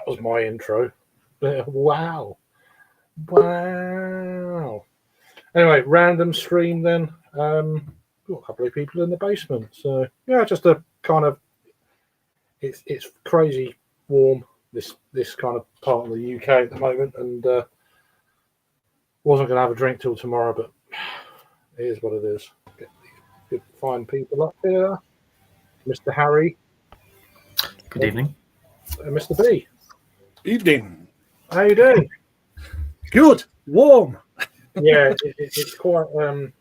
was my intro. Wow. Anyway, random stream then. Got a couple of people in the basement, so yeah, just a kind of it's crazy warm this kind of part of the UK at the moment, and wasn't going to have a drink till tomorrow, but it is what it is. Get these good fine people up here, Mr. Harry. Good evening. Mr. B. Evening. How you doing? Good. Warm. Yeah, it's quite the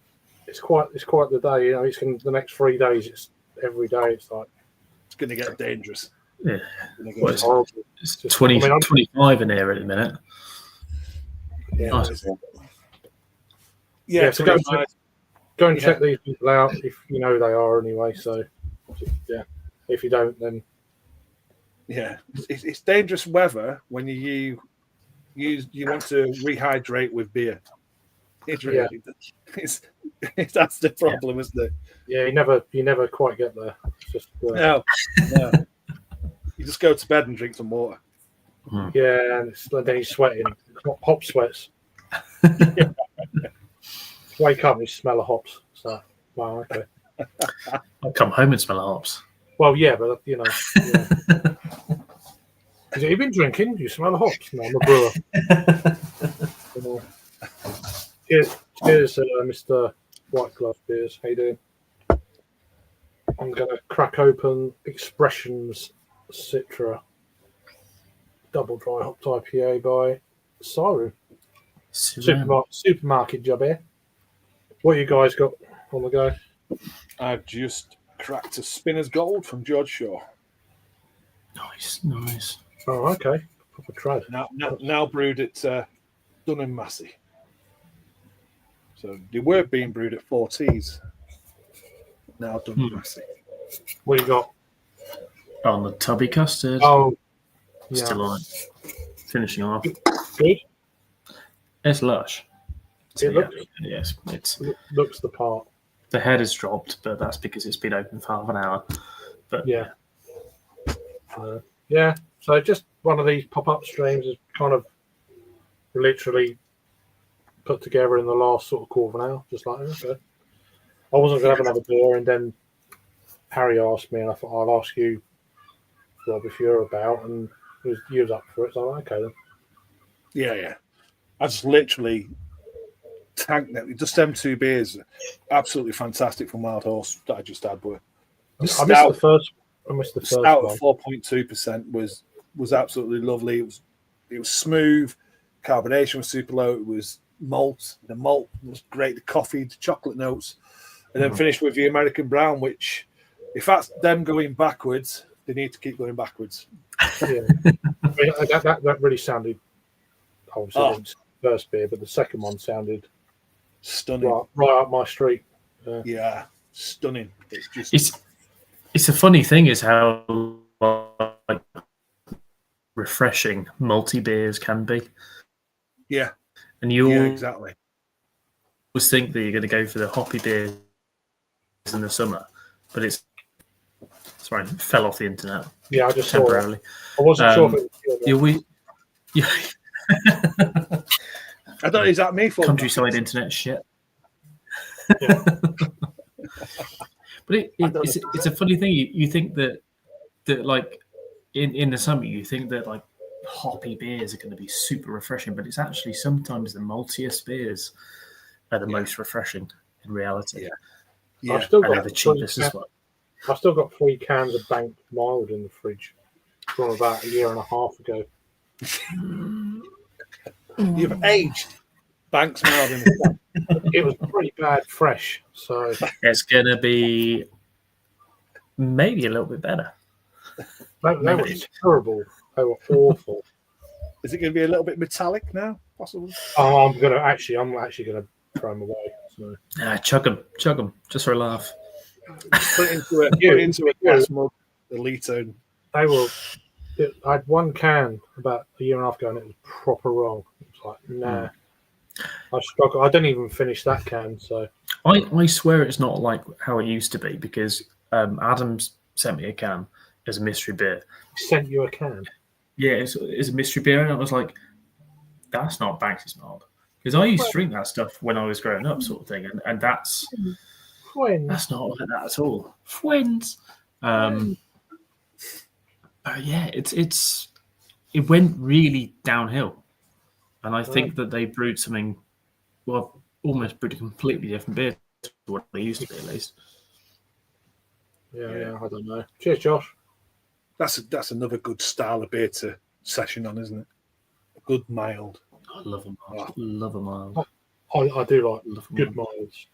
day. You know, the next 3 days. It's every day. It's like it's going to get dangerous. Yeah. It's horrible. It's 25 in here at the minute. Yeah. Nice. So go and check these people out if you know they are anyway. So yeah, if you don't, then yeah, it's dangerous weather when you want to rehydrate with beer. It's really that's the problem, isn't it? Yeah, you never quite get there. It's just no. You just go to bed and drink some water. Yeah, and then you're sweating. Hop sweats. Wake up and you smell of hops. So, wow, okay. I'll come home and smell of hops. Well, yeah, but you know. Yeah. Have you been drinking? You smell of hops? No, I'm a brewer. Cheers, Mr. White Glove Beers. How you doing? I'm going to crack open Expressions Citra Double Dry Hopped IPA by Siren. Supermarket job here. What you guys got on the go? I've just cracked a Spinner's Gold from George Shaw. Nice. Oh, okay. Proper trad. Now brewed at Dun & Massey. So they were being brewed at 4Ts. Now Dun & Massey. What you got? On the tubby custard. Oh, yeah. Still on it. Finishing off. Good. It's lush. So, it looks the part. The head has dropped, but that's because it's been open for half an hour. But yeah. So just one of these pop-up streams is kind of literally put together in the last sort of quarter of an hour, just like that. Okay. I wasn't going to have another beer, and then Harry asked me, and I thought I'll ask you, Rob, if you're about, and you was up for it. So I'm like, okay then. Yeah. I just literally tanked it. Just them two beers, absolutely fantastic from Wild Horse that I just had. I missed the first one. Stout at 4.2% was absolutely lovely. It was smooth. Carbonation was super low. It was malt. The malt was great. The coffee, the chocolate notes, and then finished with the American brown. Which, if that's them going backwards, they need to keep going backwards. Yeah, that really sounded. Obviously, the first beer, but the second one sounded stunning. Right up my street. Yeah, stunning. It's a funny thing is how refreshing multi beers can be. Yeah, and you exactly always think that you're going to go for the hoppy beers in the summer, but it fell off the internet. Yeah, I just temporarily. I wasn't sure if it I don't. Is that me? For countryside internet shit. Yeah. But it's a funny thing. You think that like in the summer, you think that like hoppy beers are going to be super refreshing, but it's actually sometimes the maltiest beers are the most refreshing in reality. Yeah. I've still got the cheapest as well. I've still got 3 cans of Banked Mild in the fridge from about a year and a half ago. You've aged Bank's Mild in the It was pretty bad fresh, so it's going to be maybe a little bit better. They were terrible. They were awful. Is it going to be a little bit metallic now? Possibly. Oh, I'm actually gonna throw them away. So. Chug them, just for a laugh. Put it into a gas mug, the litre. I had 1 can about a year and a half ago, and it was proper wrong. It was like, nah. I struggle. I didn't even finish that can. So I swear it's not like how it used to be, because Adam's sent me a can as a mystery beer. He sent you a can? Yeah, it's a mystery beer, and I was like, that's not Banksy's Mild. Because I used to drink that stuff when I was growing up, sort of thing, and that's not like that at all. Friends. But yeah, it went really downhill, and I think that they brewed something, well, almost brewed a completely different beer to what they used to be, at least. Yeah, I don't know. Cheers, Josh. That's another good style of beer to session on, isn't it? A good mild. I love a mild. Love a mild. I do like Love a good mild. milds.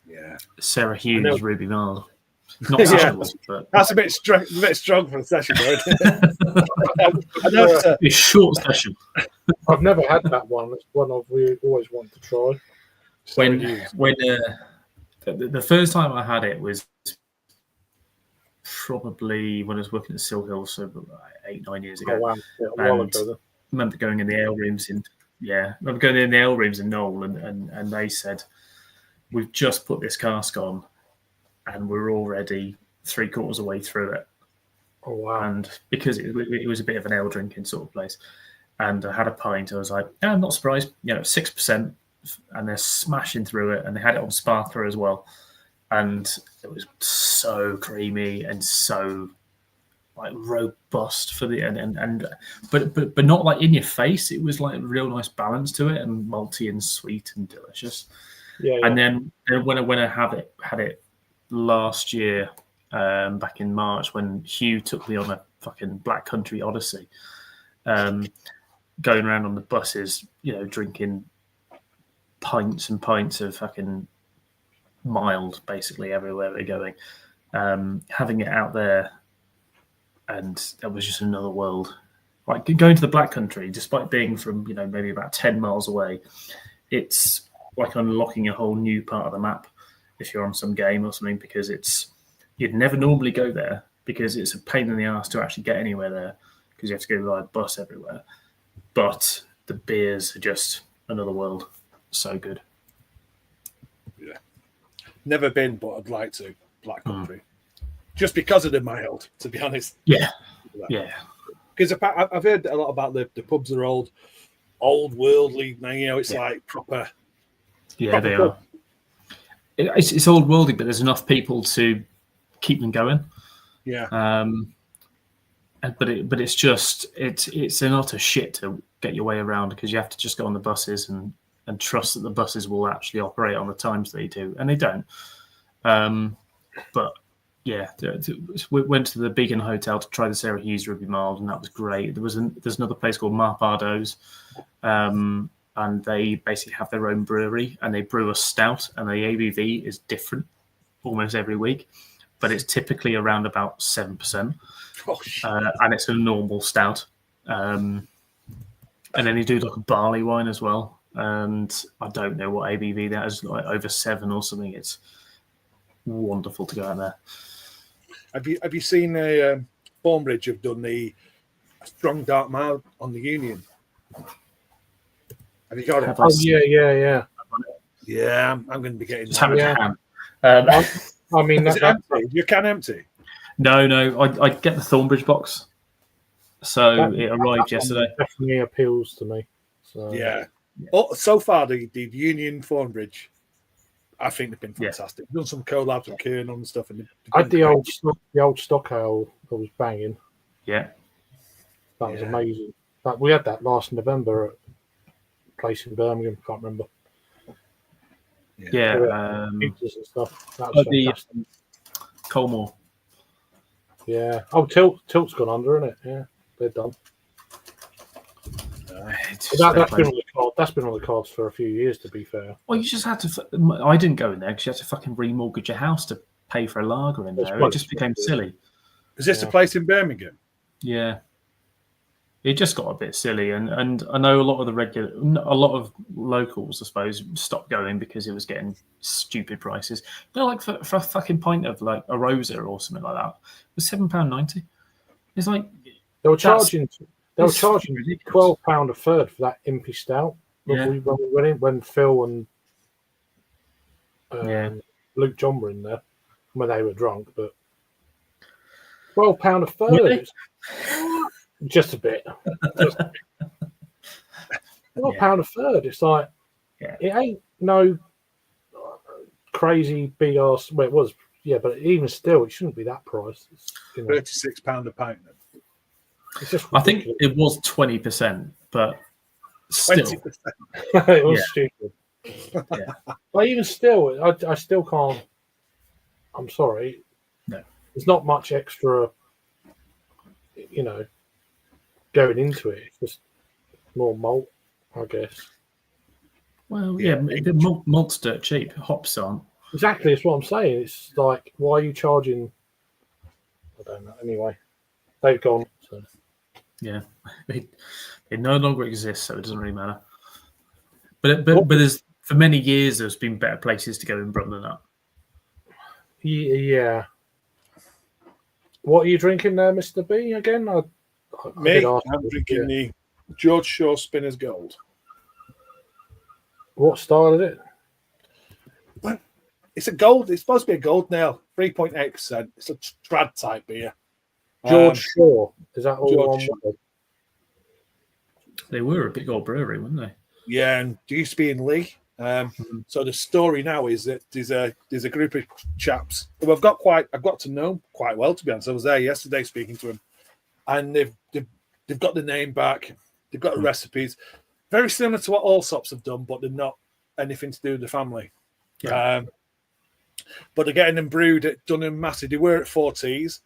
Yeah. Sarah Hughes Ruby Mild. Not sessionable, but that's a bit strong for a session, though. It's a short session. I've never had that one. It's one I've really always wanted to try. When the first time I had it was probably when I was working at Sill Hill, so 8-9 years ago. Oh wow! Yeah, a while And ago. Then. I remember going in the ale rooms in Knoll, and they said, "We've just put this cask on, and we're already 3/4 of the way through it." Oh wow! And because it was a bit of an ale drinking sort of place, and I had a pint, I was like, yeah, I'm not surprised. 6%, and they're smashing through it, and they had it on Sparkler as well, and it was so creamy and so like robust for the but not like in your face. It was like a real nice balance to it, and malty and sweet and delicious. Yeah. And then when I had it last year, back in March, when Hugh took me on a fucking Black Country Odyssey, going around on the buses, drinking pints and pints of fucking mild basically everywhere we're going, having it out there, and that was just another world. Like going to the Black Country, despite being from maybe about 10 miles away, it's like unlocking a whole new part of the map if you're on some game or something, because you'd never normally go there because it's a pain in the ass to actually get anywhere there because you have to go by bus everywhere. But the beers are just another world. So good. Yeah. Never been, but I'd like to. Black Country. Just because of the mild, to be honest. Yeah. Yeah. Because I've heard a lot about the pubs are old worldly. It's like proper. Yeah, proper they pub. are. It's old worldy, but there's enough people to keep them going. Yeah. But it's just it's an utter shit to get your way around because you have to just go on the buses and trust that the buses will actually operate on the times they do, and they don't. But yeah, we went to the Beacon Hotel to try the Sarah Hughes Ruby Mild, and that was great. There's another place called Marpardo's, and they basically have their own brewery, and they brew a stout, and the ABV is different almost every week, but it's typically around about 7%. And it's a normal stout. And then you do like a barley wine as well. And I don't know what ABV that is, like over 7 or something. It's wonderful to go out there. Have you seen Thornbridge have done the strong dark mild on the Union? Have you got it? Oh yeah. Yeah, I'm going to be getting Just that. have it to hand. I mean, Is it empty? Your can empty? No, I get the Thornbridge box. So it arrived yesterday. Definitely appeals to me. So. Yeah. Oh, so far, the Union Thornbridge, I think they've been fantastic. They've done some collabs with Kern and stuff. And I had the old stock ale that was banging. Yeah. That was amazing. But we had that last November at a place in Birmingham. Can't remember. Yeah. Pizzas and stuff. That was fantastic. Colmore. Yeah. Oh, Tilt's gone under, isn't it? Yeah, they're done. That's been on the cards for a few years, to be fair. Well, you just had to. I didn't go in there because you had to fucking remortgage your house to pay for a lager in there. It just became silly. Is this the place in Birmingham? Yeah. It just got a bit silly, and I know a lot of locals, I suppose, stopped going because it was getting stupid prices. But like for a fucking pint of like a Rosa or something like that, it was £7.90. It's like they were charging £12 a third for that Impy Stout. When we went in, when Phil and Luke John were in there, when they were drunk, but £12 a third. Really? Just a bit. Just a bit. £1 a third. It's like it ain't no crazy big ass. Well, it was, but even still, it shouldn't be that price. It's, £36 a pint. It's just I think ridiculous. it was 20%, but still, 20%. It was stupid. But even still, I still can't. I'm sorry. No. There's not much extra, going into it. It's just more malt, I guess. Well, the malt's dirt cheap. Hops aren't. Exactly, that's what I'm saying. It's like, why are you charging? I don't know. Anyway, they've gone. So. Yeah, they no longer exist, so it doesn't really matter. But there's for many years there's been better places to go in Brum than that. Yeah. What are you drinking there, Mr. B? Again, I'm drinking the George Shaw Spinner's Gold. What style is it? It's a gold. It's supposed to be a gold nail, 3.8%. It's a trad type beer. George Shaw. Is that all George one Shaw. word? They were a big old brewery, weren't they? Yeah, and it used to be in Lee. So the story now is that there's a group of chaps who I've got to know quite well, to be honest. I was there yesterday speaking to them, and they've got the name back. They've got the recipes, very similar to what Allsops have done, but they're not anything to do with the family. Yeah. But they're getting them brewed at Dunham Massey. They were at 4Ts.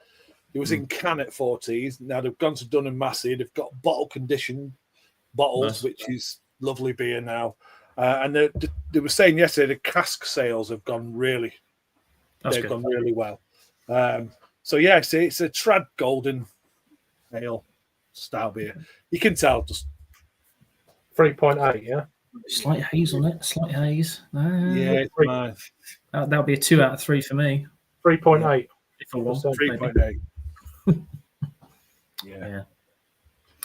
It was in can at 4Ts. Now they've gone to Dunham Massey. They've got bottle conditioned bottles, which is lovely beer now. And they were saying yesterday the cask sales have gone really, gone really well. So it's a trad golden ale style beer. You can tell just 3.8, yeah. Slight haze on it. Slight haze. It's nice. That'll be a 2 out of 3 for me. 3.8. If I want 3.8. Yeah.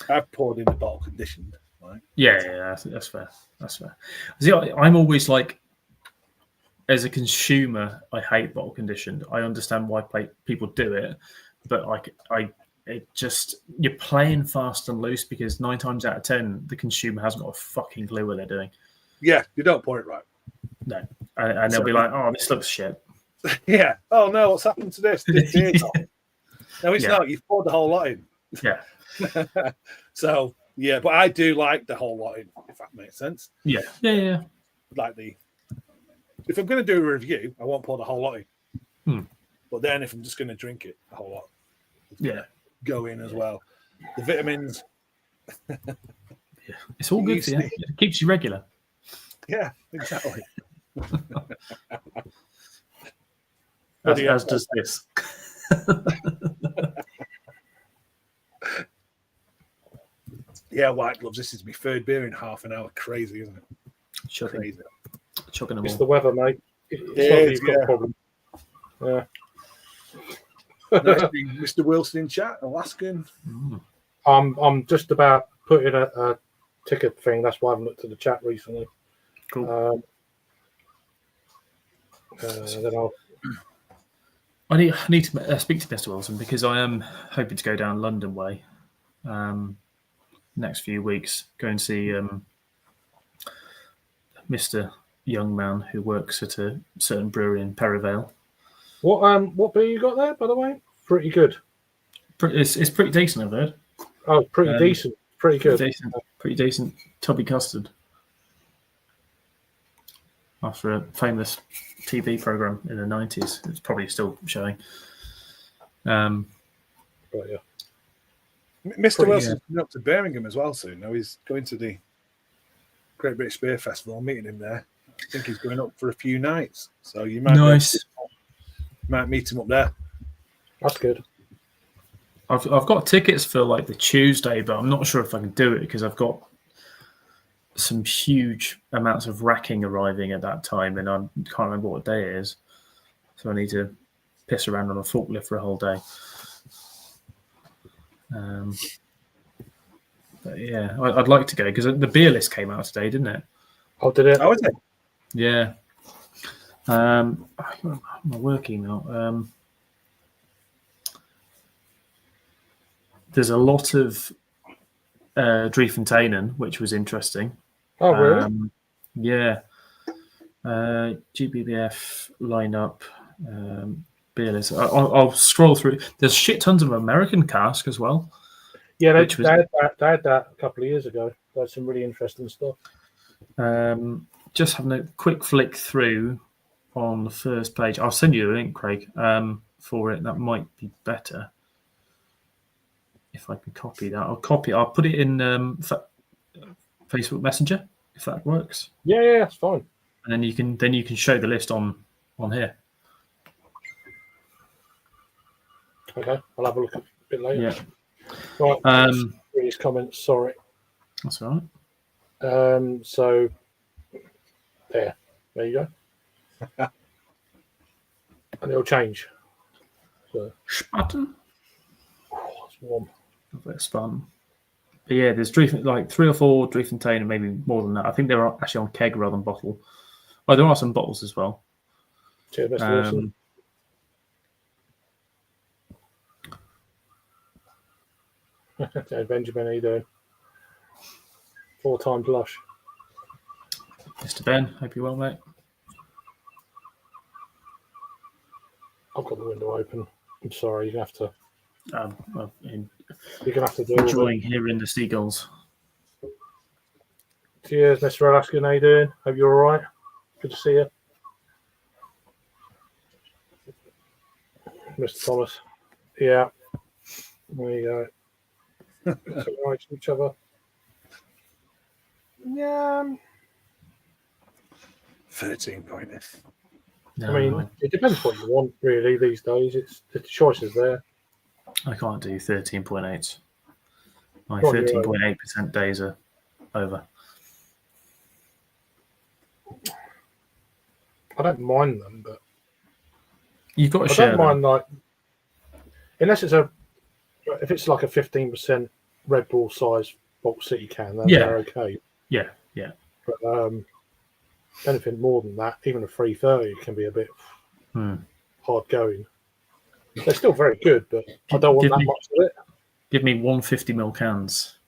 I've poured in the bottle conditioned. Right? Yeah, that's fair. That's fair. See, I'm always like, as a consumer, I hate bottle conditioned. I understand why people do it, but you're playing fast and loose because 9 times out of 10, the consumer hasn't got a fucking clue what they're doing. Yeah, you don't pour it right. No, and they'll be like, "Oh, this looks shit." Yeah. Oh no, what's happened to this? No, it's not. You've poured the whole lot in. Yeah. So but I do like the whole lot in, if that makes sense. Yeah. Like if I'm going to do a review, I won't pour the whole lot in. But then if I'm just going to drink it, a whole lot, go in as well. The vitamins. It's all good for you. It keeps you regular. Yeah, exactly. as does this. Yeah, White Gloves. This is my third beer in half an hour. Crazy, isn't it? Crazy. Chugging them It's all. the weather, mate. It's got a problem. Yeah. Nice being Mr. Wilson in chat, Alaskan. I'm just about putting a ticket thing. That's why I haven't looked at the chat recently. Cool. Then I need to speak to Mr. Wilson because I am hoping to go down London way next few weeks. Go and see Mr. Young Man who works at a certain brewery in Perivale. What beer you got there, by the way? Pretty good. It's pretty decent, I've heard. Oh, pretty decent. Pretty good. Pretty decent. Tubby custard. After a famous TV program in the 90s, it's probably still showing. But yeah. Mr. Wilson's coming up to Birmingham as well soon. Now he's going to the Great British Beer Festival. I'm meeting him there. I think he's going up for a few nights, so you might might meet him up there. That's good. I've got tickets for like the Tuesday, but I'm not sure if I can do it because I've got some huge amounts of racking arriving at that time, and I can't remember what day it is. So I need to piss around on a forklift for a whole day. But yeah, I'd like to go because the beer list came out today, didn't it? Oh, did it? Oh, is it? Yeah. My work email. There's a lot of Driefonteinen, which was interesting. Oh, really? Yeah. GBBF lineup. Beer list. I'll scroll through. There's shit tons of American cask as well. Yeah, they which was- had that a couple of years ago. They had some really interesting stuff. Just having a quick flick through on the first page. I'll send you a link, Craig, for it. That might be better if I can copy that. I'll put it in Facebook Messenger if that works. Yeah, that's fine. And then you can show the list on here. Okay, I'll have a look a bit later. Yeah. Right. These comments. Sorry. That's all right. So there you go. And it'll change. So Spatten. It's warm. A bit of spun. But yeah, there's like 3 or 4 Driefonteinen, maybe more than that. I think they're actually on keg rather than bottle. Well, there are some bottles as well. Cheers, Mr. Wilson. Benjamin, how you doing? 4-time blush. Mr. Ben, hope you're well, mate. I've got the window open. I'm sorry, you're gonna Well, have to deal with enjoying hearing the seagulls. it. Cheers, Mr. Alaskan, how you doing? Hope you're all right. Good to see you. Mr. Thomas. Yeah. There you go. So nice to each other. Yeah. 13.8. No, I mean, it depends what you want, really, these days. It's the choice is there. I can't do 13.8. My Go on, you're 13.8% days are over. I don't mind them, but You've got to I share don't them. mind unless if it's like a 15% Red Bull size Bolt City can, then they're okay. Yeah. But anything more than that, even a 330 can be a bit hard going. They're still very good, but I don't want that much of it. Give me 150ml cans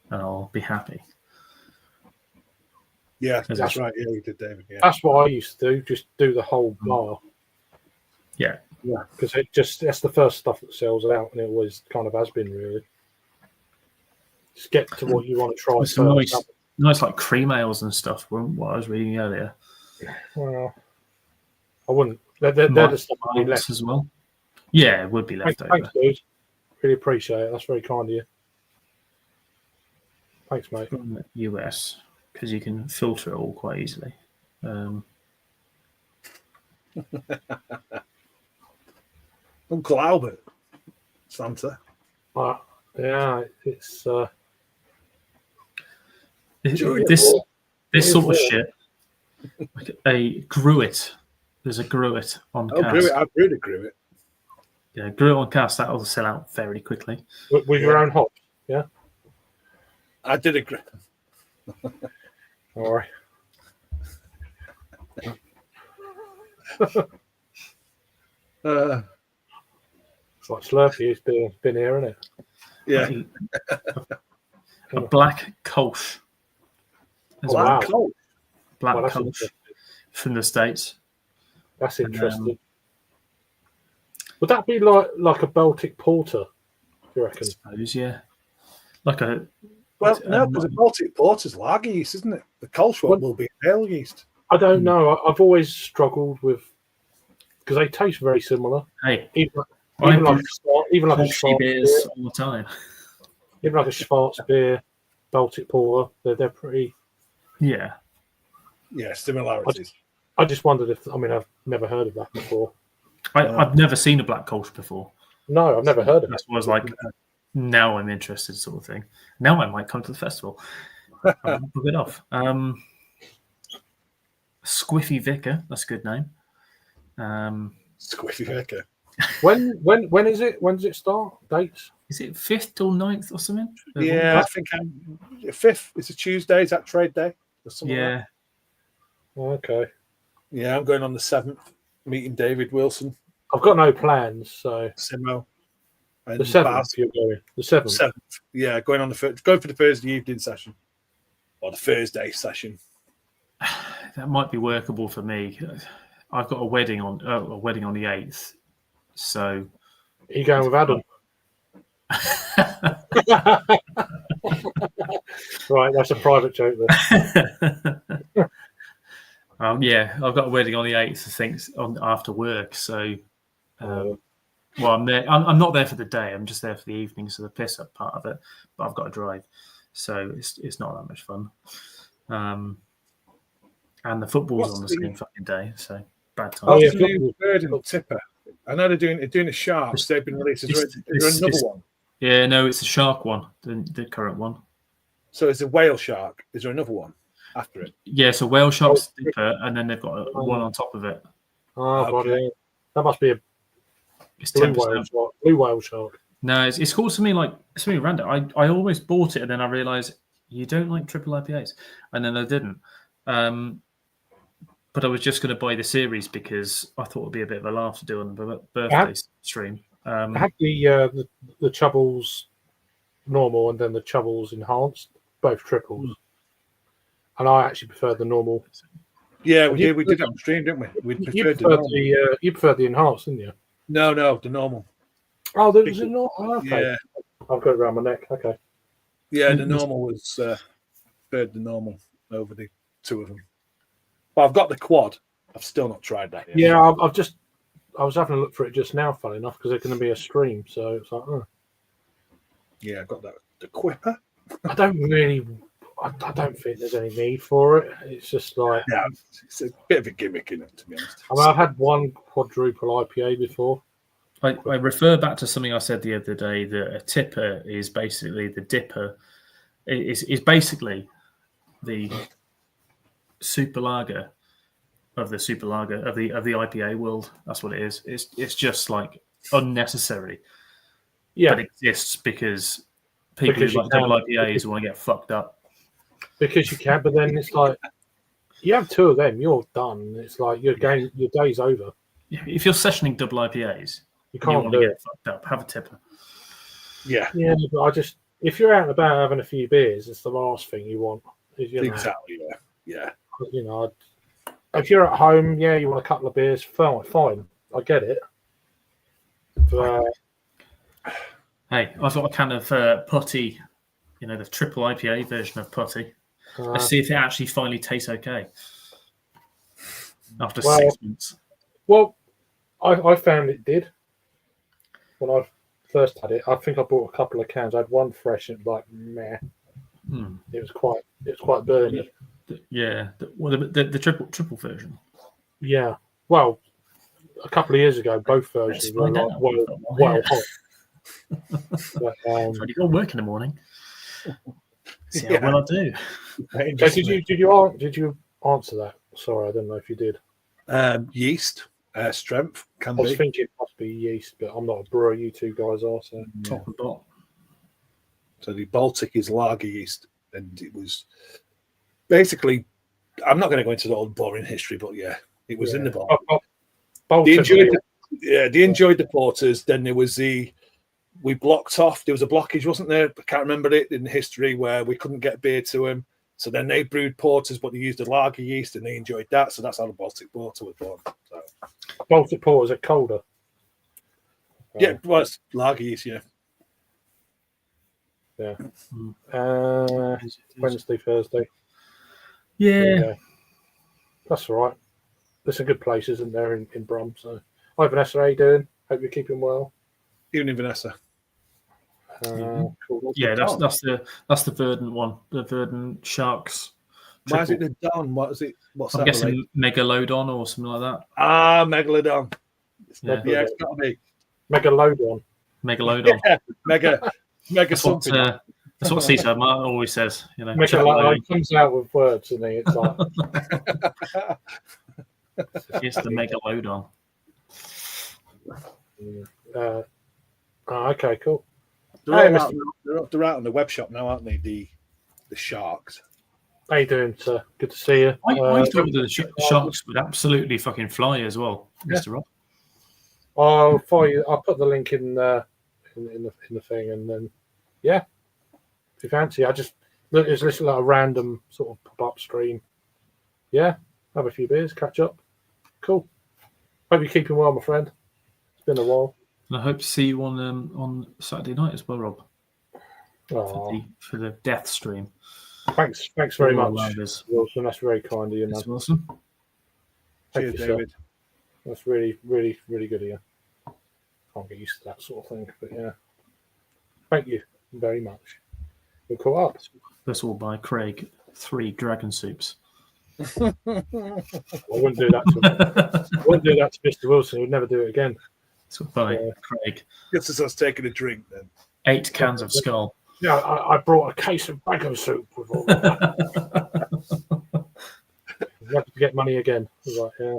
and I'll be happy. Yeah, that's right. Yeah, you did, David. Yeah. That's what I used to do, just do the whole bar. Yeah. Because that's the first stuff that sells out, and it always kind of has been, really. Just get to what you want to try With first. some nice like cream ales and stuff, what I was reading earlier. Well, I wouldn't. They're the stuff that we left as well. Yeah, it would be left over. Thanks, dude. Really appreciate it. That's very kind of you. Thanks, mate. From the US, because you can filter it all quite easily. Uncle Albert, Santa. Yeah, it's this sort of shit. Like a gruit. There's a gruit on cast. Gruit. I brewed a gruit. Yeah, gruit on cast, that will sell out very quickly. with your own hops. Yeah, I did a gruit. All right. It's like Slurpee. It's been here, isn't it? Yeah. A black Kolsch. Wow. Black Well, that's Kolsch interesting. from the States. That's interesting. Would that be like a Baltic porter? Do you reckon? I suppose, yeah. Like a Well, no, because the Baltic Porter's lager yeast, isn't it? The Kolsch one will be ale yeast. I don't know. I've always struggled with because they taste very similar. Hey, Even I like a Kolsch beers all the time. even like a Schwarz beer, Baltic porter, they're pretty. Yeah. Yeah, similarities. I just wondered if I've never heard of that before. I've never seen a black Kolsch before. No, I've never heard of it. That's why I was like, now I'm interested, sort of thing. Now I might come to the festival. I'll book it off. Squiffy Vicar, that's a good name. Squiffy Vicar. When is it? When does it start? Dates? Is it 5th till 9th or something? Yeah, I think 5th. It's a Tuesday. Is that trade day? Or something like Yeah. Okay. that? Yeah, I'm going on the 7th, meeting David Wilson. I've got no plans, so Simo. And The 7th, Baz, you're going. The 7th. 7th. Yeah, going for the Thursday evening session or the Thursday session. That might be workable for me. I've got a wedding on the 8th, so Are you going with Adam? Right, that's a private joke there. yeah, I've got a wedding on the 8th. I think after work. So, well, I'm there. I'm not there for the day. I'm just there for the evening, so the piss up part of it. But I've got to drive, so it's not that much fun. And the football's on the same fucking day, so bad time. What's the new bird and tipper? I know they're doing a shark. They've been released. Is there another one? Yeah, no, it's the shark one, the current one. So it's a whale shark. Is there another one after it? Yeah, so whale shark's tipper, and then they've got one on top of it. Oh, okay. That must be a It's blue 10%. whale shark. Blue whale shark. No, it's called something random. I almost bought it, and then I realised you don't like triple IPAs, and then I didn't. But I was just going to buy the series because I thought it'd be a bit of a laugh to do on the birthday stream. I had the Chubbles normal and then the Chubbles enhanced, both triples. And I actually preferred the normal. Yeah, we did it on stream, didn't we? You preferred the enhanced, didn't you? No, the normal. Oh, there was a normal. Oh, okay. Yeah. I've got it around my neck. Okay. Yeah, the normal was preferred the normal over the two of them. But I've got the quad. I've still not tried that yet. Yeah, I was having a look for it just now, funny enough, because there's going to be a stream. So it's like, Yeah, I got that. The Quipper. I don't think there's any need for it. It's just like, yeah, it's a bit of a gimmick in it, to be honest. I mean, I've had one quadruple IPA before. I refer back to something I said the other day that a tipper is basically the dipper. Is basically the super lager of the super lager of the IPA world. That's what it is. It's just like unnecessary. Yeah, but it exists because people who like double IPAs want to get fucked up. Because you can, but then it's like you have two of them, you're done. It's like your day's over. If you're sessioning double IPAs, you can't want to get fucked up. Have a tipper. Yeah, but if you're out and about having a few beers, it's the last thing you want. Exactly. Yeah. You know, if you're at home, you want a couple of beers, fine. I get it. But, hey, I've got a can of putty, the triple IPA version of putty. Let's see if it actually finally tastes okay after 6 months. Well, I found it did when I first had it. I think I bought a couple of cans. I had one fresh and like meh. It was quite burny. Yeah, the triple version. Yeah, well, a couple of years ago, both versions were like well hot. But, you got work in the morning. See how well I do. Did you answer that? Sorry, I don't know if you did. Yeast strength can be. I was thinking it must be yeast, but I'm not a brewer. You two guys are, so top and bottom. So the Baltic is lager yeast, and it was basically. I'm not going to go into the old boring history, but it was in the Baltic. They enjoyed the porters. Then there was we blocked off. There was a blockage, wasn't there? I can't remember it in history where we couldn't get beer to them. So then they brewed porters, but they used the lager yeast, and they enjoyed that. So that's how the Baltic Porter was born. So. Baltic Porters are colder. Yeah, well, it's lager yeast, Yeah. Wednesday, Thursday. Yeah. That's all right. There's some good places, isn't there, in Brum? So, hi Vanessa, how you doing? Hope you're keeping well. Evening, Vanessa. Cool. Yeah, that's the Verdant one. The Verdant Sharks. Why is it the Don? What is it? What's I'm guessing Megalodon or something like that. Ah, Megalodon. Yeah, it's got to be Megalodon. Yeah, mega something. That's what Cesar always says. Megalodon comes out with words, and it's like it's the Megalodon. Okay, cool. They're out on the web shop now, aren't they? The Sharks. How you doing, sir? Good to see you. I thought the Sharks would absolutely fucking fly as well, Mr. Rob. I'll put the link in the in the thing, and then if you fancy, it's literally like a random sort of pop up stream. Yeah, have a few beers, catch up. Cool. Hope you're keeping well, my friend. It's been a while. And I hope to see you on Saturday night as well, Rob. Oh, For the death stream. Thanks very much, Wilson. That's very kind of you, man. Wilson. Cheers, David. That's really, really, really good of you. Can't get used to that sort of thing, but yeah. Thank you very much. We're caught up. That's all by Craig. 3 dragon soups. I wouldn't do that to Mr. Wilson. He would never do it again. That's all by Craig. Just as I was taking a drink then. 8 cans of Skull. Yeah, I brought a case of dragon soup with all that. You have to get money again. I was like, yeah.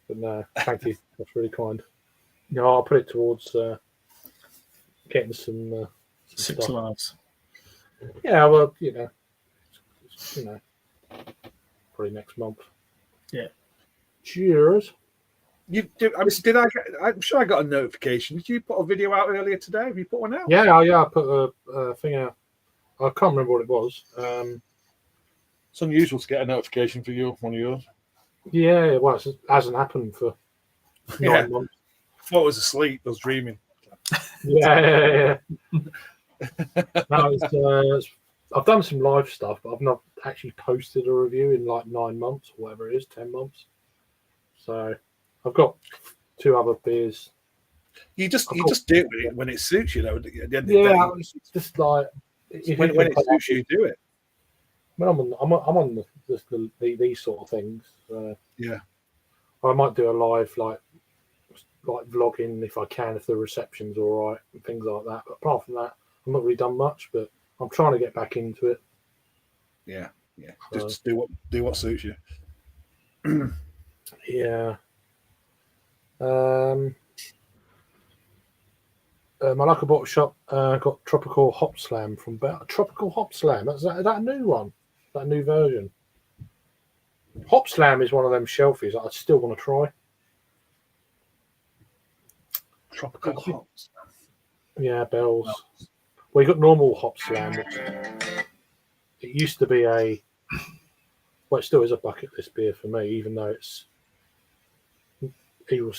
But no, thank you. That's really kind. Yeah, I'll put it towards getting some 6 stuff. lives. Yeah, well, probably next month. Yeah. Cheers. I'm sure I got a notification. Did you put a video out earlier today? Have you put one out? Yeah, I put a thing out. I can't remember what it was. It's unusual to get a notification for one of yours. Yeah, well, it hasn't happened for 9 months. I thought I was asleep. I was dreaming. Yeah. No, I've done some live stuff, but I've not actually posted a review in like 9 months or whatever it is, 10 months. So I've got 2 other beers. You just do it when it suits you, though. At the end of the Yeah, day. it's just like when it suits you, do it. When I'm on these sort of things. Yeah, I might do a live like vlogging if I can, if the reception's all right and things like that. But apart from that, I've not really done much. But I'm trying to get back into it. Yeah. Just do what suits you. Yeah. My local bottle shop got Tropical Hop Slam from Tropical Hop Slam. Is that a new one? That new version? Hop Slam is one of them shelfies that I still want to try. Tropical hops. Yeah, bells. Well, you got normal Hop Slam, which it used to be it still is a bucket list beer for me, even though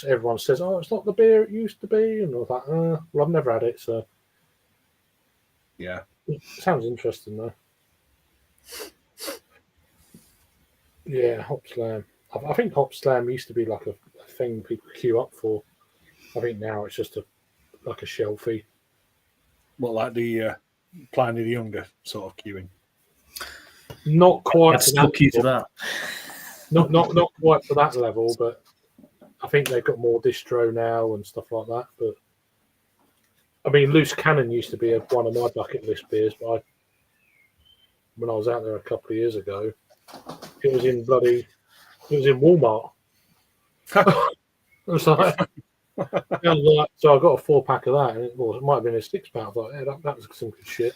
everyone says, "Oh, it's not the beer it used to be," and I was like, well, I've never had it, so yeah, it sounds interesting though. Yeah, Hop Slam. I think Hop Slam used to be like a thing people queue up for. I think now it's just like a shelfie. What, like the Pliny the Younger sort of queuing? Not quite. I'd still queue to that. Not quite to that level, but I think they've got more distro now and stuff like that. But I mean, Loose Cannon used to be one of my bucket list beers, but when I was out there a couple of years ago, it was in Walmart. It was like, so I got a 4-pack of that, and it might have been a 6-pack. I thought, yeah, that was some good shit.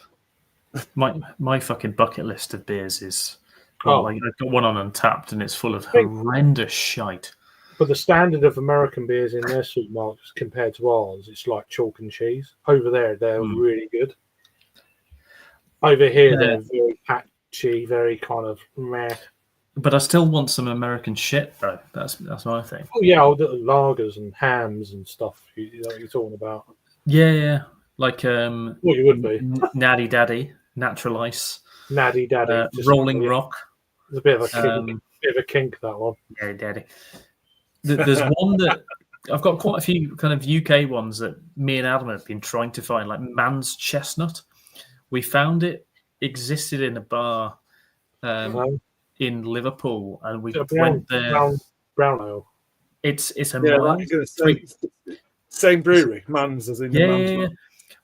My fucking bucket list of beers is I've got one on Untapped, and it's full of horrendous shite. But the standard of American beers in their supermarkets compared to ours, it's like chalk and cheese. Over there, they're really good. Over here, they're very patchy, very kind of meh. But I still want some American shit, though. That's my thing. Oh yeah, all the lagers and hams and stuff you're talking about. Yeah. Like you would be Natty Daddy, Natural Ice, Natty Daddy, Rolling Rock. It's a bit of a kink, that one. Yeah, Daddy. There's one that I've got quite a few kind of UK ones that me and Adam have been trying to find, like Man's Chestnut. We found it existed in a bar in Liverpool, and we went there. Brown ale. It's a same brewery, Man's as in Man's. Yeah.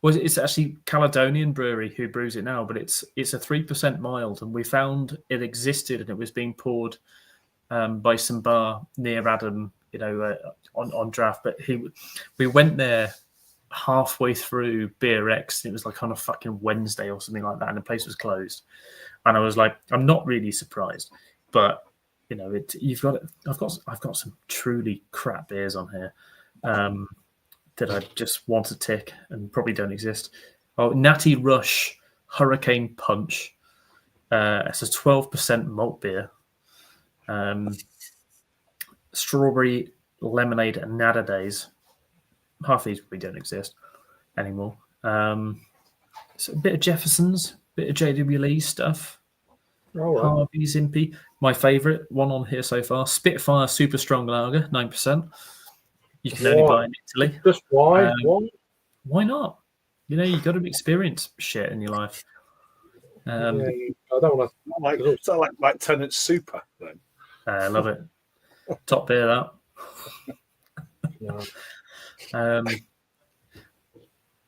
Well, it's actually Caledonian Brewery who brews it now, but it's a 3% mild, and we found it existed and it was being poured by some bar near Adam, on draft. But we went there halfway through Beer X. It was like on a fucking Wednesday or something like that, and the place was closed. And I was like, I'm not really surprised, but I've got some truly crap beers on here. that I just want to tick and probably don't exist. Oh, Natty Rush Hurricane Punch. It's a 12% malt beer. Strawberry lemonade and nada days. Half these probably don't exist anymore. So a bit of Jefferson's, bit of JW Lee stuff. All right. Harvey's Impy. My favourite one on here so far, Spitfire Super Strong Lager, 9%. You can only buy it in Italy. Just why? Why? Why not? You know, you've got to experience shit in your life. I don't want to. It's like Tennant's Super then. I love it. Top beer, that. No.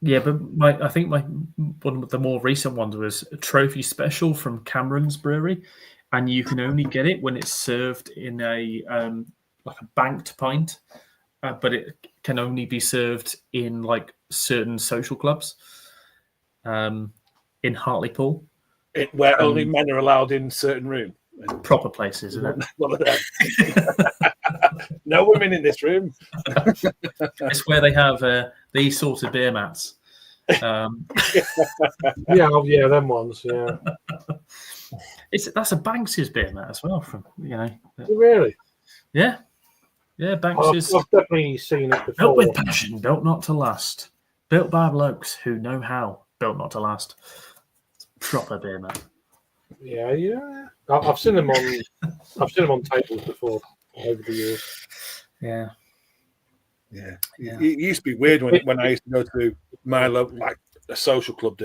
Yeah, but I think one of the more recent ones was a trophy special from Cameron's Brewery, and you can only get it when it's served in a like a banked pint, but it can only be served in like certain social clubs, in Hartlepool, Where only men are allowed in certain room. proper places, isn't it? One of them. No women in this room. It's where they have these sort of beer mats. Yeah, them ones. Yeah. That's a Banks's beer mat as well. From Really? yeah, Banks's. I've definitely seen it before. Built with passion, built not to last. Built by blokes who know how. Built not to last. Proper beer mat. Yeah. I've seen them on tables before over the years. Yeah. It used to be weird when I used to go to my like a social club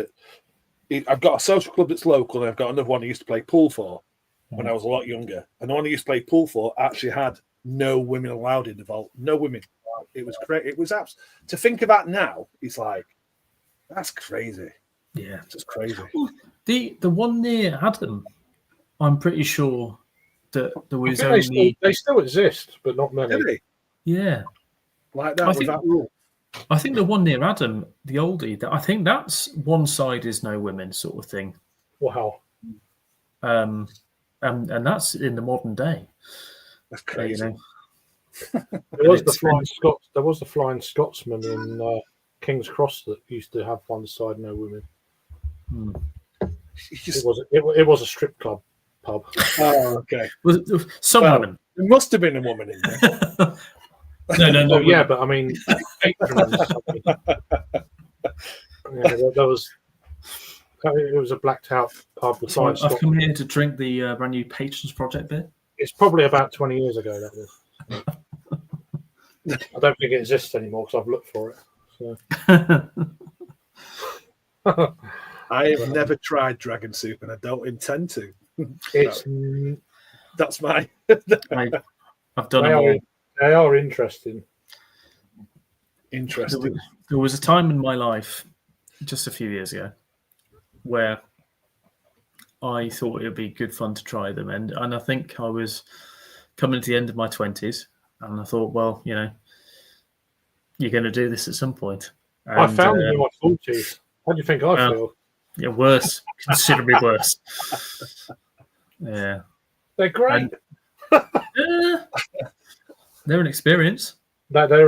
I've got a social club that's local, and I've got another one I used to play pool for when I was a lot younger. And the one I used to play pool for actually had no women allowed in the vault. No women. It was crazy. It was to think about now. It's like that's crazy. Yeah, it's just crazy. Well, the one near Adam, I'm pretty sure that there was only they still exist, but not many. Really? Yeah, like that with that rule. I think the one near Adam, the oldie, I think that's one side is no women sort of thing. Wow. And that's in the modern day. That's crazy. There was the Flying Scotsman in King's Cross that used to have one side no women. It was a strip club pub. Oh, okay. Some women. There must have been a woman in there. No. Yeah, but I mean, patrons. There was. It was a blacked out pub. So I've come here to drink the brand new Patrons Project bit. It's probably about 20 years ago. That was. I don't think it exists anymore because I've looked for it. So. I have never tried dragon soup, and I don't intend to. That's my. I've done it all. They are interesting. There was a time in my life, just a few years ago, where I thought it would be good fun to try them, and I think I was coming to the end of my 20s, and I thought, well, you're going to do this at some point. And, I found them in my 40s. How do you think I feel? Yeah, worse, considerably worse. Yeah, they're great. They're an experience. But they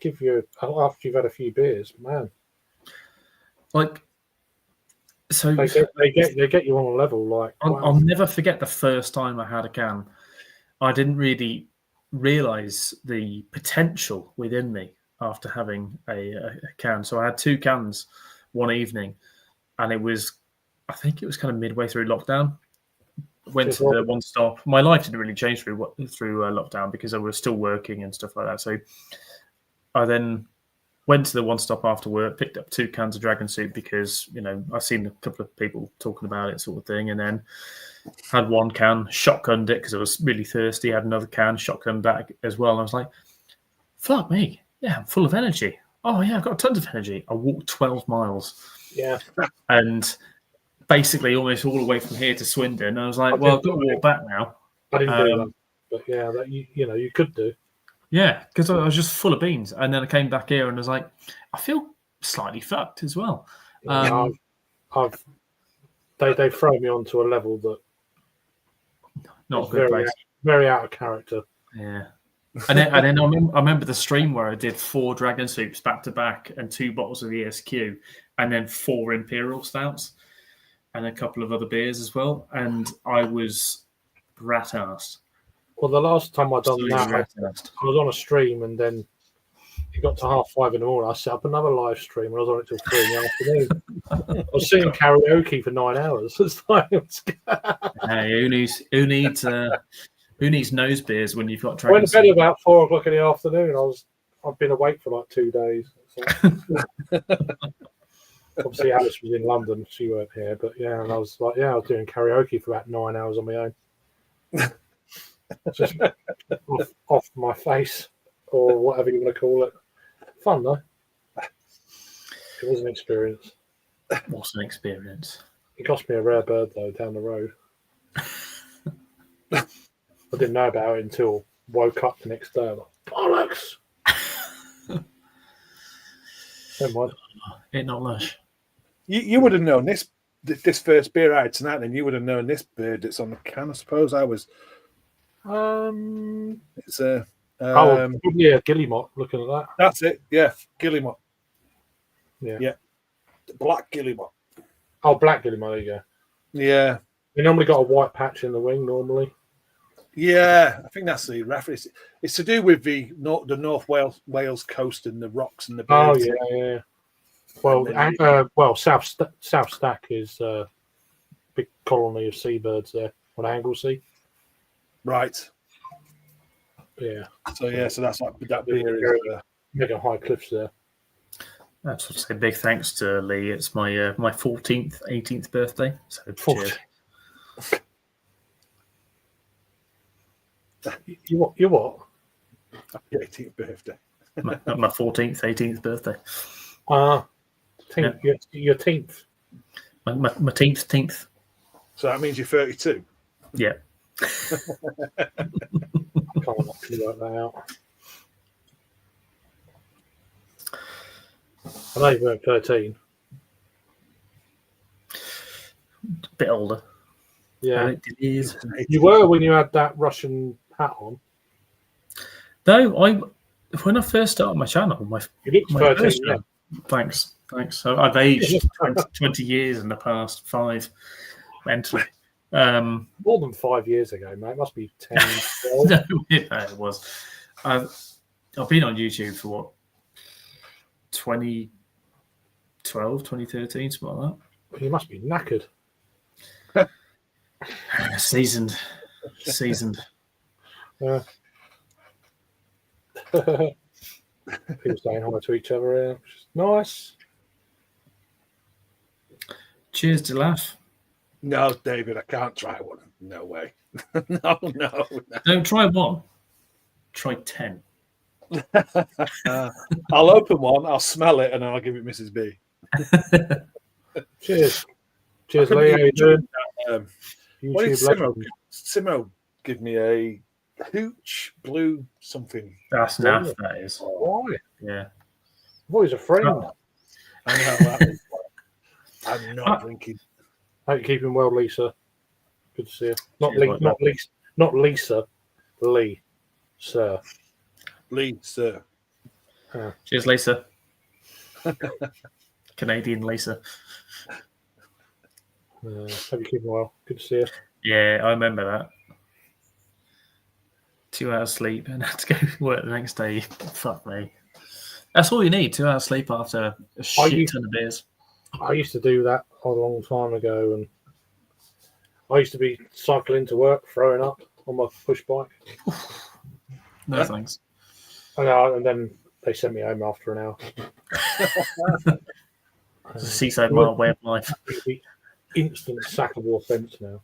give you after you've had a few beers, man. Like, so they get you on a level like. I'll never forget the first time I had a can. I didn't really realize the potential within me after having a can. So I had 2 cans one evening, and I think it was kind of midway through lockdown. Went to the One Stop. My life didn't really change through lockdown because I was still working and stuff like that. So I then went to the One Stop after work, picked up 2 cans of dragon soup because I've seen a couple of people talking about it, sort of thing, and then had 1 can, shotgunned it because I was really thirsty. Had another can, shotgunned that as well. And I was like, "Fuck me, yeah, I'm full of energy. Oh yeah, I've got tons of energy." I walked 12 miles. Yeah, and basically almost all the way from here to Swindon. I was like, I've got to walk back now. I didn't do that, but yeah, that you could do. Yeah, because I was just full of beans, and then I came back here and I was like, I feel slightly fucked as well. They throw me onto a level that not a good place. Very out of character. Yeah, And then I remember the stream where I did 4 dragon soups back to back and 2 bottles of ESQ, and then 4 imperial stouts and a couple of other beers as well. And I was rat-arsed. Well, the last time I done Absolutely that, rat-arsed. I was on a stream, and then it got to 5:30 in the morning. I set up another live stream, and I was on it till 3 in the afternoon. I was singing karaoke for 9 hours. It's like, Hey, who needs nose beers when you've got I went dragon to bed soup? about 4 o'clock in the afternoon. I've been awake for like 2 days. So. Obviously, Alice was in London; she weren't here. But yeah, and I was like, I was doing karaoke for about 9 hours on my own, just off my face or whatever you want to call it. Fun though. It was an experience. What's an experience? It cost me a rare bird though down the road. I didn't know about it until woke up the next day. I'm like, bollocks! Never mind. It not lush. You would have known this first beer I had tonight, and you would have known this bird that's on the can. I suppose I was. It's a. Probably a guillemot. Looking at that. That's it. Yeah, guillemot. Yeah. Black guillemot. Oh, black guillemot. There you go. Yeah. They normally got a white patch in the wing. Normally. Yeah, I think that's the reference. It's to do with the North Wales coast and the rocks and the birds. Oh yeah. Well, South Stack is a big colony of seabirds there on Anglesey. Right. Yeah. So that's like that beer is. Mega high cliffs there. That's what I say. Big thanks to Lee. It's my 14th, 18th birthday. So cheers. You what? Happy 18th birthday. my 14th, 18th birthday. Your 10th. My teenth. So that means you're 32. Yeah. I can't actually work that out. I know you weren't 13. A bit older. Yeah. It is. You were when you had that Russian hat on. No, when I first started my channel, You looked 13, first yeah. Thanks. So I've aged 20 years in the past 5 mentally. More than 5 years ago, mate. It must be 10, 12. No, it was. I've been on YouTube for what? 2012, 2013, something like You must be knackered. that. Seasoned. Yeah. People saying hi to each other here, which is nice. Cheers to laugh. No, David, I can't try one. No way. No. Don't try one. Try 10. I'll open one, I'll smell it, and I'll give it Mrs. B. Cheers, Lee. How you doing? What did YouTube legend. Simo give me a hooch blue something? That's naff, that is. Why? Yeah. I've always a friend. Oh. I know that is. I'm not drinking. Hope you're keeping well, Lisa. Good to see you. Not Cheers, Lee, mate. not Lisa. Lee, sir. Lee, sir. Cheers, Lisa. Canadian Lisa. Hope you're keeping well. Good to see you. Yeah, I remember that. 2 hours sleep and had to go to work the next day. Fuck me. That's all you need, 2 hours sleep after a shit ton of beers. I used to do that a long time ago, and I used to be cycling to work, throwing up on my push bike. No thanks. And then they sent me home after an hour. It's a seaside mile way of life. The instant sackable offence now.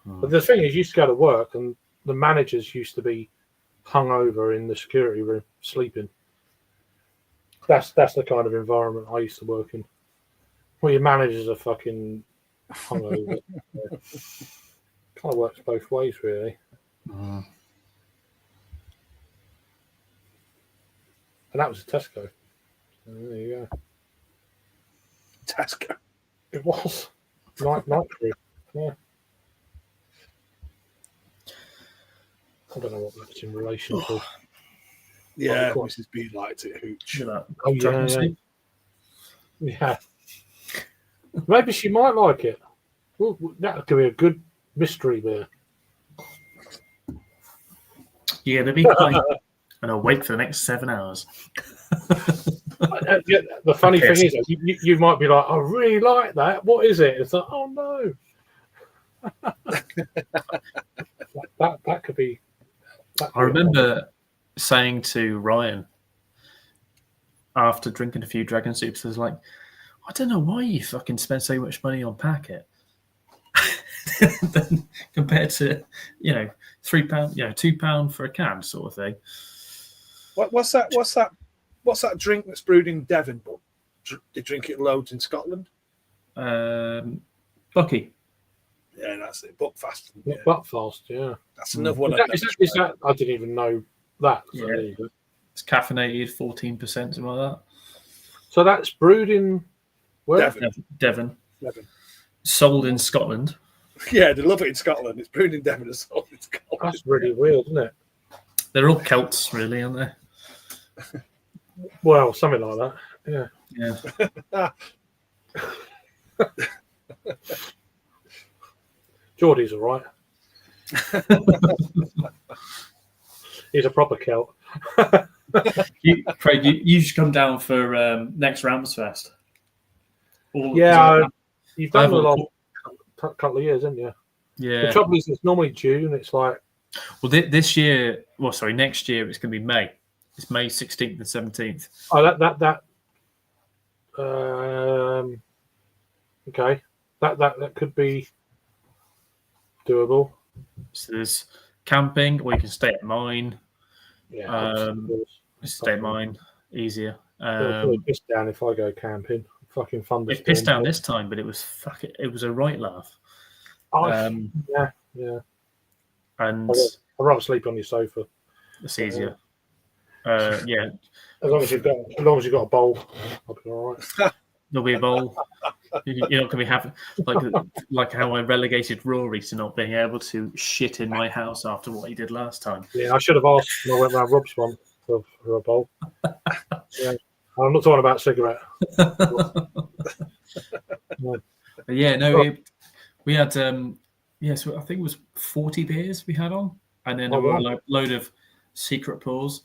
But the thing is, you used to go to work, and the managers used to be hungover in the security room, sleeping. That's the kind of environment I used to work in. Well, your managers are fucking hungover. Kind of works both ways, really. And that was a Tesco. So there you go. Tesco. It was night crew. Yeah. I don't know what that's in relation to. Yeah, quite- Mrs. B liked it. Hooch. Look at that. Oh, Dragon yeah. soup. Yeah. Maybe she might like it. Well, that could be a good mystery beer. You're going to be quiet and awake for the next 7 hours. Yeah, the funny Okay, thing is, you might be like, I really like that. What is it? It's like, oh no. that could be. I remember saying to Ryan after drinking a few Dragon Soups, I was like, I don't know why you fucking spend so much money on packet. Then compared to, £3, £2 for a can sort of thing. What's that drink that's brewed in Devon? But they drink it loads in Scotland. Bucky. Yeah, that's it. Buckfast. Yeah. Buckfast, yeah. That's another one. Is that? I didn't even know that. So, Yeah. there you go. It's caffeinated, 14%, something like that. So that's brewed in where? Devon. Devon. Sold in Scotland. Yeah, they love it in Scotland. It's brewed in Devon and sold in Scotland. That's really weird, isn't it? They're all Celts, really, aren't they? Well, something like that. Yeah. Yeah. Geordie's all right. He's a proper Celt. Craig, you should come down for next Rams Fest. Yeah, you've done I've it a all- couple of years, haven't you? Yeah. The trouble is, it's normally June. It's like, Well, next year it's going to be May. It's May 16th and 17th. oh, okay, that could be doable. So there's camping, or you can stay at mine. Yeah, Stay at mine, easier. I'll piss down if I go camping. Fucking fun. It pissed down this time, but it was a right laugh. Yeah. And I'd rather sleep on your sofa. it's easier. Yeah, As long as you've got a bowl, I'll be all right. there'll be a bowl. You're not going to be having like how I relegated Rory to not being able to shit in my house after what he did last time. Yeah, I should have asked when I went round Rob's one for a bowl. Yeah. I'm not talking about cigarette. No. Yeah, no, we had so I think it was 40 beers we had on, and then there were a load of secret pours.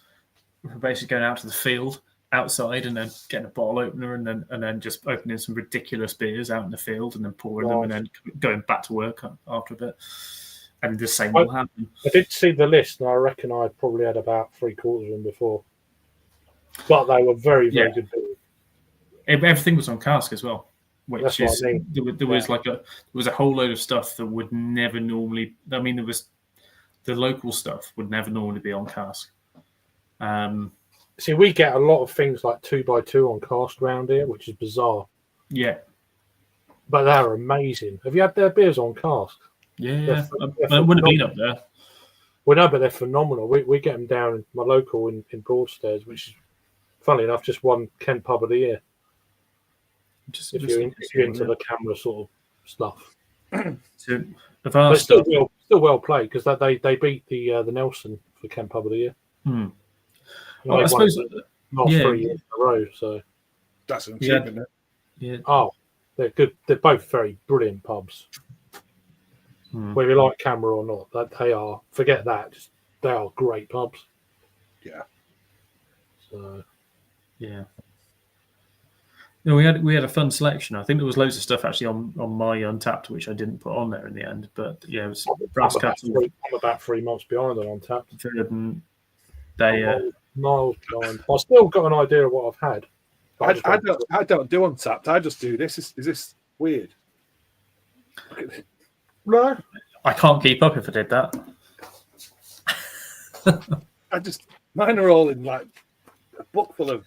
We were basically going out to the field outside and then getting a bottle opener and then just opening some ridiculous beers out in the field and then pouring them and then going back to work after a bit. And the same will happen. I did see the list, and I reckon I probably had about 3/4 of them before. But they were very, very good beers. Everything was on cask as well, which That's is what I mean. there was a whole load of stuff that would never normally. I mean, there was the local stuff would never normally be on cask. See, we get a lot of things like 2x2 on cask around here, which is bizarre. Yeah, But they're amazing. Have you had their beers on cask? yeah. I wouldn't have been up there. Well, no, but they're phenomenal. We get them down in my local in Broadstairs, which is, funnily enough, just won Kent Pub of the Year. If you're into the camera sort of stuff. So, of our But stuff, still well played, because they beat the Nelson for Kent Pub of the Year. Well, I suppose, not 3 years in a row. So That's an achievement. yeah. oh, they're good. They're both very brilliant pubs. Whether you like camera or not, that they are. Forget that. They are great pubs. Yeah. So Yeah. No, we had a fun selection. I think there was loads of stuff actually on my Untapped, which I didn't put on there in the end. But yeah, it was Brass Castle. I'm about 3 months behind on Untapped. And they Miles behind. I've still got an idea of what I've had. I don't do Untapped. I just do this. Is this weird? No. I can't keep up if I did that. Mine are all in like a book full of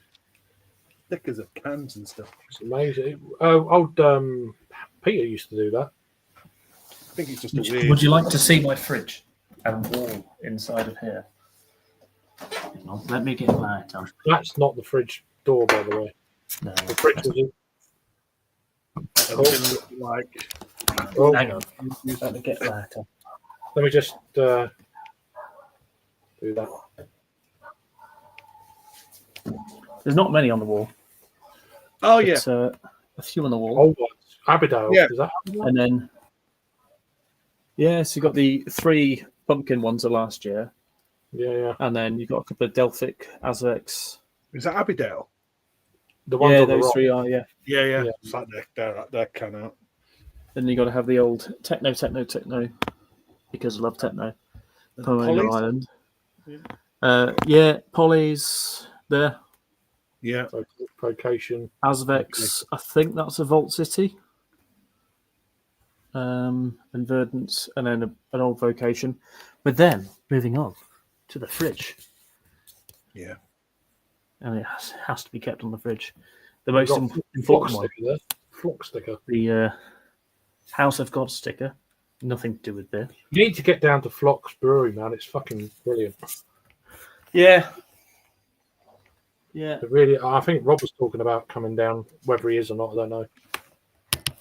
stickers of cans and stuff. It's amazing. Old Peter used to do that. I think it's just a weird. Would you like to see my fridge and wall inside of here? Hang on, let me get a light on. That's not the fridge door, by the way. No. The fridge was in. Like, Oh, Hang on. Let me get a light on. let me just do that. There's not many on the wall. Oh yeah, But, a few on the wall. Old ones. Abbeydale. Yeah. Is that Abbeydale? And then, so you got the 3 pumpkin ones of last year. Yeah. And then you've got a couple of Delphic, Azvex. is that Abbeydale? The ones Yeah, on the those rock. 3 are, Yeah. Yeah. It's like they're can out. Then you got to have the old techno, because I love techno. Pomona Polly's? Island. Yeah, Polly's there. Yeah. Vocation. Azvex, I think that's a Vault City. And Verdant, and then an old Vocation. But then, moving on to the fridge. Yeah. And it has to be kept on the fridge. The most Got important one, sticker there. Flock sticker. the House of God sticker. Nothing to do with beer. You need to get down to Flock's Brewery, man. It's fucking brilliant. Yeah. Yeah. It really, I think Rob was talking about coming down. Whether he is or not, I don't know.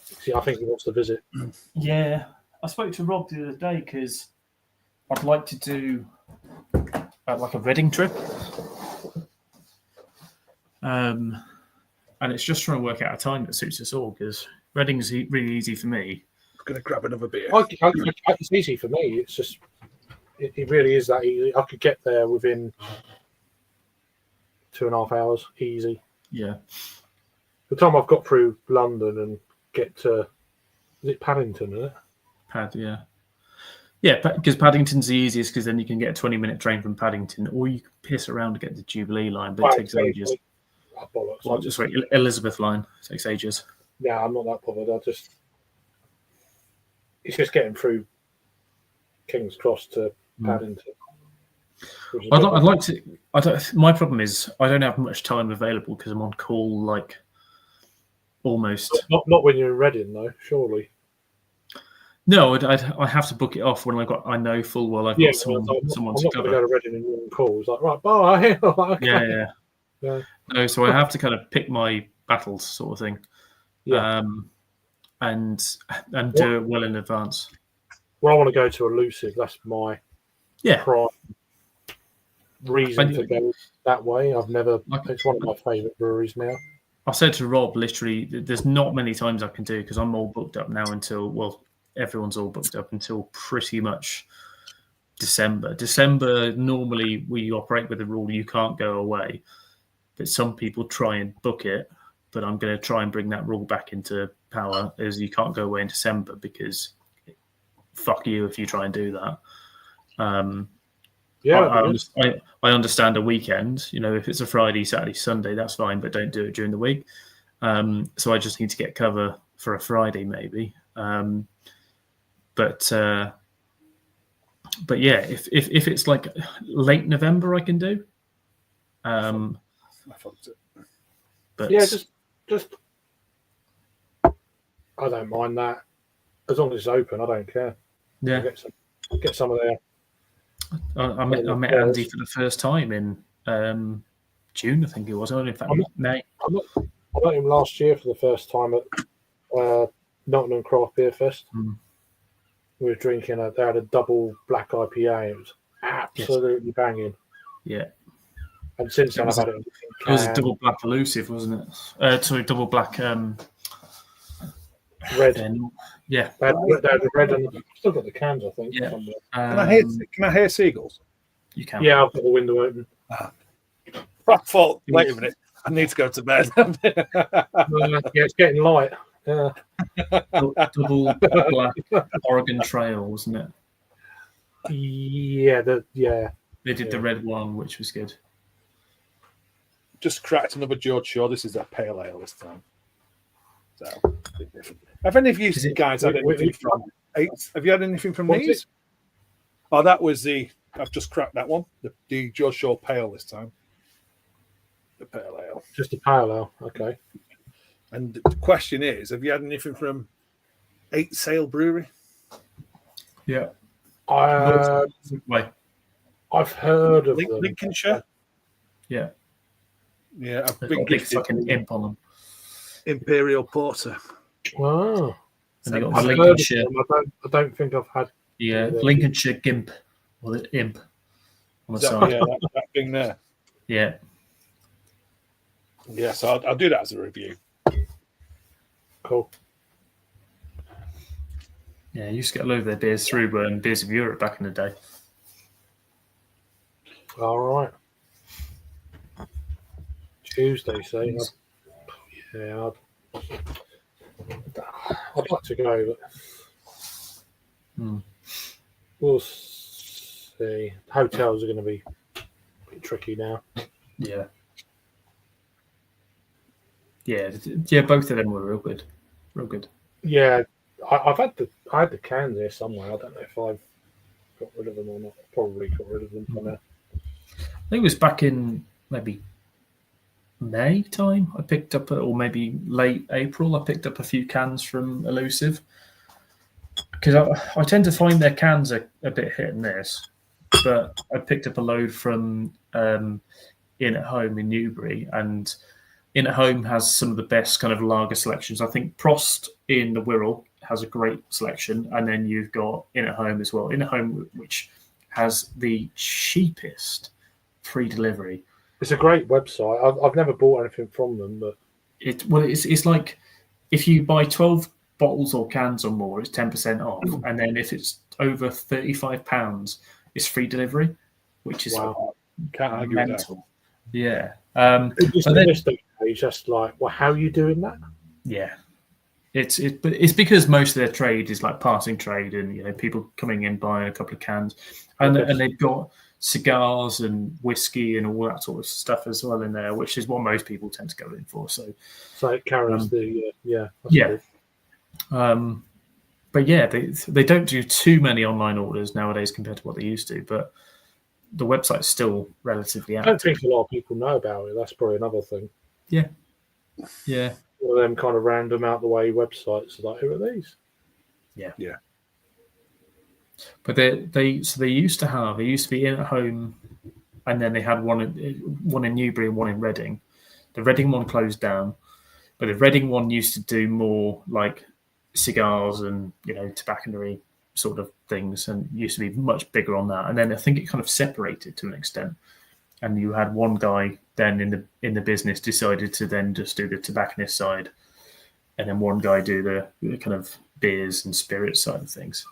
See, I think he wants to visit. Yeah. I spoke to Rob the other day because I'd like to do like a Reading trip. And it's just trying to work out a time that suits us all because Reading's really easy for me. I'm gonna grab another beer. It's easy for me. It's just, it really is that easy. I could get there within 2.5 hours, easy. Yeah. The time I've got through London and get to, is it Paddington, isn't it? Yeah. Yeah, because Paddington's the easiest because then you can get a 20-minute train from Paddington or you can piss around to get the Jubilee line, but it takes ages. Bollocks. Well, just wait, Elizabeth line takes ages. Yeah, I'm not that bothered. It's just getting through King's Cross to Paddington. I'd like to. My problem is I don't have much time available because I'm on call like almost. Not when you're in Reading, though. Surely. No, I have to book it off when I know full well I've got someone I'm to not going to cover. go to Reading and you're on call. It's like, right, bye. Like, okay. Yeah. No, so I have to kind of pick my battles, sort of thing. Yeah. And do it well in advance. Well, I want to go to Elusive. That's my prime reason to go that way. It's one of my favourite breweries now. I said to Rob, literally, there's not many times I can do because I'm all booked up now until, everyone's all booked up until pretty much December. December, normally we operate with the rule you can't go away, but some people try and book it. But I'm going to try and bring that rule back into power as you can't go away in December because fuck you if you try and do that. I understand a weekend. If it's a Friday, Saturday, Sunday, that's fine, but don't do it during the week. So I just need to get cover for a Friday maybe. But yeah, if it's like late November, I can do. But yeah, just I don't mind that as long as it's open. I don't care. Yeah, get some of their. I met Andy for the first time in June, I think it was. In fact, May. I met him last year for the first time at Nottingham Craft Beer Fest. We were drinking. They had a double black IPA. It was absolutely banging. Yeah. And since then, I've had it. It was a double black elusive, wasn't it? Sorry, double black. Red. Yeah. They had the red and I've still got the cans, I think. Yeah. Can I hear seagulls? You can. Yeah, I've got the window open. I thought, wait a minute, I need to go to bed. Yeah, it's getting light. Yeah. Double black Oregon Trail, wasn't it? Yeah, They did the red one, which was good. Just cracked another George Shaw. This is a pale ale this time. So, a bit different. Have any of you guys had anything from eight? Have you had anything from these? Oh, that was I've just cracked that one. The George Shaw pale this time. The pale ale. Just a pale ale. Okay. And the question is, have you had anything from 8 Sail Brewery? Yeah. I've heard of them. Lincolnshire? Yeah. Yeah, I've They've been got a big gifted fucking imp on them. Imperial Porter. Oh. And they got I've the heard Lincolnshire. of them. I don't think I've had. Yeah, Lincolnshire Gimp. Or the imp. On the Is that, side. yeah, that thing there. Yeah. Yeah, so I'll do that as a review. Cool. Yeah, I used to get a load of their beers through Beers of Europe back in the day. All right. Tuesday, say. Yeah, I'd like to go, but we'll see. Hotels are going to be tricky now. Yeah. Yeah, both of them were real good. Real good. Yeah, I had the cans here somewhere. I don't know if I've got rid of them or not. Probably got rid of them for now. I think it was back in maybe May time. I picked up, or maybe late April, I picked up a few cans from Elusive. Because I tend to find their cans are a bit hit and miss. But I picked up a load from In at Home in Newbury, and In at Home has some of the best kind of lager selections. I think Prost in the Wirral has a great selection, and then you've got In at Home as well. In at Home, which has the cheapest free delivery. It's a great website. I've never bought anything from them, but it's like if you buy 12 bottles or cans or more, it's 10% off, and then if it's over £35, it's free delivery, which is wow. Can't argue with that. mental. Yeah. It's just like, well, how are you doing that? Yeah. It's because most of their trade is like passing trade, and people coming in buying a couple of cans, and they've got cigars and whiskey and all that sort of stuff as well in there, which is what most people tend to go in for. So it carries yeah. Cool. But yeah, they don't do too many online orders nowadays compared to what they used to, but the website's still relatively I active. don't think a lot of people know about it. That's probably another thing. Yeah. One of them kind of random out the way websites. Like, who are these? Yeah. But they used to be In at Home, and then they had one in Newbury and one in Reading. The Reading one closed down, but the Reading one used to do more like cigars and tobacconary sort of things, and used to be much bigger on that. And then I think it kind of separated to an extent, and you had one guy then in the business decided to then just do the tobacconist side, and then one guy do the kind of beers and spirits side of things.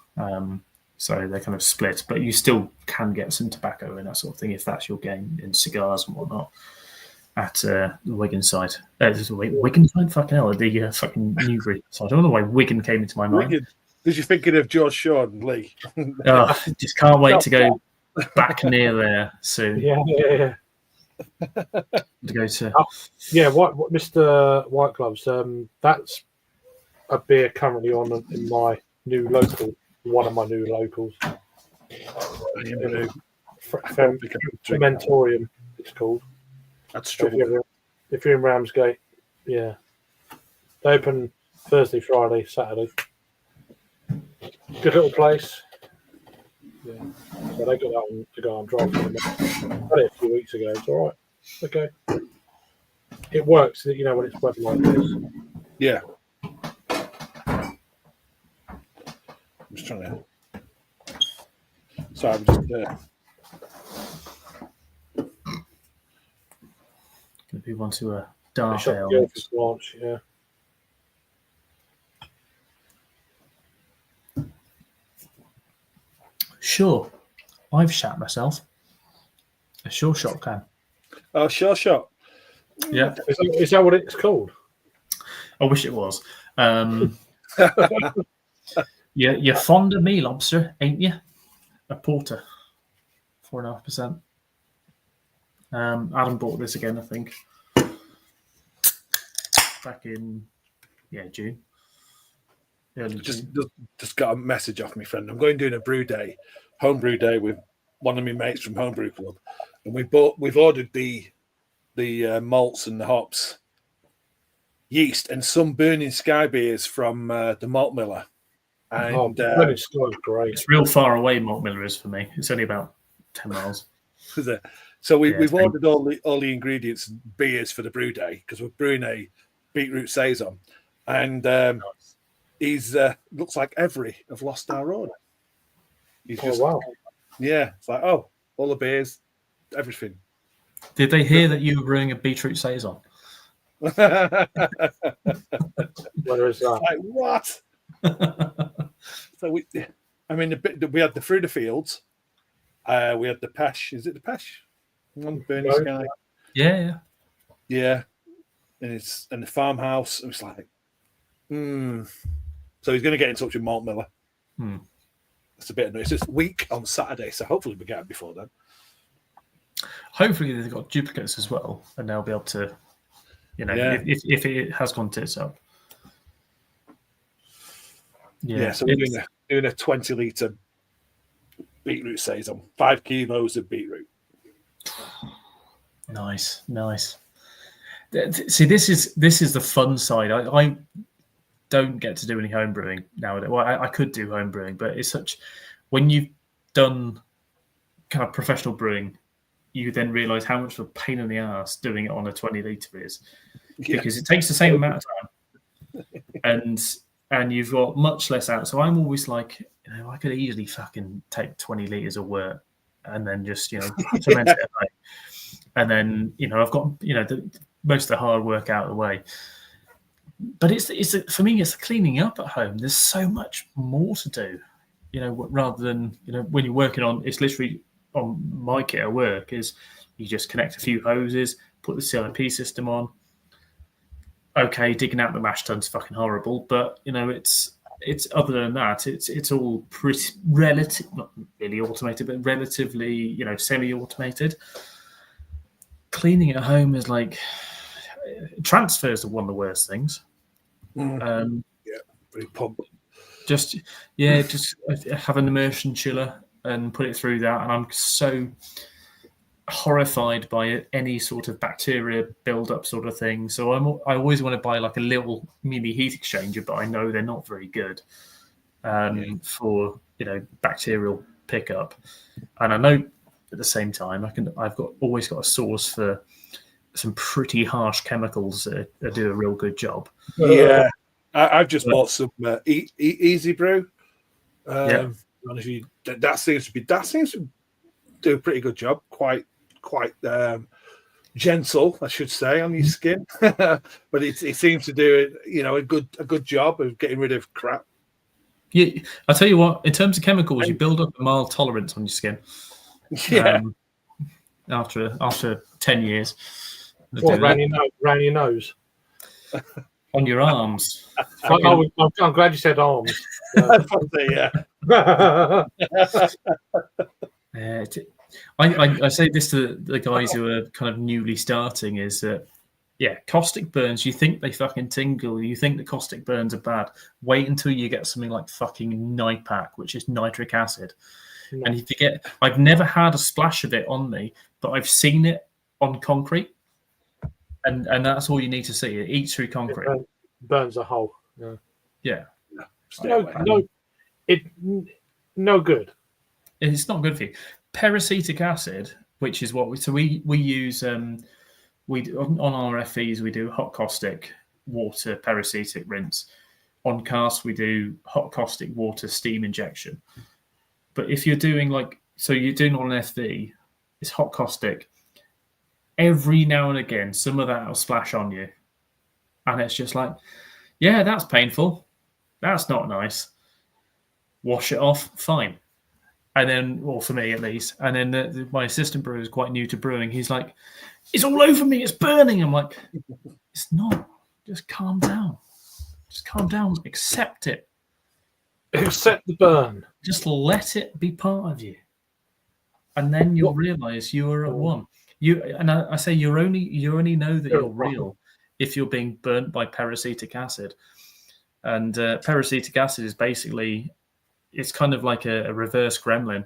So they're kind of split, but you still can get some tobacco and that sort of thing if that's your game in cigars and whatnot at the Wigan site. Wigan site? Fucking hell, the fucking Newbury site. I don't know why Wigan came into my mind. Because you're thinking of George Shaw and Lee. Just can't wait to go back near there soon. Yeah. To go to. What Mr. White Gloves? That's a beer currently on in my new local. One of my new locals. Fermentorium, it's called. That's true. If you're in Ramsgate, yeah. They open Thursday, Friday, Saturday. Good little place. Yeah. So they got that one to go on drive for them. I had it a few weeks ago. It's all right. Okay. It works, when it's weather like this. Yeah. I'm just trying to. Sorry, I'm just. Going to move on to a dark ale. Launch, yeah. Sure, I've shat myself. A Sure Shot can. Oh, Sure Shot. Yeah. Is that what it's called? I wish it was. You're fond of me, lobster, ain't you? A porter, 4.5%. Adam bought this again, I think, back in June. Early June. Just got a message off my friend. I'm going doing a home brew day with one of my mates from Homebrew Club, and we've ordered the malts and the hops, yeast, and some Burning Sky beers from the malt miller. And Burning Sky is great. It's real far away. Malt Miller is for me. It's only about 10 miles. Is it? So we've ordered all the ingredients and beers for the brew day because we're brewing a beetroot saison, and he's looks like Every have lost our order. Wow! Yeah, it's like all the beers, everything. Did they hear that you were brewing a beetroot saison? Where is that? Like what? So we had the through the fields. We had the Pesh. Is it the Pesh? On Burning No. Sky. Yeah. Yeah, and the farmhouse. It was like, So he's going to get in touch with Malt Miller. It's a bit annoying. It's this week on Saturday, so hopefully we get it before then. Hopefully they've got duplicates as well, and they'll be able to, if it has gone tits up. Yeah, so we're doing a 20-litre beetroot saison, 5 kilos of beetroot. Nice. See, this is the fun side. I don't get to do any home brewing nowadays. Well, I could do home brewing, but it's such when you've done kind of professional brewing, you then realise how much of a pain in the ass doing it on a 20-litre is, because it takes the same amount of time, and you've got much less out. So I'm always like, I could easily fucking take 20 litres of work and then just ferment it away. And then I've got most of the hard work out of the way. But for me, it's the cleaning up at home. There's so much more to do, rather than when you're working on. It's literally on my kit at work. Is you just connect a few hoses, put the CIP system on. Okay, digging out the mash tun's fucking horrible, but it's other than that, it's all pretty not really automated, but relatively semi-automated. Cleaning at home is like transfers are one of the worst things. Very pump. Just have an immersion chiller and put it through that, and I'm so horrified by any sort of bacteria build-up sort of thing. So I always want to buy like a little mini heat exchanger, but I know they're not very good for bacterial pickup. And I know at the same time I've always got a source for some pretty harsh chemicals that do a real good job. Yeah, I've just bought some Easy Brew. That seems to do a pretty good job. Quite gentle, I should say, on your skin, but it seems to do a good job of getting rid of crap. Yeah, I'll tell you what. In terms of chemicals, you build up a mild tolerance on your skin. Yeah. After 10 years. What, around your nose? On your arms. I'm glad you said arms. Yeah. I say this to the guys who are kind of newly starting is that, caustic burns, you think they fucking tingle, you think the caustic burns are bad. Wait until you get something like fucking NIPAC, which is nitric acid. No. And if you get, I've never had a splash of it on me, but I've seen it on concrete. And that's all you need to see. It eats through concrete. It burns a hole. Yeah. No good. It's not good for you. Peracetic acid, which is what we use. On our FEs we do hot caustic water peracetic rinse. On casts we do hot caustic water steam injection. But if you're doing you're doing on an FV, it's hot caustic. Every now and again, some of that will splash on you, and it's just like, yeah, that's painful. That's not nice. Wash it off, fine. And then, well, for me at least, and then my assistant brewer is quite new to brewing. He's like, it's all over me. It's burning. I'm like, it's not. Just calm down. Just calm down. Accept it. Accept the burn. Just let it be part of you, and then you'll realise you are at one. I say you only know that you're real if you're being burnt by peracetic acid, and peracetic acid is basically. It's kind of like a reverse gremlin.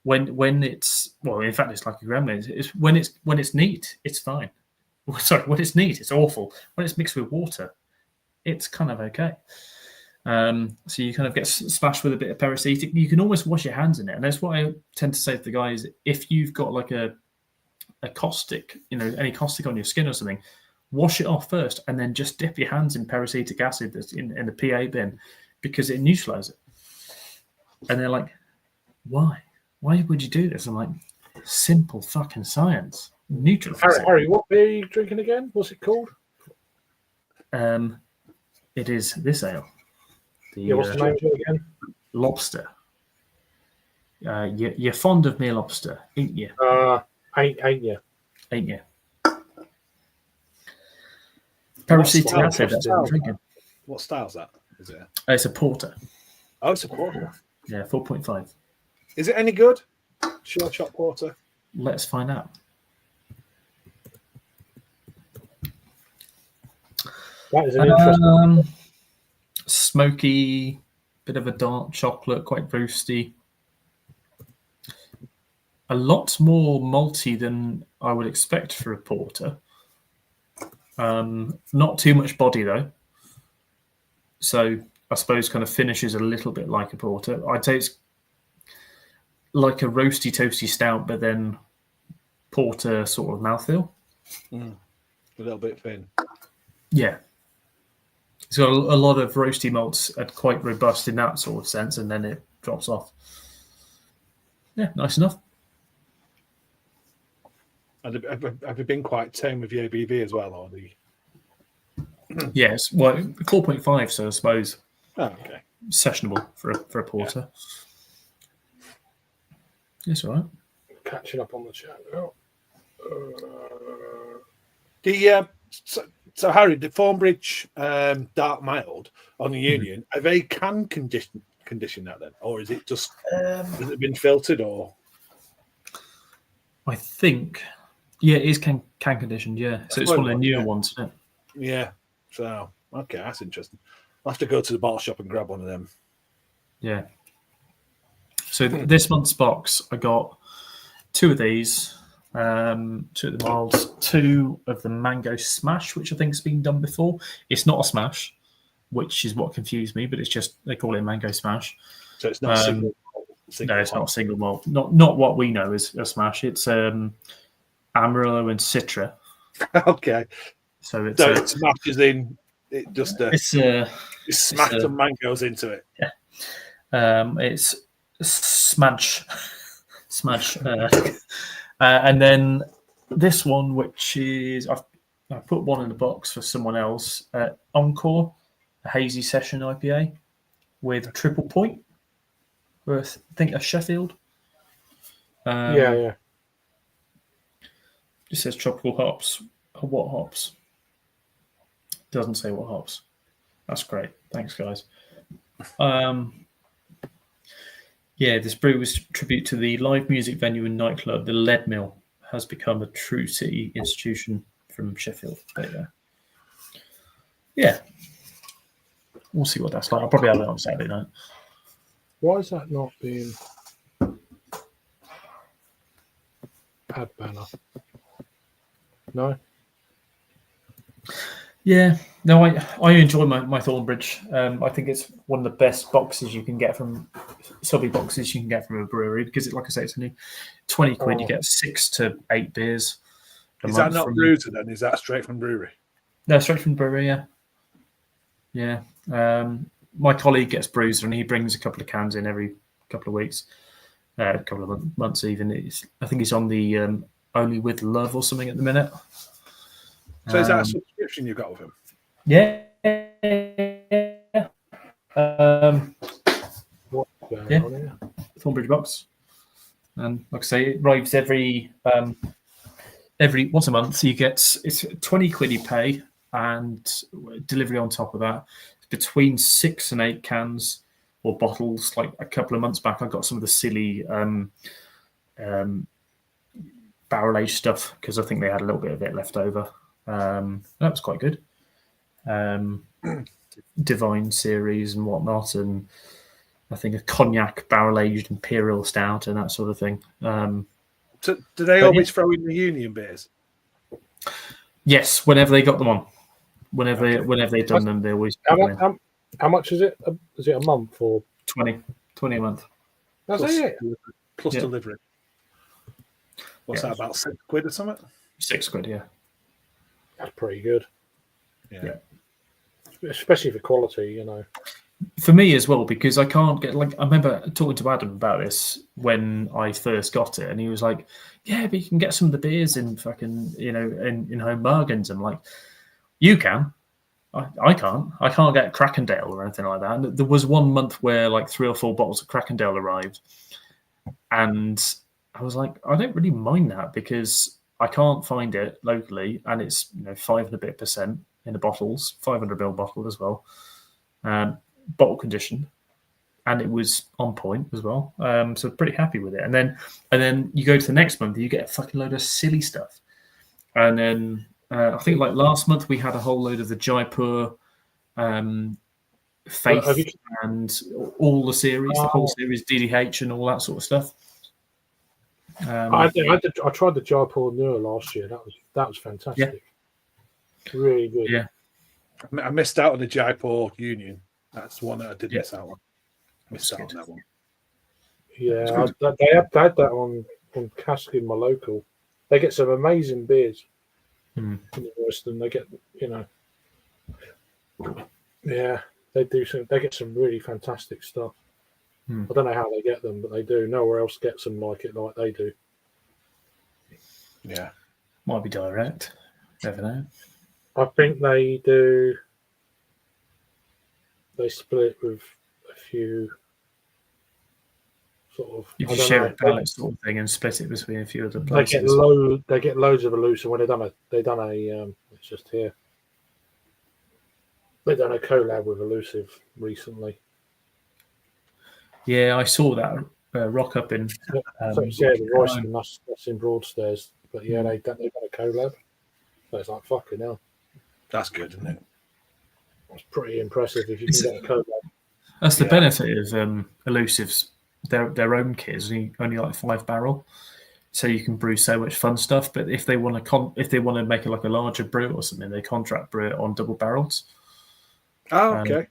When it's in fact, it's like a gremlin. It's when it's neat, it's fine. Sorry, when it's neat, it's awful. When it's mixed with water, it's kind of okay. So you kind of get splashed with a bit of peracetic. You can almost wash your hands in it, and that's what I tend to say to the guys. If you've got like a caustic, any caustic on your skin or something, wash it off first, and then just dip your hands in peracetic acid that's in the PA bin, because it neutralizes it. And they're like, why? Why would you do this? I'm like, simple fucking science. Neutral. Harry, what beer are you drinking again? What's it called? It is this ale. What's the name of it again? Lobster. You're fond of mere lobster, ain't you? Ain't you? Ain't you? What Paracetic style- acid, that's what I'm drinking. What style's that? Is it? It's a porter. Oh, it's a porter. Yeah, 4.5. Is it any good? Short shot porter. Let's find out. That is an interesting. Smoky, bit of a dark chocolate, quite roasty. A lot more malty than I would expect for a porter. Not too much body though. So I suppose kind of finishes a little bit like a porter. I'd say it's like a roasty, toasty stout, but then porter sort of mouthfeel. A little bit thin. Yeah. It's got a lot of roasty malts and quite robust in that sort of sense, and then it drops off. Yeah, nice enough. And have you been quite tame with the ABV as well, or the? Yes, well, 4.5, so I suppose Oh, okay. sessionable for a porter. Yes, all right. Catching up on the chat now. So Harry, the Thornbridge Dark Mild on the Union, are they can condition that then, or is it just has it been filtered or? I think, yeah, it is can conditioned. Yeah, so it's one of the newer ones, isn't it? Yeah. So okay, that's interesting. I'll have to go to the bottle shop and grab one of them. Yeah. So this month's box, I got 2 of these, 2 of the milds, 2 of the mango smash, which I think has been done before. It's not a smash, which is what confused me, but it's just they call it mango smash. So it's not single. No, it's not a single malt. Not what we know as a smash. It's Amarillo and Citra. Okay. So it's it smashes in. It just it smashed some mangoes into it. Yeah. It's smash, and then this one, which is I put one in the box for someone else. Encore, a hazy session IPA with triple point. With I think a Sheffield. Yeah. It says tropical hops. What hops? Doesn't say what hops. That's great. Thanks, guys. Yeah, this brew was tribute to the live music venue and nightclub. The Lead Mill has become a true city institution from Sheffield. There you go. Yeah. We'll see what that's like. I'll probably have it on Saturday night. Why is that not being ad banner? No. Yeah, no, I enjoy my Thornbridge. I think it's one of the best boxes you can get from subby boxes you can get from a brewery because, like I say, it's only 20 quid. You get 6 to 8 beers. Is that not brewed then? Is that straight from brewery? No, straight from brewery. Yeah. My colleague gets Bruiser and he brings a couple of cans in every couple of weeks, a couple of months even. I think he's on the Only With Love or something at the minute. So is that a subscription you got with him? Yeah. What's going on here? Thornbridge box. And like I say, it arrives every once a month. So you get it's 20 quid you pay and delivery on top of that. It's between 6 and 8 cans or bottles. Like a couple of months back, I got some of the silly barrel aged stuff because I think they had a little bit of it left over. That was quite good. Divine series and whatnot, and I think a cognac barrel aged imperial stout and that sort of thing. So do they always throw in the Union beers? Yes, whenever they got them on, whenever they've done them, they always. How much is it? Is it a month or 20 a month? That's it. Plus delivery. What's that, about 6 quid or something? 6 quid, yeah. That's pretty good. Yeah. Especially for quality, you know. For me as well, because I can't get I remember talking to Adam about this when I first got it, and he was like, "Yeah, but you can get some of the beers in fucking in home bargains." I'm like, "You can, I can't get Krackendale or anything like that. And there was one month where like 3 or 4 bottles of Krackendale arrived, and I was like, I don't really mind that because I can't find it locally, and it's 5 and a bit % in the bottles, 500ml bottle as well, bottle condition, and it was on point as well. So pretty happy with it. And then you go to the next month, you get a fucking load of silly stuff, and then I think like last month we had a whole load of the Jaipur Faith and all the series, the whole series, DDH and all that sort of stuff. I tried the Jaipur Noor last year. That was fantastic. Yeah. Really good. Yeah. I missed out on the Jaipur Union. That's the one that I did miss out on. Missed out on that one. Yeah, they had that on cask in my local. They get some amazing beers in the Western. They get yeah, they do. They get some really fantastic stuff. I don't know how they get them, but they do. Nowhere else gets them like they do. Yeah, might be direct. Never know. I think they do. They split with a few sort of. You can share a pallet sort of thing and split it between a few other places. They get loads of elusive. When they done a it's just here. They done a collab with elusive recently. Yeah, I saw that rock up in. The Royston, that's in Broadstairs. But yeah, they've done a collab. So it's like fucking hell. That's good, isn't it? It's pretty impressive if you can get a collab. That's the benefit of elusives. Their own kit is only like 5 barrel, so you can brew so much fun stuff. But if they want to make it like a larger brew or something, they contract brew it on double barrels. Oh, okay.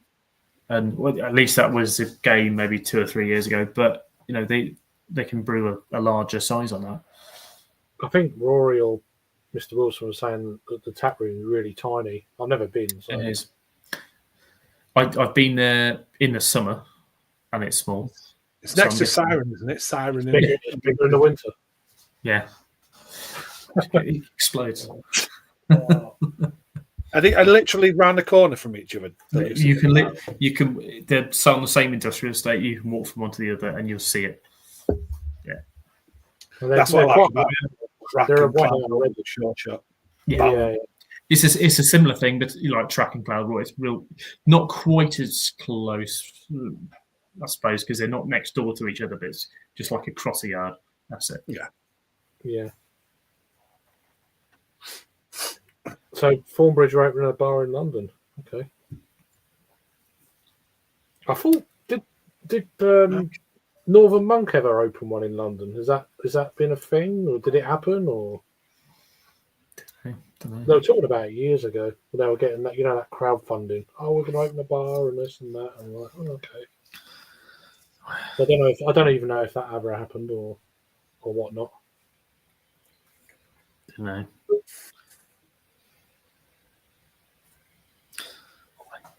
And at least that was the game maybe 2 or 3 years ago. But they can brew a larger size on that. I think Rory or Mr. Wilson was saying that the tap room is really tiny. I've never been. So. It is. I've been there in the summer, and it's small. It's next to Siren, isn't it? Siren. It's bigger in the winter. Yeah. It explodes. I think I literally round the corner from each other. You can. They're on the same industrial estate. You can walk from one to the other, and you'll see it. Yeah. That's what I like about it. They're a one short shot. Yeah. It's a similar thing, but like Track and Cloud, it's real, not quite as close, I suppose, because they're not next door to each other, but it's just like across a yard. That's it. Yeah. So Thornbridge are opening a bar in London. Okay. I thought did Northern Monk ever open one in London? Has that been a thing, or did it happen, or? They were talking about it years ago. They were getting that, that crowdfunding. Oh, we're going to open a bar and this and that. And I'm like, oh, okay. I don't even know if that ever happened or whatnot. No.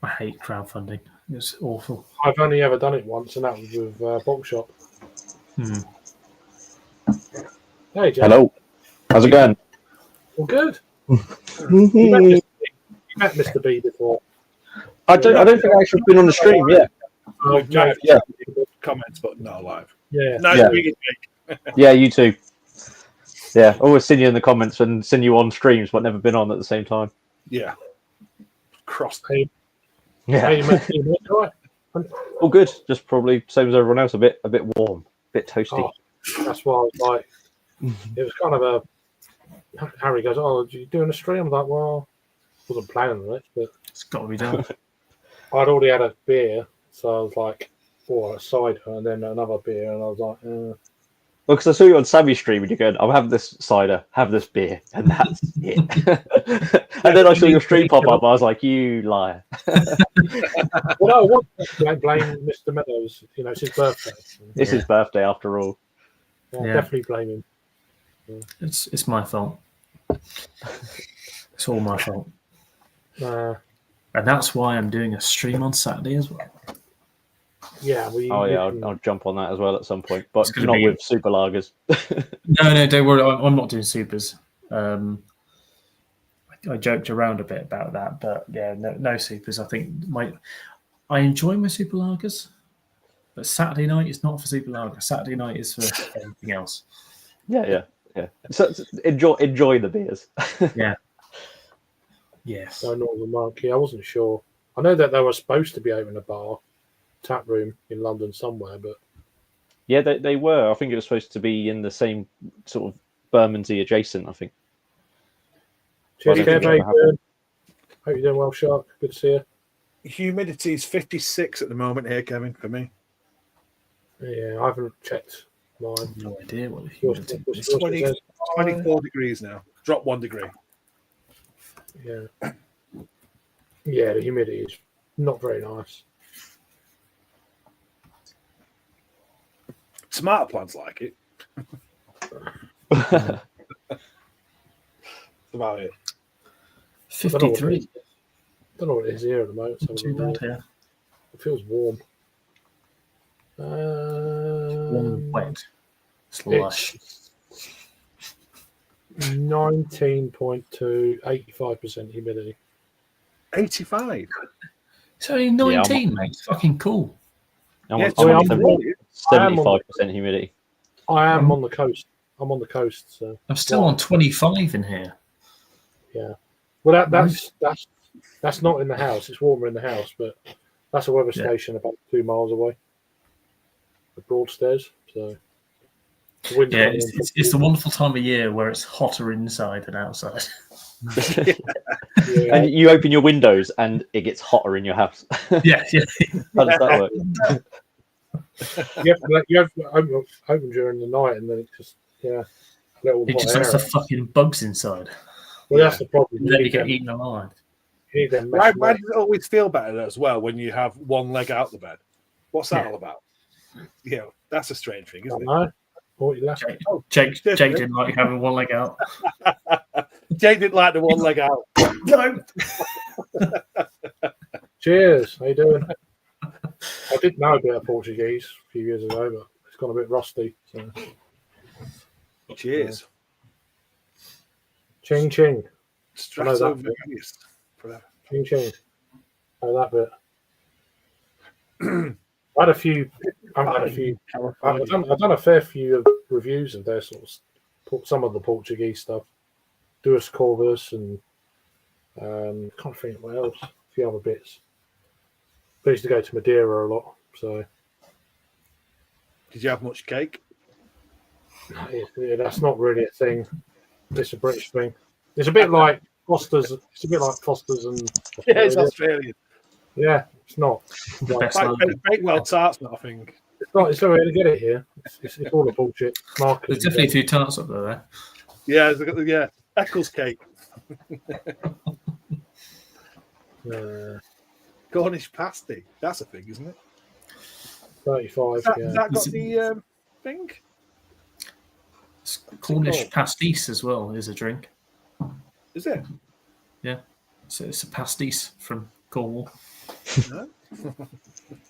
I hate crowdfunding. It's awful. I've only ever done it once, and that was with Box Shop. Hey, Jeff. Hello. How's it going? Well, good. You met Mr. B before. I don't think I actually been on the stream yet. Yeah. Comments, but not live. Yeah. Nice meeting you. Yeah, you too. Yeah, always seen you in the comments and seen you on streams, but never been on at the same time. Yeah. Crossed. Yeah. Hey, you met right? All good. Just probably same as everyone else. A bit warm, a bit toasty. Oh, that's why I was like, it was kind of a. Harry goes, "Oh, are you doing a stream?" I'm like, "Well, wasn't planning on it, but it's got to be done." I'd already had a beer, so I was like, "Oh, a cider," and then another beer, and I was like, Well, because I saw you on Sammy's stream and you're going, I'll have this cider, have this beer, and that's it. And then I saw your stream pop up, I was like, you liar. Well, no, I won't blame Mr. Meadows. It's his birthday. It's his birthday after all. Yeah. Definitely blame him. Yeah. It's my fault. It's all my fault. And that's why I'm doing a stream on Saturday as well. Yeah. I'll jump on that as well at some point, but not with super lagers. No, don't worry. I'm not doing supers. I I joked around a bit about that, but yeah, no supers. I think I enjoy my super lagers, but Saturday night is not for super lager. Saturday night is for everything else. Yeah. So enjoy the beers. Yeah. Yes. So Northern Monkey, I wasn't sure. I know that they were supposed to be opening a bar, tap room in London somewhere, but Yeah, they were. I think it was supposed to be in the same sort of Bermondsey adjacent, I think. cheers, I don't Kev. think How it you ever happened. doing? Hope you're doing well, Shark. Good to see you. Humidity is 56 at the moment here, Kevin, for me. Yeah, I haven't checked mine. No idea what the Yours- humidity yours- is. yours 20, says- 24 degrees now. Drop 1 degree. Yeah. Yeah, the humidity is not very nice. Tomato plants like it. Yeah. That's about it. 53. Don't know what it is here at the moment. Not too bad here. It feels warm. Warm, wet, slush. 19.2, 85% humidity. 85. It's only 19, mate. It's fucking cool. I'm Yeah, on so I'm 75% humidity. I am on the coast. I'm on the coast, so I'm still on 25 in here. yeah. Well, that's not in the house. It's warmer in the house, but that's a weather Yeah. station about 2 miles away. The Broadstairs. So the wind's Yeah, coming in. it's the wonderful time of year where it's hotter inside than outside. Yeah. And you open your windows and it gets hotter in your house. Yeah. How does that work? You have to open during the night, and then it just let all the It just hot lets air the out. fucking bugs inside. Well, that's the problem. And then you get eaten alive. You need them Why mesh does it always feel better as well when you have one leg out the bed? What's that Yeah. all about? Yeah, that's a strange thing, isn't it? No, what you left? Jake cheers, didn't like having one leg out. Jake didn't like the one leg out. No. Cheers. How you doing? I did know a bit of Portuguese a few years ago, but it's gone a bit rusty. So. Cheers. Ching ching, Stratovarius. Forever. ching ching. Oh, that bit. I had a few. I've done a fair few of reviews of their some of the Portuguese stuff. Duas Corvus and can't think what else. A few other bits. I used to go to Madeira a lot, so Did you have much cake? yeah, that's not really a thing. It's a British thing. It's a bit like Foster's. It's a bit like Foster's and Yeah, it's Australian. yeah. It's not. The Like, best logo. Bakewell tart's not a thing. it's not way to get it here. It's all a bullshit. Marketing. There's definitely a few tarts up there. Yeah, Eccles cake. Cornish pasty. That's a thing, isn't it? 35. Has Yeah. that got the thing? It's Cornish called? pastis as well is a drink. Is it? So it's a pastis from Cornwall, No?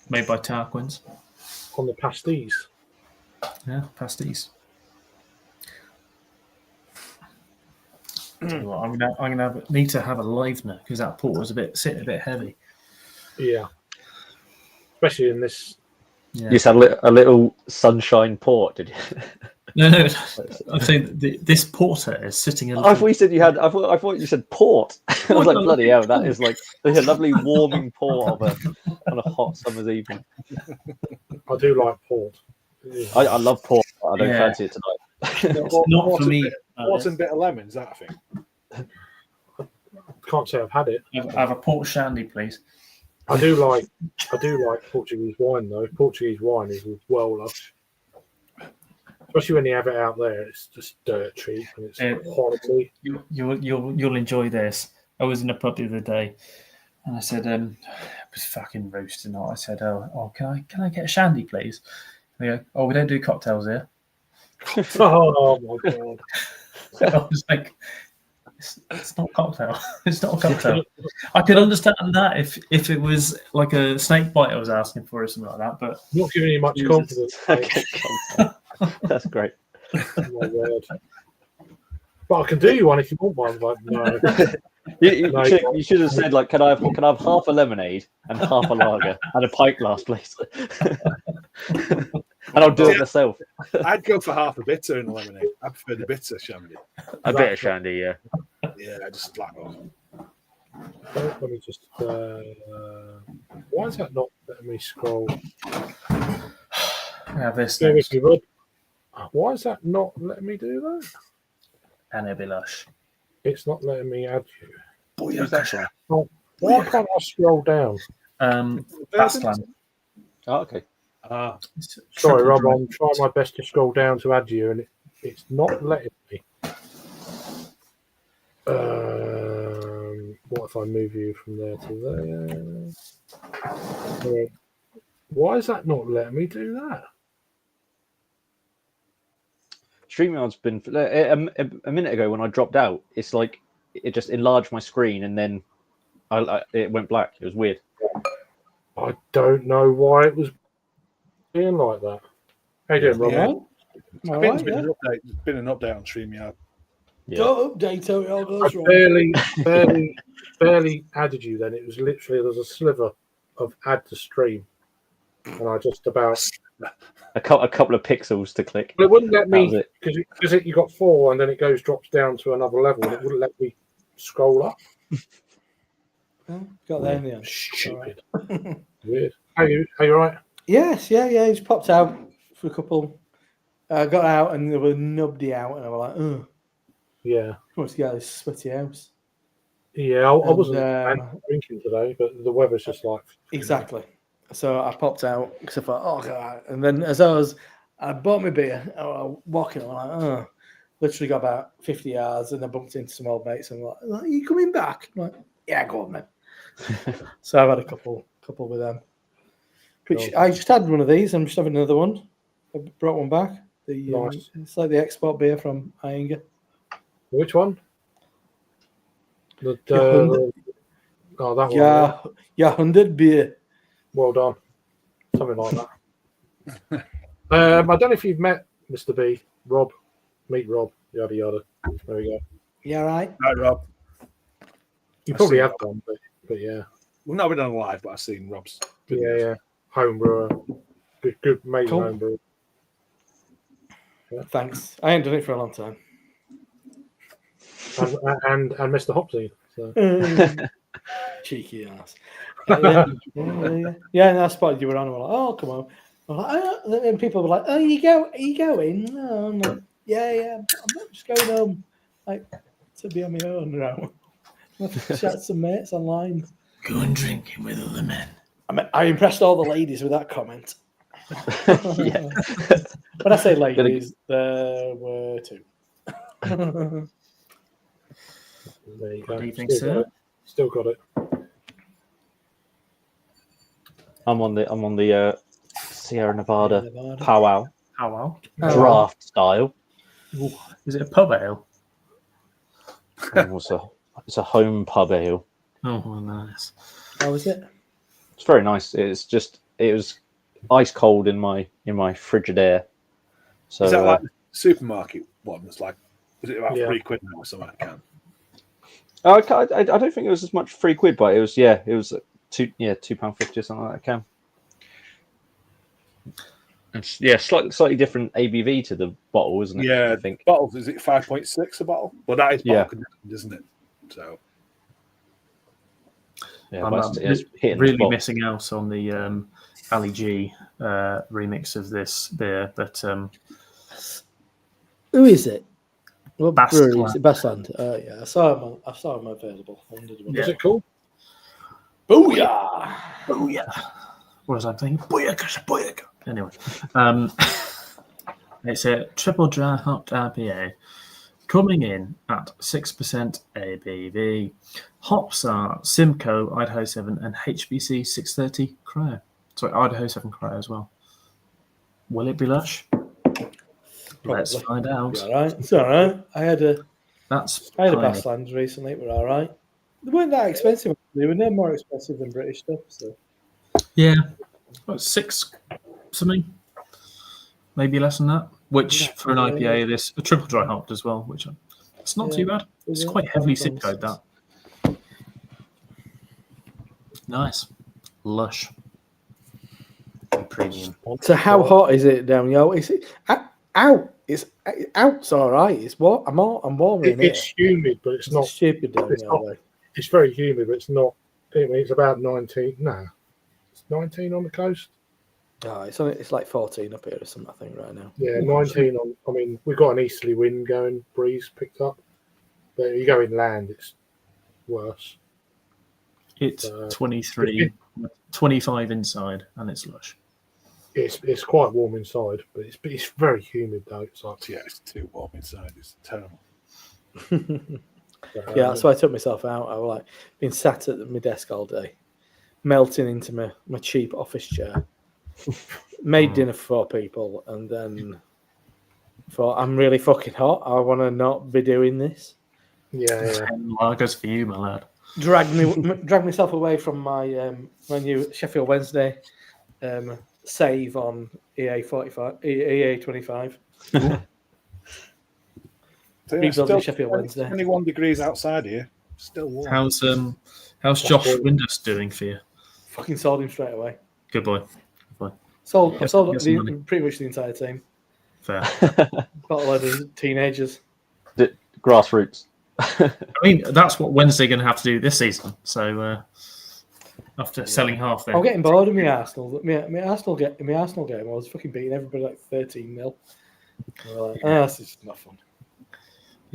made by Tarquins. On the pasties. Yeah, pastis. Tell you what, I'm gonna need to have a livener because that porter's sitting a bit heavy. Yeah. Especially in this. Yeah. You just had a little sunshine port, did you? No. I'm saying this porter is sitting a I little. thought you said you had. I thought you said port. I was like, bloody hell, that is like a lovely warming port on a hot summer's evening. I do like port. I love port, but I don't Yeah. fancy it tonight. It's not for me. What's a bit of lemons, that I think. Can't say I've had it. Have a port shandy, please. I do like Portuguese wine though. Portuguese wine is well lush. Especially when you have it out there, it's just dirt cheap and it's horribly. You'll enjoy this. I was in a pub the other day, and I said, it was fucking roasting hot. I said, oh, can I get a shandy, please? And they go, oh, we don't do cocktails here. Oh my god! I was like, it's not a cocktail. It's not a cocktail. I could understand that if it was like a snake bite I was asking for or something like that, but Not giving you much confidence. Okay, that's great. Oh my word! But I can do you one if you want one. Like no, You should have said like, can I have half a lemonade and half a lager and a pint glass, please? And I'll do it myself. I'd go for half a bitter in a lemonade. I prefer the bitter shandy. A bit of shandy, yeah. Yeah, I just like. Let me just. Why is that not letting me scroll? Now this Bear next, with me, Rob. Why is that not letting me do that? and it'll be lush. It's not letting me add you. Who's that from? Why can't I scroll down? Bassland. Oh, okay. Sorry, Rob. I'm trying my best to scroll down to add you, and it's not letting me. What if I move you from there to there? Why is that not letting me do that? StreamYard's been a minute ago when I dropped out. It's like it just enlarged my screen and then it went black. It was weird. I don't know why it was being like that. How you doing, Rob? Yeah. I think there's been an update on StreamYard. Yeah. Don't update how it all I goes wrong. barely added you then. It was literally, there's a sliver of add to stream. And I just about... A couple of pixels to click. But it wouldn't let That was me, it. because you got 4 and then it drops down to another level and it wouldn't let me scroll up. Well, got there in the end. Stupid. Weird. How you all right? Yes, yeah. He's popped out for a couple. I got out and there were nobody out, and I was like, oh, Yeah. I want to get out of this sweaty house. Yeah, I And, wasn't drinking today, but the weather's just like... Exactly. So I popped out because I thought, oh, God. And then I bought my beer, I was walking, I'm like, oh, literally got about 50 yards and I bumped into some old mates and I'm like, are you coming back? I'm like, yeah, go on, man. So I've had a couple with them. Which I just had one of these. I'm just having another one. I brought one back. Nice. It's like the export beer from Ienga. Which one? Your Oh, that one. Yeah. Yeah, 100 beer. Well done. Something like that. I don't know if you've met Mr. B, Rob. Meet Rob. Yada yada. There we go. Yeah, right. Right, Rob. You I probably see have Rob. done, but yeah. We've not been on live, but I've seen Rob's. Yeah. Home brewer. Good amazing Cool. home brewer. Thanks. I ain't done it for a long time. And Mr. Hopsy. So. Cheeky ass. Yeah, and I spotted you were on. I'm like, oh, come on. I'm like, oh, and people were like, oh, are you going? No, I'm like, yeah. I'm not just going home, like, to be on my own now. I'll chat some mates online. Going drinking with other men. I impressed all the ladies with that comment. Yeah. When I say ladies, there were 2. There you go. What do you think, sir? Still got it. I'm on the Sierra Nevada powwow How well? draft style. Ooh, is it a pub ale? It's a home pub ale. Oh, well, nice. How was it? It's very nice. It was ice cold in my Frigidaire. So Is that like the supermarket one? That's like, was it about £3 now or something? I can. I don't think it was as much £3, but it was £2.50 or something like that. It's, slightly different ABV to the bottle, isn't it? Yeah, I think bottles, is it 5.6 a bottle? Well, that is bottle conditioned, isn't it? So yeah, I'm but it's hitting really the spot. missing out on the Ali G remix of this beer, but Who is it? What Bassland. brewery is it? Bassland. Yeah, I saw him available. I wondered what Is it cool? Booyah! oh yeah, what was I thinking? Booyaka. Anyway, it's a triple dry hopped IPA coming in at 6% ABV. Hops are Simcoe, Idaho 7, and HBC 630 Cryo. Sorry, Idaho 7 Cryo as well. Will it be lush? Let's find out. All right. It's all right. I had a Piney. Basslands recently. It were all right. They weren't that expensive. They were no more expensive than British stuff. So Yeah, about 6 something, maybe less than that. Which for an IPA, this a triple dry hopped as well, which it's not too bad. It's quite heavily Simcoe that. Nice. Lush. Premium. So how hot is it down yo? Is it out? It's out's all right. It's what I'm warmer in It's humid, but it's It's not. stupid down It's the not. way. It's very humid, but it's not. I mean, it's about 19. Nah, it's 19 on the coast. Oh, it's like 14 up here or something, I think, right now. Yeah, 19 on. I mean, we've got an easterly wind going, breeze picked up. But you go inland, it's worse. It's 23, 25 inside, and it's lush. It's quite warm inside, but it's very humid though. It's like Yeah, it's too warm inside. It's terrible. Yeah, that's why I took myself out. I was like been sat at my desk all day, melting into my cheap office chair. Made dinner for 4 people, and then thought I'm really fucking hot. I want to not be doing this. yeah. Lagers for you, my lad. Drag myself away from my new Sheffield Wednesday save on EA 25. So, yeah, Rebuilding Sheffield Wednesday. 21 degrees outside here. Still warm. How's Josh Windus doing for you? Fucking sold him straight away. Good boy. I sold Get some money. pretty much the entire team. Fair. Got a load of teenagers. Grassroots. I mean, that's what Wednesday going to have to do this season. So after selling half there, I'm getting bored of my Arsenal. My Arsenal game, I was fucking beating everybody like 13-0. Like, this is not fun.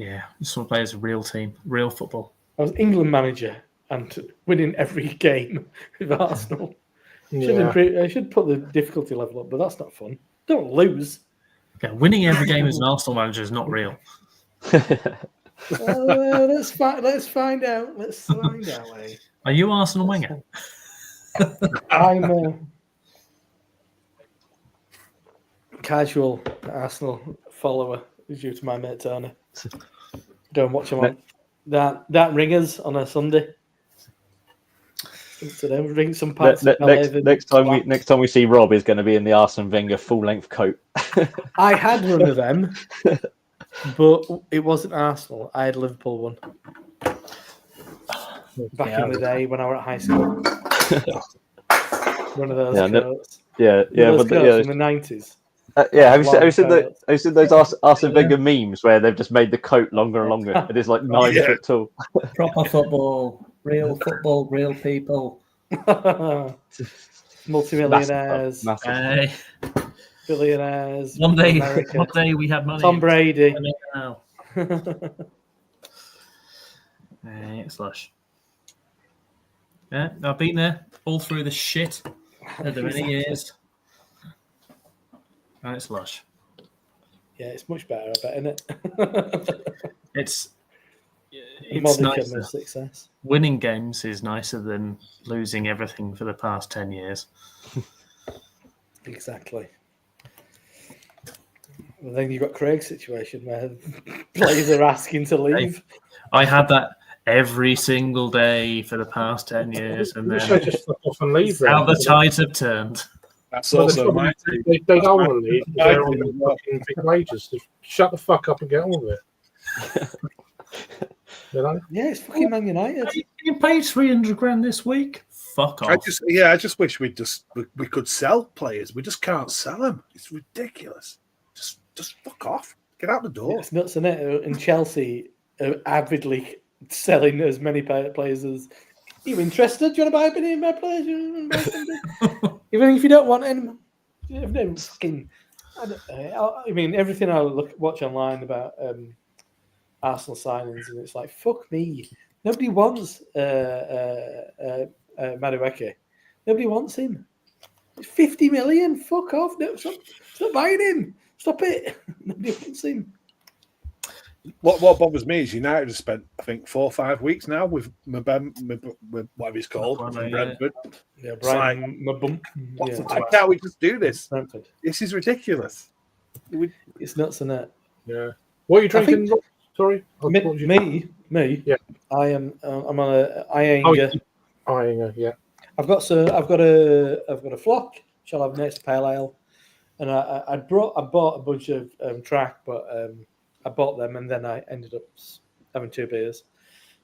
yeah, this one plays a real team, real football. I was England manager and winning every game with Arsenal. I should put the difficulty level up, but that's not fun. Don't lose. Yeah, winning every game as an Arsenal manager is not real. Let's find out. Let's find out. Eh? Are you Arsenal Wenger? I'm a casual Arsenal follower due to my mate Tony. Go and watch him on that Ringers on a Sunday. So then drink some pints. Next time we see Rob is going to be in the Arsene Wenger full length coat. I had one of them, but it wasn't Arsenal. I had Liverpool one back in the day when I was at high school. One of those coats. Yeah, Those coats in the 90s. Have you seen those Arsene Wenger memes where they've just made the coat longer and longer? It is like 9 foot tall. Proper football, real people. Multimillionaires, Massive. Hey. billionaires. One day America. we had money. Tom Brady. It's lush. Yeah, I've been there all through the shit for the many years. And it's lush. Yeah, it's much better, I bet, isn't it? It's Modicum nicer. of success. Winning games is nicer than losing everything for the past 10 years. Exactly. And then you've got Craig's situation where players are asking to leave. I had that every single day for the past 10 years, and then just fuck off and leave. how the tides have turned. That's Well, also my team. they don't want to leave. They're on the fucking big wages. Just shut the fuck up and get on with it. You know? Yeah, it's fucking Man United. You paid 300 grand this week? Fuck off. I just wish we could sell players. We just can't sell them. It's ridiculous. Just fuck off. Get out the door. It's nuts, isn't it? And Chelsea are avidly selling as many players as. Are you interested? Do you want to buy any of my players? Even if you don't want any. I mean, everything I watch online about Arsenal signings, and it's like, fuck me. Nobody wants Madueke. Nobody wants him. It's 50 million. Fuck off. No, stop buying him. Stop it. Nobody wants him. What bothers me is United have spent, I think, 4 or 5 weeks now with whatever he's called, from Brentford. Yeah, Brian Mabump. Why can't we just do this? Brentford. This is ridiculous. It's nuts, isn't it? Yeah. What are you drinking? Sorry? Me? Yeah. I am. I'm on a Ianga. Yeah. I've got a flock. Shall have next pale ale, and I bought a bunch of track, but I bought them and then I ended up having 2 beers,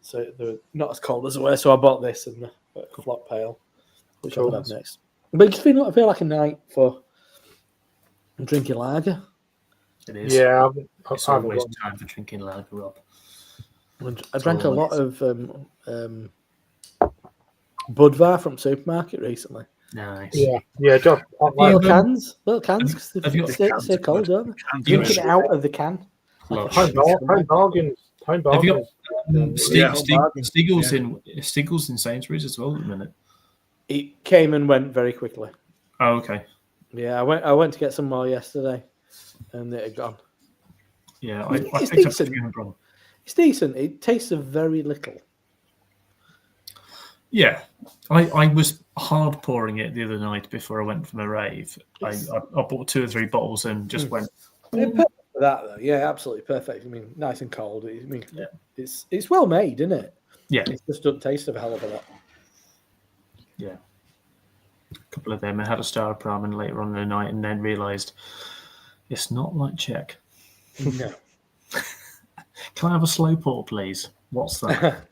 so they're not as cold as they were. So I bought this and flock pale, which Cool. I'll have next. But it I feel like a night for drinking lager. It is. Yeah, It's I haven't always got. time for drinking lager, Rob. I drank a lot always. of Budvar from supermarket recently. Nice. Yeah, Josh. Little you, um, cans, because have you they got- stay cold, don't they? Cans Drinking are it out of the can. Lush. Home bargains. Home Have you got bargains. Stiggles in Sainsbury's as well at the minute? It came and went very quickly. Oh, okay. Yeah, I went to get some more yesterday, and it had gone. Yeah, I It's picked up a decent. few from. It's decent. It tastes of very little. Yeah, I was hard pouring it the other night before I went for my rave. I bought 2 or 3 bottles and just went. Perfect for that, though. Yeah, absolutely perfect. I mean, nice and cold. I mean, Yeah. it's well made, isn't it? Yeah, It just doesn't taste of a hell of a lot. yeah. A couple of them. I had a star of ramen later on in the night, and then realised it's not like Czech. No. Can I have a slow pour, please? What's that?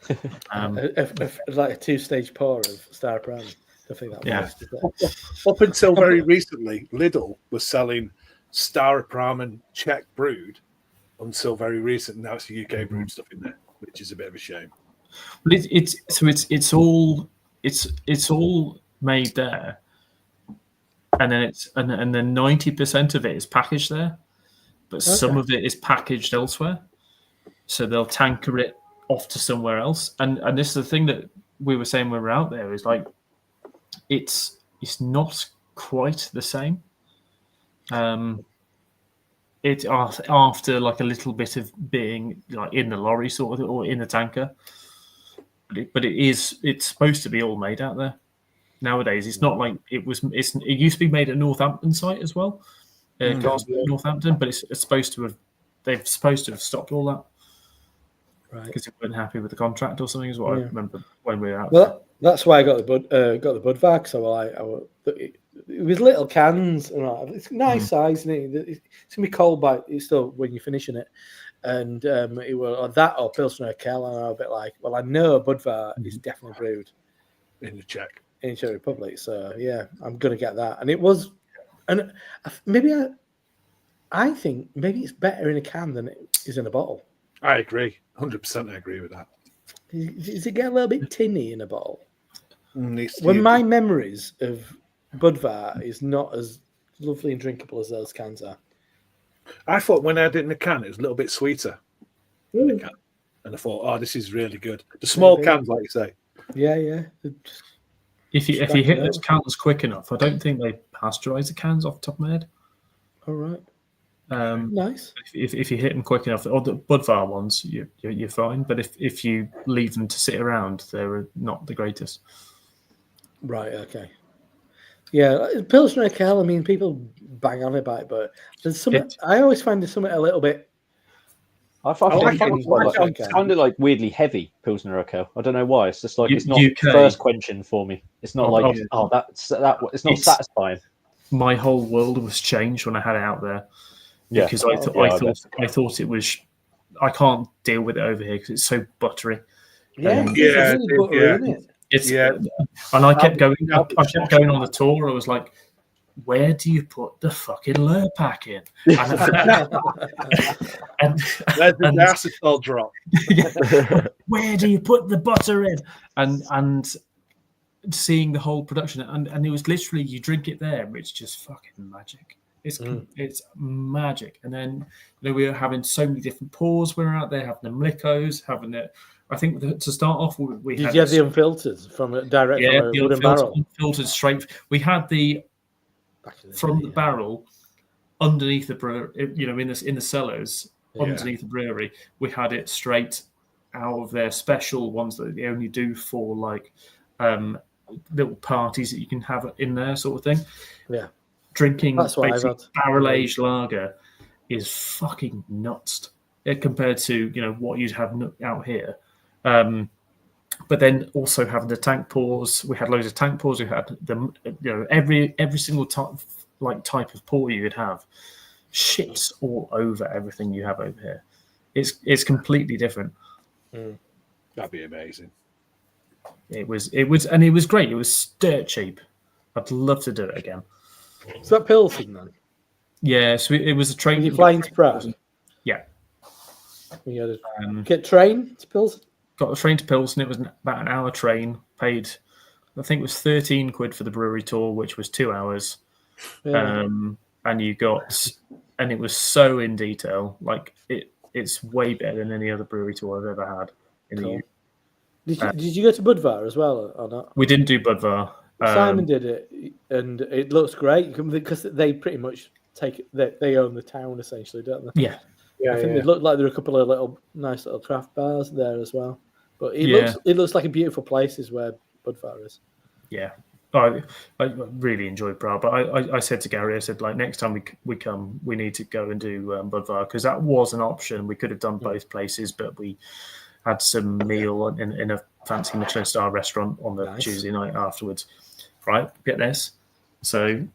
Like a 2-stage pour of Star Prime. I think that Yeah. works. Does it? Up until very recently, Lidl was selling Staropramen Czech brewed. Until very recent, now it's the UK brewed stuff in there, which is a bit of a shame. But it's all made there, and then and then 90% of it is packaged there, but some of it is packaged elsewhere. So they'll tanker it off to somewhere else, and this is the thing that we were saying when we were out there, is like it's not quite the same. It after like a little bit of being like in the lorry sort of, or in the tanker, but it's supposed to be all made out there. Nowadays, it's not like it was. It used to be made at Northampton site as well, Northampton, but it's supposed to have. They've supposed to have stopped all that, Right. because they weren't happy with the contract or something. Is what I remember when we were out. Well, that's why I got the Budvar. So it was little cans. And it's nice size, and it's gonna be cold, but it's still when you're finishing it. And it was that or Pilsner Kel, and I'm a bit like, well, I know Budvar is definitely brewed In the Czech. in Czech Republic, so yeah, I'm gonna get that. And it was, and maybe I think maybe it's better in a can than it is in a bottle. I agree. 100% I agree with that. Does it get a little bit tinny in a bottle? Needs to When be- my memories of Budvar is not as lovely and drinkable as those cans are. I thought when I had it in the can, it was a little bit sweeter in the can. And I thought, oh, this is really good. The small cans, like you say. Yeah. If you hit those cans quick enough, I don't think they pasteurize the cans off the top of my head. All right. Nice. If you hit them quick enough, or the Budvar ones, you're fine. But if you leave them to sit around, they're not the greatest. Right. Okay. Yeah, Pilsner Kel. I mean, people bang on about it, but there's something. I always find there's something a little bit. I find like it it. kind of like weirdly heavy Pilsner Urquell. I don't know why. It's just like it's not UK. thirst quenching for me. It's not that's that. It's not satisfying. My whole world was changed when I had it out there. Yeah, because I thought it was. I can't deal with it over here because it's so buttery. Yeah, Yeah, it's really buttery, isn't it? It's Yeah. And I kept going. I kept going on the tour. I was like, "Where do you put the fucking Lurpak in?" And Where's the acetol drop? where do you put the butter in? And seeing the whole production, and it was literally you drink it there, it's just fucking magic. It's magic. And then we were having so many different pours. We were out there having the Mlikos, having it. I think to start off, we Did had you have the unfiltered from a direct from a wooden barrel? Unfiltered straight. We had the from the barrel underneath the brewery, in the cellars underneath the brewery. We had it straight out of their special ones that they only do for like little parties that you can have in there, sort of thing. Yeah, drinking that's what I've had. Barrel aged lager is fucking nuts compared to what you'd have out here. But then also having the tank pours, we had loads of tank pours. We had them, every single type of pour you would have shits all over everything you have over here. It's completely different. That'd be amazing. It was great. It was dirt cheap. I'd love to do it again. Is that Pilsen then? Yeah, so it was a train. You're flying to Prague. Yeah. You had to get train to Pilsen. Got the train to Pilsen. It was about an hour train. Paid, I think it was 13 quid for the brewery tour, which was 2 hours. Yeah. And you got, and it was so in detail. Like it's way better than any other brewery tour I've ever had in the UK. Did you go to Budvar as well or not? We didn't do Budvar. Simon did it, and it looks great because they pretty much they own the town essentially, don't they? Yeah. I think they look like there are a couple of nice little craft bars there as well. But it looks like a beautiful place is where Budvar is. Yeah. I really enjoyed Prague, but I said to Gary, I said, like, next time we come, we need to go and do Budvar, because that was an option. We could have done both places, but we had some meal in a fancy Michelin star restaurant on the Tuesday night afterwards. Right, get this. So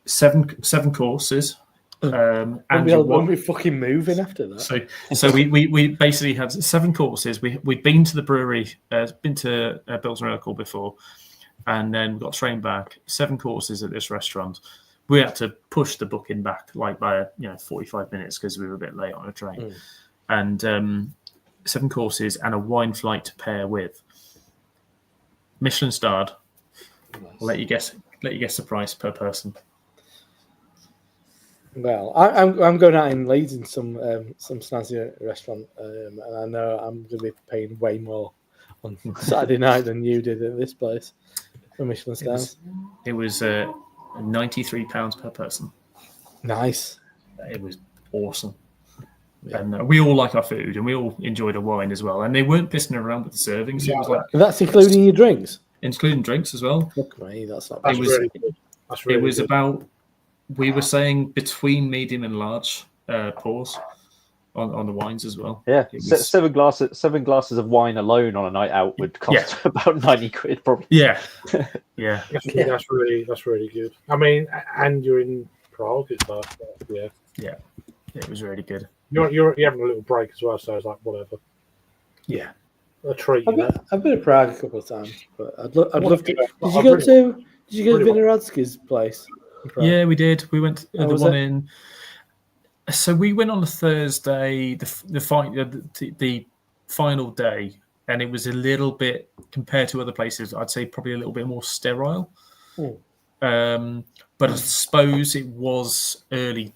7 courses. And won't be fucking moving after that. So we basically had 7 courses. We'd been to the brewery, been to Bilton Urquell before, and then we got train back. 7 courses at this restaurant. We had to push the booking back by 45 minutes because we were a bit late on a train. And 7 courses and a wine flight to pair with. Michelin starred. Nice. I'll let you guess the price per person. Well, I'm going out in Leeds in some snazzy restaurant, and I know I'm going to be paying way more on Saturday night than you did at this place for Michelin stars. It was £93 per person. Nice. It was awesome. Yeah. And we all like our food, and we all enjoyed a wine as well. And they weren't pissing around with the servings. It was like that's including your drinks, including drinks as well. Fuck me, that's not. That's really good. That's really it was good. About. We were saying between medium and large pours on the wines as well. Yeah, 7 glasses of wine alone on a night out would cost about 90 quid probably. Yeah. That's really good. I mean, and you're in Prague, it's like yeah, it was really good. You're having a little break as well, so it's like whatever. Yeah, a treat. I've been to Prague a couple of times, but I'd love to. Did you go to Vinohradsky's place? Yeah, we did. We went to the one in. So we went on a Thursday, the final day, and it was a little bit, compared to other places, I'd say probably a little bit more sterile. But I suppose it was early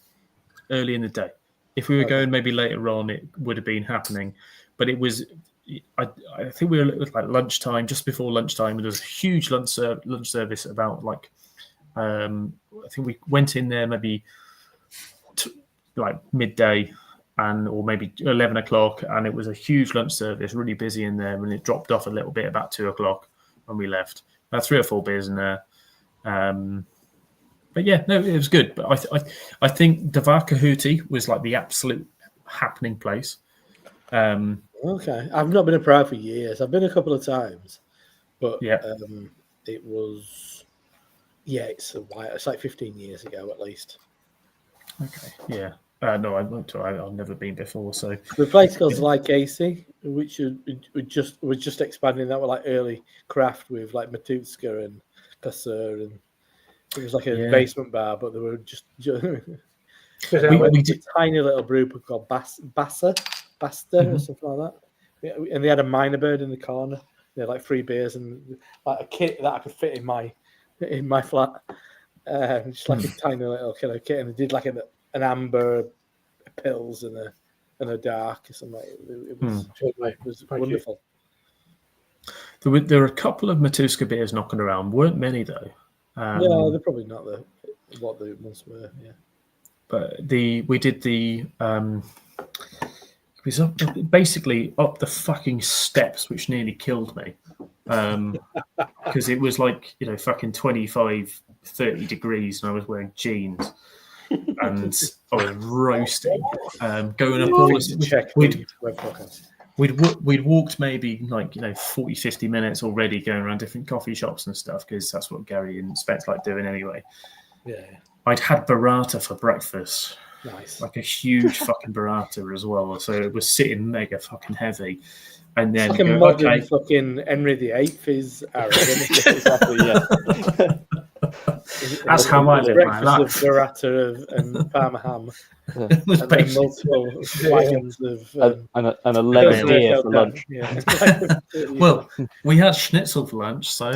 in the day. If we were going maybe later on, it would have been happening. But it was, I think we were like lunchtime, just before lunchtime, and there was a huge lunch service about like. I think we went in there maybe like midday or maybe 11 o'clock, and it was a huge lunch service, really busy in there, and it dropped off a little bit about 2 o'clock when we left. Had 3 or 4 beers in there. But yeah, no, it was good. But I think Dva Kahuti was like the absolute happening place. Okay. I've not been to Prague for years. I've been a couple of times, but it was... Yeah, it's like 15 years ago at least. Okay. Yeah. No, I've never been before. So the place called Like Casey, which was just expanding. That were like early craft with like Matutska and Kassur, and it was like a basement bar, but they were just we did a tiny little brew pub called Basta or something like that. And they had a minor bird in the corner. They had like 3 beers and like a kit that I could fit in my flat, just like a tiny little kind of kit, and they did like an amber pills and a dark or something. It was wonderful. There were a couple of Matuska beers knocking around. Weren't many though. Yeah, they're probably not what they once were. Yeah, but we did the. It was basically up the fucking steps, which nearly killed me. Because it was like, fucking 25, 30 degrees, and I was wearing jeans, and I was roasting. Going up all this, we'd walked maybe like 40, 50 minutes already, going around different coffee shops and stuff, because that's what Gary and Specs like doing anyway. Yeah, I'd had burrata for breakfast. Nice. like a huge fucking burrata as well. So it was sitting mega fucking heavy. And It's then like a you go, modern okay, fucking Henry VIII is Arab, isn't it? Exactly. Yeah. That's how I live my breakfast life. of burrata and parma ham, It was and then basically, multiple wagons of. And a leg Yeah. of deer for lunch. Yeah. well, we had schnitzel for lunch, so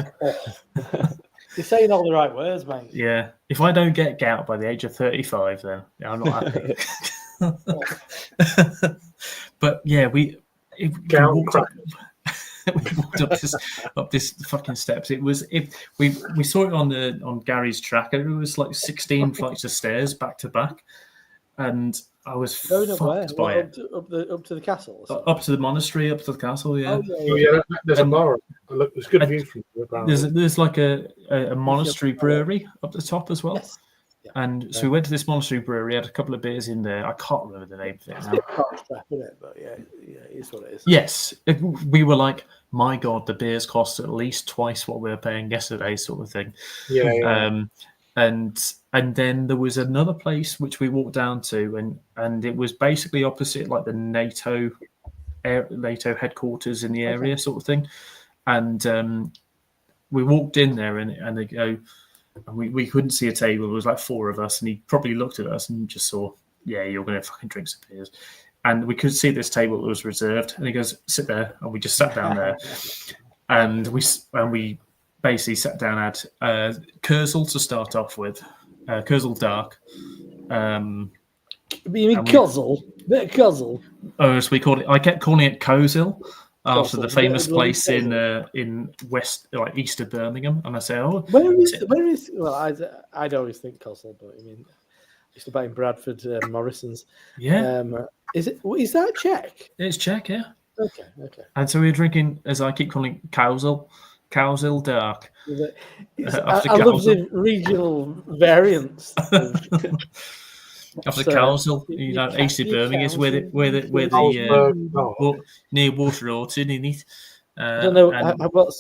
You're saying all the right words, mate. yeah. If I don't get gout by the age of 35, then I'm not happy. But yeah, we Gout walked up, crack. we walked up this fucking steps. We saw it on Gary's tracker. It was like 16 flights of stairs back to back, and I was Going up where? fucked by it. Up to the castle. Or something? Up to the monastery, up to the castle. Yeah, Oh, yeah, there's a bar. Look, there's good view from the ground. there's like a monastery brewery up the top as well. Yes. Yeah. And so we went to this monastery brewery, had a couple of beers in there. I can't remember the name of it now. Crap, isn't it? But yeah, it's what it is. Yes, we were like, my God, the beers cost at least twice what we were paying yesterday, sort of thing. Yeah. And then there was another place which we walked down to, and it was basically opposite like the NATO headquarters in the area, sort of thing. And we walked in there, and they go, and we couldn't see a table. There was like four of us, and he probably looked at us and just saw, yeah, you're going to fucking drink some beers. And we could see this table that was reserved, and he goes, sit there, and we just sat down there, and we basically sat down at Kurzel to start off with, Kurzel Dark. You mean Kuzzle? Bit of Kuzzle. Oh, as we called it, I kept calling it Kozil after Kozel. the famous Yeah, place Kozel. in west, like east of Birmingham, and I say, oh, Where is? Well, I'd always think Kuzzle, but I mean, I used to buy in Bradford Morrison's. yeah, Is that Czech? it's Czech, yeah. Okay. And so we were drinking, as I keep calling it, Kozil Dark. I love the regional variants. After So, Cowsall, east of Birmingham is where the near Water Orton in it. I don't know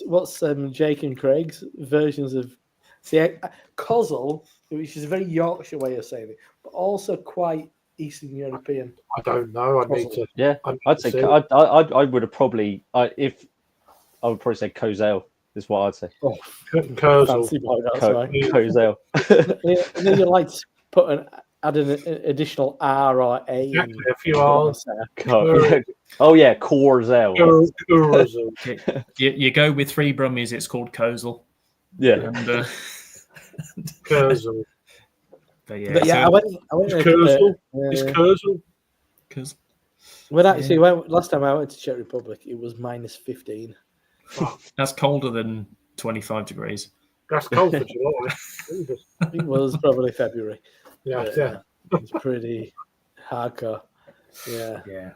what's Jake and Craig's versions of Kozel, which is a very Yorkshire way of saying it, but also quite Eastern European. I don't know. I need to. Yeah, I'd say I would have probably I would probably say Kozel is what I'd say. Oh, Kozel. fancy boy, that's right. Kozel. And then you like to add an additional R or A. Exactly, a few R's. Oh yeah, Corzel. You go with three Brummies, it's called Kozel. Yeah. And, Kozel. but yeah, But yeah, I went. Kozel. It's Kozel. because Last time I went to Czech Republic, it was -15. that's colder than 25 degrees. That's cold for July. It was probably February. Yeah, But, yeah. It was pretty hardcore. Yeah. Yeah.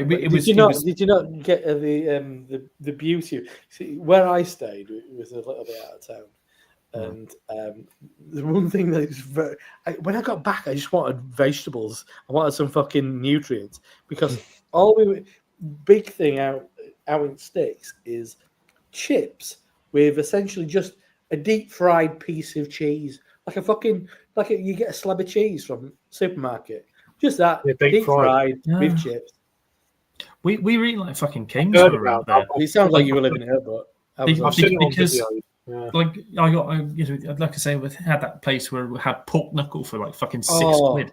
Did you not get the beauty? See, where I stayed, it was a little bit out of town, and the one thing that is when I got back, I just wanted vegetables. I wanted some fucking nutrients because big thing out in sticks is chips with essentially just a deep fried piece of cheese, you get a slab of cheese from supermarket, just that deep fried with chips. We were eating like fucking kings Heard around about there. It sounds like you were living here, but I've seen it on Because- video. Yeah. Like like I say, we had that place where we had pork knuckle for like fucking £6,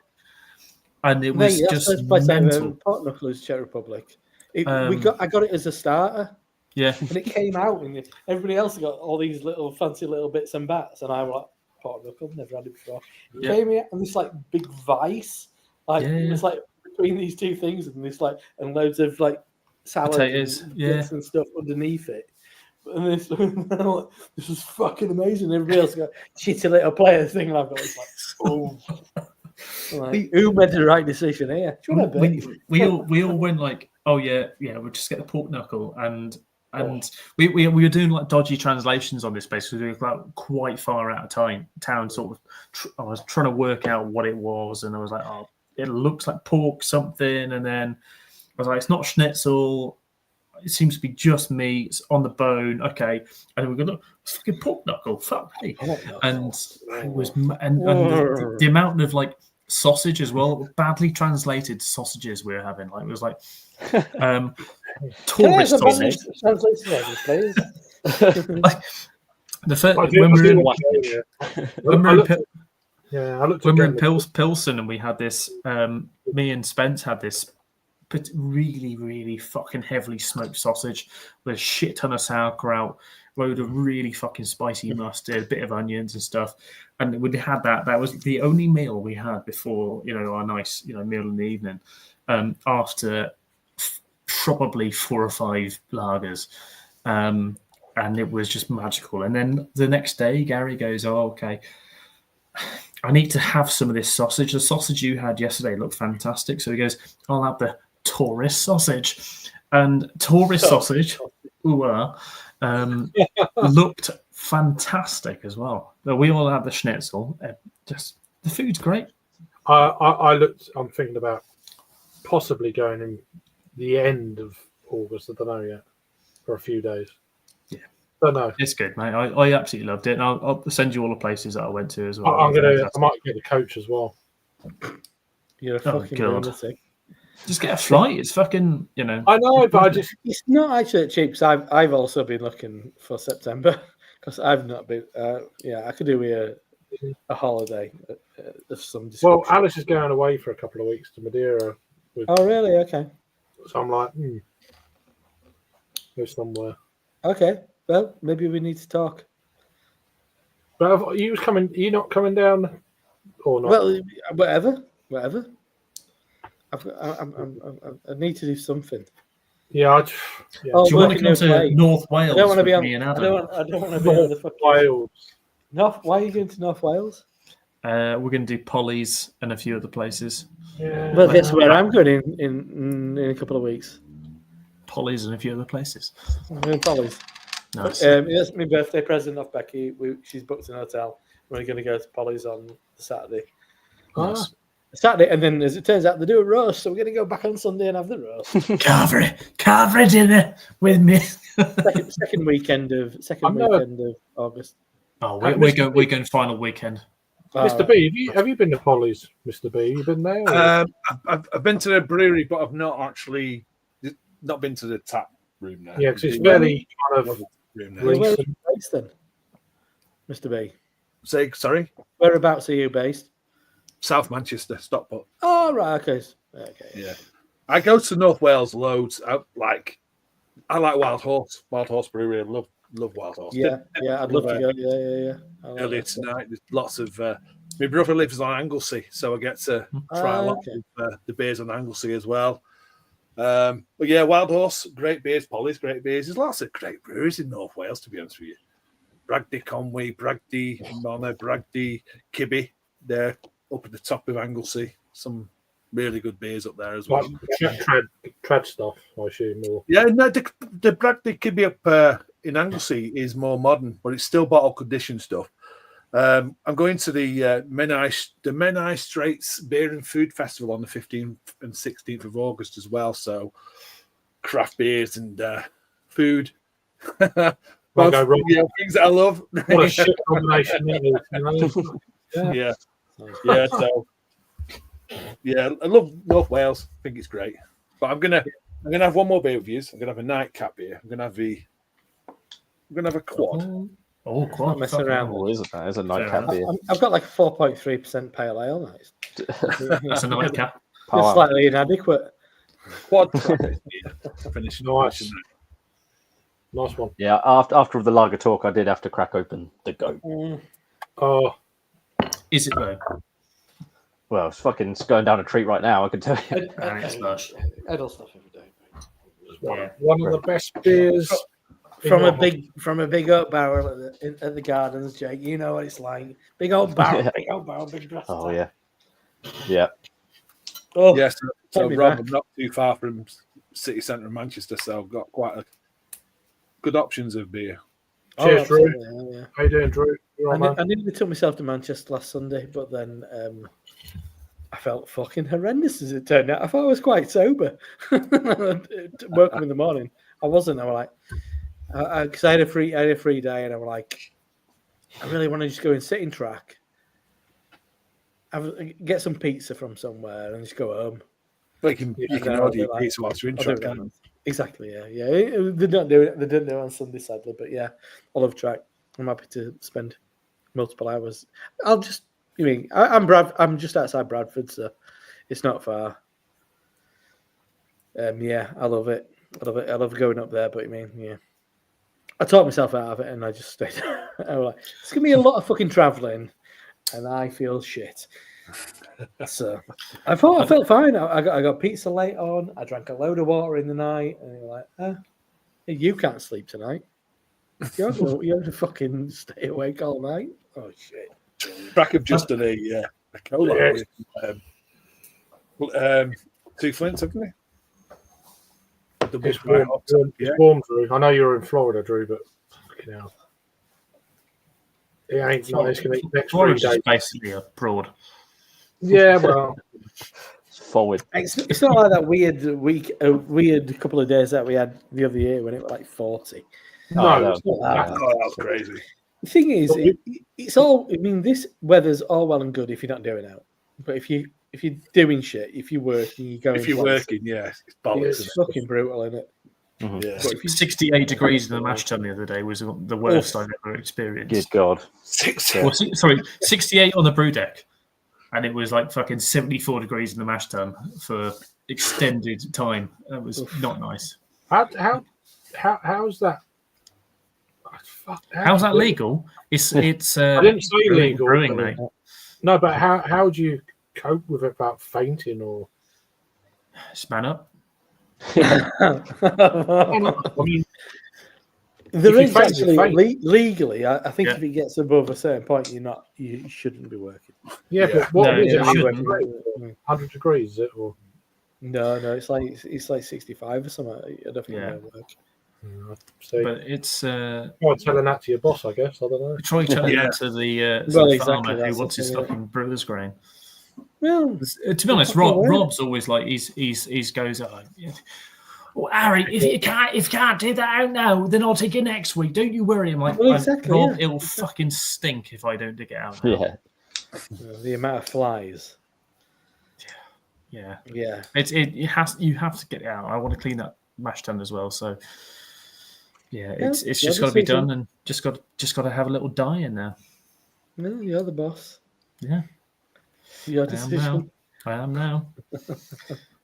and it was just mental. Pork knuckle is Czech Republic. I got it as a starter, Yeah, and it came out, and everybody else got all these little fancy little bits and bats, and I was like, pork knuckle, never had it before. It came out in this like big vice, it was like between these two things, and this and loads of like salad potatoes, and stuff underneath it. And this was fucking amazing. Everybody else got shitty little player thing, and I've got this who made the right decision here? We all went like, oh yeah, we'll just get the pork knuckle, and we were doing like dodgy translations on this place because we were like quite far out of town. Sort of, I was trying to work out what it was, and I was like, oh, it looks like pork something, and then I was like, it's not schnitzel. It seems to be just meat. It's on the bone. Okay, and we go, look, it's fucking pork knuckle. Fuck me. And it was, and the amount of like sausage as well. Badly translated sausages we were having. Like it was like tourist sausage. Translation language, please. Like the first, I do when we were watch it, when we I were in looked Pil- at- yeah, I looked when we were in again. Pilsen and we had this. Me and Spence had this really, really fucking heavily smoked sausage with a shit ton of sauerkraut, load of really fucking spicy mustard, a bit of onions and stuff. And we had that. That was the only meal we had before, our nice, meal in the evening. After probably 4 or 5 lagers. And it was just magical. And then the next day, Gary goes, "Oh, okay, I need to have some of this sausage. The sausage you had yesterday looked fantastic." So he goes, "I'll have the tourist sausage." And tourist sausage looked fantastic as well. We all had the schnitzel. Just the food's great. I'm thinking about possibly going in the end of August. I don't know yet, for a few days. Yeah, don't know. It's good, mate. I absolutely loved it, and I'll send you all the places that I went to as well. I might get the coach as well. You're a fucking lunatic. Just get a flight. It's fucking, I know, but it's not actually cheap. So I've also been looking for September because I've not been. I could do with a holiday of some description. Well, Alice is going away for a couple of weeks to Madeira. Oh, really? Okay. So I'm like, go somewhere. Okay. Well, maybe we need to talk. But are you not coming down or not? Well, whatever. I need to do something. Yeah. Do you want to come to North Wales? I don't want to be on. Me and I Adam? don't want to be on the fucking Wales. Why are you going to North Wales? We're going to do Polly's and a few other places. Yeah. Well, guess where I'm going in a couple of weeks. Polly's and a few other places. I'm going to Polly's. Nice. It's my birthday present off Becky. She's booked an hotel. We're going to go to Polly's on the Saturday. Nice. Saturday, and then as it turns out, they do a roast, so we're going to go back on Sunday and have the roast. Carver dinner with me. second weekend of August. Oh, we're going final weekend. Mr. B, have you been to Polly's, Mr. B? You been there? I've been to the brewery, but I've not been to the tap room now. Yeah, because it's very kind of room now. Where are you based then, Mr. B? Sorry? Whereabouts are you based? South Manchester, Stockport. Oh, right, okay. Yeah. I go to North Wales loads. I like Wild Horse. Wild Horse Brewery. I love Wild Horse. Yeah, I'd love to go. Yeah. Earlier tonight, there's lots of. My brother lives on Anglesey, so I get to try a lot of the beers on Anglesey as well. But yeah, Wild Horse, great beers. Polly's, great beers. There's lots of great breweries in North Wales, to be honest with you. Bragdy Conway, Bragdy Mona, Bragdy Kibby. They're up at the top of Anglesey. Some really good beers up there as well. Trad stuff, I assume. Or... Yeah, no, the Bragdy Kibby up in Anglesey is more modern, but it's still bottle condition stuff. I'm going to the Menai Straits Beer and Food Festival on the 15th and 16th of August as well. So craft beers and food. Both, things that I love. What a shit combination it is. Yeah. So I love North Wales. I think it's great. But I'm gonna have one more beer with you. I'm gonna have a nightcap beer. I'm gonna have a quad. Oh, quad. Mess around. Oh, is it? That is a nightcap beer. I've got like 4.3% pale ale. That's a nightcap. It's slightly inadequate. Quad. Finish. Nice one. Yeah, after the lager talk, I did have to crack open the goat. Oh, is it though? Well, it's going down a treat right now, I can tell you. And it's lush. Idle stuff every day. One of the best beers from a big oak barrel at the gardens, Jake. You know what it's like. Big old barrel, big brass. Oh yeah, yeah. Oh yes. So Rob, I'm not too far from city centre of Manchester, so I've got quite good options of beer. Cheers, Drew. Yeah. How you doing, Drew? I nearly took myself to Manchester last Sunday, but then I felt fucking horrendous as it turned out. I thought I was quite sober. Woke up in the morning. I wasn't. I was like, because I had a free day, and I was like, I really want to just go and sit in track. get some pizza from somewhere and just go home. But you can order your pizza whilst you're in track. Exactly, yeah. They don't do it. They didn't do it on Sunday, sadly. But yeah, I love track. I'm happy to spend multiple hours. I'm just outside Bradford, so it's not far. Yeah, I love it. I love going up there. But I talked myself out of it, and I just stayed. I was like, it's gonna be a lot of fucking traveling, and I feel shit. So I felt fine. I got pizza late on. I drank a load of water in the night, and you're like, you can't sleep tonight. You have to fucking stay awake all night. Oh shit! Track have just done a cola with 2 flints, haven't they? It's warm, Drew. I know you're in Florida, Drew, but fucking hell. It ain't nice. Going to next 3 days. Basically abroad. Yeah, well, forward. It's not like that weird couple of days that we had the other year when it was like 40. No, it's not that. That was crazy. The thing is, it's all. I mean, this weather's all well and good if you're not doing out, but if you're doing shit, if you're working, you're going. If you're working, it's bollocks. It's fucking brutal, isn't it? Mm-hmm. Yeah. 68 degrees in the mash tun the other day was the worst I've ever experienced. Good God. 68 on the brew deck, and it was like fucking 74 degrees in the mash tun for extended time. That was not nice. How's that? How's that legal? It's I didn't say legal. Brewing, mate. No, but how do you cope with it without fainting or? Just man up. I mean, there is faint, actually legally. I think if it gets above a certain point, you shouldn't be working. Yeah, but what is it? 100 degrees, is it? Or no, it's like 65 or something. I don't think it'll work. But it's telling that to your boss, I guess. I don't know. Try telling that to the farmer who wants his fucking brewer's grain. Well, to be honest, Rob's always like he's goes. Well, Harry, if you can't take that out now, then I'll take it next week. Don't you worry. I'm like, Rob, it'll fucking stink if I don't dig it out now. Yeah. The amount of flies. Yeah. You have to get it out. I want to clean that mash tun as well. So it's just got to be done, and just got to have a little die in there. No, you're the boss. Yeah. Your decision. I am now.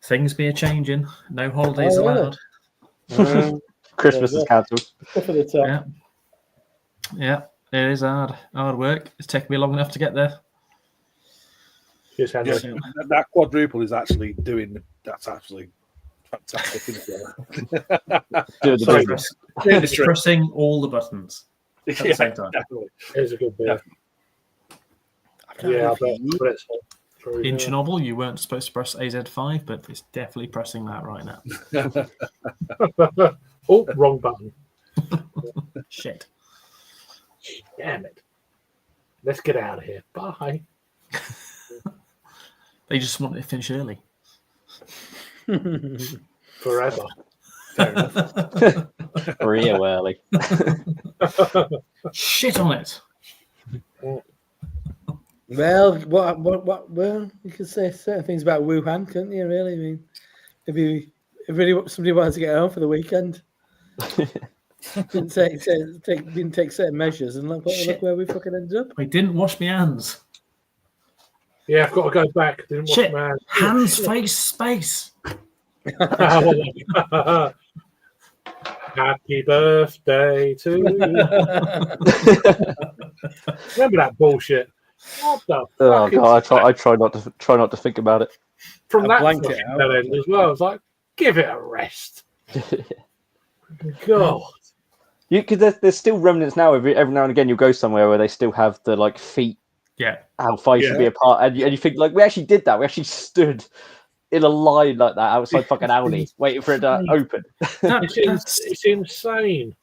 Things be a changing. No holidays allowed. Christmas is cancelled. Yeah. It is hard work. It's taken me long enough to get there. That quadruple is actually doing. That's actually fantastic. Pressing all the buttons at the same time. Definitely. It's a good beer. Yeah, I bet it's true. In Chernobyl, you weren't supposed to press AZ5, but it's definitely pressing that right now. Oh, wrong button. Shit. Damn it. Let's get out of here. Bye. They just want it to finish early. Forever. Fair enough. Real early. Shit on it. Well, well, you could say certain things about Wuhan, couldn't you? Really, I mean, if somebody wanted to get home for the weekend, didn't take certain measures, and look where we fucking ended up. I didn't wash my hands. Yeah, I've got to go back. Didn't wash my hands. Hands, face, space. Happy birthday to you. Remember that bullshit? What the fuck? God, I try not to think about it. From that end as well, it's like, give it a rest. God. Because there's still remnants now. Every now and again, you'll go somewhere where they still have the like feet. Yeah. How far you should be apart, and you think like we actually did that. We actually stood in a line like that outside fucking Audi, waiting for it to open. It's insane.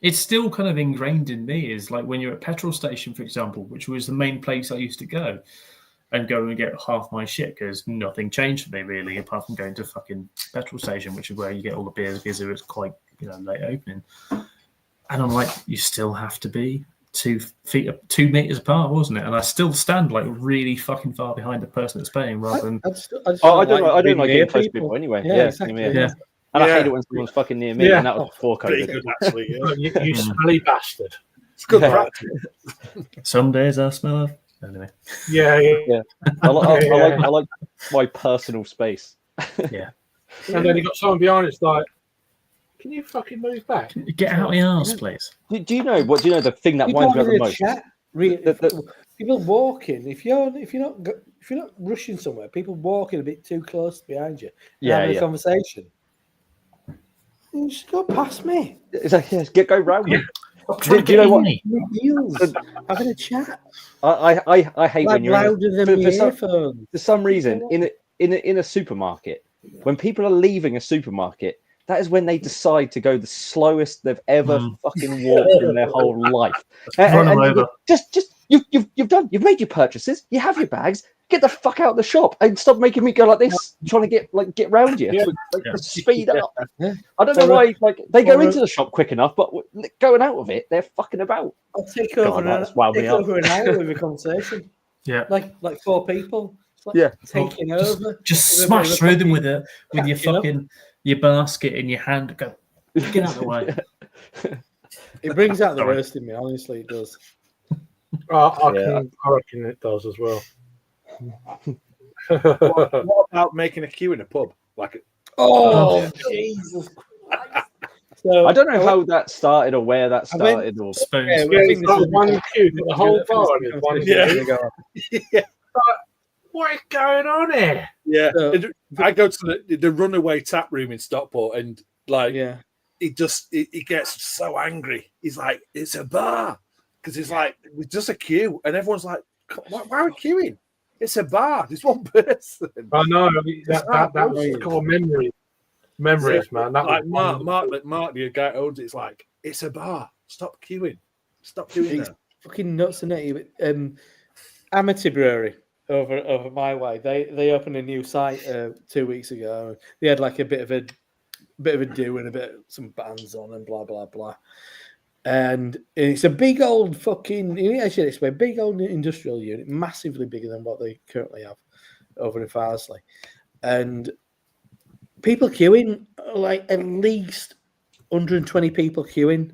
It's still kind of ingrained in me. Is like when you're at a petrol station, for example, which was the main place I used to go and get half my shit because nothing changed for me really, apart from going to fucking petrol station, which is where you get all the beers because it's quite late opening. And I'm like, you still have to be 2 meters apart, wasn't it? And I still stand like really fucking far behind the person that's paying, rather than. I don't like getting close to people anyway. Yeah, exactly. Yeah. And I hate it when someone's fucking near me, and that was before Pretty COVID. good, actually. Yeah. You smelly bastard. It's good Yeah. practice. Some days I smell of. Anyway. Yeah. I like my personal space. Yeah. And then you got someone behind. It's like, can you fucking move back? Get out of your arse, please. Do you know the thing that People winds me up having the a most? chat, people walking. If you're not rushing somewhere, people walking a bit too close behind you, having a conversation. You just go past me. It's like, yes, go round me. Do you know what? Having a chat. I hate when you're louder than the earphones. for some reason in a supermarket, when people are leaving a supermarket, that is when they decide to go the slowest they've ever fucking walked in their whole life. Run them over. You've made your purchases, you have your bags. Get the fuck out of the shop and stop making me go like this, trying to get round you. Speed up. I don't know why. Like they go into the shop quick enough, but going out of it, they're fucking about. I'll take over an hour with a conversation. Yeah, like 4 people. It's like taking over. Just smash through them with your fucking your basket in your hand. Go get out of the way. It brings out the worst in me. Honestly, it does. I reckon it does as well. What about making a queue in a pub? Jesus Christ. So, I don't know how that started or where that started. Spoons. I think this is one queue, the whole bar is one queue. What is going on here? Yeah, I go to the Runaway tap room in Stockport, and he gets so angry. He's like, "It's a bar," because it's like it's just a queue, and everyone's like, "Why are we queuing? It's a bar. There's one person." I know that was called memories, man. That like was Mark, the guy owns it. It's like it's a bar. Stop queuing. Stop doing that. Fucking nuts, isn't it? Amity Brewery over my way. They opened a new site 2 weeks ago. They had like a bit of a do and some bands on and blah blah blah. And it's a big old big old industrial unit, massively bigger than what they currently have over in Farsley. And people queuing, like at least 120 people queuing.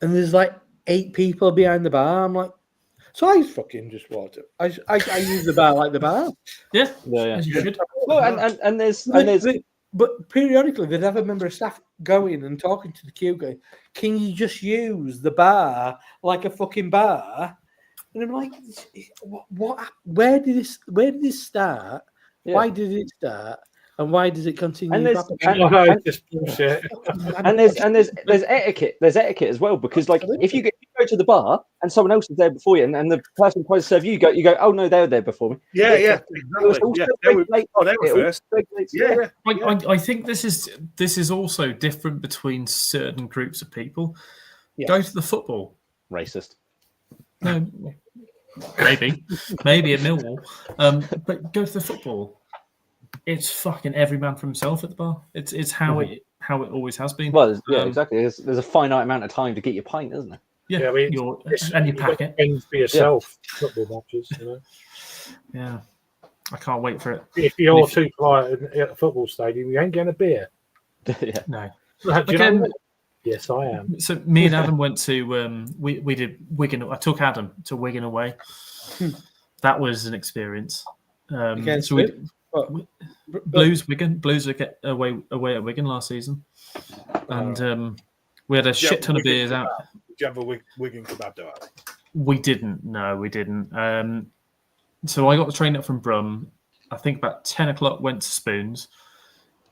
And there's like 8 people behind the bar. I'm like, so I fucking just walked up. I use the bar like the bar. Yeah. As you should. Well, But periodically, they'd have a member of staff going and talking to the queue, going, "Can you just use the bar like a fucking bar?" And I'm like, "What? Where did this start? Yeah. Why did it start? And why does it continue?" And there's etiquette. There's etiquette as well, because like if you go to the bar and someone else is there before you, and the person tries to serve you, you go, "Oh no, they were there before me." Yeah, exactly. They were first. Yeah. I think this is also different between certain groups of people. Yeah. Go to the football. Racist. No, maybe at Millwall, but go to the football. It's fucking every man for himself at the bar. It's how it always has been. Well, exactly. There's a finite amount of time to get your pint, isn't there? Yeah, I mean, you pack it. Things for yourself, football matches, Yeah, I can't wait for it. If you're too quiet at a football stadium, you ain't getting a beer. Yeah. No. Again, yes, I am. So me and Adam went to we did Wigan. I took Adam to Wigan away. That was an experience. Blues get away at Wigan last season, and we had a shit ton of beers out. Did you have a Wigan kebab though? We didn't. No, we didn't. So I got the train up from Brum. I think about 10 o'clock went to Spoons.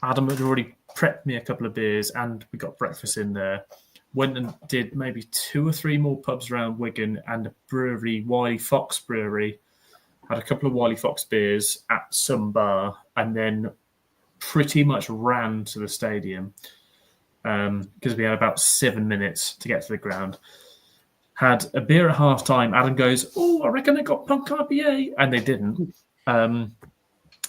Adam had already prepped me a couple of beers, and we got breakfast in there. Went and did maybe 2 or 3 more pubs around Wigan, and a brewery, Wiley Fox Brewery. Had a couple of Wiley Fox beers at some bar, and then pretty much ran to the stadium because we had about 7 minutes to get to the ground. Had a beer at half time. Adam goes, "Oh, I reckon they got punk IPA," and they didn't.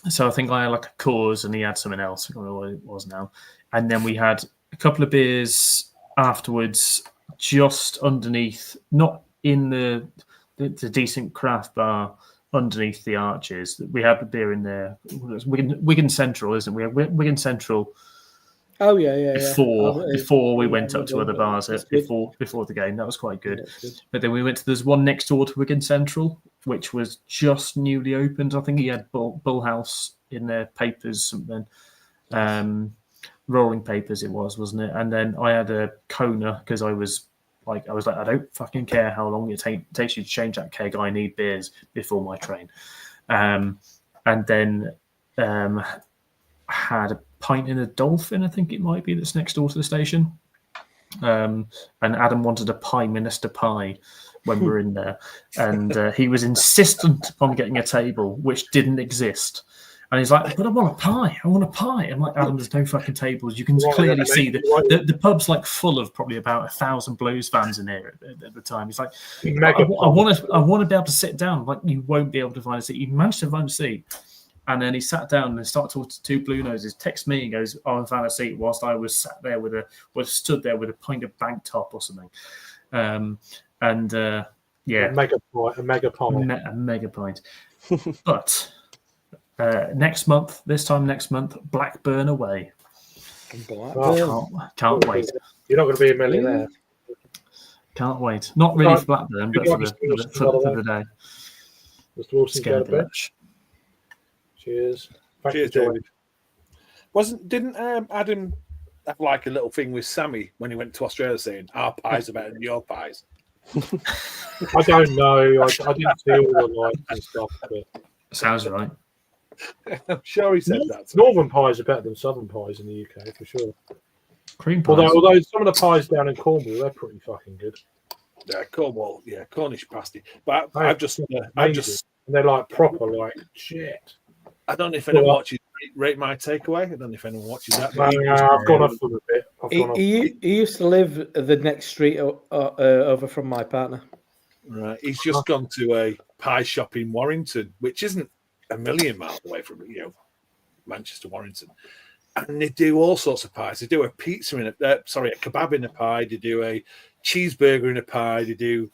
So I think I had like a Coors, and he had something else. I don't know what it was now. And then we had a couple of beers afterwards, just underneath, not in the decent craft bar underneath the arches. We had a beer in there. It was Wigan Central, isn't it? We had Wigan Central. Oh yeah. Before we went up to other bars That's good. before the game. That was quite good. Yeah, that's good. But then we went to, there's one next door to Wigan Central, which was just newly opened. I think he had Bull House in their papers, something. Rolling papers it was, wasn't it? And then I had a Kona because I was like, I don't fucking care how long it takes you to change that keg. I need beers before my train. And then had a pint in a Dolphin, I think it might be, that's next door to the station. And Adam wanted a pie minister pie when we were in there, and he was insistent upon getting a table which didn't exist. And he's like, but I want a pie. I'm like, Adam, there's no fucking tables. You can clearly see the pub's like full of probably about 1,000 Blues fans in here at the time. He's like, I want to be able to sit down. Like, you won't be able to find a seat. You managed to find a seat. And then he sat down and started talking to two Blue Noses, texts me and goes, oh, I found a seat, whilst I was stood there with a pint of bank top or something. A mega pint. But this time next month, Blackburn away. Can't wait. You're not going to be a millionaire. Can't wait. Not really for Blackburn, but for the day. Mr. Wilson, Scared go to Cheers. Cheers, David. Didn't Adam have like a little thing with Sammy when he went to Australia saying our pies are better than your pies? I don't know. I didn't see all the lights and stuff. But sounds right. I'm sure he said that. Northern pies are better than southern pies in the UK for sure. Cream pies. Although some of the pies down in Cornwall, they're pretty fucking good. Yeah, Cornwall. Yeah, Cornish pasty. But and they're like proper like shit. I don't know if anyone watches Rate My Takeaway. I don't know if anyone watches that. I've gone off for a bit. He used to live the next street over from my partner. Right. He's just gone to a pie shop in Warrington, which isn't a million miles away from Manchester, Warrington. And they do all sorts of pies. They do a pizza a kebab in a pie. They do a cheeseburger in a pie. They do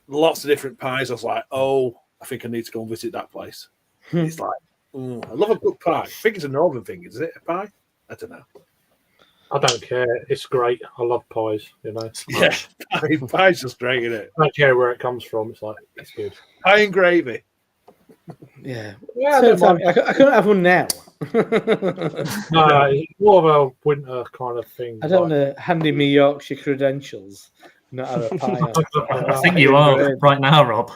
lots of different pies. I was like, oh, I think I need to go and visit that place. It's like, I love a good pie. I think it's a northern thing, is it? A pie? I don't know. I don't care. It's great. I love pies. Yeah, pie's just great, isn't it? I don't care where it comes from. It's like it's good. Pie and gravy. Yeah. I couldn't have one now. No, it's more of a winter kind of thing. I don't know. Handing me Yorkshire credentials. Not have a pie. I think you are right now, Rob.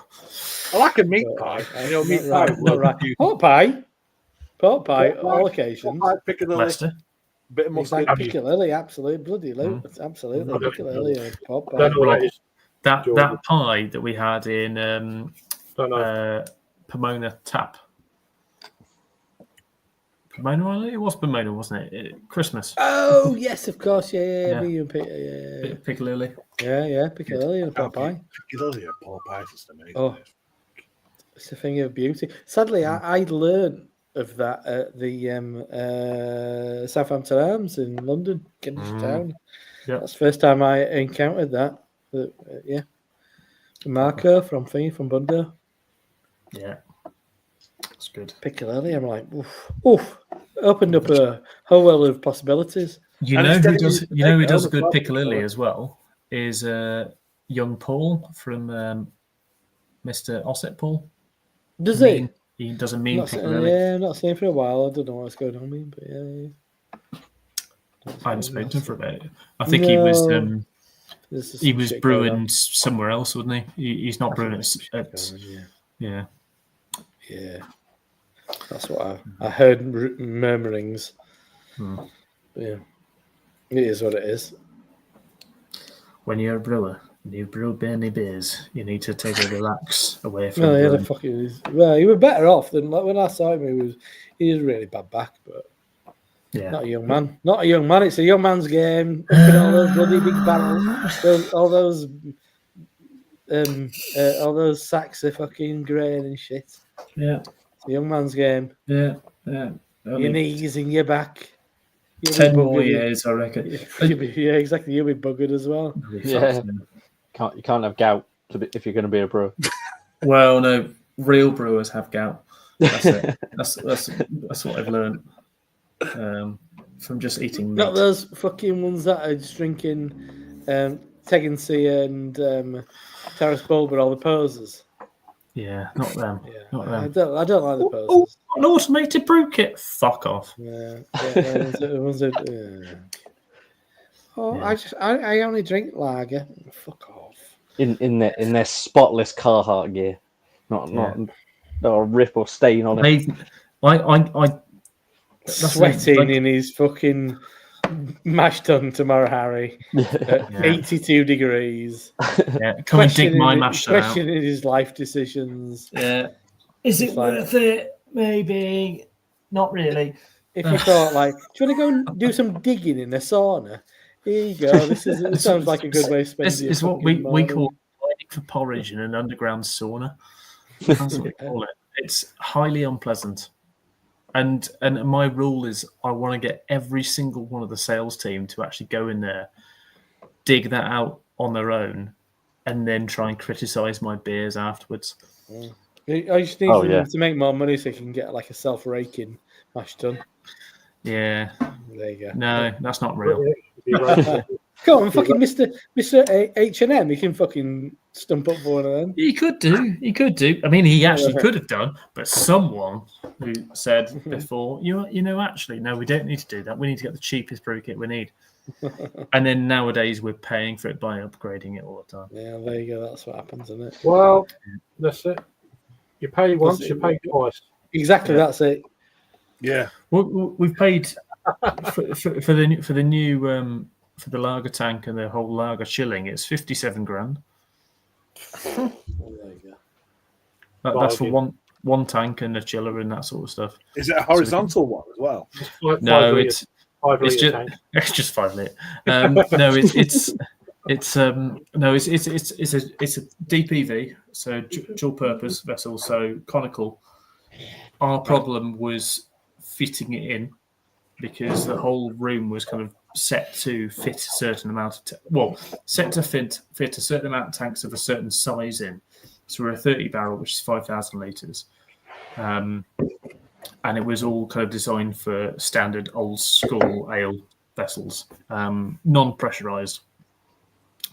I like a meat pie. Meat pie. Right. Pork pie, all occasions. Leicester. Bit of mustard. Piccalilli, absolutely. Bloody loot. Absolutely. Piccalilli and pork pie. That pie that we had in Pomona Tap. Pomona, it was Pomona, wasn't it? Christmas. Oh, yes, of course. Yeah. Me and Peter, yeah. Piccalilli. Yeah, Piccalilli and pork pie. Piccalilli and pork pie is amazing. Oh, it's a thing of beauty. Sadly, I learned of that at the Southampton Arms in London, Kentish Town. Yeah. That's the first time I encountered that. Marco from Bundo. Yeah. That's good. Piccalilli, I'm like, oof. Opened up a whole world of possibilities. You know who does a good Piccalilli as well is young Paul from Mr. Ossett Paul. Does he? He does a mean Piccalilli. Yeah, I'm not seeing for a while. I don't know what's going on, but yeah. I haven't spoken to him for a bit. I think he was brewing somewhere else, wasn't he? He's not brewing at yeah. That's what I heard murmurings. But yeah, it is what it is. When you're a brewer, and you brew many beers, you need to take a relax away from. He was better off than when I saw him. He was really bad back, but not a young man. Not a young man. It's a young man's game. All those bloody big barrels, all those sacks of fucking grain and shit. Yeah, it's a young man's game. Yeah. Your knees in your back. You'll be 10 more buggered. years, I reckon. Yeah, exactly. You'll be buggered as well. Yeah. You can't have gout if you're going to be a brewer. Well, no, real brewers have gout. That's it. That's what I've learned from just eating meat. Not those fucking ones that are just drinking Tegan-C and Terrace Bulb and all the posers. Yeah, not them. Yeah, Not I them. don't like the Oh, posers. an automated brew kit. Fuck off. Yeah. Oh, Yeah. I only drink lager. Fuck off. In their spotless Carhartt gear, not a rip or stain on it. Sweating in his fucking mash tun tomorrow, Harry. At 82 degrees. Yeah, come and dig my mash tun out. Questioning his life decisions. Yeah. Is it worth it? Maybe. Not really. If you thought, like, do you want to go and do some digging in the sauna? Here you go. This sounds like a good way to spend This is what we call mining for porridge in an underground sauna. That's what we call it. It's highly unpleasant. And my rule is I want to get every single one of the sales team to actually go in there, dig that out on their own, and then try and criticize my beers afterwards. I just need them to make more money so you can get like a self-raking mash tun. Yeah. There you go. No, that's not real. Come on, fucking Mr. H&M. You can fucking stump up for one of them. He could do. I mean, he actually could have done, but someone who said before, actually, no, we don't need to do that. We need to get the cheapest brew kit we need. And then nowadays we're paying for it by upgrading it all the time. Yeah, there you go. That's what happens, isn't it? Well, that's it. You pay once, you pay twice. Exactly, that's it. Yeah. Well, we've paid for the new for the lager tank and the whole lager chilling. It's 57 grand. There you go. That's for one tank and a chiller and that sort of stuff. Is it a horizontal one as well? No, it's 5 it's litre just tank. it's just 5 litre. No, it's a DPV, so dual purpose vessel, so conical. Our problem was fitting it in because the whole room was kind of set to fit a certain amount of set to fit a certain amount of tanks of a certain size in. So we're a 30 barrel, which is 5,000 litres. And it was all kind of designed for standard old school ale vessels, non-pressurized.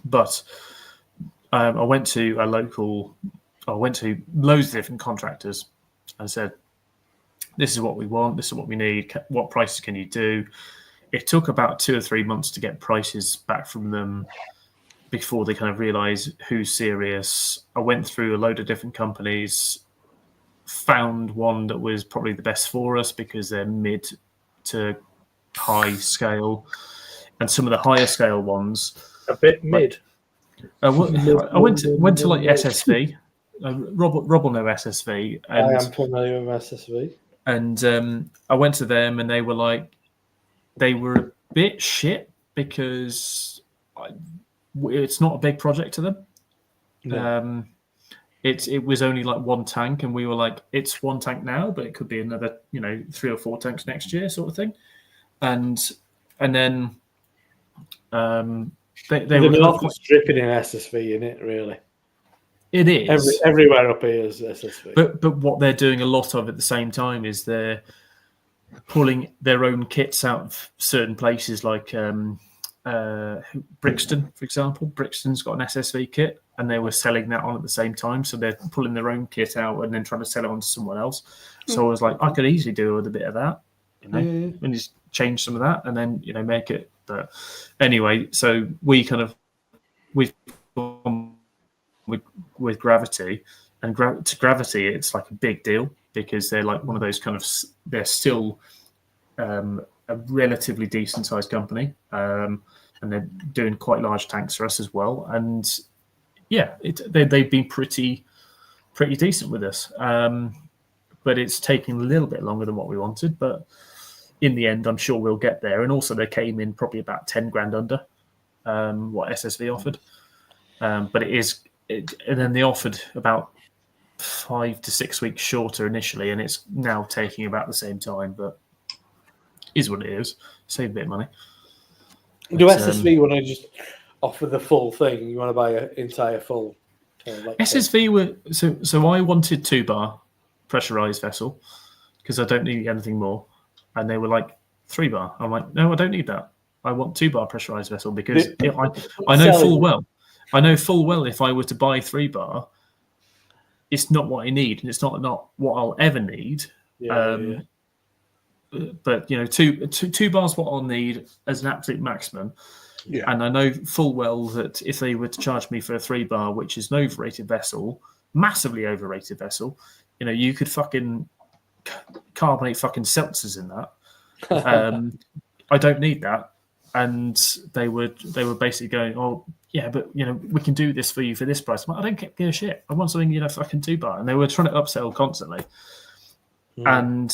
But I went to loads of different contractors and said, this is what we want, this is what we need, what prices can you do? It took about 2 or 3 months to get prices back from them before they kind of realised who's serious. I went through a load of different companies, found one that was probably the best for us because they're mid to high scale, and some of the higher scale ones a bit mid. I went to like SSV. Rob will know SSV. And, I am familiar with SSV. And I went to them, and they were a bit shit because it's not a big project to them. No. It was only like one tank, and we were like, it's one tank now, but it could be another, 3 or 4 tanks next year, sort of thing. And then they were not stripping in SSV in it, really. It is everywhere up here is SSV. But what they're doing a lot of at the same time is they're pulling their own kits out of certain places, like Brixton, for example. Brixton's got an SSV kit, and they were selling that on at the same time. So they're pulling their own kit out and then trying to sell it on to someone else. So I was like, I could easily do with a bit of that, and just change some of that, and then make it. But anyway, so we've gone with Gravity, and to Gravity, it's like a big deal because they're like one of those kind of. They're still a relatively decent sized company, and they're doing quite large tanks for us as well. And yeah, they've been pretty decent with us, but it's taking a little bit longer than what we wanted. But in the end, I'm sure we'll get there. And also, they came in probably about 10 grand under what SSV offered, but and then they offered about 5 to 6 weeks shorter initially, and it's now taking about the same time. But is what it is. Save a bit of money. Do But, SSV want to just offer the full thing? You want to buy an entire full? SSV were so I wanted 2-bar pressurized vessel because I don't need anything more, and they were like 3-bar. I'm like, no, I don't need that. I want 2-bar pressurized vessel because I know full well if I were to buy 3-bar, it's not what I need, and it's not what I'll ever need. But two bars what I'll need as an absolute maximum. Yeah. And I know full well that if they were to charge me for a 3-bar, which is an overrated vessel, massively overrated vessel, you could fucking carbonate fucking seltzers in that. I don't need that. And they were basically going, oh yeah, but we can do this for you for this price. I'm like, I don't give a shit. I want something fucking 2-bar. And they were trying to upsell constantly. And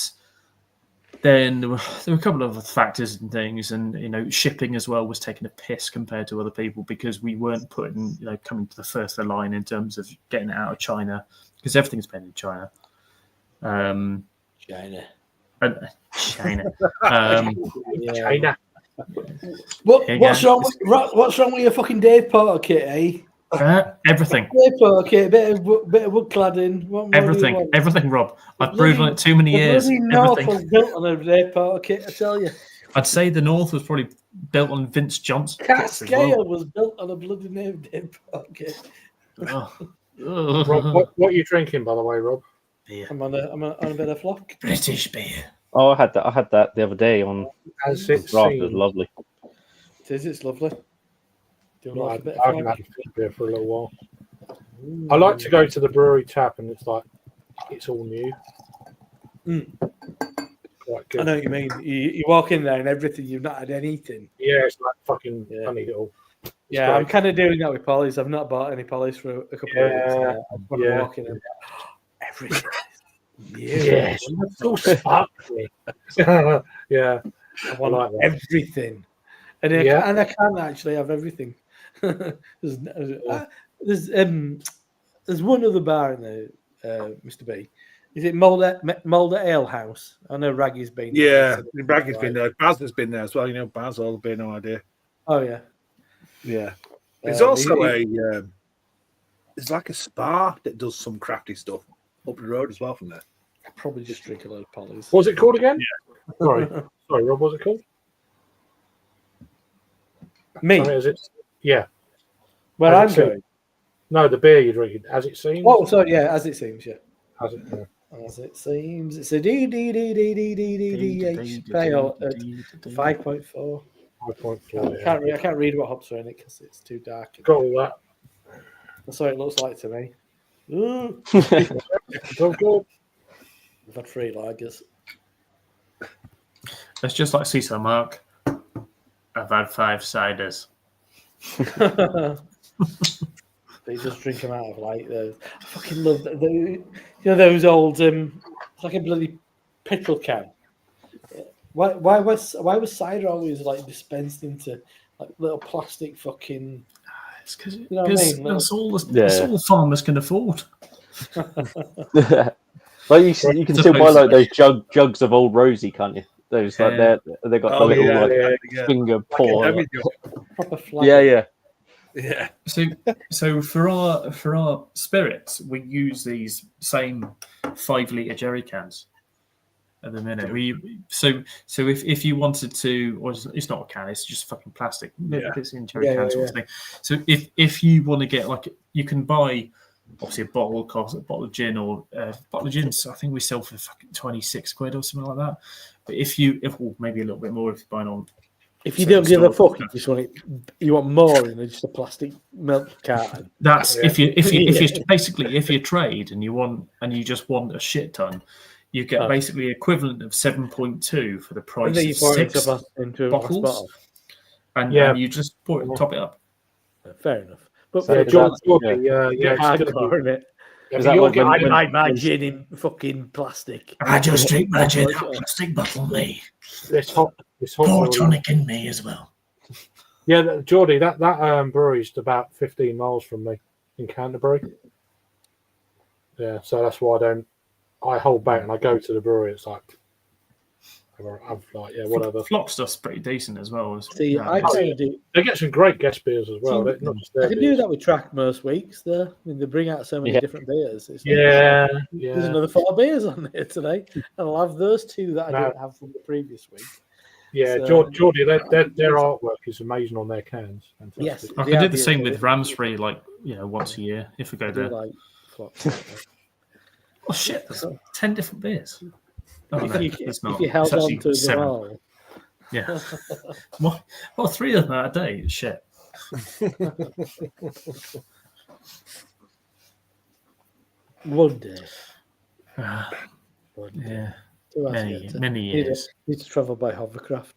then there were a couple of other factors and things, and shipping as well was taking a piss compared to other people because we weren't putting coming to the first of the line in terms of getting it out of China because everything's made in China. China. China. China. What's wrong with your fucking Dave Porter kit, eh? Everything. Dave Porter kit, bit of wood cladding. Everything, Rob. I've proven it too many years. The North was built on a Dave Porter kit, I tell you. I'd say the North was probably built on Vince Johnson. Cascale was built on a bloody name Dave Porter kit. Rob, what are you drinking, by the way, Rob? Beer. I'm on a bit of flock. British beer. Oh, I had that the other day on. As it It was seems. lovely. It's lovely. I haven't had a beer for a little while. I like to go to the brewery tap, and it's like it's all new. Quite good. I know what you mean. You walk in there and everything you've not had anything. Yeah, it's like fucking funny little. Yeah, great. I'm kind of doing that with Polly's. I've not bought any Polly's for a couple of weeks now. I'm walking in, everything is new. Yes, it's all sparkly. Yeah, I want like that. everything, and I can actually have everything. there's one other bar in there, Mr. B. Is it Mulder Ale House? I know Raggy's been. Yeah, there. Raggy's been there. Baz has been there as well. Baz will be no idea. Oh yeah, yeah. There's also there's like a spa that does some crafty stuff up the road as well from there. I probably just drink a load of Polly's. What's it called again? Yeah. Sorry, Rob. What's it called? Me? Is it? Yeah. Where I'm going? No, the beer you're drinking. As it seems. Oh, so yeah, as it seems, yeah. As it. Yeah. As it seems, it's a DDDDDDDH payout at 5.4. 5.4. I can't read what hops are in it because it's too dark. Got all that. That's what it looks like to me. Ooh. So good. We've had 3 lagers. That's just like Cecil Mark. I've had 5 ciders. They just drink them out of like those. I fucking love those old like a bloody petrol can. Why was cider always like dispensed into like little plastic fucking? It's because mean? that's all farmers can afford. Well, you can still buy like those jugs of Old Rosie, can't you? Those like they got the little finger pour. Proper flag. Yeah. So for our spirits, we use these same 5-litre jerry cans at the minute. So if you wanted to, or it's not a can, it's just fucking plastic. It's in jerry cans sort of thing. So if you want to get like, you can buy obviously a bottle of gin or a bottle of gin. So I think we sell for fucking 26 quid or something like that. But if maybe a little bit more if you're buying on. If you don't give a fuck, you want more than just a plastic milk carton. That's if you basically if you trade and you just want a shit ton, you get basically equivalent of 7.2 for the price of 6 bottles, and you just pour it and top it up. Fair enough. But hardcore, isn't it? I like my gin in fucking plastic. I just drink my gin out of plastic bottle, me. It's hot. Pour tonic in me as well. Yeah, Geordie, that brewery's about 15 miles from me in Canterbury. Yeah, so that's why I hold back and I go to the brewery. It's like whatever. Flop stuff's pretty decent as well. See, I kind of do. They get some great guest beers as well. See, Not just I their can do beers. that with Track most weeks. Though. I mean, they bring out so many Yeah. different beers. It's Yeah, There's another 4 beers on here today, and I'll have those 2 that I didn't have from the previous week. yeah. So- Geordie, their artwork is amazing on their cans. Fantastic. Yes, I can do the same with Ramsbury, once a year if we go do there. like flop. Oh shit! There's 10 different beers. Oh, no, it's not. If you held It's on actually to them 7. all, Yeah. Well, 3 of them out a day. Shit. one day. Yeah. One day. Who else Many, you get to? many years. Need to travel by hovercraft.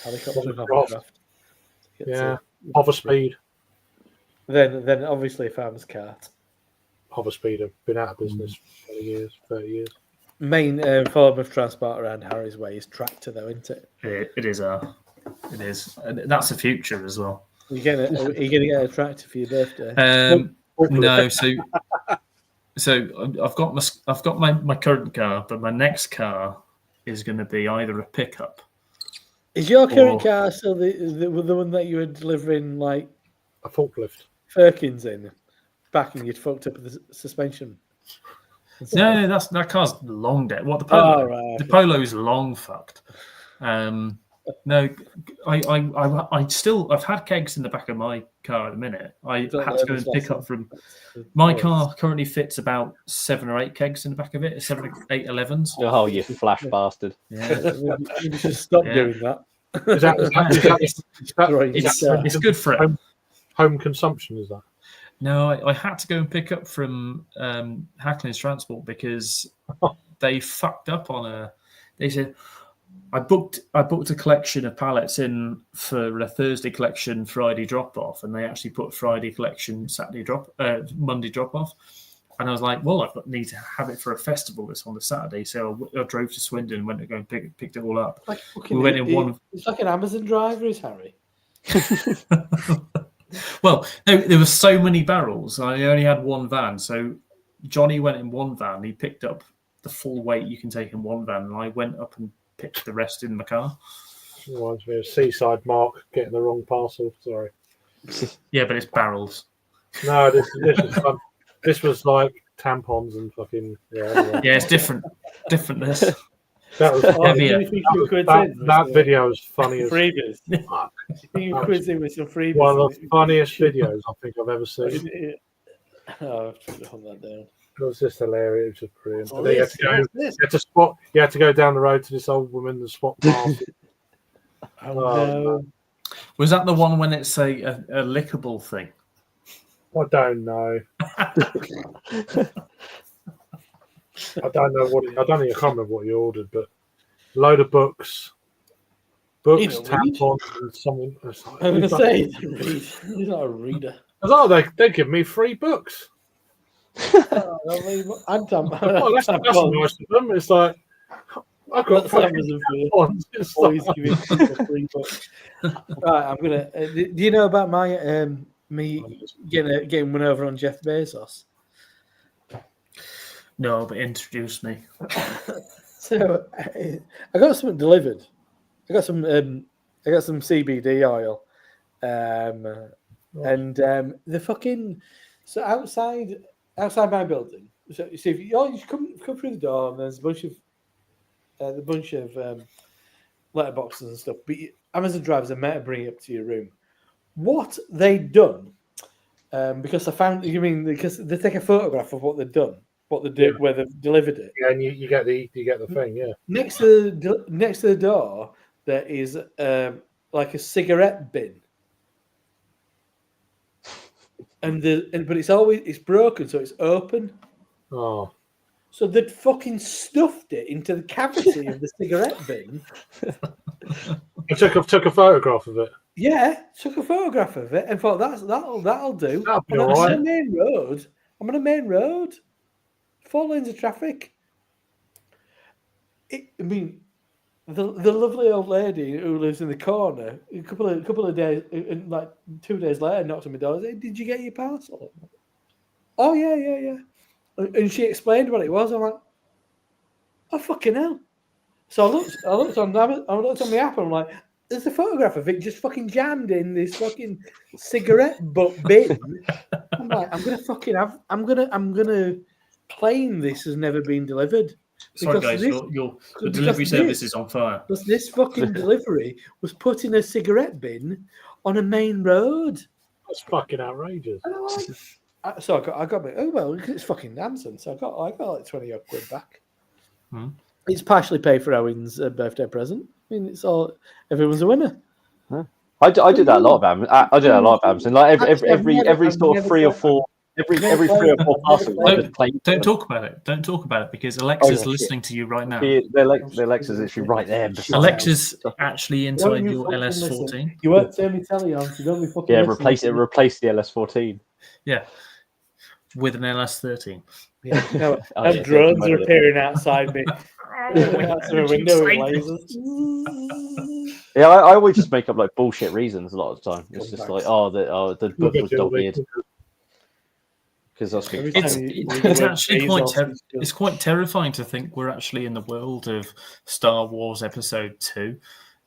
Helicopter and Hovercraft. hovercraft. To get Yeah. to- Hover Speed. Then obviously a farmer's cart. Hover Speed have been out of business for 20 years, 30 years. Main form of transport around Harry's Way is tractor, though, isn't it? It is. It is. And that's the future as well. Are you going to get a tractor for your birthday? No, so I've got my current car, but my next car is going to be either a pickup. Is your current or- car still the one that you were delivering like A forklift. Firkins in back and you'd fucked up the suspension? No, that car's long dead. What the Polo? Oh, right, The okay. Polo's long fucked. No, I've had kegs in the back of my car at the minute. I Don't had to go learn and this pick lesson. up from my car. Currently fits about 7 or 8 kegs in the back of it. 7 or 8 11s. Oh, you flash bastard! Yeah, You should stop Yeah. doing that. Is that it's good for it. home consumption? Is that? No, I had to go and pick up from Hacklin's Transport because they fucked up on a. They said I booked a collection of pallets in for a Thursday collection, Friday drop off, and they actually put Friday collection, Monday drop off. And I was like, well, I need to have it for a festival that's on the Saturday, so I drove to Swindon and went to go and picked it all up. Like We went in one. It's like an Amazon driver, is Harry? Well, no, there were so many barrels. I only had one van, so Johnny went in one van. He picked up the full weight you can take in one van, and I went up and picked the rest in my car. Reminds me of Seaside Mark getting the wrong parcel. Sorry. Yeah, but it's barrels. No, this is fun. This was like tampons and fucking anyway. Yeah, it's different. This. That was Oh, Heavier. you think you were quids in with that the video was funny as freebies? fuck. You think you were quids in with some freebies? One of the funniest videos I think I've ever seen. Oh, I have to hold that down. It was just hilarious. It was just brilliant. Oh, And then you had to go. this. You had to spot. You had to go down the road to this old woman and spot parcel. Oh, Oh, no. Was that the one when it's a lickable thing? I don't know. I don't know what. I don't think I can't remember what he ordered, but load of books, You don't read? tampons, and something. I'm going to say he's not a reader. They give me free books. Oh, Anton, Oh, that's nice of them. It's like I've got That's fucking Amazon for you. tampons. It's Always like- giving people free books. Right, I'm gonna. Do you know about my me getting one over on Jeff Bezos? No, but introduce me. So I got something delivered. I got some CBD oil, and the fucking outside my building. So you see, if you come through the door, and there's a bunch of letterboxes and stuff. But Amazon drivers are meant to bring it up to your room. What they'd done, because because they take a photograph of what they've done, what they do, where they've delivered it. Yeah, and you get the thing. Yeah. Next to the door, there is like a cigarette bin, but it's broken, so it's open. Oh. So they'd fucking stuffed it into the cavity of the cigarette bin. I took a photograph of it. Yeah, took a photograph of it and thought that'll do. That'll be And all I'm right. on a main road. I'm on a main road. 4 lanes of traffic. The lovely old lady who lives in the corner, a couple of days, like 2 days later, knocked on my door and said, "Did you get your parcel?" Oh yeah. And she explained what it was. I'm like, oh fucking hell. So I looked on the app and I'm like, there's a photograph of it just fucking jammed in this fucking cigarette butt bin. I'm like, I'm gonna claim this has never been delivered. Sorry, Because guys, your delivery service is on fire. Because this fucking delivery was put in a cigarette bin on a main road. That's fucking outrageous. And I'm like, so I got me. Oh well, it's fucking Amazon. So I got like 20 odd quid back. Hmm. It's partially paid for Owen's birthday present. I mean, it's all everyone's a winner. I do that a lot of Amazon. I do that a lot of Amazon. Like every sort of three or four parcels. Don't talk about it. Don't talk about it because Alexa's listening to you right now. The Alexa's literally right there. Alexa's actually inside your LS14. You won't turn me telly on. You don't be fucking. Yeah, replace the LS14. Yeah, with an LS13. Yeah. No, drones are appearing outside me. Outside my window with lasers. Yeah, I always just make up like bullshit reasons a lot of the time. It's just like, the book was dog-eared. Because that's it's actually it's quite terrifying to think we're actually in the world of Star Wars Episode 2,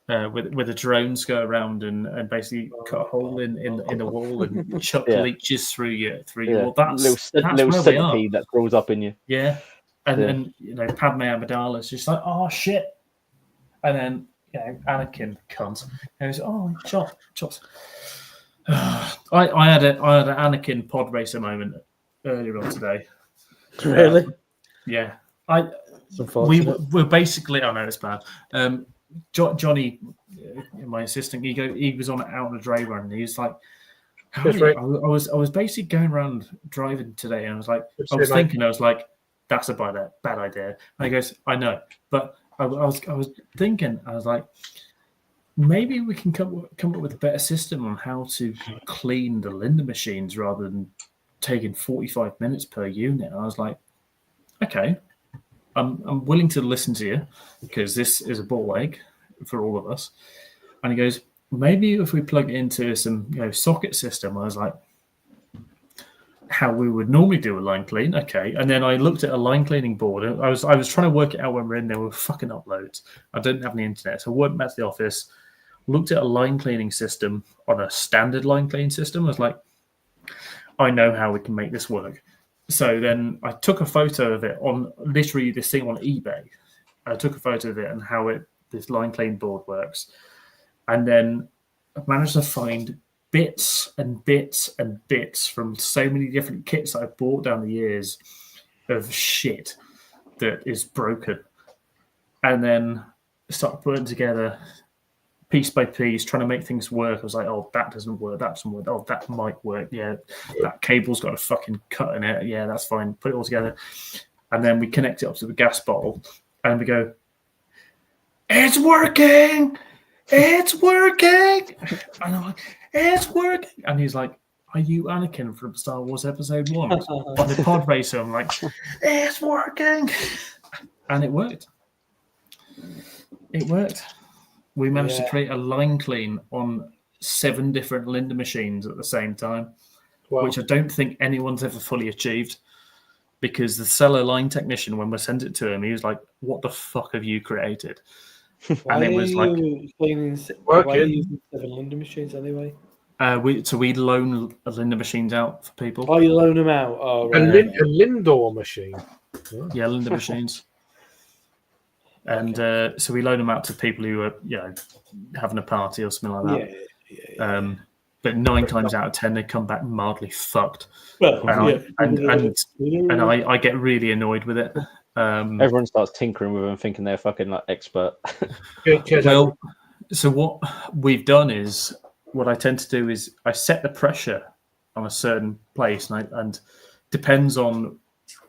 where the drones go around and basically cut a hole in the wall and chuck leeches through your wall. That's little where we are. centipede that crawls up in you. Yeah, and Padme Amidala's just like, oh shit, and then Anakin cunt goes, oh chops. I had an Anakin pod racer moment earlier on today. Really? Yeah. We're basically. I know it's bad. Johnny, my assistant, he was out on a dry run, and he was like, I was basically going around driving today, and I was like, that's a bad idea. And he goes, I know, but I was thinking, I was like, maybe we can come up with a better system on how to clean the Linda machines rather than taking 45 minutes per unit. And I was like, okay, I'm willing to listen to you because this is a ball ache for all of us. And he goes, maybe if we plug it into some socket system. I was like, how we would normally do a line clean, okay. And then I looked at a line cleaning board. And I was trying to work it out when we're in there. We're fucking uploads. I didn't have any internet, so I went back to the office. Looked at a line cleaning system on a standard line clean system. I was like, I know how we can make this work. So then I took a photo of it on literally this thing on eBay. I took a photo of it and how this line clean board works. And then I managed to find bits and bits and bits from so many different kits that I've bought down the years of shit that is broken. And then start putting together piece by piece, trying to make things work. I was like, oh, that doesn't work. That doesn't work. Oh, that might work. Yeah, that cable's got a fucking cut in it. Yeah, that's fine. Put it all together. And then we connect it up to the gas bottle and we go, it's working. It's working. And I'm like, it's working. And he's like, are you Anakin from Star Wars Episode 1 on the pod racer? I'm like, it's working. And it worked. It worked. We managed to create a line clean on 7 different Linda machines at the same time, which I don't think anyone's ever fully achieved, because the seller line technician, when we sent it to him, he was like, what the fuck have you created? And it was like, cleaning, why are you using 7 Linda machines anyway? We loan Linda machines out for people. Oh, you loan them out? Oh, right. A Lindor machine. Yeah, Linda machines. And so we loan them out to people who are, having a party or something like that. Yeah. But 9 times out of 10, they come back mildly fucked. Well, and I get really annoyed with it. Everyone starts tinkering with them, thinking they're fucking like expert. Well, so what we've done is, what I tend to do is I set the pressure on a certain place, and depends on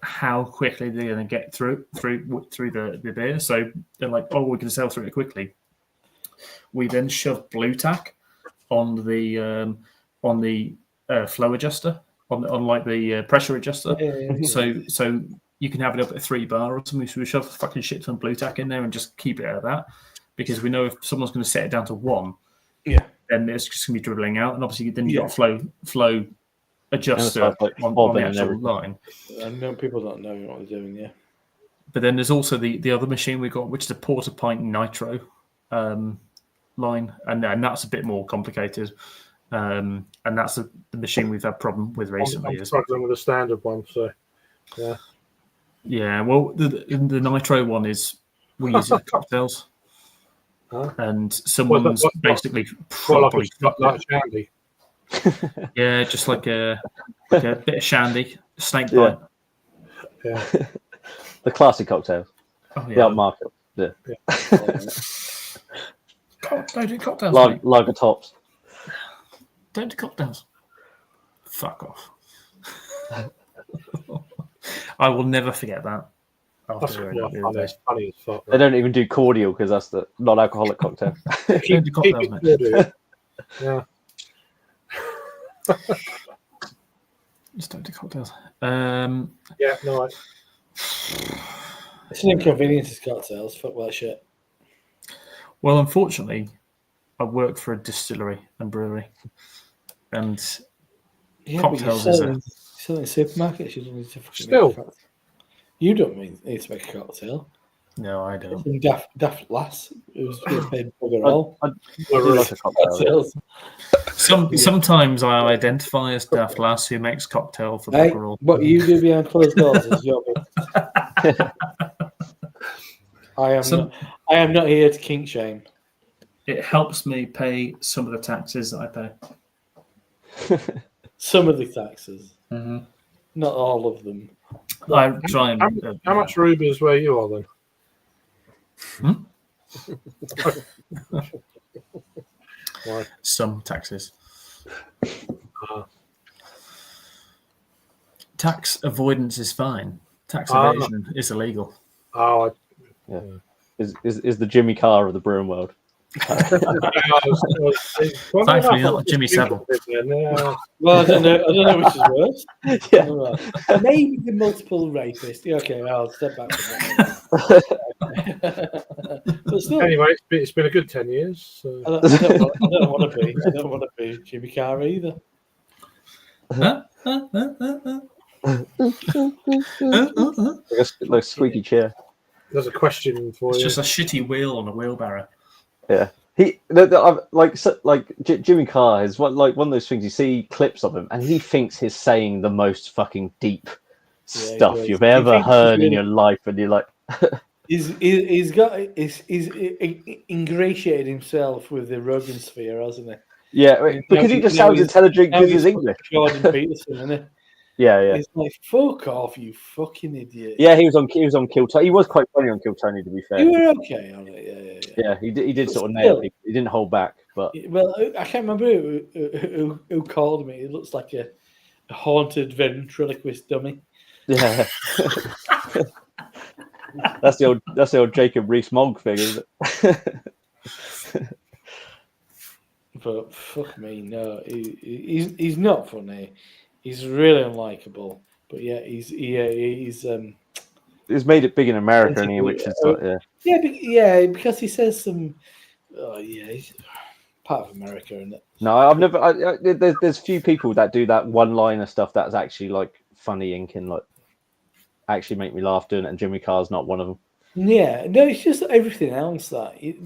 how quickly they're going to get through the beer. So they're like, oh, we can sell through it quickly. We then shove blue tack on the flow adjuster, on like the pressure adjuster. So you can have it up at 3 bar or something. So we shove fucking shit ton blue tack in there and just keep it at that, because we know if someone's going to set it down to 1, then it's just going to be dribbling out, and obviously then you've got flow adjuster on the actual line. I know people don't know what they're doing, But then there's also the other machine we got, which is a quarter pint nitro line, and that's a bit more complicated. And that's the machine we've had problem with recently. I'm struggling with the standard one, so yeah. Yeah, well, the nitro one is we use it in cocktails, and someone's basically properly like shandy. Yeah, just like a bit of shandy, snake bite. Yeah. The classic cocktails. Oh, The upmarket. Yeah. Don't do cocktails, mate. Lager tops. Don't do cocktails. Fuck off. I will never forget that. That's funny as fuck. They don't even do cordial because that's the non-alcoholic cocktail. Don't do cocktails, mate. Yeah. Just don't do cocktails. Yeah, no. It's an inconvenience as cocktails. Fuck that shit. Well, unfortunately, I work for a distillery and brewery, and cocktails is selling supermarkets. You don't need to fucking Still. make a cocktail. You don't need to make a cocktail. No, I don't. Daft Lass, it was paid bugger all. I really like a cocktail. Sometimes I identify as Daft Lass who makes cocktail for Hey, bugger all. what you do behind closed doors is your business. I am not here to kink shame. It helps me pay some of the taxes that I pay. Some of the taxes, Mm-hmm. not all of them. I try and. How much Ruby is where you are then? Right. Some taxes. Tax avoidance is fine. Tax evasion is illegal. Oh, Yeah. Is the Jimmy Carr of the brewing world. Thankfully, not Jimmy Savile. Well, I don't know which is worse. Yeah. Maybe the multiple rapist. Okay, I'll step back from that. But still, Anyway, it's been a good 10 years. So. I don't want to be Jimmy Carr either. Like a squeaky chair. There's a question for It's you. just a shitty wheel on a wheelbarrow. Yeah. Jimmy Carr is one of those things you see clips of him and he thinks he's saying the most fucking deep stuff does. you've He ever thinks heard he's in your life, and you're like, He's ingratiated himself with the Rogan sphere, hasn't he? yeah, because he just sounds intelligent because he's English. Jordan Peterson, isn't he? Yeah. He's like, fuck off, you fucking idiot. Yeah, he was on Kill Tony. He was quite funny on Kill Tony, to be fair. You were okay on it, yeah. Yeah, he did But sort of still. nail people. He didn't hold back, but Well, I can't remember who called me. It looks like a haunted ventriloquist dummy. yeah. That's the old Jacob Rees-Mogg thing, isn't it? But fuck me, no, he's not funny. He's really unlikable. But yeah, he's He's made it big in America, and which is like, yeah, because he says some. Oh yeah, he's part of America, isn't it? No, I've never. There's few people that do that one-liner stuff that's actually like funny and can like actually make me laugh doing it, and Jimmy Carr's not one of them. Yeah, no, it's just everything else that he's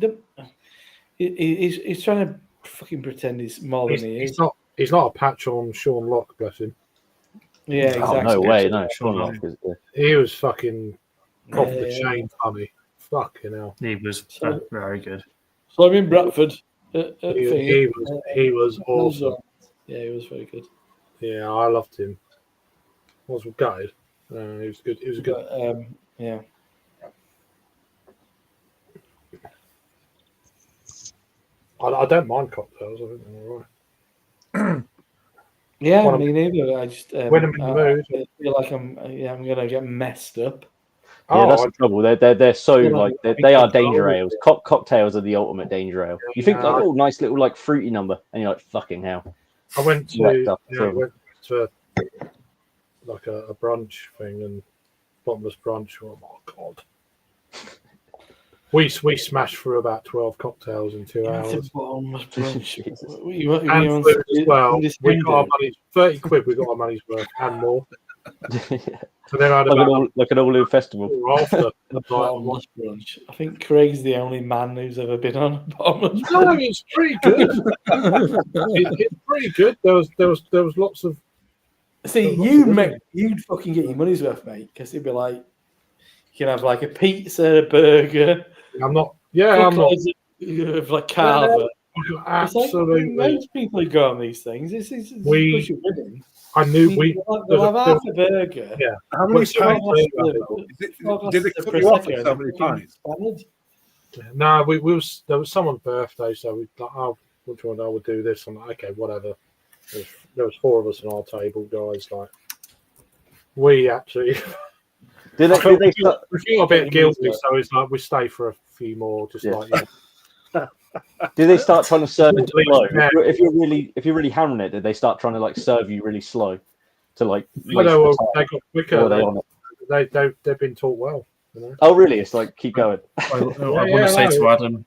trying to fucking pretend he's more than he is. He's not a patch on Sean Locke, bless him. Yeah, exactly. Oh, no way, no. Sean Locke is. He was fucking off the chain funny. Fucking hell. He was very good. So I'm in Bradford. He was awesome. Yeah, he was very good. Yeah, I loved him. I was gutted. He was good. He was good. But, yeah. I don't mind cocktails. I think they're all right. Yeah, me neither. I just when I'm in the mood. I feel like I'm gonna get messed up. Yeah, that's the trouble. They're so like they are danger ales. Yeah. Cocktails are the ultimate danger ale. You think like, oh, nice little like fruity number, and you're like, fucking hell. I went to like a brunch thing and bottomless brunch. Oh my god! We smashed through about 12 cocktails in 2 hours. And food as well. We got our money's 30 quid. We got our money's worth and more. And then I had about like an all-in festival. after. The bottomless brunch. I think Craig's the only man who's ever been on a bottomless No, brunch. it's pretty good. It's pretty good. There was lots of. See, you'd fucking get your money's worth, mate, because it'd be like you can have like a pizza, a burger. I'm not. Yeah, I'm not. Of like carver. Absolutely. It's like, most people who go on these things, it's push your winning. I knew They'll have half a burger. Yeah. How many What's pints? the- Did they cut you off with so many pints? No, there was someone's birthday, so we like, oh, which one I would do this? I'm like, okay, whatever. There was 4 of us on our table, guys. Like, we actually. Did I they start? we feel a bit guilty, so it's like we stay for a few more, just like. Did they start trying to serve it Please, slow? yeah. If you're really hammering it, did they start trying to like serve you really slow to like? They got quicker. Or are they on it? They've been taught well. You know? Oh, really? It's like keep going. I want to say to Adam,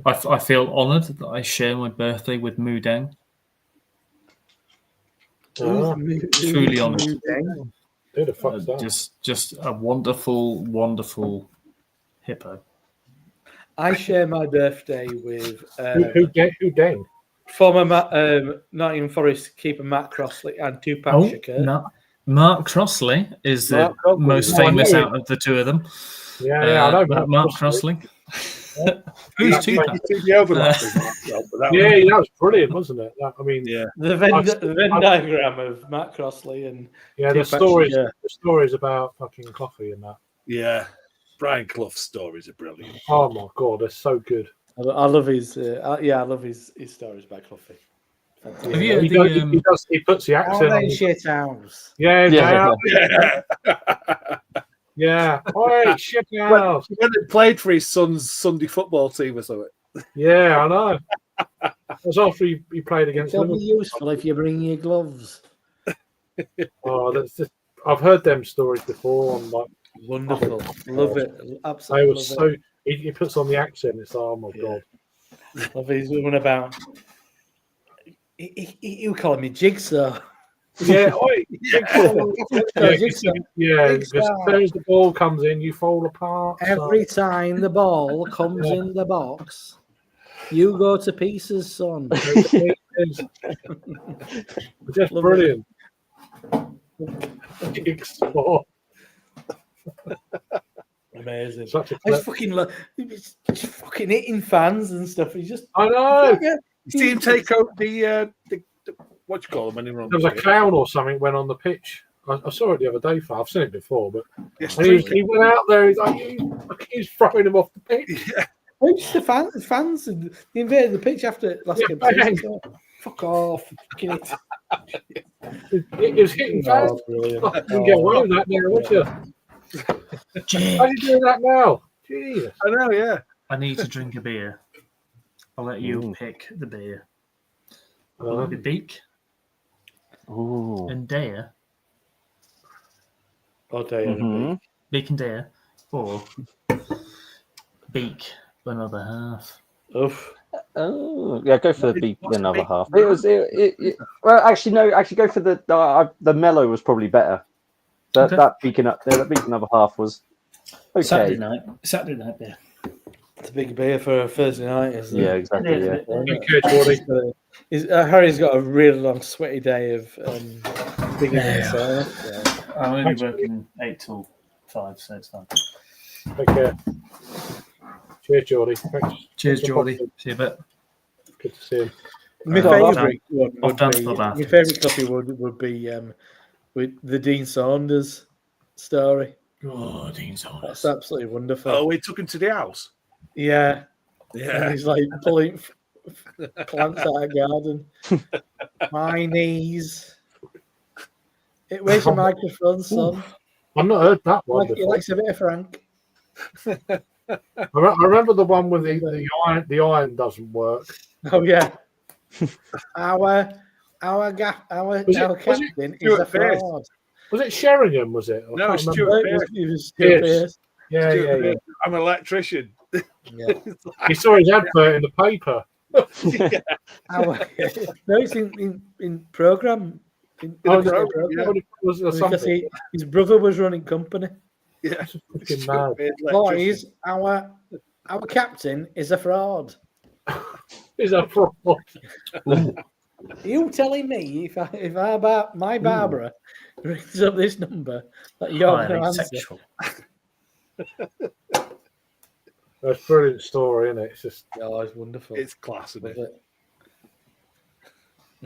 I feel honoured that I share my birthday with Mudang. Truly honoured. Who the fuck's that? Just a wonderful, wonderful hippo. I share my birthday with Who Dane? former Nottingham Forest keeper Matt Crossley and Tupac Shakur. No. Mark Crossley is the most famous out of the two of them. Yeah, I know. Mark Crossley. Who's Tupac? Yeah, that was brilliant, wasn't it? I mean, yeah. The Venn diagram of Matt Crossley and yeah, the stories about fucking coffee and that. Yeah. Brian Clough's stories are brilliant. Oh my god, they're so good. I love his I love his stories about coffee. Have you He puts the accent on. Shit house. Yeah. Yeah. Oi, shit house. When he played for his son's Sunday football team or something. Yeah, I know. It was after he played against It'll be Liverpool. useful if you bring your gloves. Oh, I've heard them stories before. I'm like, Wonderful. Love it. they Absolutely. were so. He puts on the accent. It's like, oh my god. Love his one about. He would call me Jigsaw. Yeah, oi, Jigsaw. yeah. Because as soon as the ball comes in, you fall apart. Every time the ball comes in the box, you go to pieces, son. It's just Love brilliant. Jigsaw. Amazing. Such a I just fucking love. He's just fucking hitting fans and stuff. He's just. I know. You see him take out the what do you call them when they run? There was a clown or something went on the pitch. I saw it the other day. I've seen it before, but Yes, and he went out there. He's like, he's throwing him off the pitch. yeah. Who's the fans? They invaded the pitch after last game. bang. Fuck off. He was hitting fans. Oh, brilliant. You can get away with that now, would you? How are you doing that now? Jesus. I know, yeah. I need to drink a beer. I'll let you pick the beer. Will it be Beak Ooh. and Dare? Oh, dear. Mhm. Beak and Dare? Or Beak another half? Oof. Oh, yeah, go for the beat another half. It was well, actually no, go for the mellow was probably better. That beacon another half was okay. Saturday night beer. It's a big beer for a Thursday night, isn't it? Yeah, exactly. Yeah. Okay, Jordy. Harry's got a really long, sweaty day of beginning. So I'm only working 8 till 5, so it's fine. Take care. Cheers, Jordy. Thanks. Cheers, Geordie. See you a bit. Good to see him. my I've favourite one I've would done be for that. my favourite coffee would be with the Dean Saunders story. Oh, Dean Saunders. That's absolutely wonderful. Oh, we took him to the house. Yeah, and Yeah. he's like pulling plants out of garden. My knees. Where's your microphone, son? I've not heard that one He before. likes a bit of Frank. I remember the one with the iron doesn't work. Oh yeah. our captain is a Stuart fraud. Was it Sheringham? Was it? I No, can't it's remember. Stuart. It was Stuart Yes. Pearce. Yeah. I'm an electrician. Yeah. He saw his advert in the paper. No, it's in program In Oh, a program, yeah. Was there Because something? his brother was running company. Yeah. Fucking mad. Boys, our captain is a fraud. Is that fraud? You telling me if my Barbara rings up this number that you're going to Highly answer? sexual. That's a brilliant story, isn't it? It's just Oh, it's wonderful. It's class, isn't Love it? it.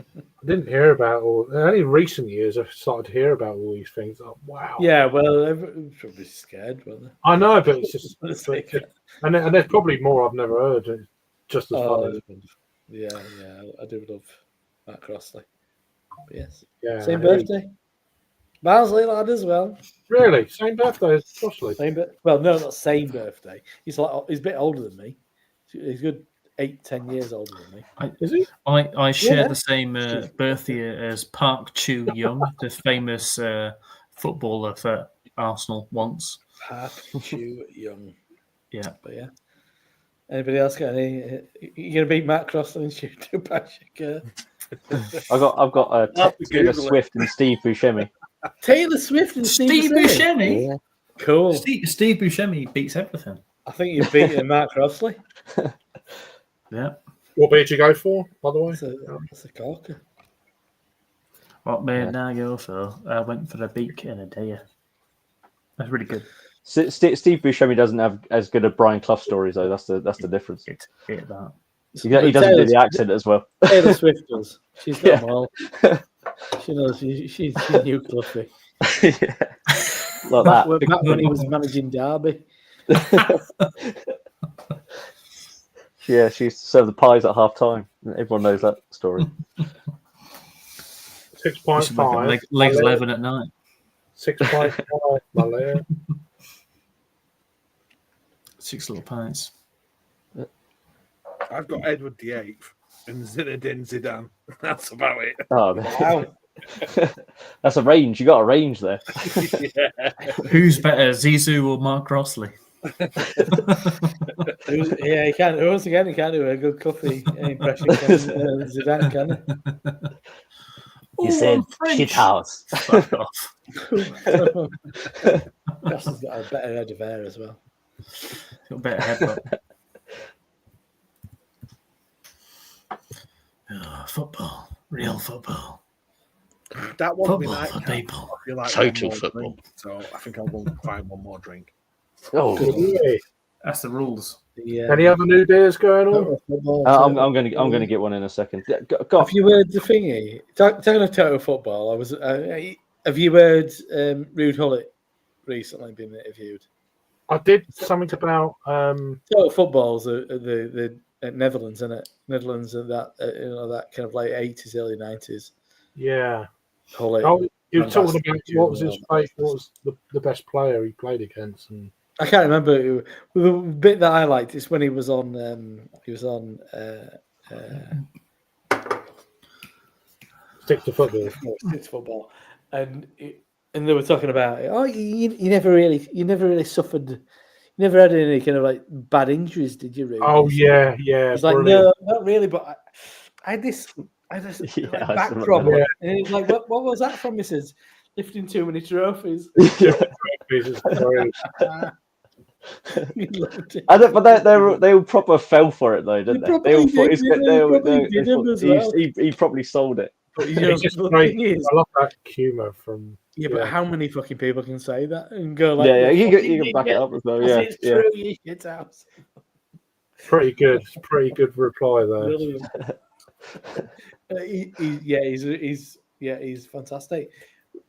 I didn't hear about all. Only recent years I've started to hear about all these things. Oh, wow. Yeah, well, everyone's probably scared, weren't they? I know, but it's just, Let's but, take it. and there's probably more I've never heard. It's just as Oh, funny. it's wonderful. Yeah, I do love Matt Crossley. But yes, Yeah. same birthday. Barnsley lad as well. Really? Same birthday as Crossley? Well, no, not same birthday. He's a bit older than me. He's good 8-10 years older than me. Is he? I share Yeah. the same birthday as Park Chu-young, the famous footballer for Arsenal once. Park Chu-young. Yeah. But yeah. Anybody else got any? You gonna beat Matt Crossley and shoot to Patrick? I've got Taylor Swift and Steve Buscemi. Taylor Swift and Steve Buscemi. Yeah. Cool. Steve Buscemi beats everything. I think you've beaten Matt Crossley. Yeah. What beer did you go for, by the way? That's a corker. What beer did I go for? I went for a beak and a day. That's really good. Steve Buscemi doesn't have as good a Brian Clough stories though. That's the difference. Hit that. He doesn't do the accent as well. Taylor Swift does. She's got Yeah. them all. She knows. She knew Cluffy. Yeah. Like that. Back when he was managing Derby. Yeah, she used to serve the pies at half time. Everyone knows that story. 6.5. Legs 11 at night. 6.5. Malaya. 6 little pints. I've got Edward VIII and Zinedine Zidane. That's about it. Oh, Wow. that's a range. You got a range there. Yeah. Who's better, Zizou or Mark Crossley? Yeah, he can't. Once again, he can't do a good coffee impression. Zidane, can You said shit house. Fuck off. he? Justin's got a better head of hair as well. Got better headbutt. Oh, football. Real football. That won't be Football like for people. I feel like Total one more football. drink, so I think I'll go and find one more drink. Oh, Yeah. That's the rules. Yeah. Any other new beers going on? I'm gonna get one in a second. Go. Have you heard the thingy? Talking of total football, I was. Have you heard Rude Hullet recently been interviewed? I did something about Total football's the Netherlands, isn't it? Netherlands and that that kind of late 80s, early 90s. yeah. Hullet. Oh, you were talking Fantastic about what was dude. his play, what was the best player he played against, and I can't remember. The bit that I liked is when he was on. stick to football. It's football, and they were talking about it. Oh, you never really suffered. You never had any kind of like bad injuries, did you? Really? Oh yeah, yeah. He's like, brilliant. no, not really. But I had this Yeah, like, I back remember problem, that. and he's like, what was that from? He says, lifting too many trophies. This is brilliant. He loved it. But they all proper fell for it though, didn't they? They all thought he probably sold it. But you know, It's just the great. thing is, I love that humour from. yeah, but how many fucking people can say that and go like, Yeah, you "Fucking can back it idiot." up as well. I Yeah, say it's yeah. true, you shit house. Pretty good. Pretty good reply there. Brilliant. He's fantastic.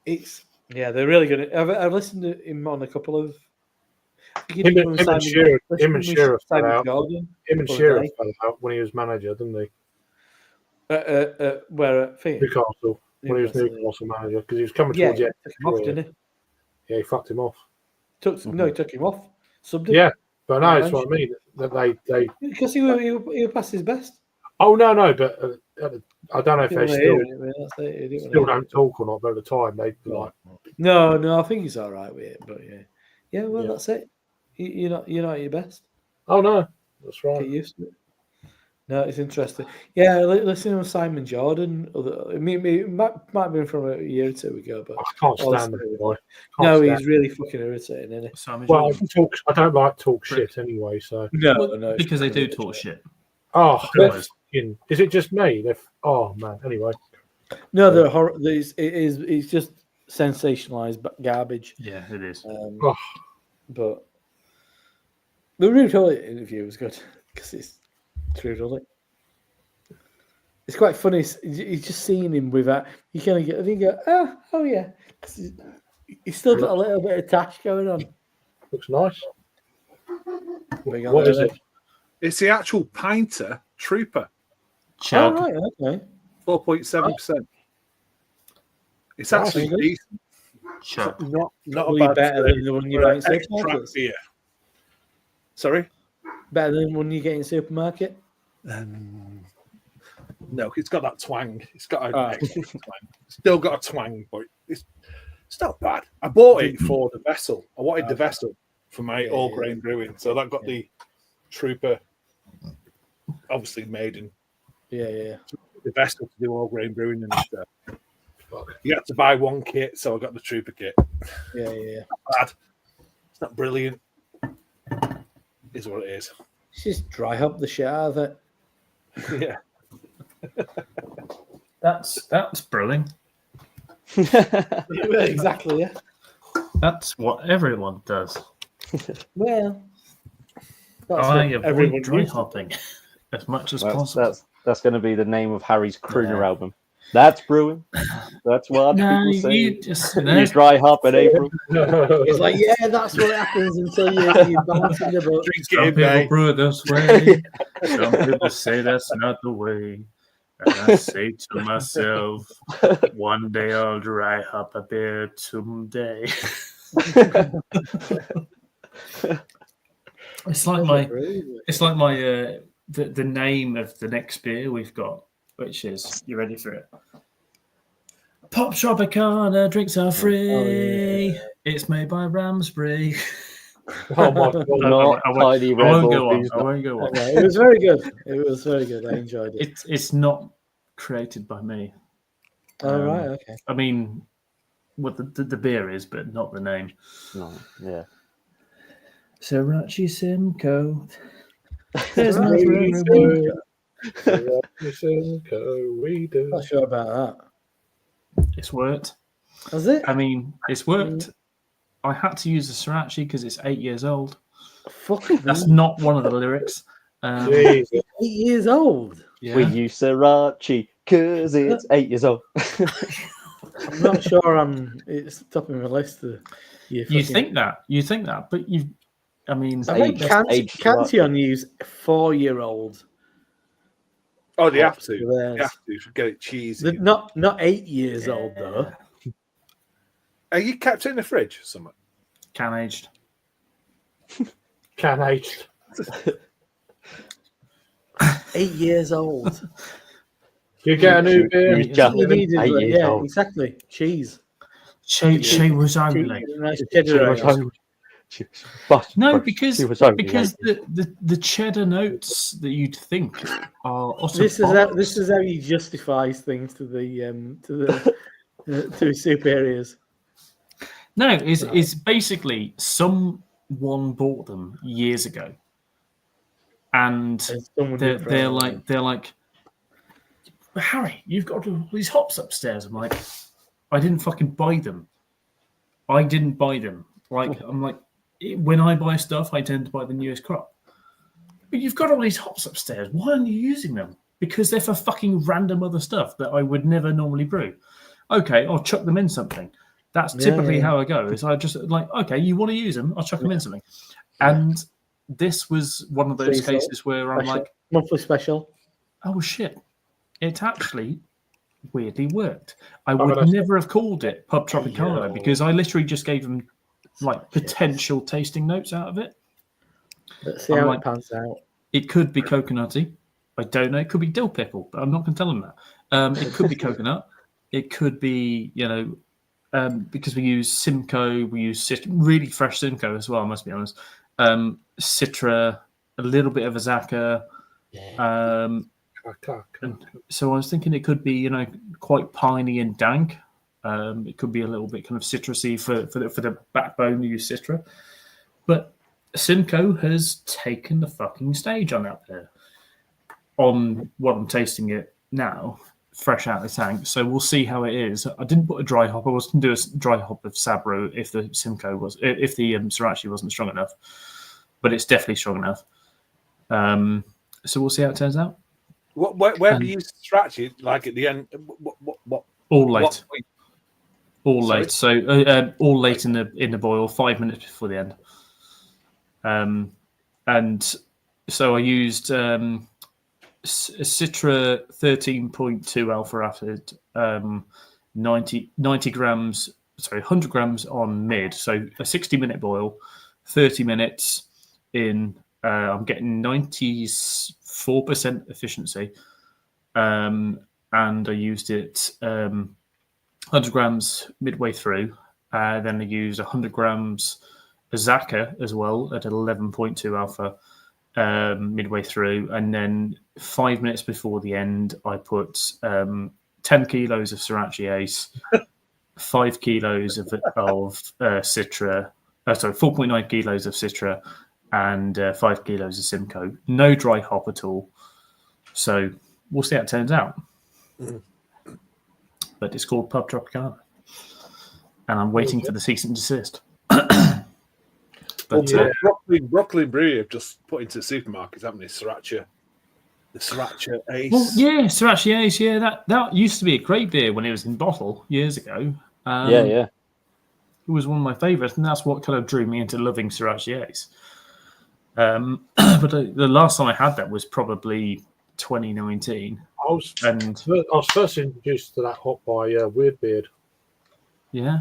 They're really good. I've listened to him on a couple of. Him and Shearer fell out. Gordon, Him and the other Shearer day. fell out when he was manager, didn't they? Where at Fiat? Newcastle. When he was Newcastle manager, because he was coming Yeah, towards the end. took him off, didn't he? Yeah, he fucked him off. No, he took him off. Subbed him. Yeah, but no, that's what I mean. That they. Because he was past his best. Oh no, but I don't know if they still don't talk or not. But at the time, they like. No, I think he's all right with it. But yeah. Well, that's it. You're not at your best. Oh no, that's right. Get used to it. No, it's interesting. Yeah, listening to Simon Jordan. I mean, it might have been from a year or two ago, but I can't Oh, stand the boy. no, Can't he's really fucking irritating, isn't he? Simon Well, Jordan. I don't like talk shit anyway. So No, Well, no, it's because they fucking do talk shit. oh, They're they're fucking- is it just me? Oh man. Anyway, No, they're horror. It's just sensationalized garbage. Yeah, it is. Oh. But the Rude Hullet interview was good because it's Rude Hullet. It's quite funny. You just seeing him with that. You kind of get. I think you go, oh yeah. He's still got a little bit of tash going on. Looks nice. Big on What there, is then. it? It's the actual Pinter Trooper, Oh Chug. right, okay. 4.7%. It's Nice. actually decent. Chug. Not Probably a bad better than the one you buy in extract supermarkets. beer. Sorry. Better than one you get in supermarket. No, it's got that twang. It's got an Ah. extra twang. Still got a twang, but it's not bad. I bought it for the vessel. I wanted the vessel for my all grain brewing, so that got the Trooper, obviously made in Yeah. the vessel to do all grain brewing, and you had to buy one kit, so I got the Trooper kit. Yeah. Bad. It's not brilliant. Is what it is. Just dry hop the shit out of it. Yeah. That's brewing. Exactly, yeah. That's what everyone does. Well, that's I what avoid everyone dry uses. hopping as much as possible. That's going to be the name of Harry's crooner album. That's brewing. That's what No, people say. you just You dry hop in April. It's like, yeah, that's what happens until you bounce in the boat. Drink Some it in, people mate. brew this way. Some people say that's not the way. And I say to myself, one day I'll dry hop a beer someday. It's like my the name of the next beer we've got, which is, you ready for it? Pop Tropicana, drinks are free. It's made by Ramsbury. Oh my god! Not Tiny I Red won't Bull. go on. These I won't go on. It was very good. It was very good. I enjoyed it. It's not created by me. Oh, right, okay. I mean, what the beer is, but not the name. No, yeah. Sriracha Simcoe. There's Sriracha no for everyone. We do. Not sure about It's worked. that. Has it? I mean, it's worked. I had to use the Sriracha because it's 8 years old. Fucking That's not one of the lyrics. Jesus. 8 years old. Yeah. We use Sriracha because it's 8 years old. I'm not sure it's top of my list. You think that, but I mean, I think Cantillon use 4-year-old. Oh, they have to. Theirs. They have to get it cheesy. Not 8 years old though. Are you kept it in the fridge? Somewhere. can aged. Can aged. 8 years old. You get a new beer. You just You needed, 8 years yeah, old. exactly. Cheese. She was only. Nice She cheddar was ale. hungry. She was busted, No, but because she was hungry, because like, the cheddar notes that you'd think are utter This bollocks. is how he justifies things to the to his superiors. No, it's basically someone bought them years ago, and Someone did they're wrong. like, Harry, you've got all these hops upstairs. I'm like, I didn't fucking buy them. I didn't buy them. Like, I'm like, when I buy stuff, I tend to buy the newest crop. But you've got all these hops upstairs. Why aren't you using them? Because they're for fucking random other stuff that I would never normally brew. Okay, I'll chuck them in something. That's typically how I go. Is I just like, okay, you want to use them? I'll chuck them in something. And this was one of those Free cases where I'm Special. like, Monthly special. oh shit, it actually weirdly worked. I but would that's- never have called it Pub Tropicana because I literally just gave them like potential tasting notes out of it. Let's see I'm how like- it pans out. It could be coconutty. I don't know. It could be dill pickle, but I'm not going to tell them that. It could be coconut. It could be, because we use Simcoe, we use really fresh Simcoe as well, I must be honest. Citra, a little bit of Azaka, So I was thinking it could be, quite piney and dank. It could be a little bit kind of citrusy for the backbone you use Citra. But Simcoe has taken the fucking stage on out there. On what I'm tasting it now, fresh out of the tank. So we'll see how it is. I didn't put a dry hop. I was going to do a dry hop of Sabro if the Sriracha wasn't strong enough. But it's definitely strong enough. So we'll see how it turns out. Where do you Sriracha? Like at the end? What? All late. All Sorry? late. So all late in the boil, 5 minutes before the end. And so I used Citra 13.2 alpha acid, 100 grams on mid. So a 60-minute boil, 30 minutes in. I'm getting 94% efficiency, and I used it 100 grams midway through. Then I used 100 grams Azaka as well at 11.2 alpha midway through, and then 5 minutes before the end, I put 10 kilos of Sriracha Ace, 5 kilos of Citra. 4.9 kilos of Citra, and 5 kilos of Simcoe. No dry hop at all. So we'll see how it turns out. But it's called Pub Tropicana. And I'm waiting for the cease and desist. Broccoli Brewery have just put into supermarkets, haven't they? The Sriracha Ace. Well, yeah, Sriracha Ace. Yeah, that used to be a great beer when it was in bottle years ago. Yeah. It was one of my favourites, and that's what kind of drew me into loving Sriracha Ace. But the last time I had that was probably 2019. I was first introduced to that hop by Weirdbeard. Yeah.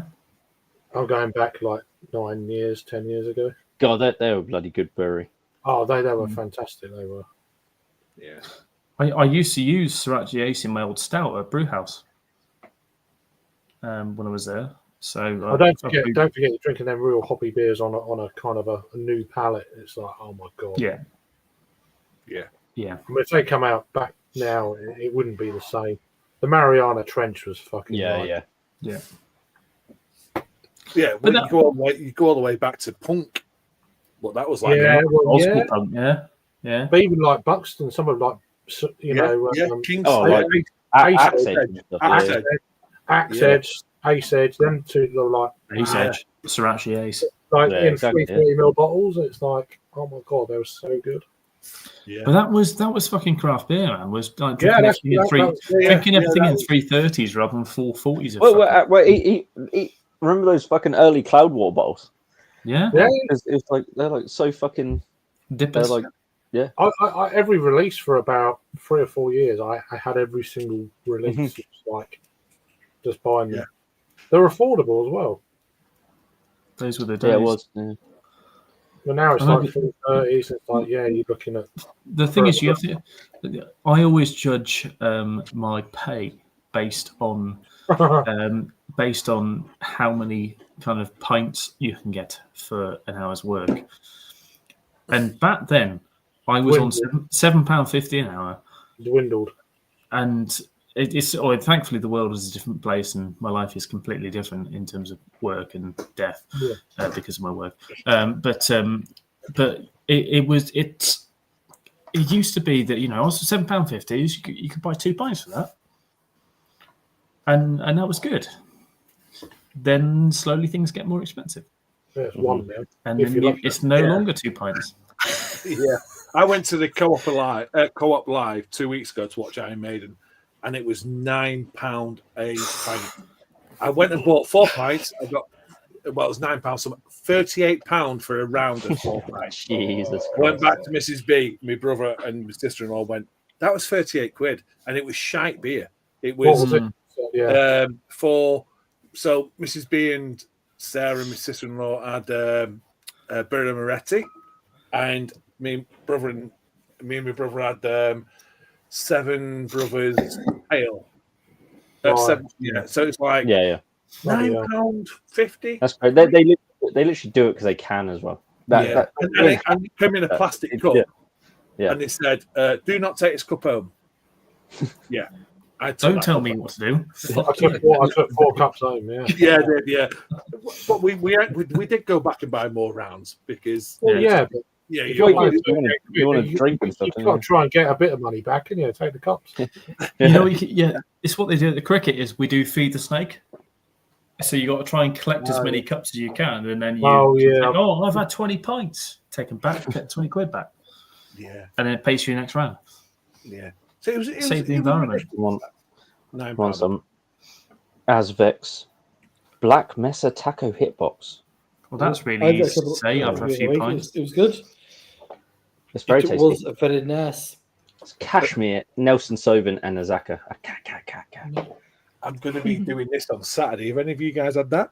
I'm going back like 10 years ago. God, they were a bloody good brewery. Oh, they were fantastic. They were. Yeah. I used to use Sriracha Ace in my old stout at Brewhouse when I was there. So don't forget you're drinking them real hoppy beers on a kind of a new palate. It's like, oh my god. Yeah. I mean, if they come out back now, it wouldn't be the same. The Mariana Trench was fucking Yeah. Yeah, But you go all the way back to punk. What that was like. Old school punk, yeah. But even like Buxton, some of like King's Axe Edge, Ace Edge, them two are like Ace Edge, Sriracha Ace. Like in 330ml bottles. It's like, oh my god, they were so good. Yeah. But that was fucking craft beer, man. Was like drinking everything in 330s rather than 440s. Remember those fucking early Cloudwater bottles? Yeah. It's like they're like so fucking dippers. They're like, yeah. I every release for about 3 or 4 years, I had every single release. It was like just buying them. They're affordable as well. Those were the days. Yeah, it was. Yeah. But now it's like 430s. It's like, you're looking at. The thing is, you have to. I always judge my pay based on how many kind of pints you can get for an hour's work. And back then, I was on £7.50 an hour. Dwindled. And thankfully, the world is a different place, and my life is completely different in terms of work and death because of my work. But it used to be that I was £7.50. You could buy 2 pints for that, and that was good. Then slowly things get more expensive. Yeah, it's one now. And then it's no longer 2 pints. Yeah, I went to the Co-op Live 2 weeks ago to watch Iron Maiden, and it was £9 a pint. I went and bought 4 pints. It was £9, so £38 for a round of 4 pints. Jesus Christ. Went back to Mrs. B. My brother and my sister-in-law went, that was 38 quid, and it was shite beer. It was, so Mrs. B and Sarah and my sister-in-law had Birra Moretti, and me and my brother had Seven Brothers Ale. So it's like £9.50. That's great. They literally do it because they can as well. And it came in a plastic cup. Yeah. and they said, "Do not take this cup home." Yeah, I took Don't that tell cup me home. what to do. I took 4 cups home. Yeah. Yeah, I did, yeah. But we did go back and buy more rounds because Well, yeah. But yeah, if you're you're right. playing you wanna drink and stuff, You've don't got you? to try and get a bit of money back, and take the cups. You know, it's what they do at the cricket is we do feed the snake. So you got to try and collect as many cups as you can, and then you think, I've had 20 pints. Take them back, get 20 quid back. Yeah, and then it pays for your next round. yeah. So it Save the environment. Want some Azvex Black Mesa Taco Hitbox. Well, that's really easy to say after a few pints. It was good. It's very tasty. It was very nice. It's Kashmir, Nelson Sauvin, and Azaka. I'm going to be doing this on Saturday. Have any of you guys had that?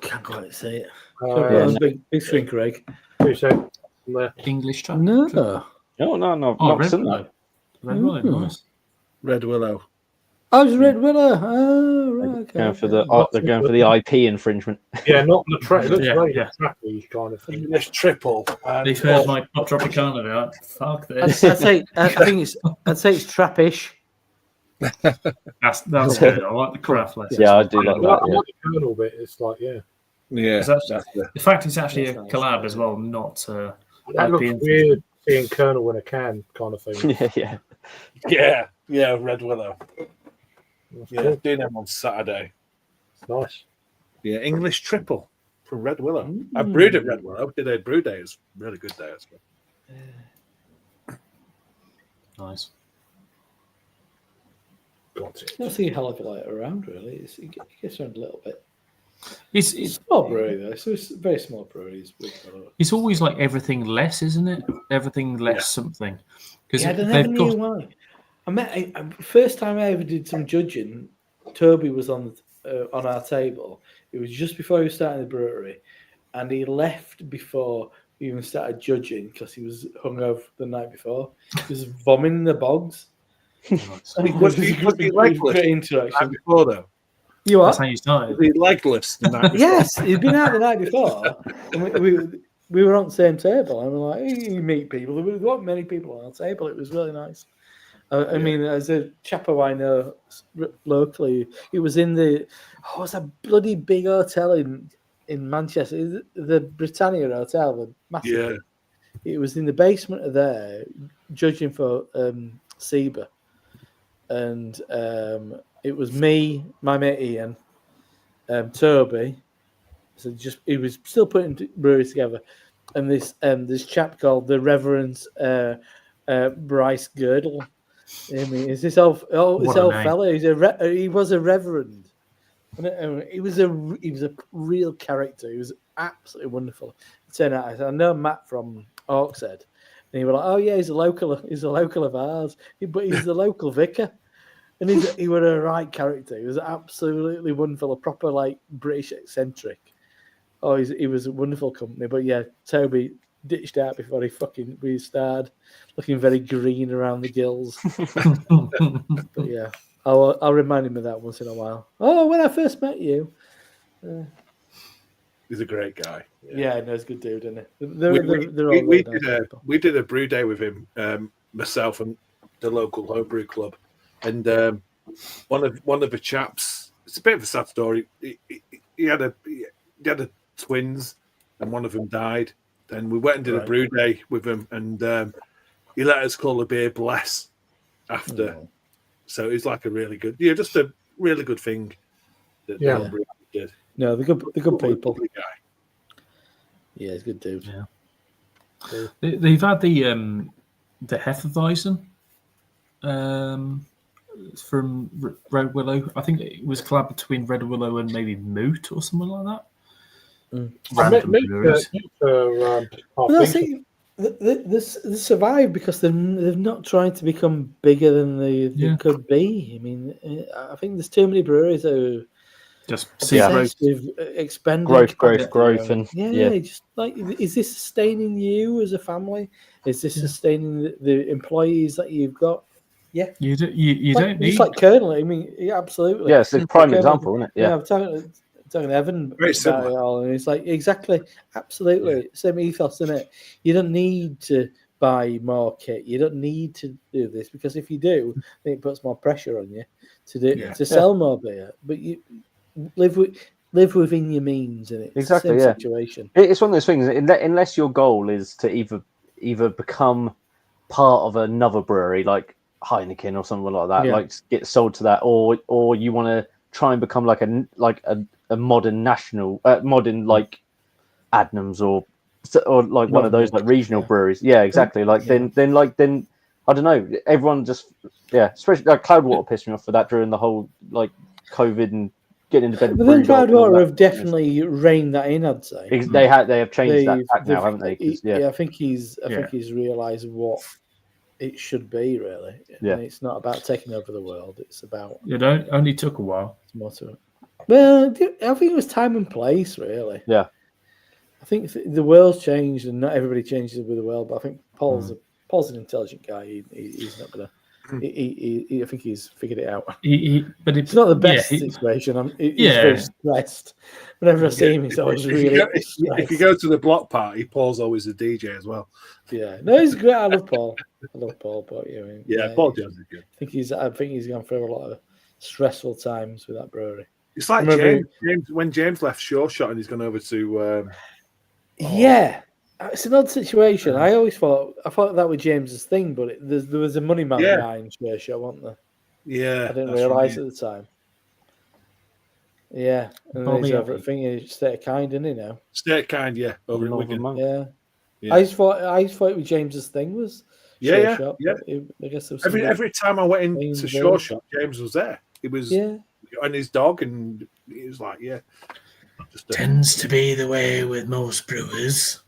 Can't quite say it. Big screen, Craig. English track. No. No. Oh, Red Willow. Red Willow, nice. Red Willow. Oh, it's Red Willow. Oh, right. Okay. They're going for the IP infringement. Yeah, not the track. It looks very Yeah. trappy kind of thing. English triple. They've heard my Pop Tropicana. They're like, fuck this. I'd say it's trappish. That's good. I like the craft less. Yeah, I do like I that. like the kernel bit. It's like, yeah. Yeah. The fact it's actually a collab as well, not That looks weird seeing kernel in a can kind of thing. Yeah, Red Willow. Yeah, Cool. doing them on Saturday. It's nice. Yeah, English triple from Red Willow. I brewed at Red Willow. Did a brew day. It was a really good day as well. Nice. Got it. I don't see a hell of a lot around, really. It gets around a little bit. It's Small brewery, though. So it's very small breweries. it's always like everything less, isn't it? Everything less something. Because I never knew why. First time I ever did some judging, Toby was on our table. It was just before he was starting the brewery, and he left before we even started judging because he was hungover the night before. He was vomiting the bogs. Was he legless great interaction before though? You what? That's how you started. Was he legless the night before? Yes, he'd been out the night before, and we were on the same table, and we're like, hey, you meet people. There weren't many people on our table. It was really nice. I mean, as a chap who I know locally, it was in what's that bloody big hotel in Manchester, the Britannia Hotel, the massive. Yeah. It was in the basement of there, judging for Seba, and it was me, my mate Ian, Toby. So he was still putting breweries together, and this chap called the Reverend Bryce Girdle. I mean, is this old fella? He was a reverend. And he was a real character. He was absolutely wonderful. It turned out, I know Matt from Hawkshead, and he was like, "Oh yeah, he's a local of ours, but he's the local vicar." And he was a right character. He was absolutely wonderful, a proper like British eccentric. Oh, he was a wonderful company. But yeah, Toby ditched out before he restarted, looking very green around the gills. But yeah, I'll remind him of that once in a while. Oh, when I first met you. He's a great guy. Yeah, no, he's a good dude, isn't he? We did a brew day with him, myself and the local homebrew club, and one of the chaps. It's a bit of a sad story. He had twins, and one of them died. And we went and did a brew day with him, and he let us call the beer Bless after. Oh. So it was like a really good, just a really good thing that homebrew did. No, the good people. Guy. Yeah, he's a good dude. Yeah. They've had the Hefeweizen from Red Willow. I think it was a collab between Red Willow and maybe Moot or something like that. They survive because they've not tried to become bigger than they could be. I mean, I think there's too many breweries that are just with expanding growth, and just like, is this sustaining you as a family? Is this sustaining the employees that you've got? Yeah, you don't need like Colonel. I mean, absolutely. Yeah, it's a prime example, isn't it? Yeah, I'm talking to Evan Very about similar. it all, and it's like exactly, absolutely same ethos, isn't it? You don't need to buy more kit. You don't need to do this because if you do, then it puts more pressure on you to do Yeah. to sell more beer. But you live within your means, and it's Exactly, the same yeah. situation. It's one of those things. Unless your goal is to either become part of another brewery like Heineken or something like that, Yeah. like get sold to that, or you want to try and become like a modern national, modern like Adnams or like one of those like regional breweries. Yeah, exactly. Like then I don't know. Everyone just especially like Cloudwater pissed me off for that during the whole like COVID and getting independent. But then Brewdog and all Cloudwater that. have definitely reined that in. I'd say They have changed that tack now, they've- haven't they? 'Cause, I think he's realised what it should be really. Yeah. And it's not about taking over the world. It's about It only took a while. it's more to it. Well, I think it was time and place really. Yeah. I think the world's changed, and not everybody changes with the world. But I think Paul's an intelligent guy. He's not gonna. I think he's figured it out. But It's not the best situation. He's very stressed. Whenever I see him, he's always if you go to the block party, Paul's always the DJ as well. Yeah, no, he's great. I love Paul. But Paul Jones is good. I think he's gone through a lot of stressful times with that brewery. It's like James when James left Sure Shot and he's gone over to. Yeah, it's an odd situation. I thought that was James's thing, but there was a money man behind Sure Shot, wasn't there? Yeah, I didn't realise at the time. Yeah, and he's over at State of Kind, isn't he now? State of Kind, yeah, over in Wigan. Yeah. I just thought it was James's thing was. Yeah. I guess there was every time I went into Sure Shot, James was there. It was and his dog, and he was like, tends to be the way with most brewers.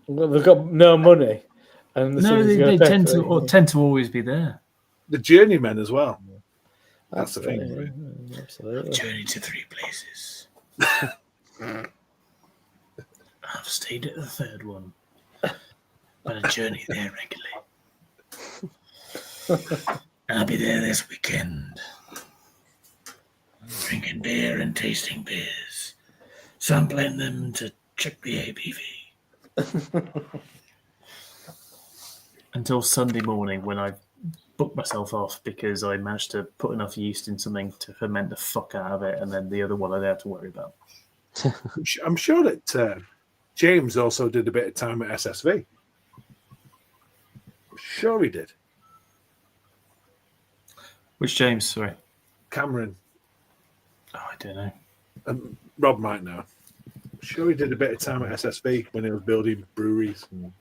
Well, they've got no money, and they tend to always be there. The journeymen as well. That's the thing. Yeah, absolutely. Journey to 3 places. I've stayed at the third one, but I journey there regularly. I'll be there this weekend, drinking beer and tasting beers, sampling them to check the ABV. Until Sunday morning when I booked myself off because I managed to put enough yeast in something to ferment the fuck out of it, and then the other one I didn't have to worry about. I'm sure that James also did a bit of time at SSV. I'm sure he did. Which James? Sorry. Cameron. Oh, I don't know. Rob might know. I'm sure he did a bit of time at SSV when he was building breweries from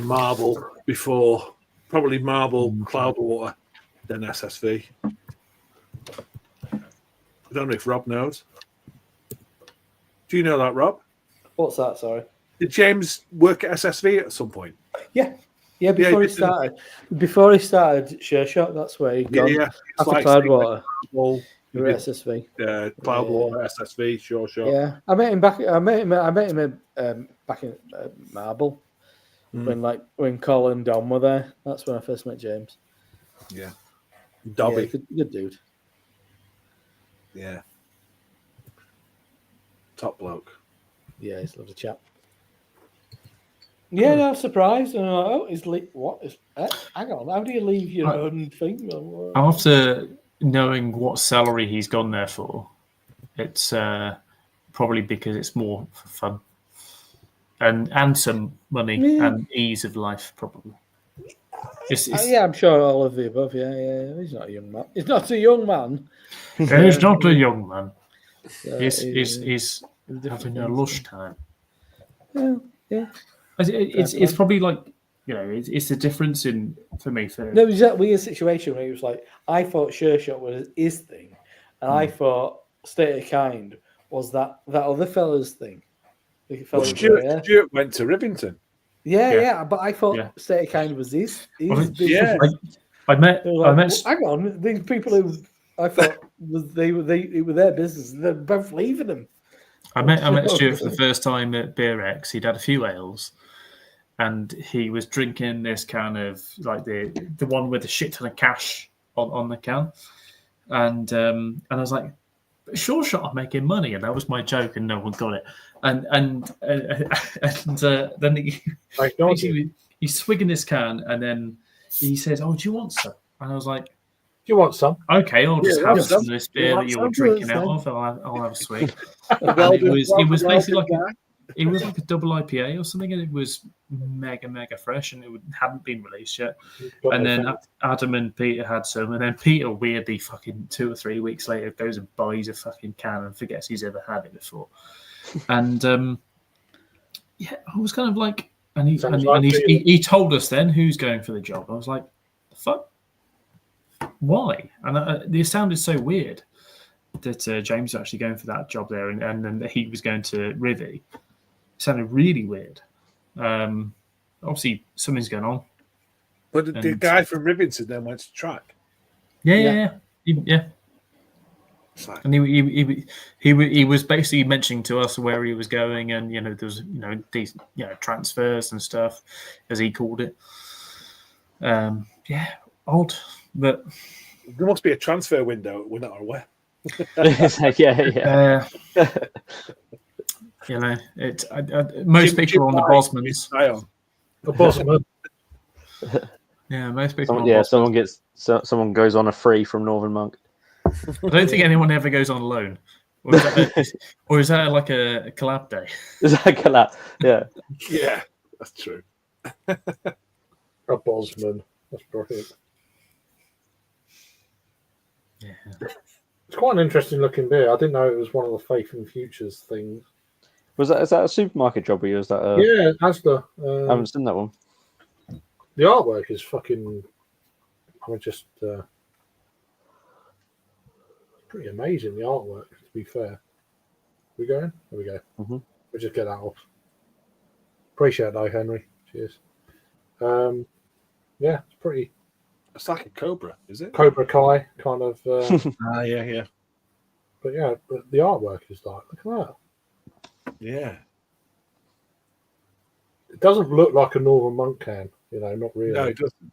Marble before, probably Marble, Cloudwater, then SSV. I don't know if Rob knows. Do you know that, Rob? What's that? Sorry. Did James work at SSV at some point? Yeah. Before he started Sure Shot, that's where he'd gone. Yeah. After Cloudwater. SSV, Cloudwater, SSV, Sure Shot. Yeah, I met him back. I met him back in Marble when Colin and Don were there. That's when I first met James. Yeah, Dobby, good dude. Yeah, top bloke. Yeah, he's a lovely chap. Yeah, no, I was surprised. And I'm like, hang on, how do you leave your own thing? After knowing what salary he's gone there for, it's probably because it's more for fun and some money and ease of life, probably. I'm sure all of the above. Yeah. He's not a young man. He's not a young man. He's not a young man. He's having a lush time. Yeah. It's probably like, it's the difference in for me. No, it was that weird situation where he was like, I thought Sure Shot was his thing, and I thought State of Kind was that other fella's thing. Stuart went to Rivington. Yeah, but I thought State of Kind was his. I met. Hang on, these people who I thought it were their business. They're both leaving them. I met Stuart for the first time at Beer X. He'd had a few ales, and he was drinking this kind of like the one with the shit ton of cash on the can, and I was like, Sure shot of making money, and that was my joke, and no one got it. And then Like, no, he's swigging this can, and then he says, "Oh, do you want some?" And I was like, do you want some? "Okay, I'll just Yeah, have yeah, some of this beer you that want you're some? drinking That's out fine. of. I'll have a swig." Well And done, it was well basically done, like it was like a double IPA or something, and it was mega fresh, and hadn't been released yet. Got And no then thing. Adam and Peter had some, and then Peter weirdly fucking 2 or 3 weeks later goes and buys a fucking can and forgets he's ever had it before. And yeah, I was kind of like, and Sounds like he told us then who's going for the job. I was like, the fuck, why? And it sounded so weird that James was actually going for that job there, and then that he was going to Rivy. It sounded really weird. Obviously, something's going on. But the And- guy from Rivington then went to track. Yeah. It's like, And he was basically mentioning to us where he was going, and there was these transfers and stuff, as he called it. Yeah, odd, but there must be a transfer window. We're not aware. yeah. most people on the Bosmans. The Bosman. Yeah, most people. On Bosmans. Someone goes on a free from Northern Monk. I don't think anyone ever goes on loan. Or is that like a collab day? Is that a collab? Yeah. Yeah, that's true. A Bosman. That's brilliant. Yeah. It's quite an interesting looking beer. I didn't know it was one of the Faith and Futures things. Is that a supermarket job, or is that a... Yeah, Asda. I haven't seen that one. The artwork is fucking. Pretty amazing. The artwork, to be fair. We going? There we go. Mm-hmm. We'll just get that off. Appreciate that, Henry. Cheers. Yeah, it's pretty It's like a cobra, is it? Cobra Kai kind of. Yeah. But yeah, but the artwork is like, look at that. Yeah. It doesn't look like a Northern Monk can, not really. No, it doesn't.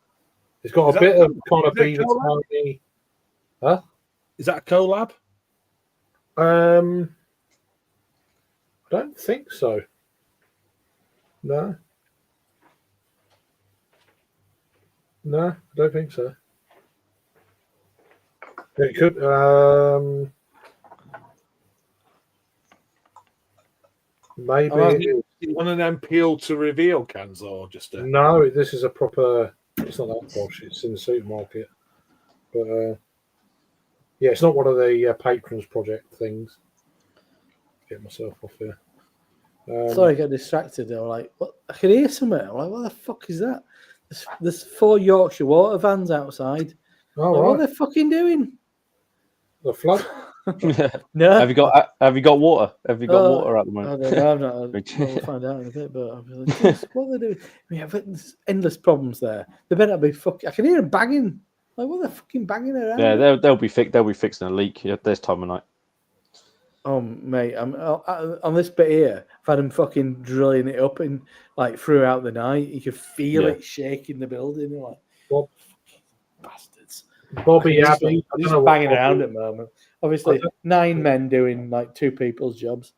It's got Is a bit that- of kind of is that beaver collab? tiny. Huh? Is that a collab? I don't think so. No, I don't think so. It could. Maybe. One of them peel to reveal cans, or just a... No, this is a proper. It's not that posh. It's in the supermarket, but yeah, it's not one of the patrons project things. Get myself off here. Sorry, I got distracted. They were like, "What?" I could hear something. I'm like, "What the fuck is that?" There's 4 Yorkshire water vans outside. Oh, Like, right. what are they fucking doing? The flood. No, Have you got water? Have you got water at the I moment? don't know. I've not. We'll find out in a bit. But I'm like, "Jesus, what are they doing?" But there's endless problems there. They better not be fucking. I can hear them banging. Like, what are they fucking banging around? Yeah, they'll be fixing a leak at this time of night. Oh, mate, I'm on this bit here. I've had them fucking drilling it up and like throughout the night. You can feel it shaking the building. You're like, Bob, bastards. Bobby Just Abbey. I don't just know what banging Bobby- around at the moment. Obviously, 9 men doing like 2 people's jobs.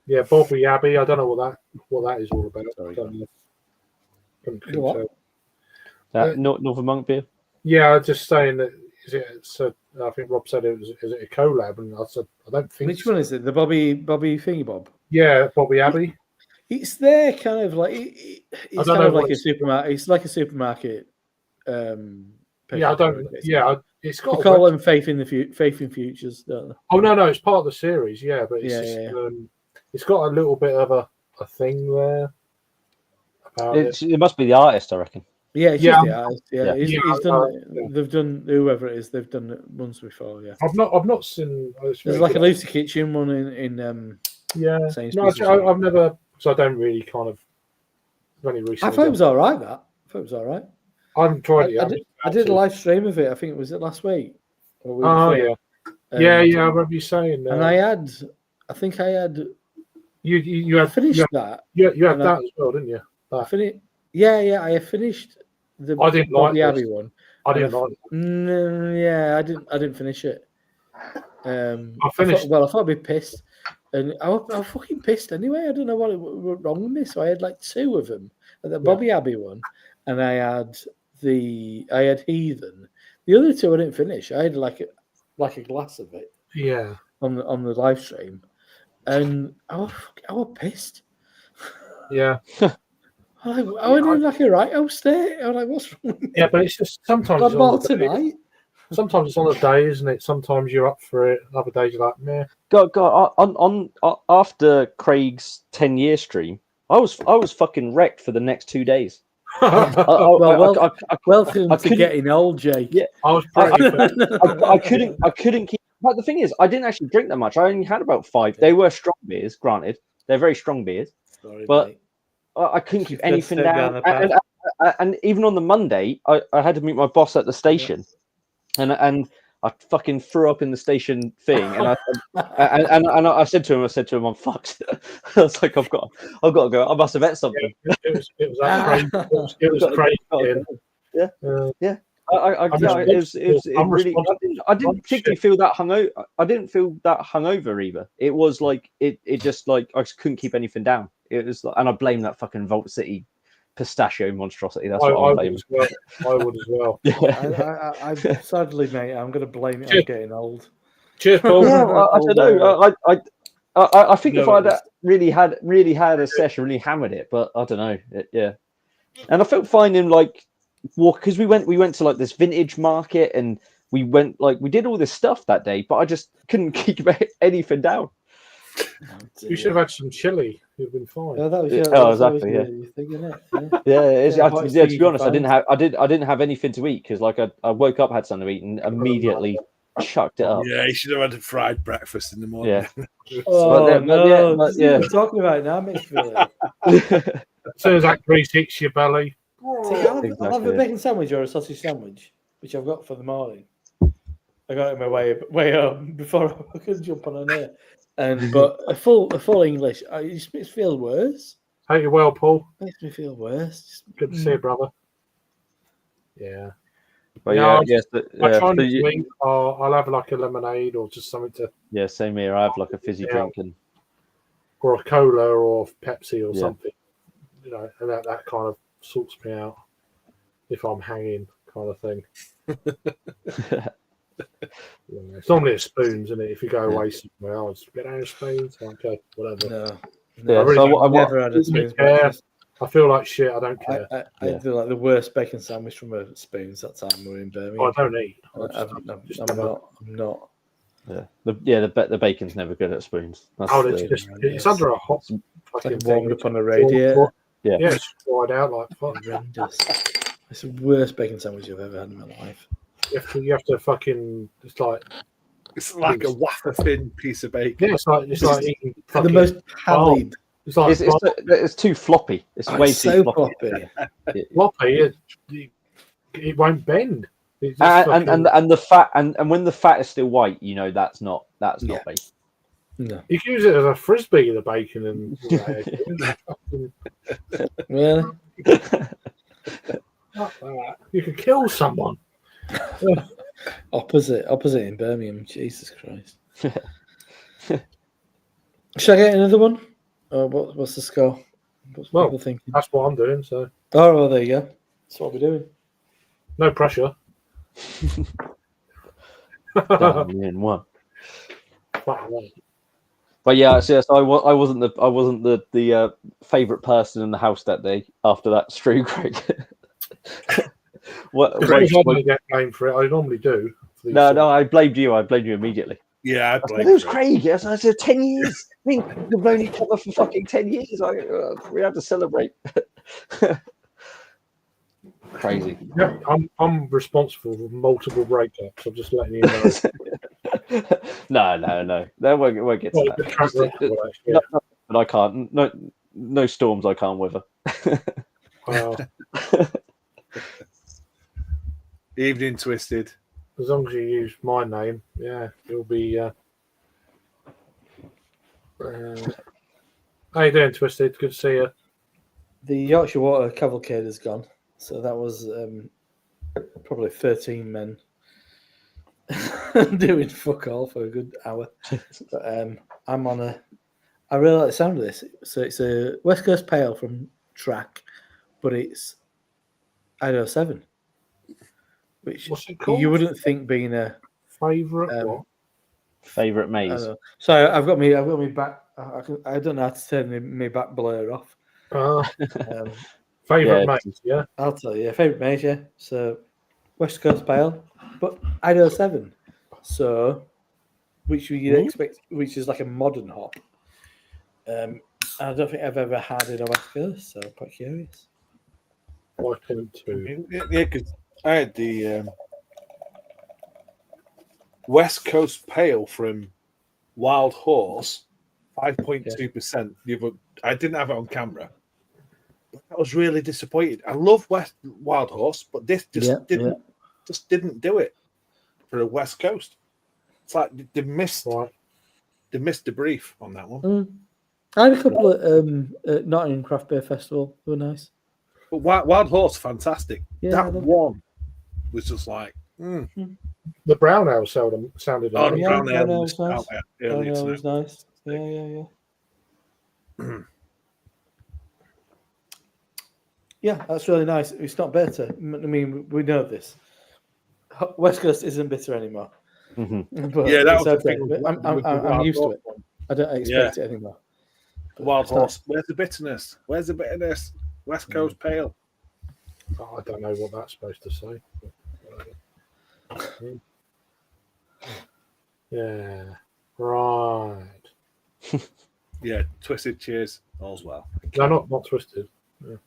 Yeah, Bobby Abbey. I don't know what that is all about. Sorry. Don't know. Couldn't What? tell. That Northern Monk beer. Yeah, I was just saying that. I think Rob said is it a collab, and I said I don't think. Which so. one is it? The Bobby Thingy Bob? Yeah, Bobby Abbey. It's there, kind of like it's don't kind know of like what a it's- supermarket. It's like a supermarket. Yeah, I don't. Yeah, it's got. They a call web- them Faith in Futures, don't they? Oh no, it's part of the series. Yeah, but it's Yeah, just, yeah. it's got a little bit of a thing there. About it. It must be the artist, I reckon. Yeah, it's Yeah, just the artist. Yeah, yeah. He's Yeah, done. yeah. They've done whoever it is. They've done it once before. Yeah, I've not seen. It's there's really like a good. Lucy Kitchen one in Yeah, no, Sainsbury's. I've never. So I don't really kind of. Only recently. I thought it was all right. I thought it was all right. I haven't tried it. yet. I did a live stream of it. I think was it last week? Or week Oh before? yeah, yeah. I remember you saying that. And I think I had you had finished that. you had and that as well, didn't you? I finished. Yeah. I had finished the I didn't like Bobby this. Abbey one. I didn't like it. Yeah, I didn't finish it. I finished. I thought I'd be pissed, and I was fucking pissed anyway. I don't know what was wrong with me. So I had like 2 of them, the Bobby Abbey one, and I had Heathen. The other 2 I didn't finish. I had like a glass of it. Yeah. On the live stream, and I was pissed. Yeah. I went in like a right out state. I was like, what's wrong with me? Yeah, but it's just sometimes it's on the day. Sometimes it's on the day, isn't it? Sometimes you're up for it. Other days you're like, meh. God, on after Craig's 10-year stream, I was fucking wrecked for the next 2 days. Welcome to getting old, Jake. Yeah, I was pretty. I couldn't keep. But the thing is, I didn't actually drink that much. I only had about 5. They were strong beers, granted. They're very strong beers. Sorry, but mate. I couldn't keep anything down. And even on the Monday, I had to meet my boss at the station, and I fucking threw up in the station thing, and I said to him, I'm fucked. I was like, I've got to go. I must have ate something. Yeah, it was that crazy. It was crazy. Yeah. I didn't particularly feel that hungover. I didn't feel that hungover either. It was like it just like I just couldn't keep anything down. It was like, and I blame that fucking Vault City pistachio monstrosity. That's what I blame. I would as well. I sadly, mate, I'm going to blame it on getting old. Cheers, Paul. Yeah, I don't know. I think if I'd really had a session, really hammered it, but I don't know. Yeah, and I felt fine in like walk because we went to like this vintage market and we did all this stuff that day, but I just couldn't keep anything down. You should have had some chili. You'd have been fine. Oh, that was exactly. Yeah. To be honest, I didn't have anything to eat because like I woke up, had something to eat, and immediately chucked it up. Yeah, you should have had a fried breakfast in the morning. Yeah. We're talking about it now, makes me feel as soon as that grease hits your belly. I'll have a bacon sandwich or a sausage sandwich, which I've got for the morning. I got it in my way up before I could jump on an air. But a full English, it just makes me feel worse. Hope you're well, Paul. Makes me feel worse. Good to see you, brother. Yeah. But I try not to eat. I'll have like a lemonade or just something to. Yeah, same here. I have like a fizzy drink or a cola or Pepsi or something. You know, and that kind of sorts me out if I'm hanging, kind of thing. It's normally a spoons, isn't it? If you go away somewhere, I'll just get out of spoons. Okay, whatever. No. I've never had a spoons. I feel like shit. I don't care. I do like the worst bacon sandwich from a spoons that time we were in Birmingham. I don't eat. I'm not. Yeah. The bacon's never good at spoons. It's under a hot. It's like warmed up on a radiator. Yeah, it's dried out like fuck. Horrendous. It's the worst bacon sandwich I've ever had in my life. You have to fucking. It's like a wafer thin piece of bacon. Yeah, it's like eating the most pallid. It's too floppy. It's way too floppy. Floppy. It won't bend. And the fat and when the fat is still white, you know that's not bacon. No. You can use it as a frisbee, the bacon, and Really? You could kill someone. Opposite in Birmingham. Jesus Christ. Should I get another one? What's the score? What's people thinking? That's what I'm doing. So. Oh, well, there you go. That's what we're doing. No pressure. In one. But yeah, so I wasn't the favorite person in the house that day after that stream, Craig. I don't get blamed for it. I normally do. No, I blamed you. I blamed you immediately. Yeah, I blamed it was Craig. Yes, I said 10 years. I mean, we've known each other for fucking 10 years. We have to celebrate. Crazy. Yeah, I'm responsible for multiple breakups. I'm just letting you know. No. That won't get to that. But I can't. No storms I can't weather. Wow. Evening Twisted. As long as you use my name, yeah, it'll be. How you doing, Twisted? Good to see you. The Yorkshire Water Cavalcade has gone, so that was probably 13 men. doing fuck all for a good hour. But I'm on a. I really like the sound of this. So it's a West Coast Pale from Track, but it's Idaho 7, which What's it called? you wouldn't think being a Favourite what? Favorite I maze. don't know. So I've got me back. I don't know how to turn my back blur off. Favourite Yeah. maze, yeah. I'll tell you, favorite major. So West Coast Pale, but Idaho 7. So which you'd expect, which is like a modern hop. I don't think I've ever had it on West Coast, so I'm quite curious. 5.2. Yeah, because I had the West Coast Pale from Wild Horse, 5.2%. I didn't have it on camera. I was really disappointed. I love Wild Horse, but this just didn't do it for the West Coast. It's like they missed the brief on that one. I had a couple at Nottingham Craft Beer Festival. They were nice. But Wild Horse, fantastic. Yeah, that one was just like. The brown ale sounded Oh, like the brown ale was nice. Brown ale was nice. Yeah. Yeah, that's really nice. It's not bitter. I mean, we know this. West Coast isn't bitter anymore. But yeah, that was okay. the thing. I'm used to it. I don't expect it anymore. Wild Horse. Where's the bitterness? Where's the bitterness? West Coast Pale. Oh, I don't know what that's supposed to say. Yeah. Right. Yeah, Twisted Cheers. All's well. No, not twisted. Yeah.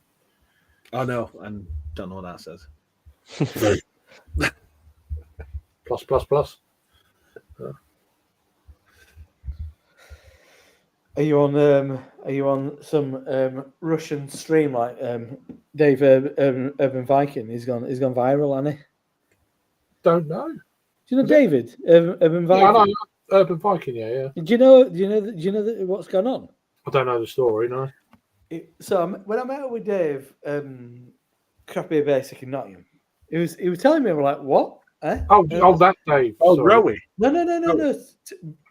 Oh no, and don't know what that says. Plus. Are you on some Russian stream like Dave Urban Viking? He's gone viral, hasn't he? Don't know. Do you know David Urban Viking? Yeah, I know Urban Viking. Yeah. Do you know what's going on? I don't know the story. No. When I met up with Dave, Craft Beer Basic in Nottingham, he was telling me, I'm like, what? Eh? Oh, that Dave. Oh, sorry. Rowie. No.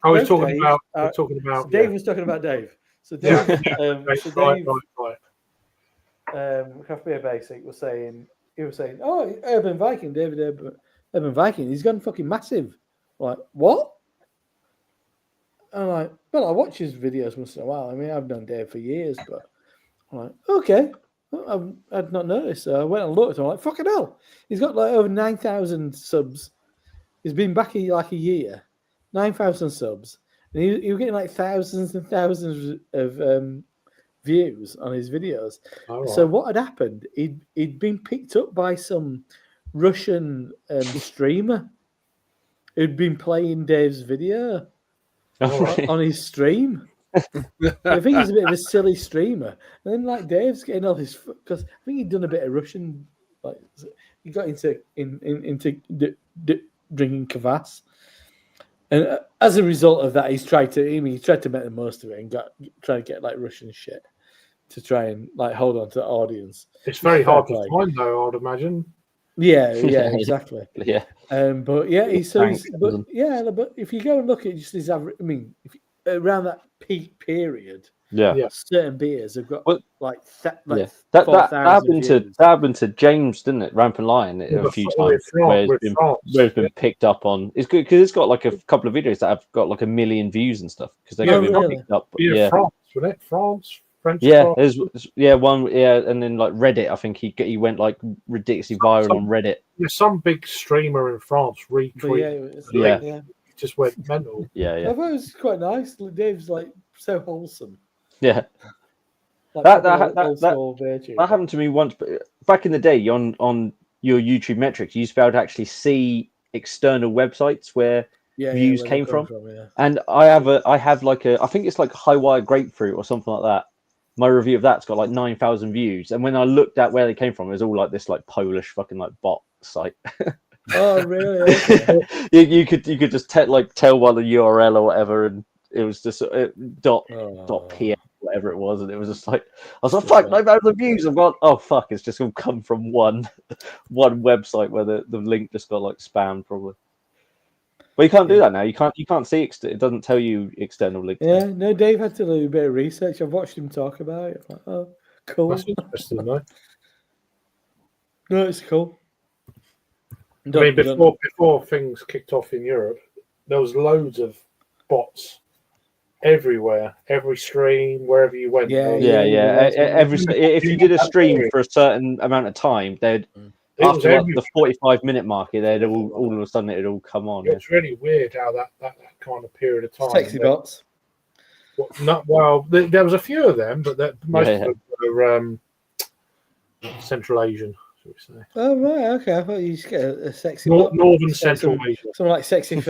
I was talking Dave, about. We're talking about. Dave was talking about Dave. So Dave, Right. Craft Beer Basic was saying, oh, Urban Viking, David Urban Viking, he's gone fucking massive. I'm like, what? I'm like, well, I watch his videos once in a while. I mean, I've known Dave for years, but I'm like, okay. Well, I'd not noticed. So I went and looked. I'm like, fucking hell. He's got like over 9,000 subs. He's been back in like a year. 9,000 subs. And he was getting like thousands and thousands of views on his videos. Right. So what had happened, he'd been picked up by some Russian streamer who'd been playing Dave's video on his stream. I think he's a bit of a silly streamer. And then like Dave's getting all his, because I think he'd done a bit of Russian, like he got into drinking kvass. And as a result of that, he tried to make the most of it and tried to get like Russian shit to try and like hold on to the audience. It's very hard to find, though. I'd imagine. Yeah, exactly. Yeah. But if you go and look at just his average, I mean, around that peak period, certain beers have got that happened to James, didn't it? Rampant Lion a few times where it's been picked up on. It's good because it's got like a couple of videos that have got like 1 million views and stuff because they've been picked up. France, wasn't it? France, French. Yeah, and then like Reddit. I think he went like ridiculously viral on Reddit. There's some big streamer in France retweet. Just went mental. Yeah. I thought it was quite nice. Dave's like so wholesome. Yeah. Like that happened to me once, but back in the day on your YouTube metrics, you used to be able to actually see external websites where views came from. And I have like I think it's like High Wire Grapefruit or something like that. My review of that's got like 9,000 views, and when I looked at where they came from, it was all like this like Polish fucking like bot site. Oh really? Okay. you could just tell by the URL or whatever, and it was just dot pm whatever it was, and it was just like I was like, fuck, 9,000 views. I've got it's just gonna come from one website where the link just got like spammed probably. Well, you can't do that now. You can't see it doesn't tell you external links. Yeah, no, Dave had to do a bit of research. I've watched him talk about it. Like, oh, cool. That's interesting, though. No, it's cool. I mean, before things kicked off in Europe, there was loads of bots everywhere, every stream, wherever you went. If you did a stream for a certain amount of time, they'd after like the 45-minute mark, they'd all of a sudden it'd all come on. It's really weird how that kind of period of time. Sexy bots. There was a few of them, but most of them were Central Asian. Oh right, okay. I thought you just get a sexy Northern Central Asia. Some like sexy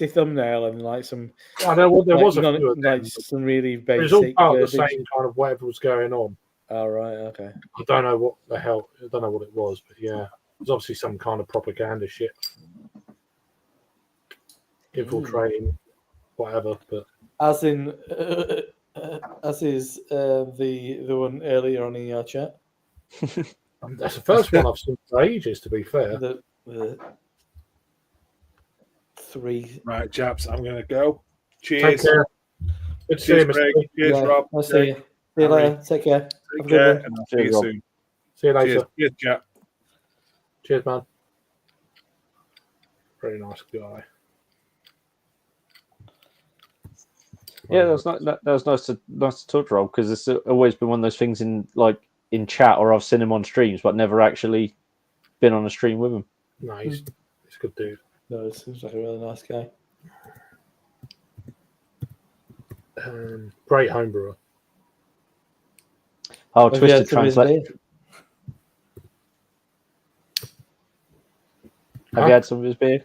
thumbnail and like some. I know there was a few of them, like some really basic. It was all part of the same kind of whatever was going on. Oh right, okay. I don't know what the hell. I don't know what it was, but yeah, it was obviously some kind of propaganda shit, infiltrating, whatever. But as in, as is the one earlier on in your chat. That's the first one I've seen for ages, to be fair. The three. Right, chaps, I'm going to go. Cheers. Take care. Good to see you, Mr. Cheers, Rob. I'll see you. See you later. Take care. Take care, and I'll see you soon. See you later. Cheers, chap. Cheers, man. Very nice guy. Yeah, that was nice to talk to Rob, because it's always been one of those things in chat, or I've seen him on streams, but never actually been on a stream with him. No, he's a good dude. No, it seems like a really nice guy. Great homebrewer. Oh, Twisted Translate. Have you had some of his beer?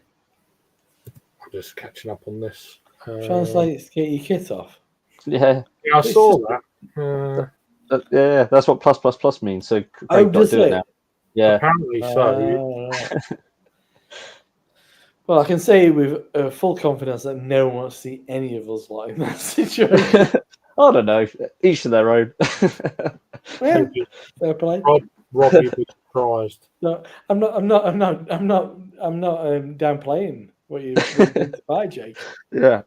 I'm just catching up on this. Translate, get your kit off. Yeah. Yeah, I saw that. Yeah, that's what +++ means. So does it? Now. Yeah. Apparently so. Well, I can say with full confidence that no one wants to see any of us like in that situation. I don't know. Each to their own. Yeah, fair play. Rob, you'd be surprised. No, I'm not downplaying what you did to buy, Jake. Yeah.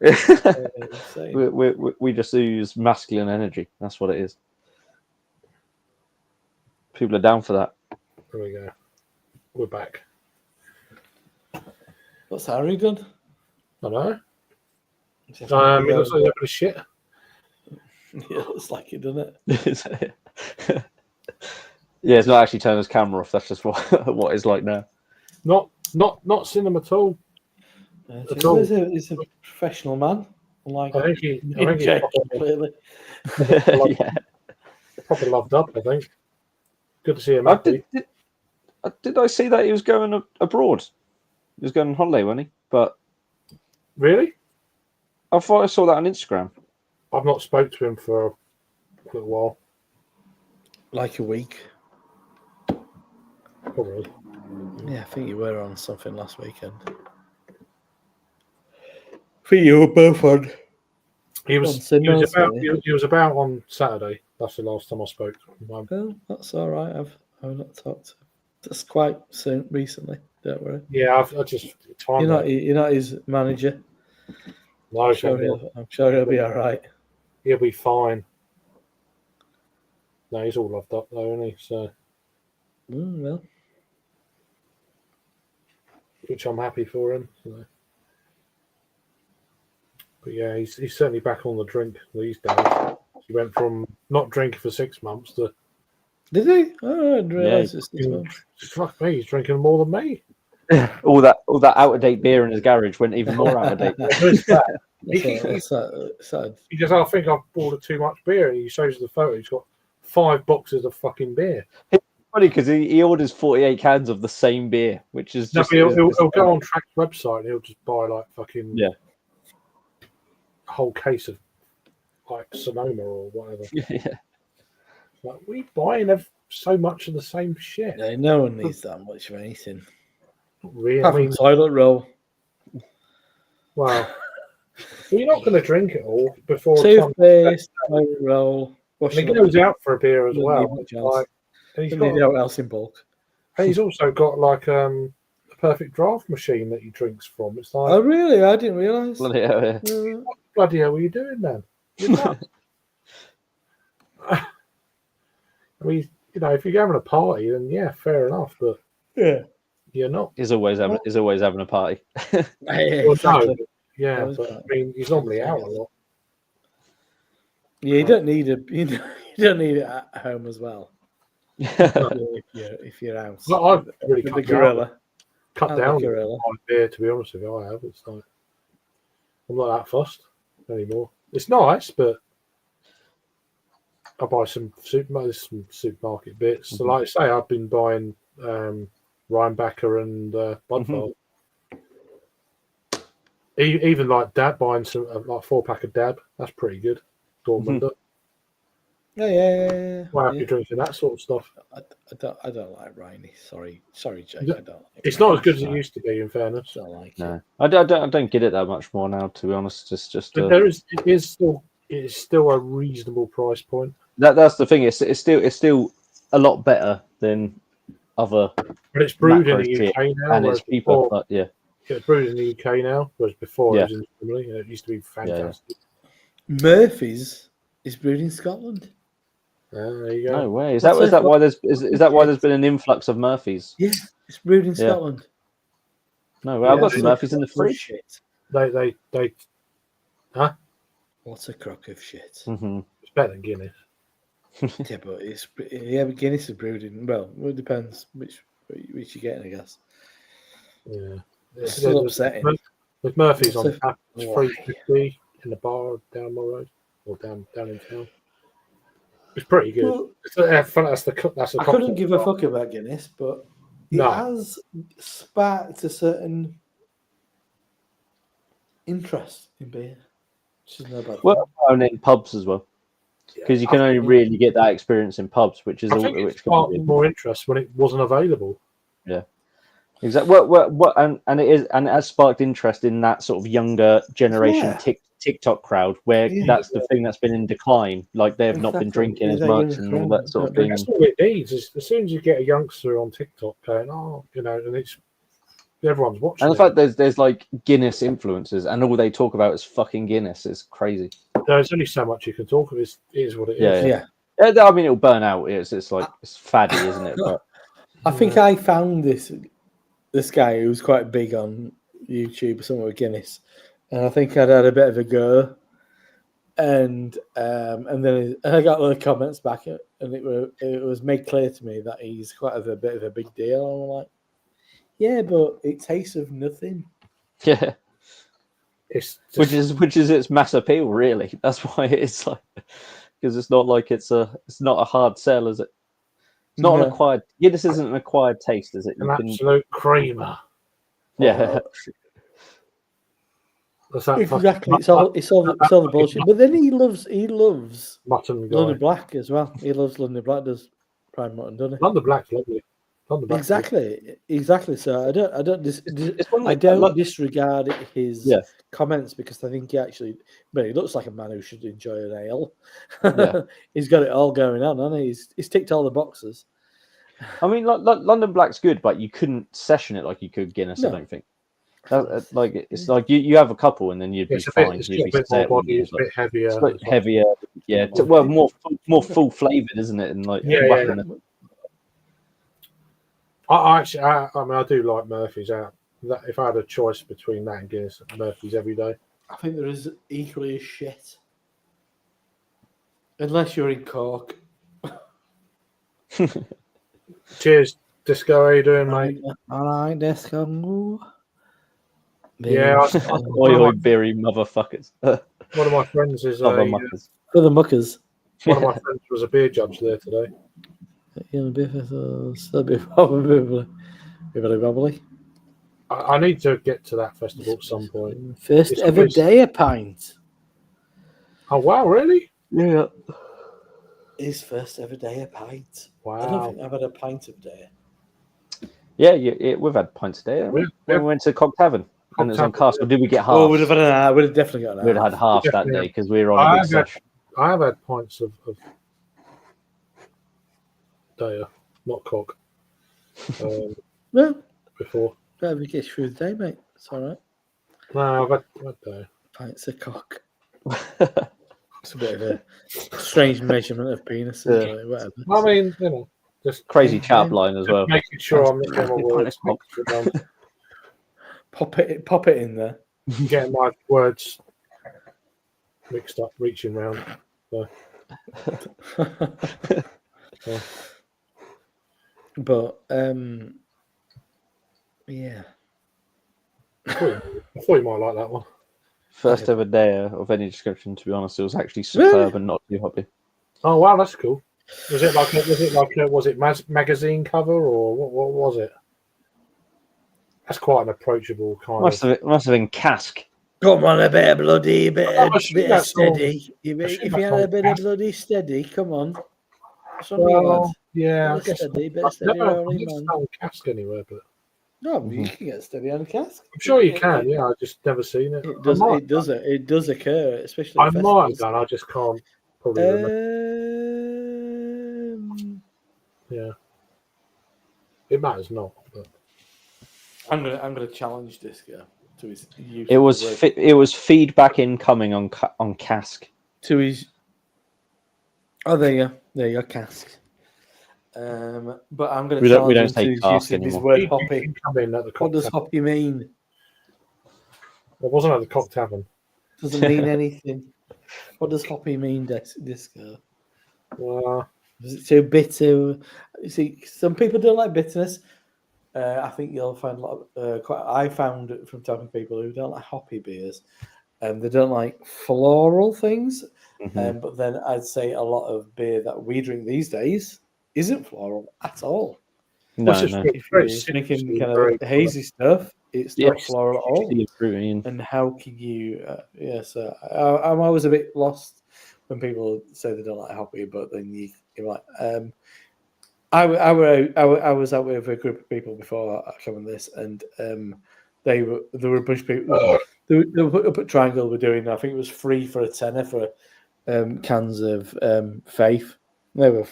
We just use masculine energy. That's what it is. People are down for that. There we go. We're back. What's Harry done? I know. It looks like a bit of shit. Yeah, it looks like it, doesn't it? Yeah, it's not actually turning his camera off. That's just what it's like now. Not seen him at all. He's a professional man. I think he's clearly. Yeah. Probably loved up, I think. Good to see him happy. Did I see that he was going abroad? He was going on holiday, wasn't he? But really? I thought I saw that on Instagram. I've not spoke to him for a little while. Like a week. Probably. Yeah, I think you were on something last weekend. I think you were both on. He was about on Saturday. That's the last time I spoke to him. Well, that's all right. I've not talked to him. That's quite soon, recently. Don't worry. Yeah, I just you're not his manager. No, I'm sure he'll be all right. He'll be fine. No, he's all loved up though, isn't he? So, well, which I'm happy for him. So. But yeah, he's certainly back on the drink these days. He went from not drinking for 6 months to. Did he? Oh, I didn't realise this. Fuck me, he's drinking more than me. all that out of date beer in his garage went even more out of date. He goes, I think I've ordered too much beer, and he shows the photo. He's got 5 boxes of fucking beer. It's funny because he orders 48 cans of the same beer, which is just. No, he'll go on Track's website and he'll just buy like fucking a whole case of like Sonoma or whatever. Yeah. Like, we buying so much of the same shit. Yeah, no one needs that much of anything. Not really. I mean, toilet roll. Wow. Well, you're not going to drink it all before. Toothpaste, toilet roll. And he goes out for a beer as well. Like, and he's got else in bulk. And he's also got like a perfect draft machine that he drinks from. It's like, Oh, really? I didn't realise. Bloody hell, yeah. what bloody hell are you doing, man? You're nuts. I mean, you know, if you're having a party, then yeah, fair enough. But Yeah, you're not. He's always having a party. yeah, Well, exactly. no, yeah, That was but bad. I mean, he's normally out a lot. Yeah, you don't need it at home as well. if you're out. Well, I've really With the cut I down like on gorilla. my beer, to be honest with you. I have. It's like I'm not that fussed anymore. It's nice, but I buy some supermarket bits. So, like I say, I've been buying Rheinbacher and Budvar. Even like Dab, buying some like 4-pack of Dab. That's pretty good. Dortmunder. Yeah. Why happy drinking that sort of stuff? I don't like Riney. Sorry, Jake. I don't. Like It's not as good as it used to be, in fairness. I don't like it. No, I don't get it that much more now. To be honest, it's just. But it is still a reasonable price point. That's the thing. It's still a lot better than other. But it's brewed in macro the shit, UK now, and it's cheaper. before, But yeah, it's brewed in the UK now, whereas before Yeah. it was in Germany. And it used to be fantastic. Murphy's is brewed in Scotland. There you go. no way. Is that why there's been an influx of Murphys? Yeah, it's brewed in Yeah. Scotland. No way. I've got some Yeah. Murphys in the fridge. Shit. They What a crock of shit. Mm-hmm. it's better than Guinness. Yeah, but but Guinness is brewed in. Well, it depends which you're getting, I guess. Yeah, It's still upsetting. With Murphy's on So- tap, it's $3.50 in the bar down my road or down in town. It's pretty good. Well, That's the I couldn't give a fuck about Guinness, but it No. has sparked a certain interest in beer. Which is no bad thing. Well, and in pubs as well, because you can only really get that experience in pubs, which is I think which it sparked more interest when it wasn't available. exactly and it has sparked interest in that sort of younger generation Yeah. TikTok crowd, where Yeah. that's the thing that's been in decline. Like they've not been Exactly. drinking Yeah, as that much young and all crowd. that sort of Don't thing. That's all it needs. Is as soon as you get a youngster on TikTok going, and it's everyone's watching. And the fact there's like Guinness influencers, and all they talk about is fucking Guinness. It's crazy. There's only so much you can talk of. It is what it is. Yeah. Yeah. I mean, it'll burn out. It's like it's faddy, isn't it? But I think I found this guy who was quite big on YouTube or something with Guinness, and I think I'd had a bit of a go, and then I got the comments back, and it was made clear to me that he's quite a bit of a big deal. And I'm like, yeah, but it tastes of nothing. yeah, It's which is its mass appeal, really. That's why it's like, because it's not like it's not a hard sell, is it? It's not an acquired. Guinness isn't an acquired taste, is it? an absolute creamer. Yeah. That's that Exactly. It's all the bullshit. But then he loves mutton guy. London Black as well. He loves London Black. Does Prime Mutton, doesn't he? London Black's lovely. London Black's Exactly. So I don't disregard his comments, because I think he looks like a man who should enjoy an ale. Yeah. He's got it all going on, hasn't he? He's ticked all the boxes. I mean, London Black's good, but you couldn't session it like you could Guinness. No. I don't think. Like it's like you have a couple and then you'd be fine. It's You'd a be bit set, more body, and it's a bit heavier. it's like heavier, yeah. More full flavored, isn't it? And like I mean, I do like Murphy's out. That if I had a choice between that and Guinness, Murphy's every day. I think there is equally as shit, unless you're in Cork. Cheers, Disco. How you doing, mate? All right, Disco. Yeah, oi, beery motherfuckers. one of my friends is Other a muckers. For the muckers. one of my friends was a beer judge there today. Probably. I need to get to that festival at some point. First It's ever always- day a pint. Oh wow, really? Yeah. His first ever day a pint. I don't Wow. think I've had a pint of day. Yeah, we've had pints today. haven't we? Yeah. When we went to Cock Tavern and it was on Tavern, Castle. Did we get half? Oh, we'd have had I would have definitely got We'd that. have had half that Definitely. day because we were on a big session. I have had pints of Daya, not cock, Well, before. Whatever gets through the day, mate. It's all right. No, I've Pints of cock. It's a bit of a strange measurement of penis. Yeah. But whatever. I mean, you know, just Crazy chat line as well. making sure I'm not getting my words Pop. mixed up. Pop it in there. Getting my words mixed up, reaching round. So. Yeah. But yeah. I thought you might like that one. First ever day of any description, to be honest. It was actually superb and not too hoppy. Oh wow, that's cool. Was it magazine cover or what was it? That's quite an approachable kind Must have been cask. Come on, a bit of bloody, bit of that's steady. all- If you that's had all a bit of cast. bloody steady, come on. What's wrong with you, Well, lads? yeah, I Bit of guess steady, bit I've of steady never rolling, man. found cask anywhere, but No, you can get steady on a cask. I'm sure you can. Yeah, I've just never seen it. It does. It does occur, especially. I at might have festivals. done. I just can't probably remember. Yeah, it matters not. But I'm gonna challenge this guy to his use. It was feedback incoming on cask. To his. Oh, there you go, cask. But I'm going to challenge We don't him say to his cask use of his anymore. word You hoppy. can come in at the What cock does tavern. hoppy mean? It wasn't at the cock tavern. Doesn't mean anything. What does hoppy mean, Disco? Is it too bitter? You see, some people don't like bitterness. I think you'll find a lot of, I found from talking to people who don't like hoppy beers, and they don't like floral things. Mm-hmm. But then I'd say a lot of beer that we drink these days isn't floral at all. No. If you're drinking kind of hazy stuff, it's not floral at all. And how can you? So I'm always a bit lost when people say they don't like hoppy, but then you're like, I was out with a group of people before I came on this, and there were a bunch of people. They were up at Triangle. Were doing. I think it was free for a tenner for cans of Faith. They were.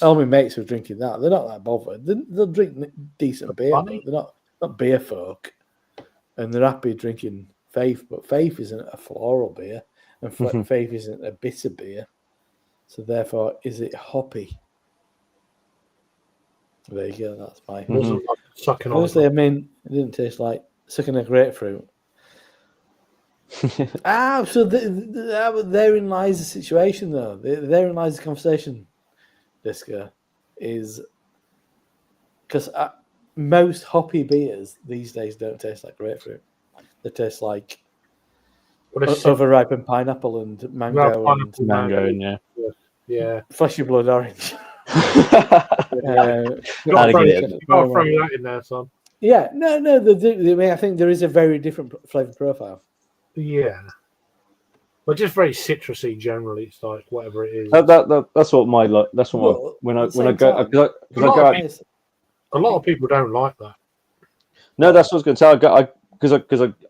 All my mates were drinking that. They're not that bothered. They'll drink decent beer, but they're not beer folk, and they're happy drinking Faith. But Faith isn't a floral beer, and Faith isn't a bitter beer. So therefore, is it hoppy? There you go. That's my. Sucking Honestly, I mean, it didn't taste like sucking a grapefruit. So therein lies the situation, though. Therein lies the conversation. Disco is because most hoppy beers these days don't taste like grapefruit. They taste like overripened pineapple and mango yeah, fleshy blood orange. You got to throw that in there, son. Yeah, no. I think there is a very different flavor profile. Yeah. But just very citrusy generally. It's like whatever it is. That's what when I go out. A lot of people don't like that. No, that's what I was going to say. Because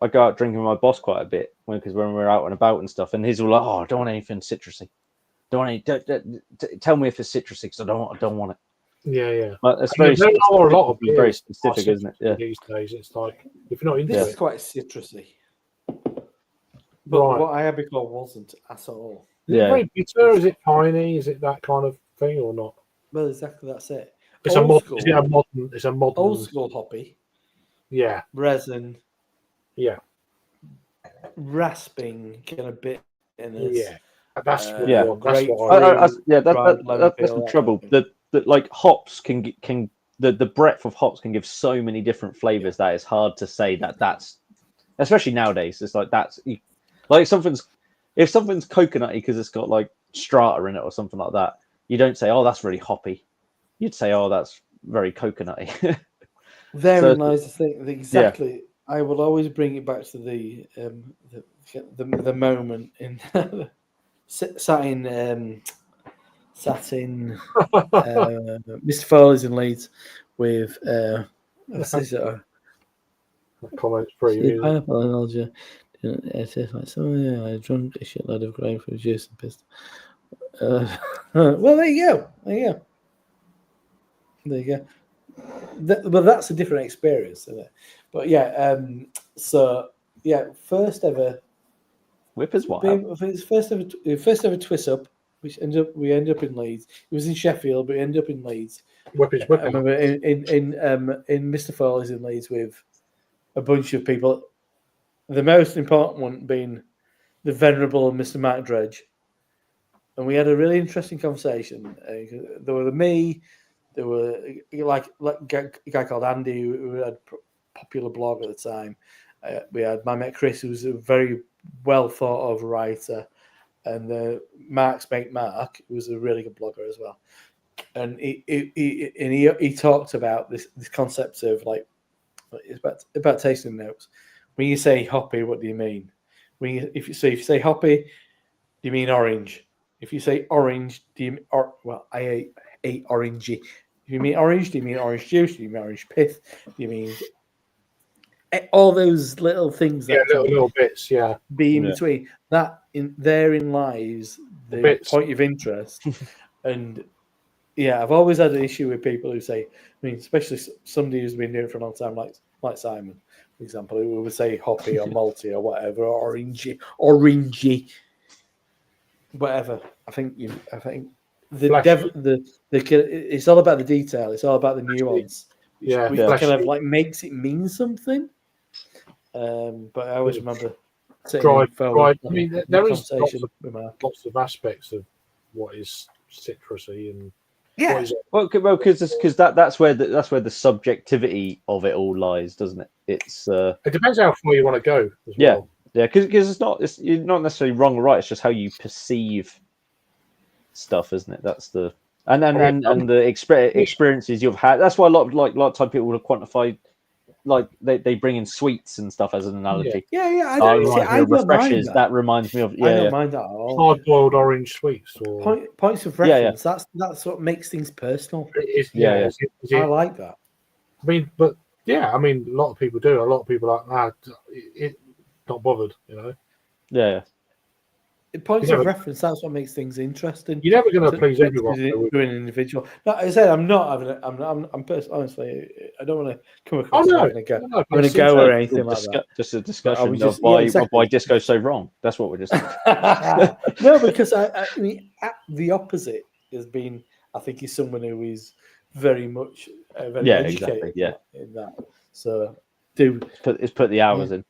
I go out drinking with my boss quite a bit because when we're out and about and stuff, and he's all like, "Oh, I don't want anything citrusy. Tell me if it's citrusy because I don't want it." Yeah. But it's very specific, isn't it? Yeah. These days, it's like if you're not into this it, is quite citrusy. But what I had before wasn't at all. Is it very bitter? Is it piney? Is it that kind of thing or not? Well, exactly that's it. It's a modern old school hoppy. Yeah. Resin. Yeah. Rasping kind of bitterness. Yeah. That's that's the trouble. That like hops can the breadth of hops can give so many different flavors that it's hard to say that's especially nowadays. It's like like if something's coconutty because it's got like strata in it or something like that. You don't say, "Oh, that's really hoppy." You'd say, "Oh, that's very coconutty." Therein lies the thing. Exactly. Yeah. I will always bring it back to the moment in sat in Mr. Foley's in Leeds with comments pretty pineapple analogy. It tastes like something. I drank a shitload of grapefruit juice and pissed. Well, there you go. Well, that's a different experience, isn't it? But yeah, first ever Whippers Wild. First ever twist up, which we ended up in Leeds. It was in Sheffield, but we ended up in Leeds. Whippers I remember in Mr. Foley's in Leeds with a bunch of people. The most important one being the venerable Mr. Mark Dredge, and we had a really interesting conversation. There were me. There were like a guy called Andy who had a popular blog at the time. We had my mate Chris, who was a very well thought of writer, and Mark's mate Mark, who was a really good blogger as well. And he talked about this concept of like it's about tasting notes. When you say hoppy, what do you mean? If you say hoppy, do you mean orange? If you say orange, do you I ate orangey. Do you mean orange? Do you mean orange juice? Do you mean orange pith? Do you mean all those little things that little bits, be in between? Therein lies the point of interest. And I've always had an issue with people who say, especially somebody who's been doing it for a long time, like Simon, for example, who would say hoppy or malty or whatever, or orangey, whatever. I think it's all about the detail. It's all about the nuance. Which kind of like makes it mean something. But I always remember there is lots of aspects of what is citrusy and because that's where the subjectivity of it all lies, doesn't it? It depends how far you want to go as well. Because you're not necessarily wrong or right. It's just how you perceive stuff, isn't it? That's the and the experiences you've had. That's why a lot of time people will quantify, like they bring in sweets and stuff as an analogy. I don't mind that. That reminds me of I don't mind that at all. Hard-boiled orange sweets or points of reference. That's what makes things personal. I like that. A lot of people do. A lot of people are like, not bothered, Yeah. Points of reference, that's what makes things interesting. You're never going to please everyone. To an individual. No, I said I'm not having it. I'm honestly, I don't want to come across having a go. I'm going to go or anything like that. Just a discussion of why disco's so wrong. That's what we're just. No, because I mean, the opposite has been. I think he's someone who is very much very educated. In that. So put the hours in.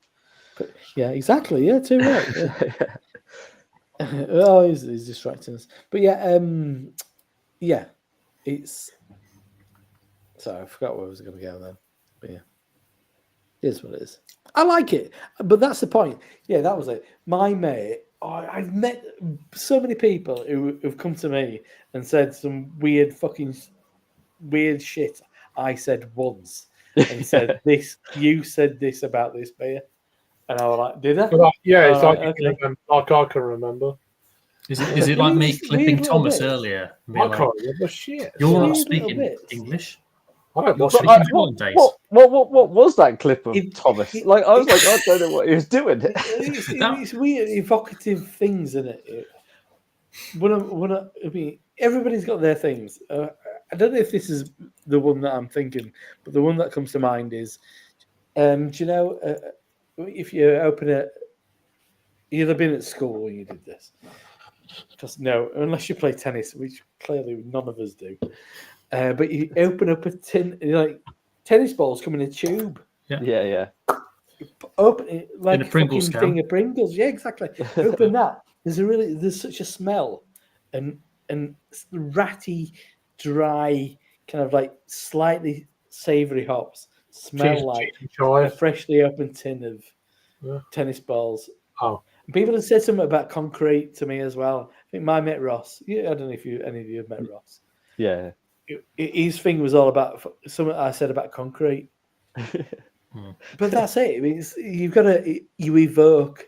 Exactly. Yeah, too right. Yeah. He's distracting us. But it's. Sorry, I forgot where I was going to go then. But it is what it is. I like it, but that's the point. Yeah, that was it. My mate. I've met so many people who've come to me and said some weird shit I said once, and said this. You said this about this beer. And I was like, did I? It's like I can remember. Is it like me clipping Thomas earlier? I can't remember shit. You're not speaking English. What was that clip of Thomas? Like I was like, I don't know what he was doing. It's weird, evocative things, isn't it? Everybody's got their things. I don't know if this is the one that I'm thinking, but the one that comes to mind is, do you know? If you open it, you'd have been at school when you did this. Because no, unless you play tennis, which clearly none of us do. But you open up a tin, like tennis balls come in a tube. Yeah. Open it like in a Pringles thing of Pringles. Yeah, exactly. Open that. There's such a smell, and ratty, dry, kind of like slightly savoury hops. Smell like a freshly opened tin of tennis balls. Oh, people have said something about concrete to me as well. I think my mate Ross. I don't know if any of you have met Ross. Yeah, his thing was all about something I said about concrete. But that's it. I mean, you evoke.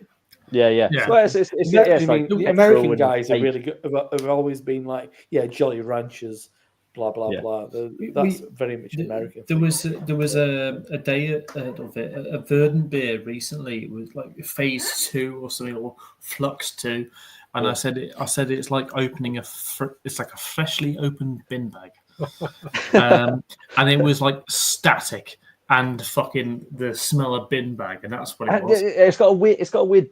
Yeah. Well, the American guys are really good. Have always been like, Jolly Ranchers. Blah blah blah. That's very much American. There was a day of it, a Verdant beer recently. It was like Phase 2 or something, or Flux 2, and I said it's like opening it's like a freshly opened bin bag. And it was like static and fucking the smell of bin bag, and that's what it was. It's got a weird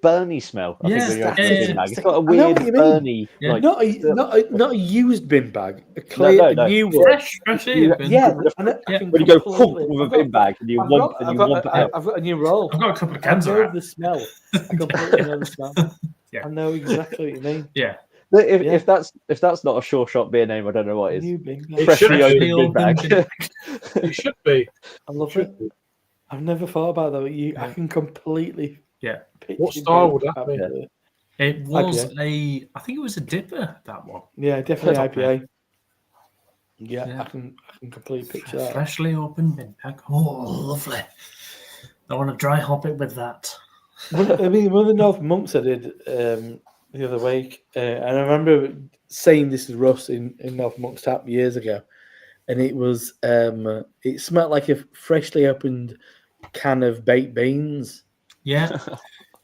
burny smell. I think when you open a bin bag, it's got a weird burny, like not a used bin bag, a clear new one, fresh bin. When you go with a bin bag and you want it out. I've got a new roll. I've got a couple of cans. I know the smell. I completely know the smell. Yeah. I know exactly what you mean. Yeah. If that's not a Sure Shot beer name, I don't know what is. New bin bag. Freshly opened bin bag. It should be. I love it. I've never thought about that. I can completely. Yeah. What style would that be? It was I think it was a dipper, that one. Yeah, definitely IPA. Yeah, I can completely picture that. Freshly opened bin bag. Oh, lovely. I want to dry hop it with that. One of the North Monks I did the other week, and I remember saying this to Russ in North Monks Tap years ago, and it was it smelled like a freshly opened can of baked beans. Yeah.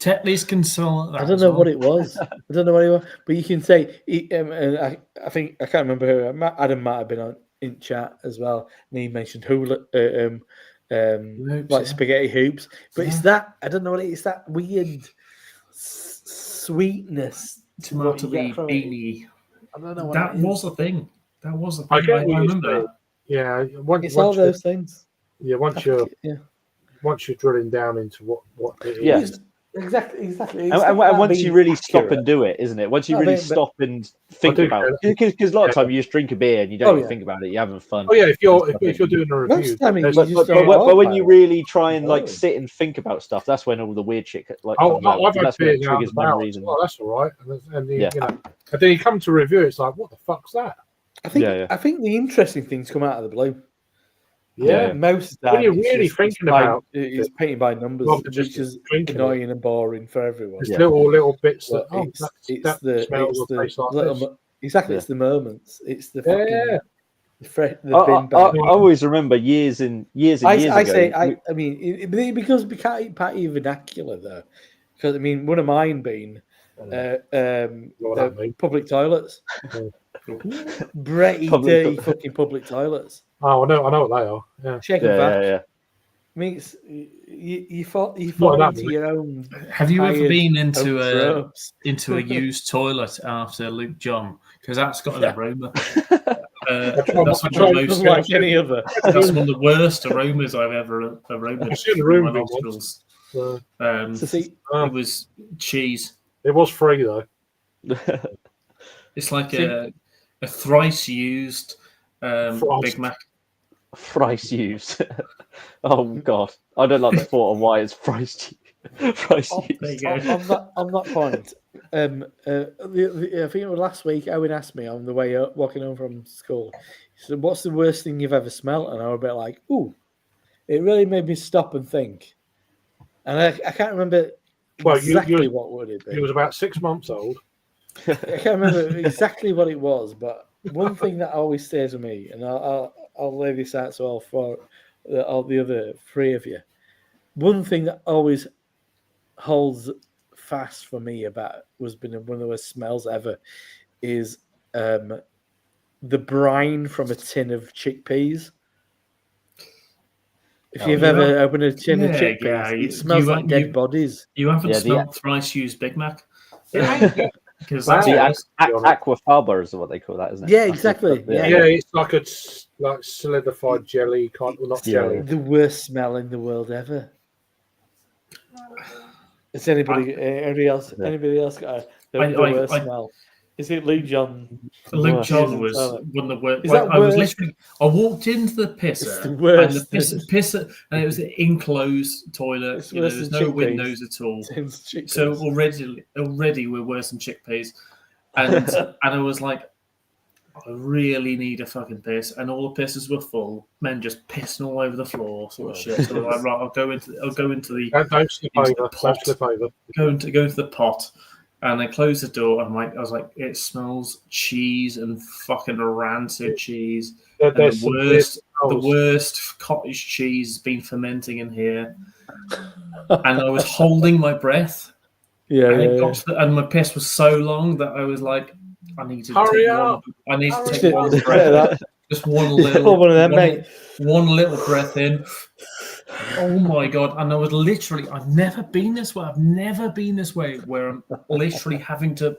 Tetley's can sell that. I don't know what it was. But you can say, I think, I can't remember who, Adam might have been in chat as well, and he mentioned hula, hoops, like spaghetti hoops. But it's that, I don't know what it is, that weird sweetness. Tomato beanie. I don't know what that was the thing. That was the thing. I get what you remember. say. Yeah, it's all those things. Yeah, once you're drilling down into what it is. Exactly. And once you really stop and do it, isn't it? Once you really stop and think about it, because a lot of time you just drink a beer and you don't even think about it, you're having fun. Oh yeah, if you're doing a review, but when you really try and like sit and think about stuff, that's when all the weird shit like. I've had beers triggers memories. Oh, that's all right. And you know, and then you come to review, it's like, what the fuck's that? I think the interesting things come out of the blue. Yeah, most of that. When you're really thinking about it's painting by numbers, which is annoying and boring for everyone. It's little bits that it's the moments. It's the fucking I always remember years and years ago. I mean, because we can't eat patty vernacular though. Because I mean, one of mine being public toilets. Bretty, dirty fucking public toilets. Oh, I know what they are. Yeah. Check them back. I mean, you fall into your own. Have you ever been into a used toilet after Luke John? Because that's got an aroma. That's one of the worst aromas I've ever aromed. It was cheese. It was free though. It's like a thrice used Big Mac. Thrice used. Oh God, I don't like the thought of why it's thrice used. On that point, I think it was last week. Owen asked me on the way up, walking home from school. He said, "What's the worst thing you've ever smelt?" And I was a bit like, "Ooh," it really made me stop and think. And I can't remember exactly what would it be. He was about 6 months old. I can't remember exactly what it was, but one thing that always stays with me, and I'll lay this out to all the other three of you. One thing that always holds fast for me was been one of the worst smells ever is the brine from a tin of chickpeas. If you've ever opened a tin of chickpeas, it smells like dead bodies. You haven't smelled thrice used Big Mac? Because that's aquafaba is what they call that, isn't it? Yeah, exactly. Yeah, it's like a solidified jelly kind of, not jelly. The worst smell in the world ever. Is anybody else got the worst smell? Is it Luke John? Luke John was one of the worst. I walked into the pisser, and the pisser, and it was an enclosed toilet. There's no windows at all. So already we're worse than chickpeas. And I was like, I really need a fucking piss, and all the pisses were full. Men just pissing all over the floor, sort of shit. So I'm like, right, I'll go into the don't slip over. Go into the pot. And I closed the door, and I was like, it smells cheese and fucking rancid cheese. And the worst cottage cheese has been fermenting in here. And I was holding my breath. And my piss was so long that I was like, I need to take one breath. Just one little one of them, mate. One little breath in. Oh my god! And I was literally, I've never been this way. I've never been this way where I'm literally having to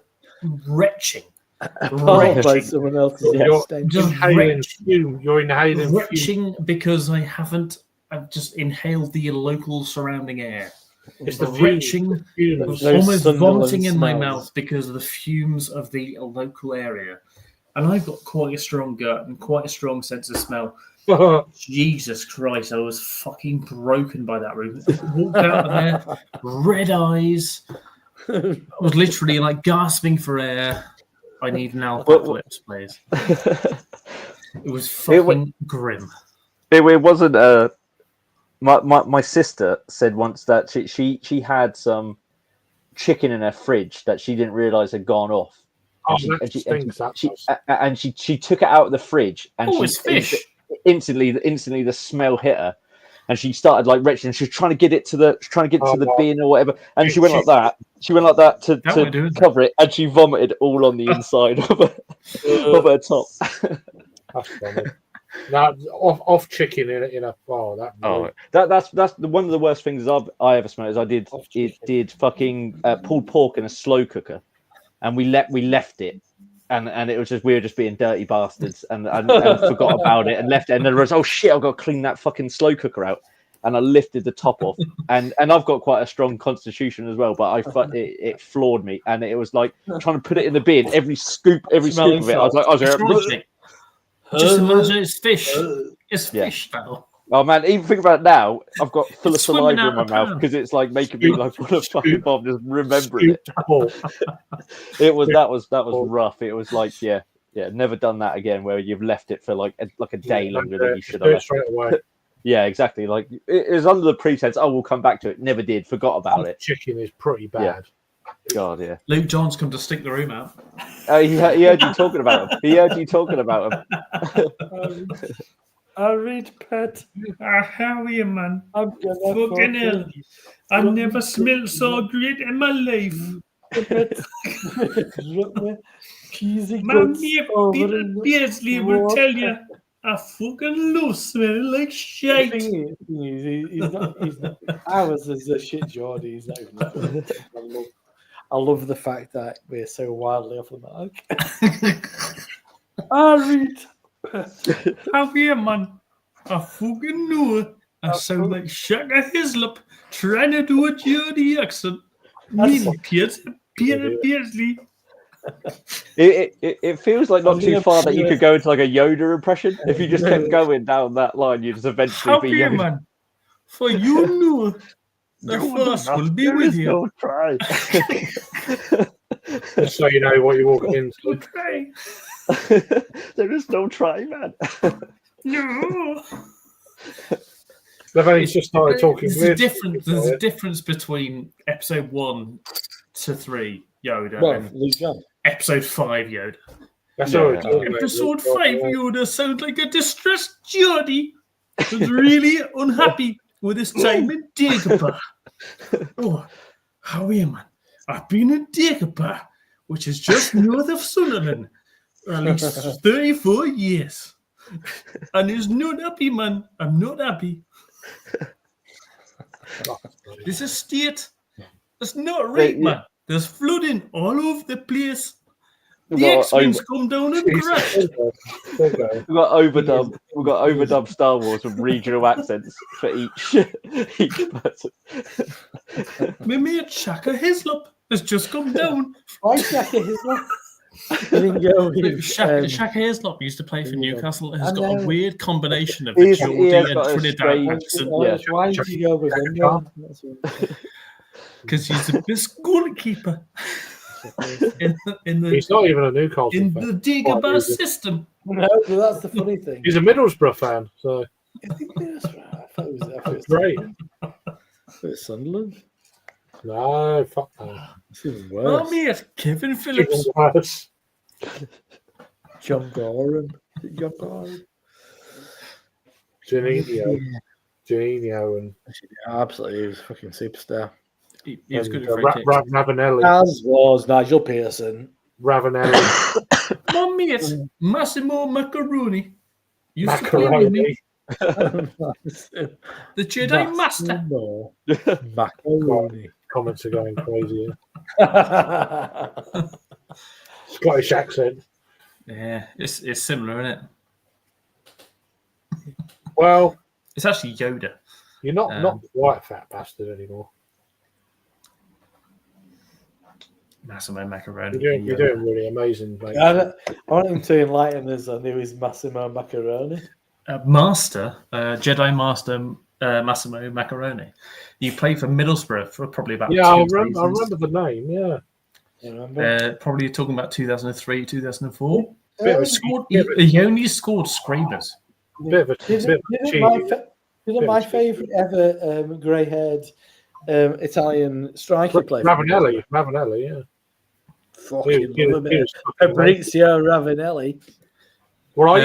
retching by someone else's inhaling fume. You're inhaling retching because I've just inhaled the local surrounding air. It's the retching, almost vomiting in my mouth because of the fumes of the local area. And I've got quite a strong gut and quite a strong sense of smell. Jesus Christ, I was fucking broken by that room. I walked out of there, red eyes. I was literally like gasping for air. I need an apocalypse, please. It was fucking grim. It wasn't my sister said once that she had some chicken in her fridge that she didn't realise had gone off. And she took it out of the fridge and it's fish. Instantly the smell hit her, and she started like retching. She was trying to get it to the bin or whatever, and she went like that. She went like that to cover it, and she vomited all on the inside of her top. That's funny. Now off chicken in a that's one of the worst things I ever smelled. Is I did fucking pulled pork in a slow cooker, and we left it. And it was just we were just being dirty bastards and forgot about it and left it. And then there was, oh shit, I've got to clean that fucking slow cooker out. And I lifted the top off. And I've got quite a strong constitution as well, but it floored me. And it was like trying to put it in the bin. Every scoop of it, I was like, just imagine it's fish. It's fish though. Oh man, even think about it now. I've got full of saliva in my mouth because it's like making me like want to fucking bomb just remembering it. That was rough. It was like never done that again. Where you've left it for like a day longer than you should have. Straight away. Yeah, exactly. Like it was under the pretense, we'll come back to it. Never did. Forgot about it. Chicken is pretty bad. Yeah. God, yeah. Luke John's come to stick the room out. He heard you talking about him. I read pet. How are you, man? I'm fucking hell. I never smelled so great in my life. Mammy Peter Beardsley will tell you I fucking love smelling like shit. He's not. Ours is a shit Geordie. He's not even I love the fact that we're so wildly off the mark. I read. How here, man? I fucking know it. I sound like Shaka Hislop trying to do a Geordie accent. Peter Beardsley. It feels like not too far that you could go into like a Yoda impression. If you just kept going down that line, you'd just eventually be Yoda. Man. For you know, the first will be with you. No try. Just so you know what you're walking into. Try. There is no try, man. No. They've only just started talking. There's a difference between episode 1 to 3 Yoda and episode 5 Yoda. That's all. Episode 5 Yoda sounds like a distressed Geordie who's really unhappy with his time in Dagobah. Oh, how are you, man? I've been in Dagobah, which is just north of Sunderland, for at least 34 years. And he's not happy, man. I'm not happy. This estate is not right, man. There's flooding all over the place. The X-Wings come down and crash. We've got overdubbed Star Wars with regional accents for each person. My mate Shaka Hislop has just come down. Why Shaka Hislop? Shaka Hislop used to play for Newcastle. Has got a weird combination of a Geordie and Trinidad accent. Why did you go with him? Because he's the best goalkeeper. He's not even a Newcastle fan. The Dagobah system. No, but that's the funny thing. He's a Middlesbrough fan, so. I thought it was great. It's Sunderland. No, fuck no. This is worse. Oh, mate, Kevin Phillips. John Goran. Janino and absolutely, he was a fucking superstar. He was good at Ravanelli. As was Nigel Pearson. Ravanelli. My mate, Massimo Macaroni. Macaroni. The Jedi Master. Macaroni. Comments are going crazy. Scottish accent. Yeah, it's similar, isn't it? Well, it's actually Yoda. You're not quite a fat bastard anymore. Massimo Macaroni. You're doing really amazing, mate. I want him to enlighten us on who is Massimo Macaroni. Master, Jedi Master Massimo Macaroni. You played for Middlesbrough for probably about 2 I seasons. remember the name, yeah. Probably talking about 2003, 2004. He only scored scrapers. Isn't my favourite ever grey-haired Italian striker play? Ravanelli, yeah. Fucking love it. Fabrizio Ravanelli. Well, I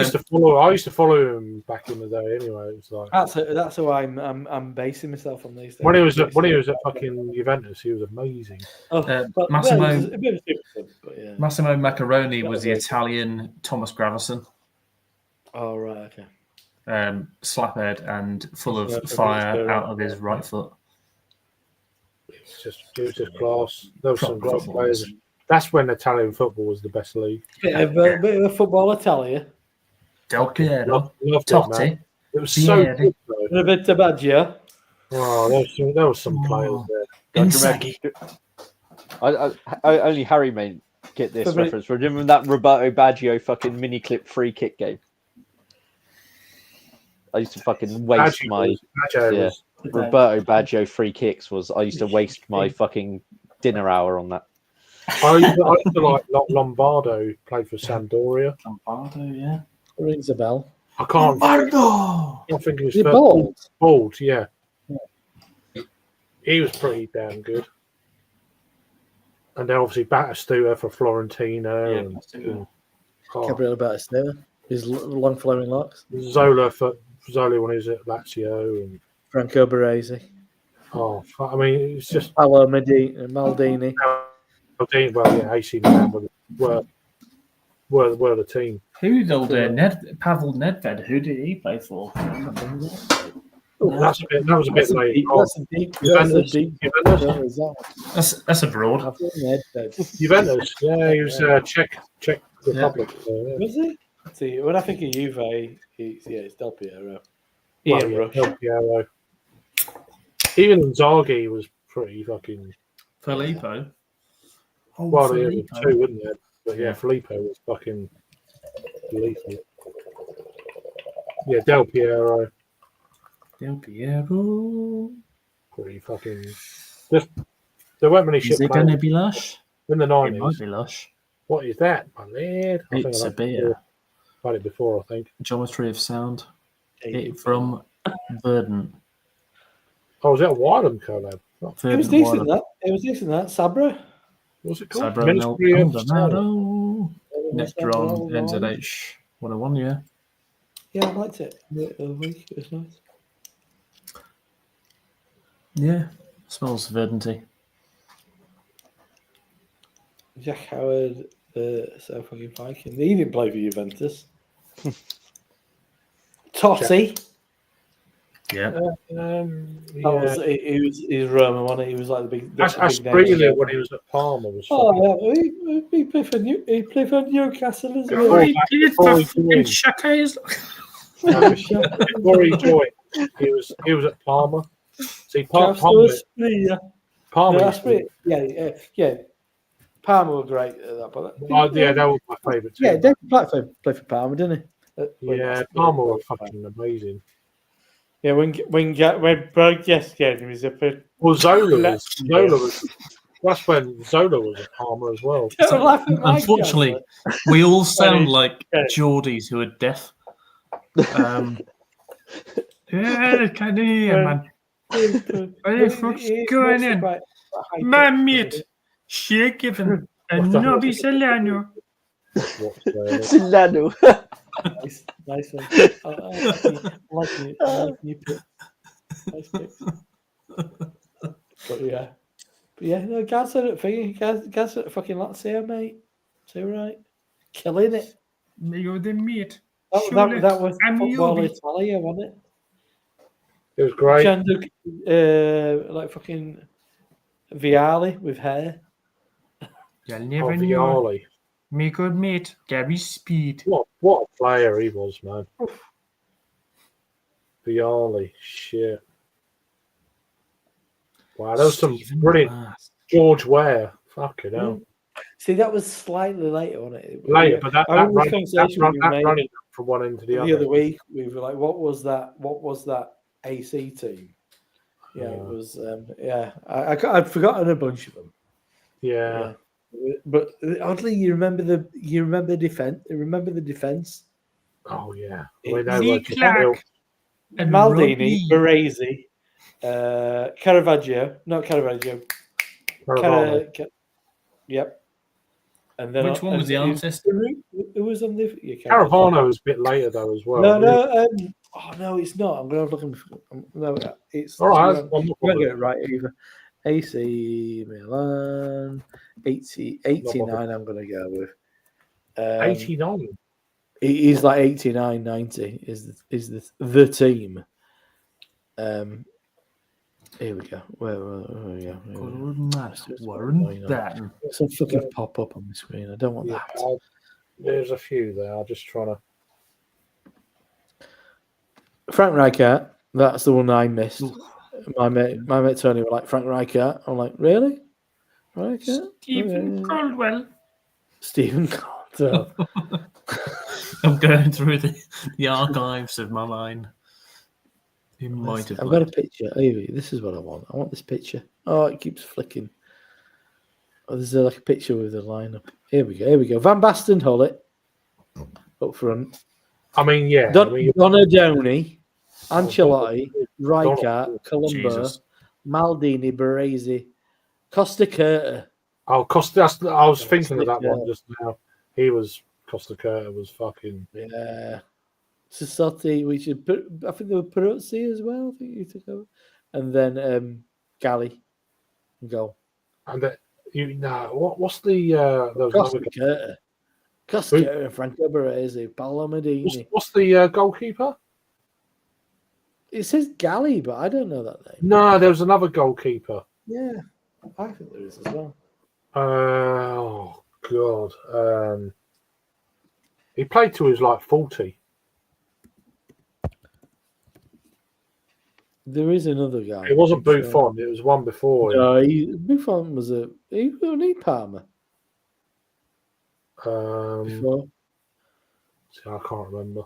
used to follow him back in the day. Anyway, it's like that's who I'm basing myself on these days. When he was at fucking Juventus, he was amazing. Massimo Macaroni was the Italian Thomas Gravison. Oh right, okay. Slaphead and full of fire out of his right foot. It was just class. There were some great players. That's when Italian football was the best league. Bit of a football Italia. Del Piero, Totti. It was so good, though. A bit of Baggio. Oh, there was some players there. Inzaghi. Only Harry may get this reference. Remember that Roberto Baggio fucking mini clip free kick game? I used to fucking waste Roberto Baggio free kicks. I used to waste my fucking dinner hour on that. I used to like Lombardo played for Sampdoria. Lombardo, yeah. Rings a bell. I can't. Lombardo. I think it was bald. Yeah. He was pretty damn good. And then obviously Batistuta for Fiorentina. Gabriele Batistuta. His long flowing locks. Zola when he was at Lazio. And Franco Baresi. Oh, I mean, it's just Paolo Maldini. Well, yeah, AC Milan were the team. Who did Pavel Nedved? Who did he play for? That was a bit late. That's abroad. Juventus, yeah, he was Czech Republic. Was he? See, when I think of Juve, it's Del Piero. Del Piero. Even Inzaghi was pretty fucking. Filippo. Well, there were two, wouldn't there? But yeah, Filippo was fucking lethal. Yeah, Del Piero. Pretty fucking. There weren't many shit. Is it going to be lush? In the 90s. It might be lush. What is that, my lad? It's a beer. I've had it before, I think. Geometry of sound. It from Verdant. Oh, was that a Wylam collab? It was decent, that. Sabra. What's it called? Sabra Maldonado. Nectron NZH 101, yeah. Yeah, I liked it. It was nice. Yeah, smells verdanty. Jack Howard, so fucking Viking. He didn't play for Juventus. Totti. Yeah. He was Roman, wasn't he? He was like the big. Asprilla when he was at Parma was. He played for Newcastle as well. He played for fucking Shaka. Before he joined, he was at Parma. See, Parma. Yeah. Parma were great at that point. Yeah, that was my favourite team. Yeah, David Blackford played for Parma, didn't he? Yeah, Parma were fucking amazing. Yeah, when Broadcast game was up at. Well, Zola was. That's when Zola was at Parma as well. Unfortunately, we all sound like Geordies who are deaf. Yeah, can you hear, man? What's going on? My mate, she given a nobby Solano. Solano. Nice one. I like you. Nice pick. But yeah, no, Gad's at it for you. Gad's at fucking Lazio, mate. It's all right. Killing it. You're the mate. That was Football Italia, wasn't it? It was great. Like fucking Viali with hair. You'll never knew. Viali. Me good mate, Gary Speed. What a player he was, man. Viali, shit. Wow, that was some brilliant. George Ware, fucking hell. See, that was slightly later, wasn't it? Later, but that running from one end to the other week. We were like, what was that? What was that AC team? Yeah, it was. I'd forgotten a bunch of them. Yeah. But oddly, you remember the defense. Remember the defense. Oh yeah, Clark, and Maldini, Baresi, Caravaggio, not Caravaggio. Yep. And then which one was the artist? Who was on the? Caravano was a bit later though as well. No, it's not. I'm going to look. No, it's all right. I'm not going to get it right either. AC Milan 89. I'm going to go with 89. He's like 89, 90 is the team. Here we go. Where we go? Some fucking pop up on the screen. I don't want that. There's a few there. I'm just trying to. Frank Rijkaard. That's the one I missed. My mate Tony were like, Frank Rijkaard. I'm like, really? Rijkaard? Stephen Caldwell. Stephen Caldwell. I'm going through the archives of my mind. He might have. I've got a picture. This is what I want. I want this picture. Oh, it keeps flicking. Oh, there's like a picture with the lineup. Here we go. Van Basten, Hullet up front. I mean, yeah. Donadoni, Ancelotti, Rijkaard, Colombo, Maldini, Baresi, Costa Curta. Oh, Costa! I was thinking of that one just now. Costa Curta was fucking. Yeah. Sassotti, I think they were Peruzzi as well. I think you took over. And then Galli goal. And what's the Costa Curta? Costa Curta, Franco Baresi, Paolo Medini. What's the goalkeeper? It says Galli, but I don't know that name. No, there was another goalkeeper. Yeah, I think there is as well. Oh God. He played till he was like 40. There is another guy. It wasn't Buffon. It was one before. No, Buffon was he Parma. Before. See, I can't remember.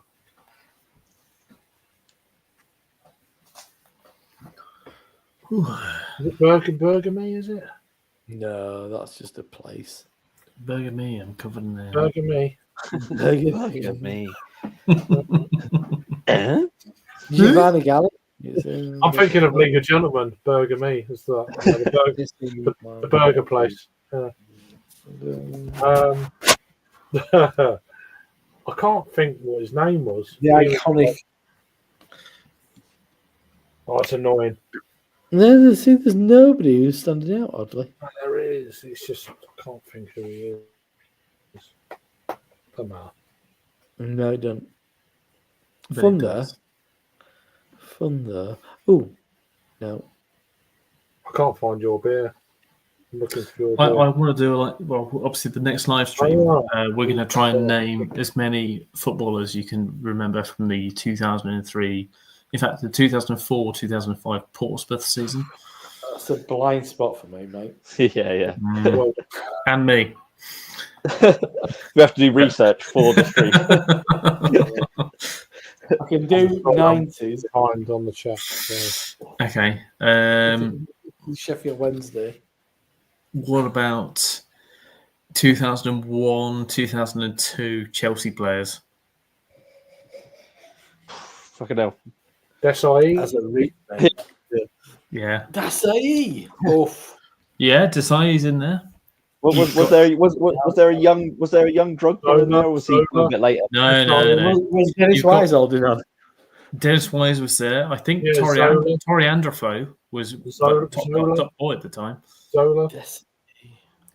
Is it Bergame, is it? No, that's just a place. Bergame, I'm covered in there. Bergame. Bergame. Giovanni Galli. I'm thinking of League of Gentlemen, Bergame. Is that the burger place? Yeah. I can't think what his name was. The iconic. Oh, it's annoying. No, there's nobody who's standing out, oddly. There is. It's just I can't think who he is. Come on. No, I don't. Thunder. Oh, no. I can't find your beer. I'm looking for your I beer. want to do obviously the next live stream. We're going to try and name as many footballers you can remember from the 2003, in fact, the 2004-2005 Portsmouth season. That's a blind spot for me, mate. Yeah. And me. We have to do research for the stream. I can do 90s. Behind on the chat. So. Okay. Sheffield Wednesday. What about 2001, 2002 Chelsea players? Fucking hell. Desai. As a Yeah. Desai. Oof. Yeah, Desai's in there. Was there a young drug in there, or was he a bit later? No. Was Dennis Wise holding on? Dennis Wise was there. I think Tori Androfo was top boy at the time. Zola.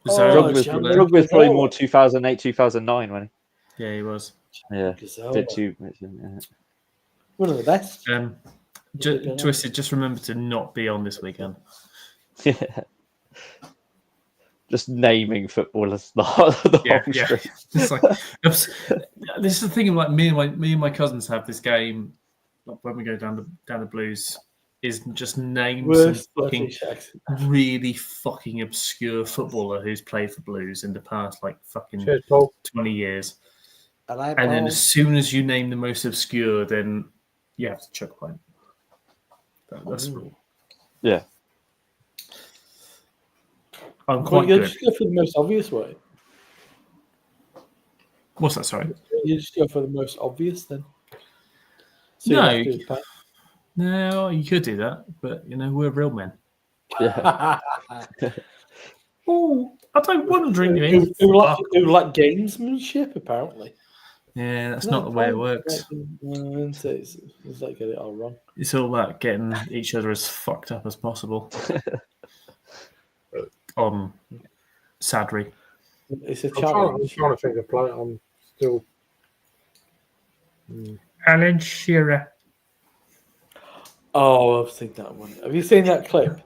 Drogba was probably more 2008, 2009, wasn't he? Yeah, he was. Yeah, Gazelle. bit too much. Yeah. One of the best. Twisted, just remember to not be on this weekend. Just naming footballers the whole street. It's like this is the thing. Like me and my cousins have this game. Like when we go down the Blues, is just name some fucking really fucking obscure footballer who's played for Blues in the past like fucking 20 years. And then as soon as you name the most obscure, then you have to chuck a point. That's the rule. Yeah. I'm quite you good. Just go for the most obvious way. What's that? Sorry. You just go for the most obvious then. So no, you could do that, but we're real men. Yeah. Oh, I don't want to drink you. Who like gamesmanship, apparently. Yeah, that's not the way it works. It's like get it all wrong. It's all about getting each other as fucked up as possible. Sadri. It's a challenge. I'm trying to think of play. I'm still. Alan Shearer. Oh, I've seen that one. Have you seen that clip?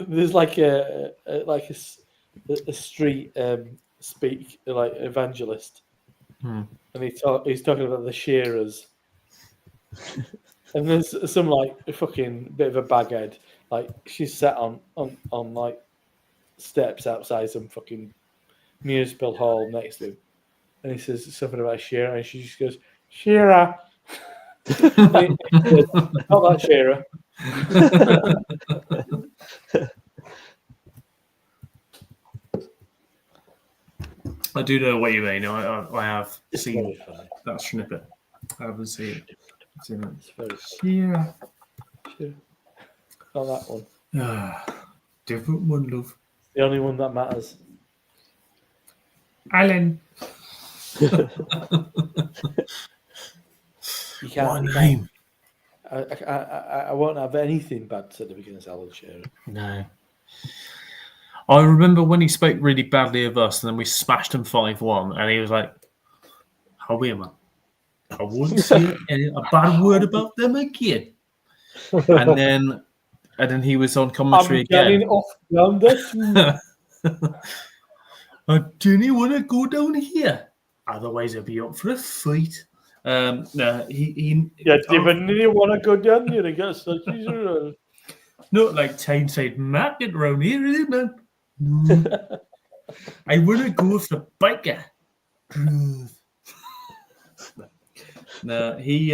There's like a street speak like evangelist, and he's talking about the Shearers, and there's some like fucking bit of a baghead. Like she's sat on like steps outside some fucking municipal hall next to him, and he says something about Shearer, and she just goes, Shearer. Not that Shearer. I do know what you mean. I have seen that snippet. I haven't seen it. Shearer. Not that one. Different one, love. The only one that matters. Alan. You can't. What a name. I won't have anything bad said against Alan Shearer. No. I remember when he spoke really badly of us, and then we smashed him 5-1, and he was like, "How are you, man? I wouldn't say a bad word about them again." And then he was on commentary again. I didn't want to go down here, otherwise I'd be up for a fight. No, he definitely want to go down here and get such a not like Tyneside market around here, is it, man? No. I want to go with the biker. No, he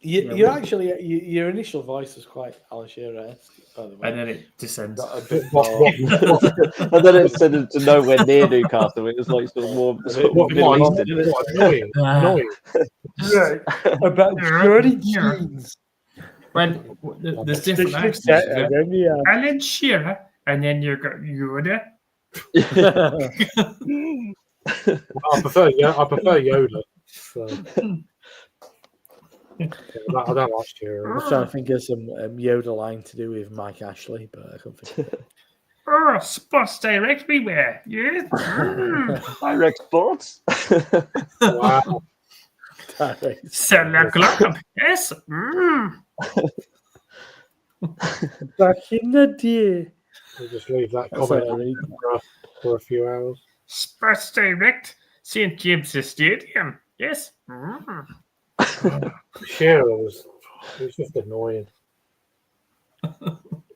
You actually, your initial voice was quite Alan Shearer-esque, by the way. And then it descends. A bit more. And then it descended to nowhere near Newcastle. It was like sort of more Middle Eastern. Annoying. Right. About dirty jeans. When there's different accents. Alan Shearer, and then you got Yoda. I prefer Yoda. So. I don't like Shearer. I was trying to think of some Yoda line to do with Mike Ashley, but I couldn't think of it. Oh, Sports Direct everywhere. Yes. Direct Sports. Wow. Cellar Club. Yes. Back in the day. We'll just leave that comment for a few hours. Sports Direct. St. James's Stadium. Yes. Shearer was just annoying.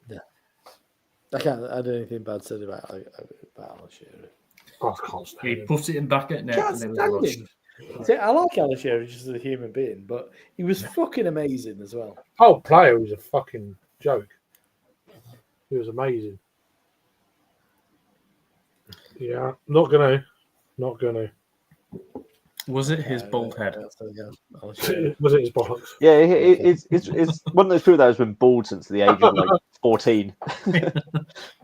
Yeah. I can't add anything bad said about Alan Shearer. I can't stand him. He put it in back at net and then was rushed. See, I like Alan Shearer just as a human being, but he was fucking amazing as well. Whole player was a fucking joke. He was amazing. Yeah, not gonna. Was it his bald head? Was it his bollocks? Yeah, it's one of those people that has been bald since the age of like 14.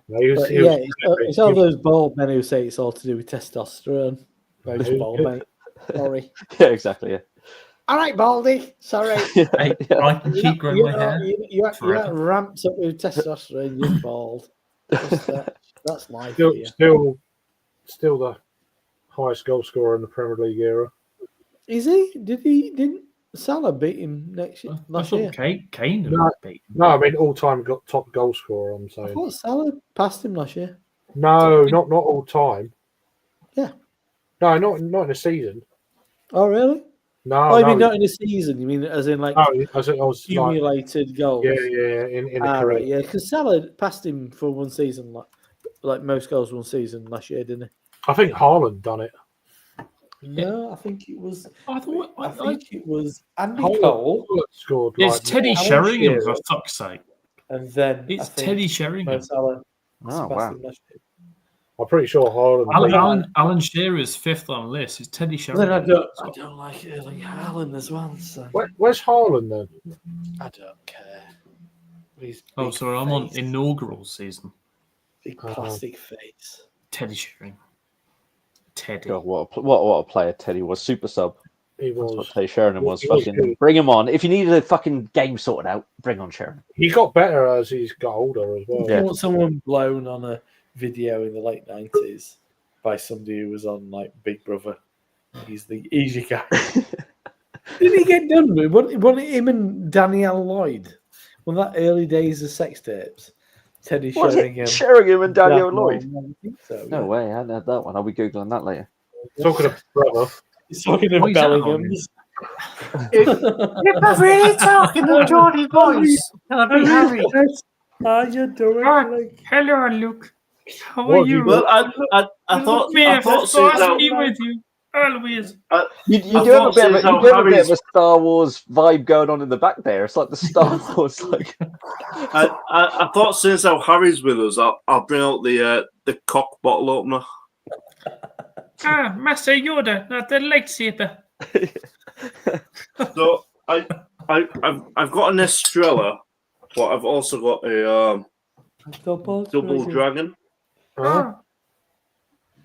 It's all those bald men who say it's all to do with testosterone. Those bald men. Sorry. Yeah, exactly. Yeah. All right, Baldy. Sorry. I can keep growing my hair. You're ramped up with testosterone. You're bald. That's life. Still the highest goal scorer in the Premier League era. Is he? Didn't Salah beat him last year? Kane No, beat him. no, I mean all-time top goal scorer. I'm I saying. thought Salah passed him last year. No, not all time. Yeah. No, not in a season. Oh, really? No, I mean, no. not in a season. You mean as in like No, I was like, accumulated goals? yeah, in a career. Right, yeah, because Salah passed him for one season, like most goals one season last year, didn't he? I think Haaland done it. No, I think it was. I think it was Andy Haaland Cole. scored. It's Teddy Alan Sheringham, Shearer. for fuck's sake. And then It's I think Teddy Mo Sheringham. Salah Oh, passed wow. him last year. I'm pretty sure Haaland. Alan Shearer's fifth on the list. It's Teddy Then I Sheringham. don't like Erling Haaland as well. So Where's Haaland then? I don't care. His Oh, big sorry, I'm on face, inaugural season. big plastic face. Teddy Sheringham. Teddy. God, what a player Teddy was. Super sub. He That's what was. Teddy Sheringham was. He was Fucking good. bring him on. If you needed a fucking game sorted out, bring on Sheringham. He got better as he's got older as well. Yeah. Want someone blown on a video in the late 90s by somebody who was on like Big Brother. He's your guy. Did he get done with? Wasn't it him and Danielle Lloyd? Well, that early days of sex tapes. Teddy Was it Sheringham. Sheringham and Daniel Lloyd? I think so, No yeah. way, I hadn't had that one. I'll be googling that later. Talking of brother, He's talking of Why is that on Bellingham's. If I'm really talking to Geordie boys, can I be Harry? How you doing? Like, Hello, Luke. How What are have you you? Well, I thought since to be with you. Always. You I do have a thought bit of since a, you how do have a bit of Harry's- a Star Wars vibe going on in the back there. It's like the Star Wars, like. I thought since how Harry's with us, I'll bring out the cock bottle opener. Master Yoda, not the lightsaber. So I've got an Estrella, but I've also got a double dragon. huh?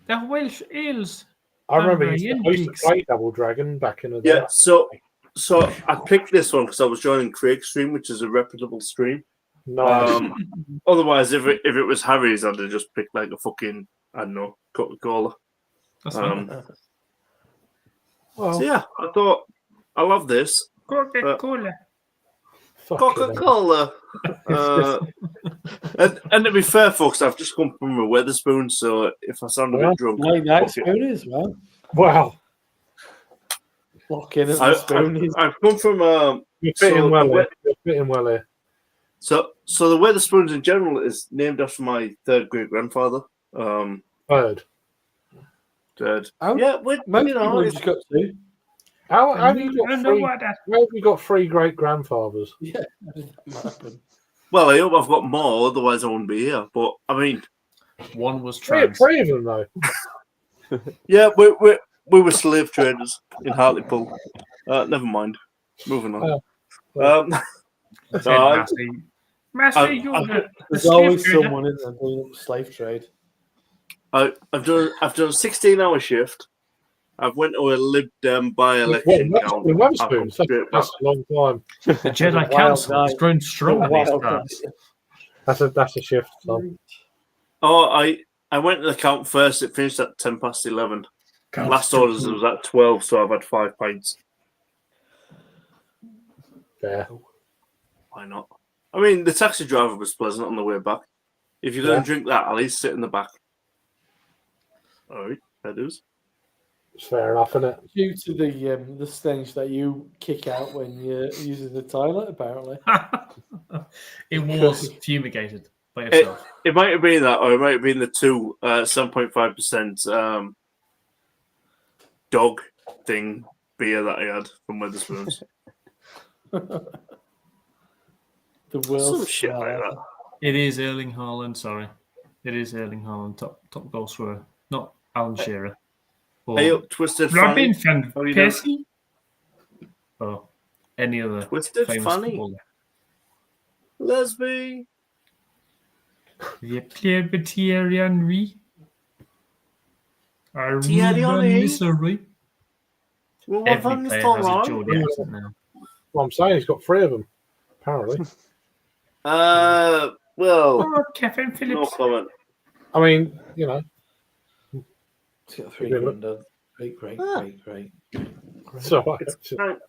The Welsh ales. I remember I used to Drinks. play Double Dragon back in the day. Yeah, so I picked this one because I was joining Craig's stream, which is a reputable stream. Nice. Otherwise, if it was Harry's, I'd have just picked like a fucking, I don't know, Coca-Cola. That's fine. Well, So yeah, I thought I love this Coca-Cola. fucking hell. Coca-Cola. And to be fair, folks, I've just come from a Weatherspoon, so if I sound a bit drunk, like that fuck it. spoon is, well. Wow. Lock in at the spoon is. I've come from You're fitting So well the here. You're fitting well here. so the Weatherspoons in general is named after my third great grandfather. Third. Third. Oh, Yeah, most you know, people have it's- just got two. How have you got three? Underwater. How have you got three great grandfathers? Yeah, I think that might happen. well, I hope I've got more, otherwise I wouldn't be here. But I mean, One was Three trans. of them though. yeah, we were slave traders in Hartlepool. Never mind. Moving on. So I- Master I- Yoda. There's always someone in there doing the slave trade. I've done a 16-hour shift. I've went to a Lib Dem by-election count. With I've come Weatherspoons, straight back. that's a long time. The Jedi Wild Council has night. grown stronger these Wild parts. That's a shift. Son. Oh, I went to the count first. It finished at 11:10. Last orders was at 12, so I've had 5 pints. Fair. Why not? I mean, the taxi driver was pleasant on the way back. If you're going Yeah. to drink that, at least sit in the back. All right, that is. It's fair enough, isn't it? Due to the stench that you kick out when you're using the toilet, apparently. It was fumigated by yourself. It might have been that, or it might have been the 7.5% dog thing beer that I had from Weatherspoons. The world Some shit like that. It is Erling Haaland, sorry. It is Erling Haaland, top goal scorer. Not Alan Shearer. Or Hey, up, Twisted Robin Fanny. van How you doing? Persie. Or any other Twisted famous Fanny. footballer. Lesby. The Pierre with Thierry Henry. Thierry Henry. Misery. Well, Every what player has a Geordie accent now. Well, I'm saying he's got 3 of them, apparently. Well, Oh, Kevin no Phillips. comment. I mean, you know, It's got 3 grand. Great. So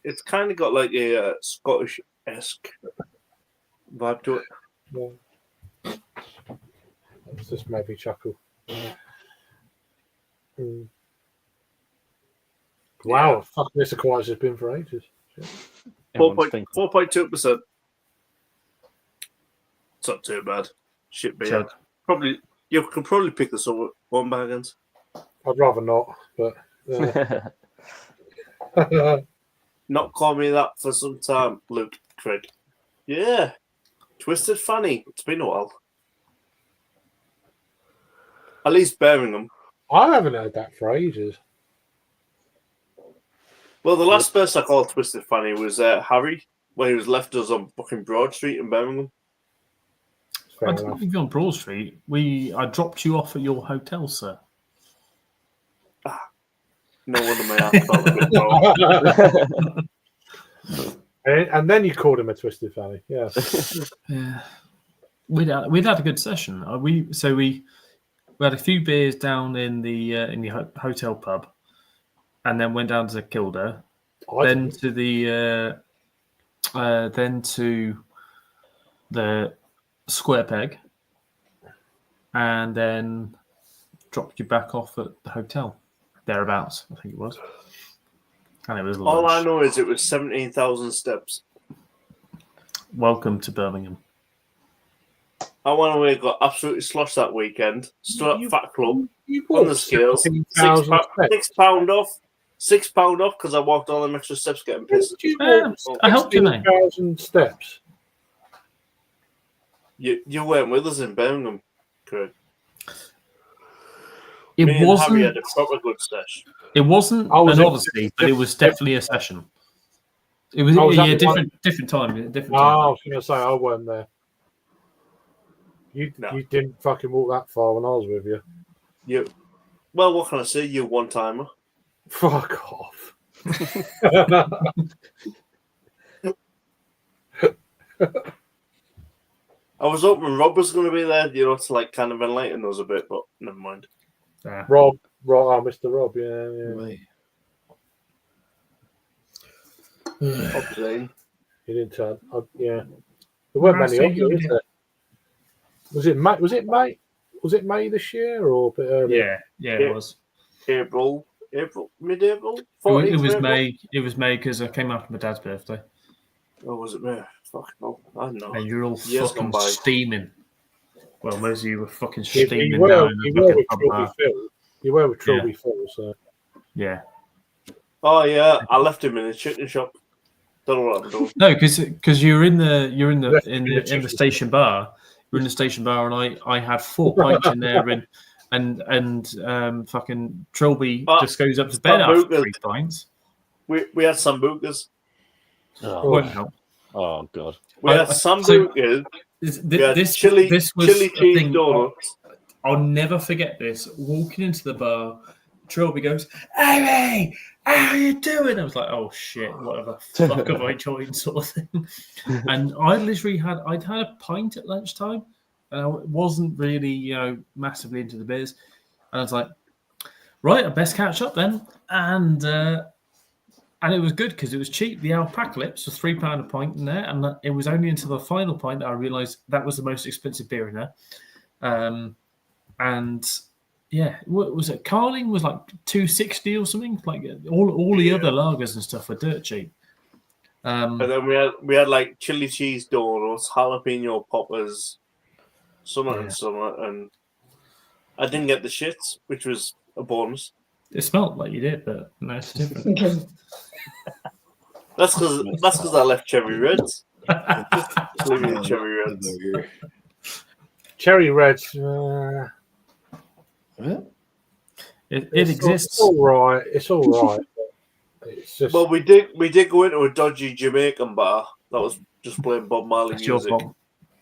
It's kind of got like a Scottish-esque vibe to it. yeah. It's just maybe chuckle. Wow, fuck, this is quiet as it's been for ages. 4.2%. It's not too bad. Shit beer. You can probably pick this up at one baggins. I'd rather not, but not call me that for some time, Luke Craig. Yeah. Twisted Fanny. It's been a while. At least Birmingham. I haven't heard that for ages. Well, the last person I called Twisted Fanny was Harry, when he was left us on fucking Broad Street in Birmingham. I didn't leave you on Broad Street. I dropped you off at your hotel, sir. No wonder my ass felt a bit wrong. And then you called him a Twisted Fanny. Yeah. Yeah. We'd had a good session. We had a few beers down in the hotel pub, and then went down to Kildare, then to the Square Peg, and then dropped you back off at the hotel, thereabouts, I think it was. And it was lunch. All I know is it was 17,000 steps. Welcome to Birmingham. I went away, got absolutely sloshed that weekend. Stood at Fat Club on the scales. £6 off. £6 off because I walked all them extra steps getting pissed. I helped you, mate. 16,000 steps. You weren't with us in Birmingham, Craig. It wasn't. Harry had a proper good sesh. It wasn't an odyssey, but it was definitely a session. It was different time. I was going to say I weren't there. You didn't fucking walk that far when I was with you. Well, what can I say? You one timer. Fuck off. I was hoping Rob was going to be there, to like kind of enlighten us a bit, but never mind. Rob, Mr. Rob, yeah. Right. He didn't turn. Yeah, there weren't many of you, was there? Was it May? Was it May this year or a bit earlier? Yeah, it was. April, mid-April. It was May. It was May because I came after my dad's birthday. Oh, was it May? Fuck no, I don't know. And you're all Years fucking gone by. steaming. Well, most of you were fucking You steaming were down in the with fucking Trilby pub bar. Phil. You were with Trilby Phil, so Yeah. Oh yeah, I left him in the chicken shop. Don't know what I'm doing. No, because you're in the station bar. You're in the station bar, and I had 4 pints in there, and fucking Trilby just goes up to bed after 3 pints. We had sambucas. Oh god. We had sambucas. This was chili a cheese thing. donuts. I'll never forget this. Walking into the bar, Trilby goes, "Amy, how you doing?" I was like, "Oh shit, what the fuck have I joined?" sort of thing. And I'd had a pint at lunchtime, and I wasn't really, massively into the beers. And I was like, "Right, I best catch up then." And it was good because it was cheap. The Alpacalypse was £3 a pint in there, and it was only until the final pint that I realised that was the most expensive beer in there. And yeah, what was it? Carling was like $2.60 or something. Like all the other lagers and stuff were dirt cheap. And then we had like chili cheese donuts, jalapeno poppers, and I didn't get the shits, which was a bonus. It smelled like you did, but no, it's different. That's because I left Cherry Reds. Just leaving the Cherry Reds. Cherry Reds. It exists. It's all right. It's just. Well, we did go into a dodgy Jamaican bar that was just playing Bob Marley music.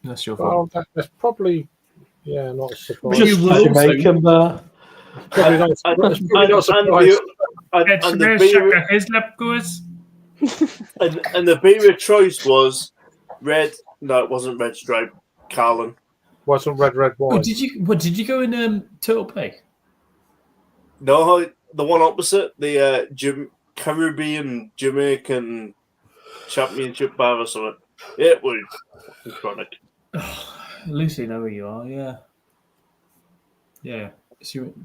That's your fault. Well, that's probably not a surprise. Just Jamaican bar. Probably not a surprise. And the beer of choice was red. No, it wasn't Red Stripe. Carlin. Wasn't red wine. Did you go in Turtle Peg? No, the one opposite, the Caribbean Jamaican Championship bar or something. It was fucking chronic. Lucy, know where you are, yeah. Yeah.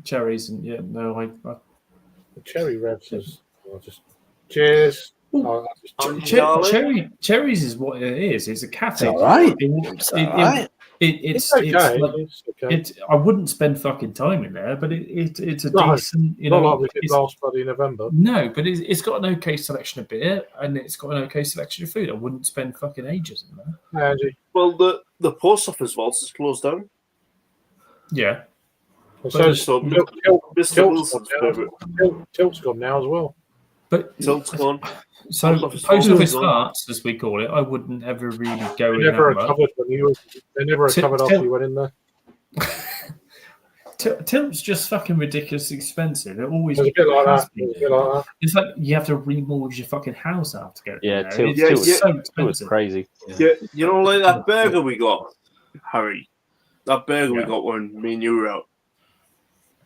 Cherries and I The cherry revs is. I'll just cheers. Cherries is what it is. It's a cafe. It's all right. It's okay. Like, It's okay. I wouldn't spend fucking time in there, but it's a No, decent. Not like we did last bloody November. No, but it's got an okay selection of beer and it's got an okay selection of food. I wouldn't spend fucking ages in there. Hey, Angie. Well, the post office vault is closed down. Yeah. So Mr. Tilt's gone now as well. But Tilt's gone. So post office starts, as we call it, I wouldn't ever really go in. They never recovered after you went in there. Tilt's just fucking ridiculously expensive. It always It's a bit like that. It's like you have to remortgage your fucking house out to get Yeah, there. Tilt was crazy. Yeah, you know, like that burger we got, Harry. That burger we got when me and you were out.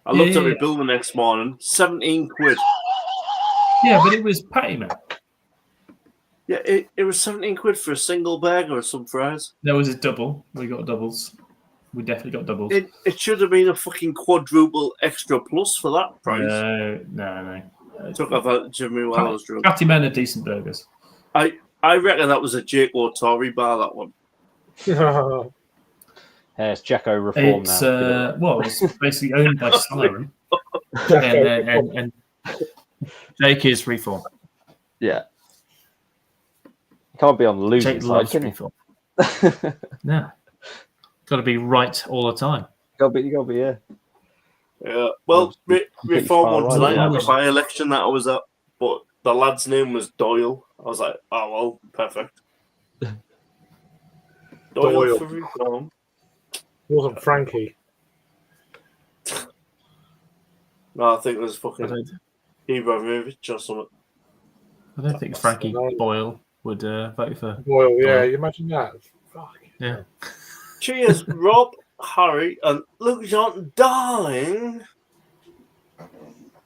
I looked at my bill the next morning, 17 quid. Yeah, but it was patty, man. Yeah, it was 17 quid for a single burger or some fries. There was a double. We got doubles. We definitely got doubles. It should have been a fucking quadruple extra plus for that price. No. Took off that Jimmy while I was drunk. Patty men are decent burgers. I reckon that was a Jake O'Tory bar, that one. It's Jacko Reform now. It's basically owned by Siren. and Jake is Reform. Yeah. Can't be on the losing side, can you? No. Got to be right all the time. You gotta be, yeah. Yeah. Well, Reform won tonight at the by-election that I was at, but the lad's name was Doyle. I was like, oh, well, perfect. Doyle for Reform. It wasn't Frankie. No, I think it was fucking Ibrahimovic or something. I don't think Frankie Boyle would vote for Boyle. Yeah, you imagine that. Fuck. Yeah. Cheers, Rob, Harry, and Luke John, darling.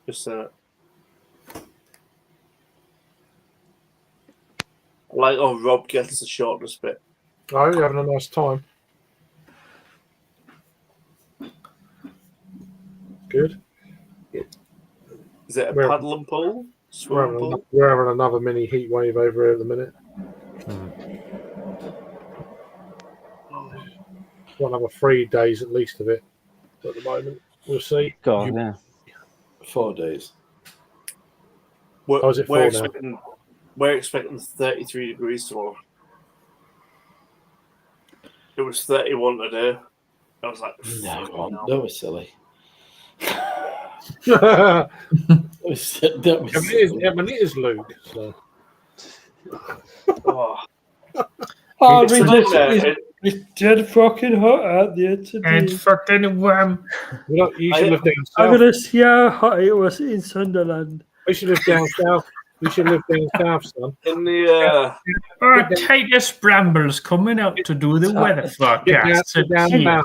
Just saying it. I like how Rob gets the shortest bit. Oh, you're having a nice time. Good. Is it a paddle and pole? We're having another mini heat wave over here at the minute. Got another 3 days at least of it at the moment. We'll see. God, yeah. 4 days. We're expecting 33 degrees tomorrow. It was 31 today. I was like, no, that was silly. It is Luke. So. It's dead fucking hot out there today. And fucking wham. You should live down south. I'm going to see how hot it was in Sunderland. We should live down south. You should live down south, son. In the Titus Brambles coming out to do the weather forecast.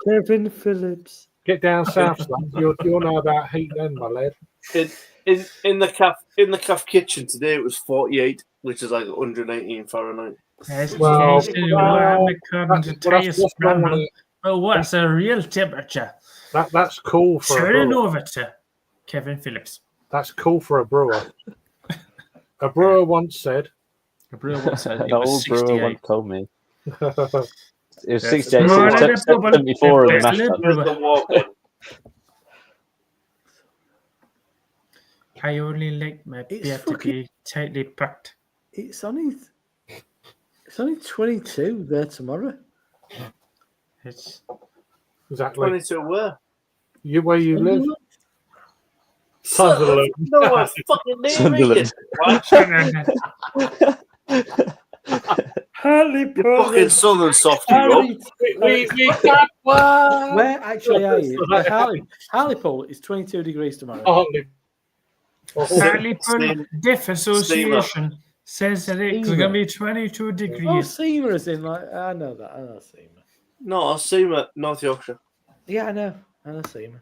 Kevin Phillips. Get down south, son. You'll know about heat then, my lad. in the calf kitchen today it was 48, which is like 118 Fahrenheit. Well, what's a real temperature? That's cool for Turn over to Kevin Phillips. That's cool for a brewer. A brewer once said. It was An old 68. brewer once told me. It was 68, Yes. 74 in the mash. I only like my beer to be tightly packed. It's only 22 there tomorrow. It's Exactly. 22 where? Where you live? Sunderland. No, I fucking Sunderland. Harley fucking southern softy, Rob. Where actually are you? Hartlepool is 22 degrees tomorrow. Hartlepool Deaf Association says that it's going to be 22 degrees. Oh, Seamer is in like I know that. I know Seamer. No, Seamer, North Yorkshire. Yeah, I know Seamer.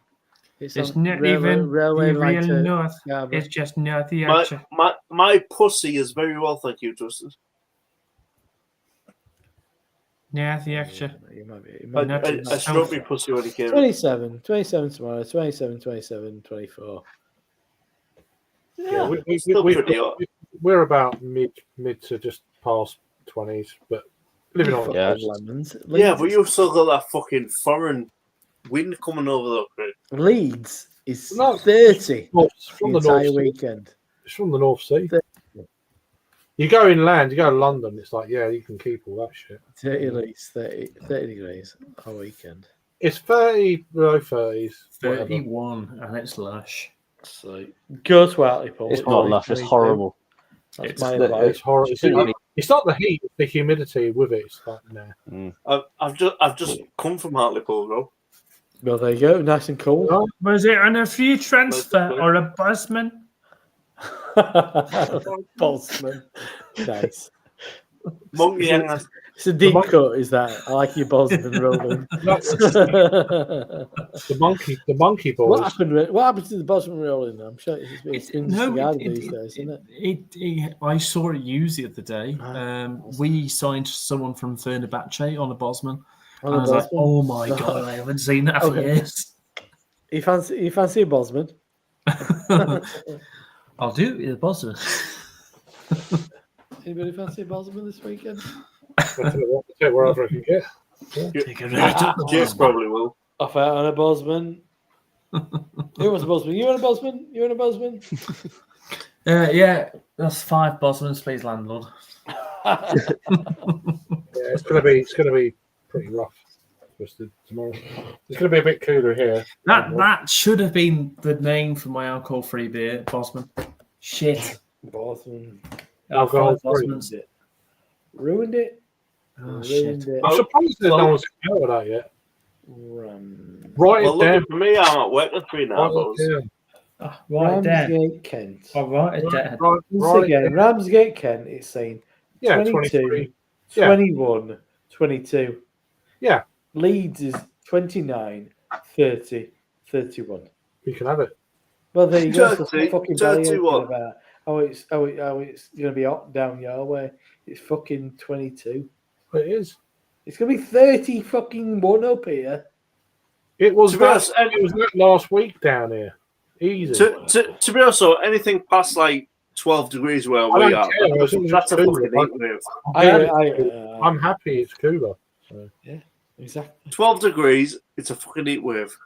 It's not even railway the line real to north. Scarborough. It's just north of Yorkshire. My pussy is very well, thank you, Justin. North of Yorkshire. You might be. I stroked my pussy when he came. 27 tomorrow. 27, 24. Yeah, still pretty hot. we're about mid to just past 20s, but living on Yeah. Lemons. Yeah, but you've still got that fucking foreign wind coming over though, Craig. Leeds is No, 30 it's from the the North entire Sea. weekend. It's from the North Sea. 30. You go inland, you go to London, it's like, yeah, you can keep all that shit. 30 Leeds, 30 degrees all weekend. It's 30, below 30s. 31, and it's lush. So go to Hartlepool. It's not lush. It's horrible. That's my the- advice. It's horrible. Shouldn't It's not the heat, it's the humidity with it. It's like, nah. I've just come from Hartlepool, bro. Well, there you go. Nice and cool. Was it on a free transfer or a busman? Boltzmann. Nice. Monkey It's a deep cut, is that? I like your Boltzmann rolling. The monkey boys. What happened to the Boltzmann rolling? I'm sure it's been disregarded these days, isn't it? I saw it used the other day. We signed someone from Fenerbahce on a Bosman. And I was like, oh my God, I haven't seen that for years. You fancy a Bosman? I'll do it with a Bosman. Anybody fancy a Bosman this weekend? I'll take wherever I can get. James probably will. Off out on a Bosman. Who was a Bosman? You want a Bosman? You want a Bosman? Yeah, that's 5 Bosmans, please, landlord. Yeah, it's gonna be pretty rough tomorrow. It's gonna be a bit cooler here. That should have been the name for my alcohol-free beer, Bosman. Shit. Bosman. Bosmans. Ruined it. Oh, shit. I'm surprised no one's out of that yet. Write it down. For me, I'm at work at 3.5 hours. Ramsgate, Kent. All right, Once again, Ramsgate, Kent is saying 22, 21, 22. Yeah. Leeds is 29, 30, 31. You can have it. Well, there you go. 30, Fucking 31. about it's going to be hot down your way. It's fucking 22. It is. It's going to be 30 fucking 1 up here. It was that last week down here. Easy. To be honest, anything past like 12 degrees where we are, that's a fucking heat wave. I'm happy it's cooler. So. Yeah, exactly. 12 degrees, it's a fucking heat wave.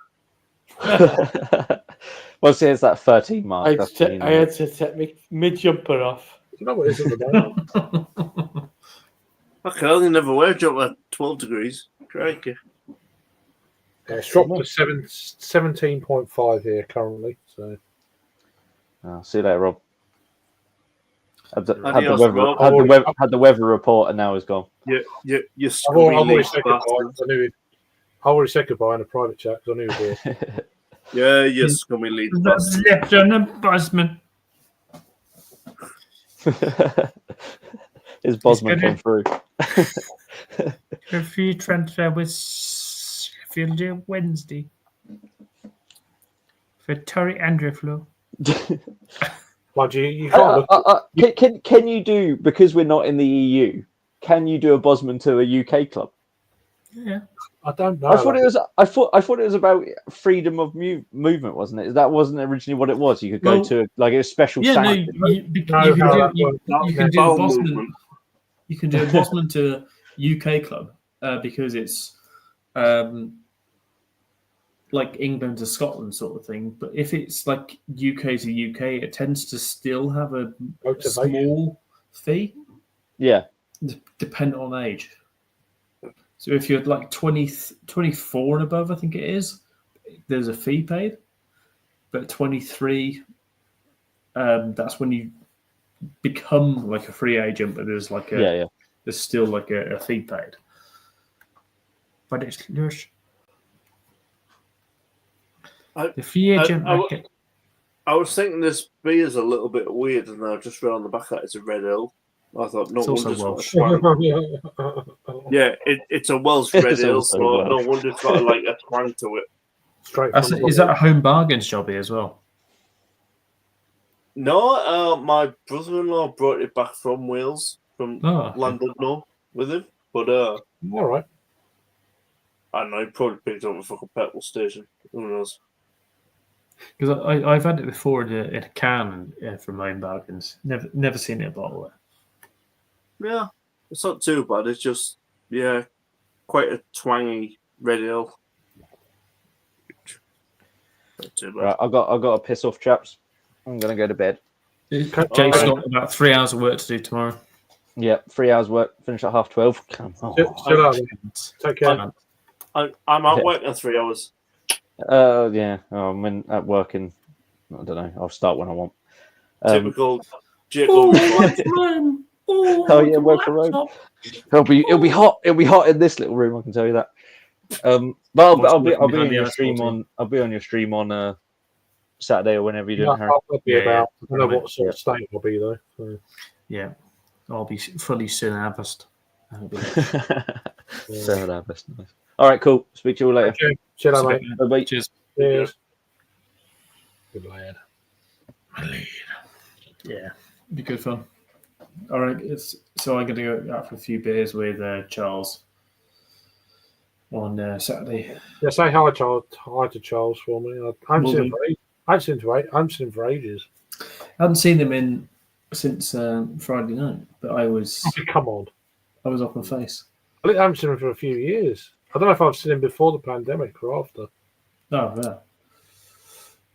Well, see, it's that 13 mark. I had to take my jumper off. You know what it is at the moment? Okay, I only never wear a jumper at 12 degrees. Crikey. Yeah, it's dropped to 17.5 here currently. So, see you later, Rob. Had the weather report, and now it's gone. You're I've already said goodbye in a private chat because I knew he was here. Yeah, you're scummy Leeds bastard. Left on a Bosman. His Bosman came through. A free transfer was Sheffield Wednesday for Torrey Andreflo. Mind you can't can you do, because we're not in the EU? Can you do a Bosman to a UK club? Yeah, I don't know. I thought it was about freedom of movement, wasn't it? That wasn't originally what it was. You could go to like a special. Yeah, sanction. you can do a Bosman. You can do a Bosman to a UK club because it's like England to Scotland sort of thing. But if it's like UK to UK, it tends to still have a small fee. Yeah, dependent on age. So if you're like 24 and above, I think it is, there's a fee paid. But 23, that's when you become like a free agent, but there's like there's still like a fee paid. But it's lush. The free agent market. I was thinking this beer is a little bit weird, and I just read on the back that it's a Red Ale. I thought, no wonder it's Welsh. Yeah, it's a Welsh Red Ale, so no wonder it's got like a twang to it. Straight Is that a home bargains jobby as well? No, my brother-in-law brought it back from Wales, from London, with him. But all right. I don't know. He probably picked up a fucking petrol station. Who knows? Because I've had it before in a can from home bargains. Never seen it a bottle. Yeah, it's not too bad. It's just quite a twangy red ale. Not too bad. Right, I got to piss off, chaps. I'm gonna go to bed. Jake's got about 3 hours of work to do tomorrow. Yeah, 3 hours work. Finish at 12:30. Come on. Take care. I'm out working 3 hours. Yeah. I'm at work and I don't know. I'll start when I want. Typical. Oh yeah, work from home. It'll be hot. It'll be hot in this little room. I can tell you that. But I'll be on your stream on. I'll be on your stream on Saturday or whenever you're doing. I'll be about. I don't know what sort of state I'll be though. So. Yeah, I'll be fully soon harvest. Soon harvest. Nice. All right, cool. Speak to you all later. Okay. Chill out, mate. Bye. Cheers. Cheers. Good lad. My lead. Yeah, it'd be good fun. All right, so I'm going to go out for a few beers with Charles on Saturday. Yeah, say hi, Charles. Hi to Charles for me. I haven't seen him for ages. I haven't seen him since Friday night, but I was. Come on. I was off my face. I haven't seen him for a few years. I don't know if I've seen him before the pandemic or after. Oh, yeah.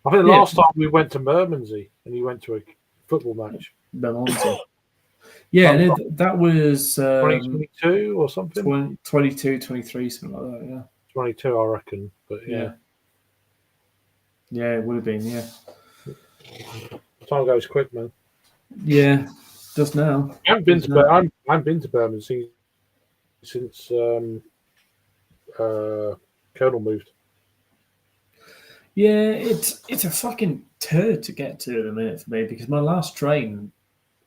I think the last time we went to Bermondsey and he went to a football match. Bermondsey. Yeah, that was 2022 or something? 22, 23, something like that, yeah. 22, I reckon. But yeah. Yeah, it would have been, yeah. Time goes quick, man. Yeah, just now. I haven't been to Bermondsey since Colonel moved. Yeah, it's a fucking turd to get to at the minute for me because my last train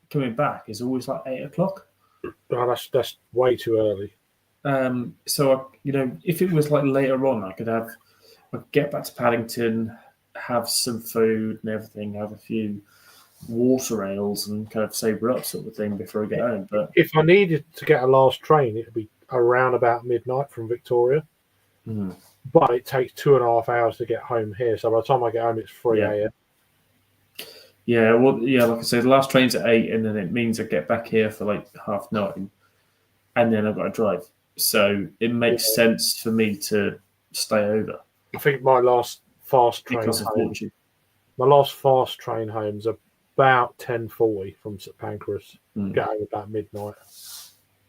coming back is always like 8 o'clock. Oh, that's way too early. So if it was like later on, I could get back to Paddington, have some food and everything, have a few water ales and kind of sober up sort of thing before I get home. But if I needed to get a last train, it would be around about midnight from Victoria. Mm-hmm. But it takes 2.5 hours to get home here. So by the time I get home, it's 3 a.m. Yeah, like I said, the last train's at 8, and then it means I get back here for like 9:30, and then I've got to drive. So it makes sense for me to stay over. I think my last fast train my last fast train home's about 10:40 from St Pancras. Get home about midnight.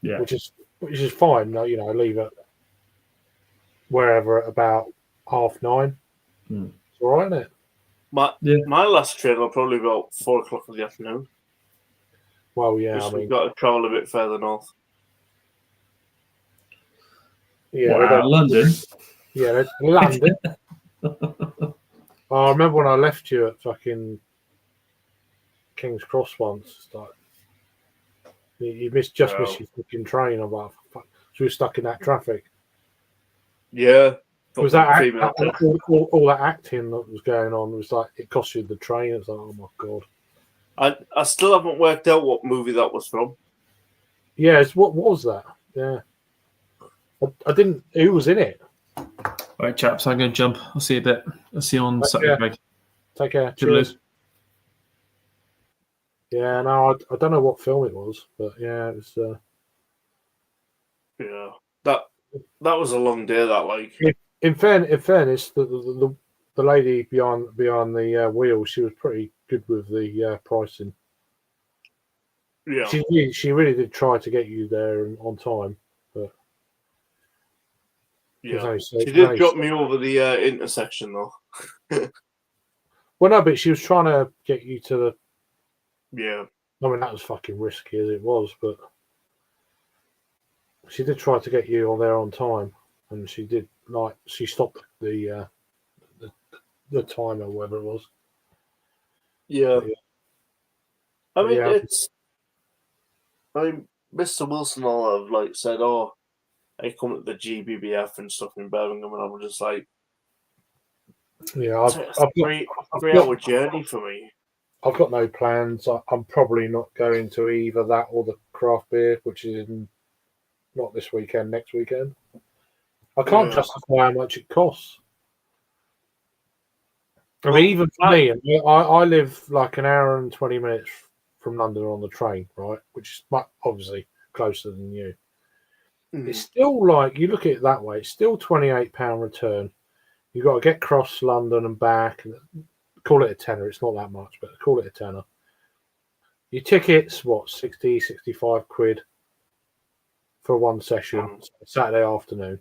Yeah, which is fine. I leave at wherever at about 9:30. It's all right, isn't it? My last train will probably be about 4 o'clock in the afternoon. Well, yeah, we've got to travel a bit further north. Yeah, London. Yeah, London. I remember when I left you at fucking King's Cross once. It's like you missed your fucking train. I'm like, fuck. So we were stuck in that traffic. Yeah. Was that all that acting that was going on? It was like it cost you the train. It's like, oh my god. I still haven't worked out what movie that was from. Yeah, what was that? Yeah, I didn't. Who was in it? All right, chaps. I'm going to jump. I'll see you a bit. I'll see you on Saturday. Take care. Cheers. Yeah, no, I don't know what film it was, but yeah, it was. Yeah, that was a long day. That like. In fairness, the lady behind the wheel, she was pretty good with the pricing. Yeah, she really did try to get you there on time, but yeah, she did drop me over the intersection though. Well, no, but she was trying to get you to the. Yeah, I mean that was fucking risky as it was, but she did try to get you on there on time, and she did. Like she stopped the timer, whatever it was. Yeah. I mean, Mr. Wilson all have like said, "Oh, I come at the GBBF and stuff in Birmingham," and I'm just like, Yeah, It's a three-hour journey for me. I've got no plans. I'm probably not going to either that or the craft beer, which is not this weekend, next weekend. I can't justify how much it costs. I mean, even for me, I live like an hour and 20 minutes from London on the train, right? Which is obviously closer than you. It's still like, you look at it that way, it's still £28 return. You've got to get across London and back. Call it a tenner. It's not that much, but call it a tenner. Your ticket's, 60, 65 quid for one session, Saturday afternoon.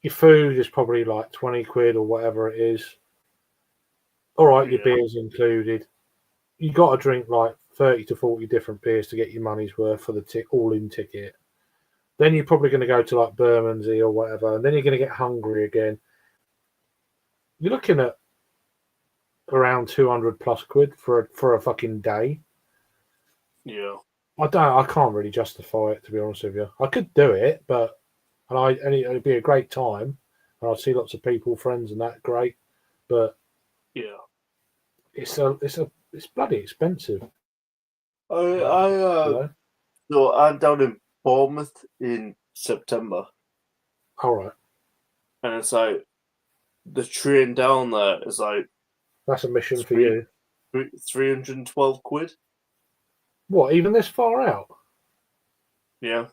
Your food is probably like 20 quid or whatever it is. All right, your beer's included. You got to drink like 30 to 40 different beers to get your money's worth for the all-in ticket. Then you're probably going to go to like Bermondsey or whatever, and then you're going to get hungry again. You're looking at around 200 plus quid for a fucking day. Yeah. I can't really justify it, to be honest with you. I could do it, but it'd be a great time, and I'd see lots of people, friends, and that great. But yeah, it's bloody expensive. So I'm down in Bournemouth in September. All right. And it's like the train down there is like that's a mission for you. 312 quid. What, even this far out? Yeah.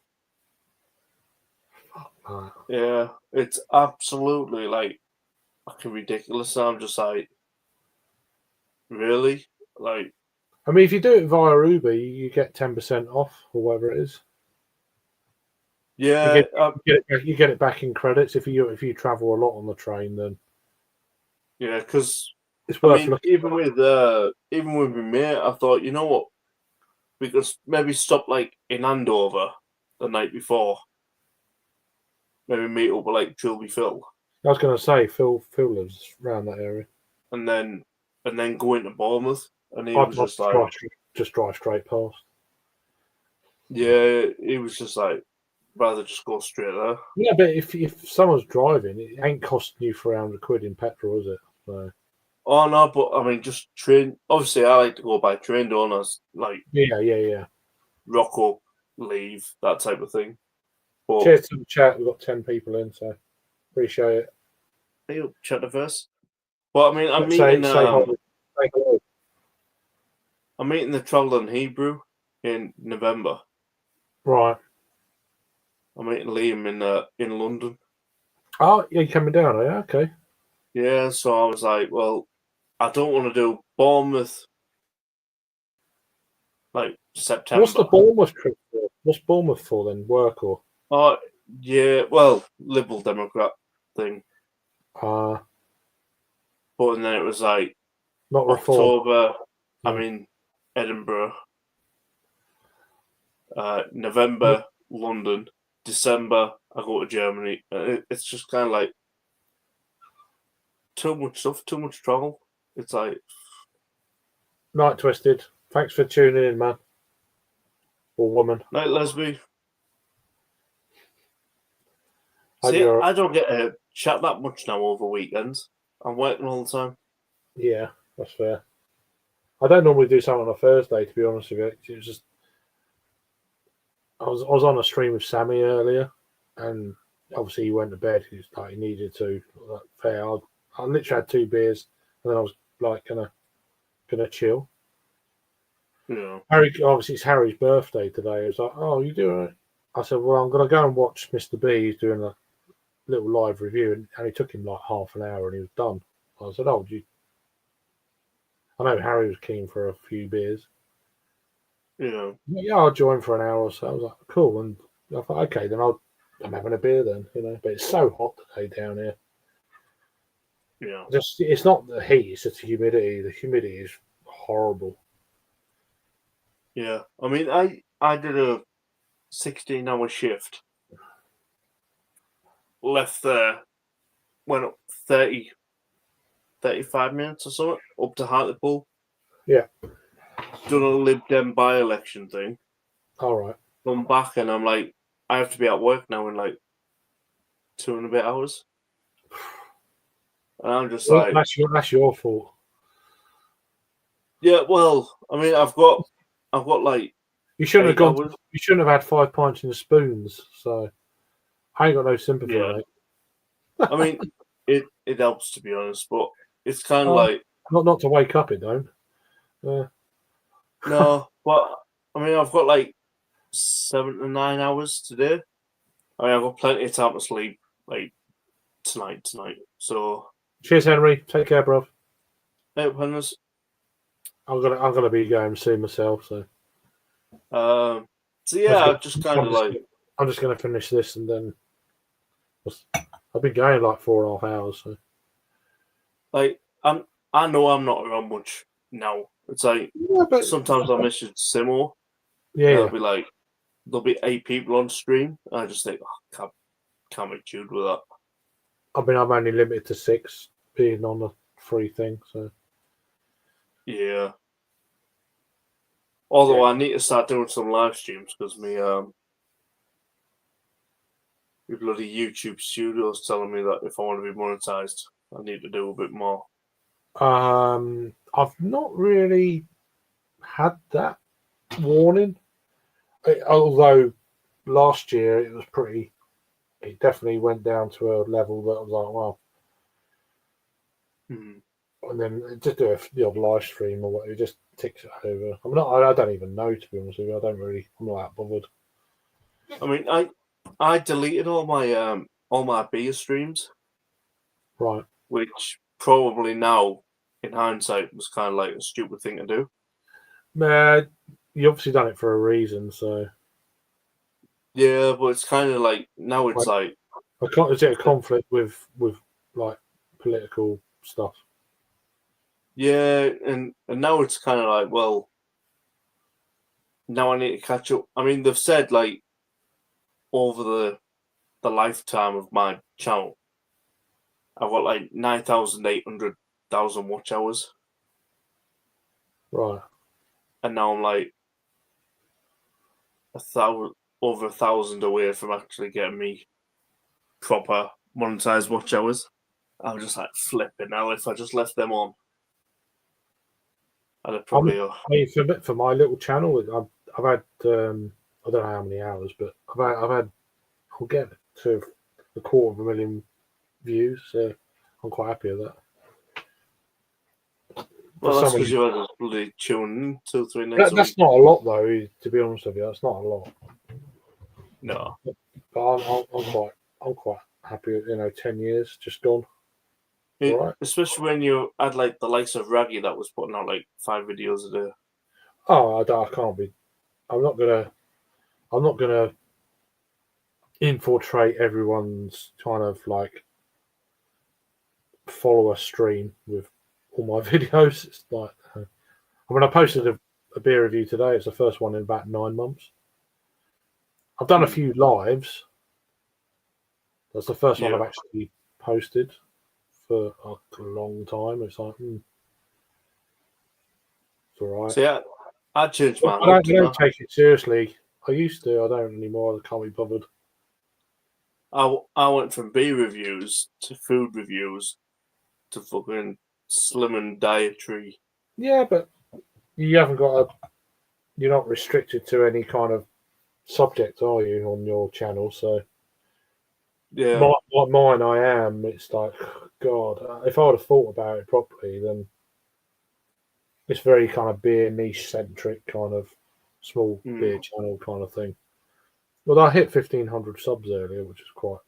Fuck. Yeah, it's absolutely like fucking ridiculous. I'm just like, really? Like, I mean, if you do it via Uber, you get 10% off or whatever it is. Yeah, you get it back in credits if you travel a lot on the train. Then yeah, because it's worth looking. Even with my mate, I thought, you know what, we could maybe stop like in Andover the night before. Maybe meet up with like Trilby Phil. I was going to say Phil lives around that area, and then go into Bournemouth, and he was just like, drive straight past. Yeah, he was just like, rather just go straight there. Yeah, but if someone's driving, it ain't costing you 400 quid in petrol, is it? So. Oh no, but I mean, just train. Obviously, I like to go by train, don't I? Like, yeah. Rock up, leave, that type of thing. But, cheers to the chat. We've got 10 people in, so appreciate it. Hey, chat first. But I mean, I'm meeting. I'm meeting the Traveller Hebrew in November. Right. I'm meeting Liam in London. Oh, yeah, you're coming down, are you? Okay. Yeah, so I was like, well, I don't want to do Bournemouth like September. What's the Bournemouth trip for? What's Bournemouth for then? Work or? Oh, yeah, well, Liberal Democrat thing. But then it was like not October, I'm in Edinburgh. November, London. December, I go to Germany. It's just kind of like too much stuff, too much travel. It's like Night Twisted. Thanks for tuning in, man. Or woman. Night Lesby. See, I don't get to chat that much now over weekends. I'm working all the time. Yeah, that's fair. I don't normally do something on a Thursday, to be honest with you. It was just I was on a stream with Sammy earlier, and obviously he went to bed. He was like he needed to. Fair. I literally had 2 beers, and then I was like gonna chill. Yeah. Obviously it's Harry's birthday today. He was like, "Oh, you doing it?" I said, "Well, I'm gonna go and watch Mr. B. He's doing a little live review," and it took him like half an hour, and he was done. I said, "Oh, I know Harry was keen for a few beers." Yeah, I'll join for an hour or so. I was like, cool, and I thought, okay, then I'm having a beer then, But it's so hot today down here. Yeah, it's not the heat; it's just the humidity. The humidity is horrible. Yeah, I mean, I did a 16-hour shift. Left there, went up 35 minutes or so up to Hartlepool. Yeah. Done a Lib Dem by-election thing. All right. Come back and I'm like, I have to be at work now in like 2 and a bit hours. and I'm just like, that's your fault. Yeah, well, I mean, I've got like you shouldn't have gone. You shouldn't have had 5 pints in the spoons. So I ain't got no sympathy. Yeah. Mate. I mean, it helps to be honest, but it's kind of like not to wake up. It don't. No, but I mean, I've got like 7 to 9 hours today. I mean, I've got plenty of time to sleep, like tonight. So, cheers, Henry. Take care, bro. Hey, Penners. I'm gonna be going soon myself. So yeah, I'm just kind of like I'm just gonna finish this and then I've been going like 4.5 hours. So like I know I'm not around much now. It's like sometimes I miss it Simo. Yeah, I'll be like, there'll be 8 people on stream. And I just think, can't be chewed with that. I'm only limited to 6 being on the free thing. So yeah. Although I need to start doing some live streams because my bloody YouTube studio's telling me that if I want to be monetized, I need to do a bit more. I've not really had that warning, although last year it was pretty. It definitely went down to a level that I was like, well, and then just do the odd live stream or what. It just ticks it over. I don't even know, to be honest with you. I'm not that bothered. I mean, I deleted all my beer streams, right? Which probably now, in hindsight, was kind of like a stupid thing to do. You obviously done it for a reason, so. Yeah, but it's kind of like now it's like. Is it a conflict with like political stuff? Yeah, and now it's kind of like, well, now I need to catch up. I mean, they've said like over the lifetime of my channel, I've got like 9,800,000 watch hours. Right. And now I'm like over 1,000 away from actually getting me proper monetized watch hours. I'm just like flipping now. If I just left them on, I'd probably. I mean, for my little channel, I've had I don't know how many hours, but I'll get to 250,000 views, so I'm quite happy with that. Well, that's because you had a bloody tune 2-3 nights. That's not a lot, though. To be honest with you, that's not a lot. No, but I'm quite happy. 10 years just gone. Right. Especially when you had like the likes of Raggy that was putting out like 5 videos a day. Oh, I can't be. I'm not gonna infiltrate everyone's kind of like follower stream with all my videos. It's like, I posted a beer review today. It's the first one in about 9 months. I've done a few lives. That's the first one I've actually posted for a long time. It's like, it's all right. So yeah, I changed my. I don't take it seriously. I used to. I don't anymore. I can't be bothered. I went from beer reviews to food reviews to fucking slim and dietary. Yeah, but you haven't got you're not restricted to any kind of subject, are you, on your channel? So yeah, mine I am. It's like, God, if I would have thought about it properly, then it's very kind of beer niche centric, kind of small beer channel kind of thing. Well, I hit 1,500 subs earlier, which is quite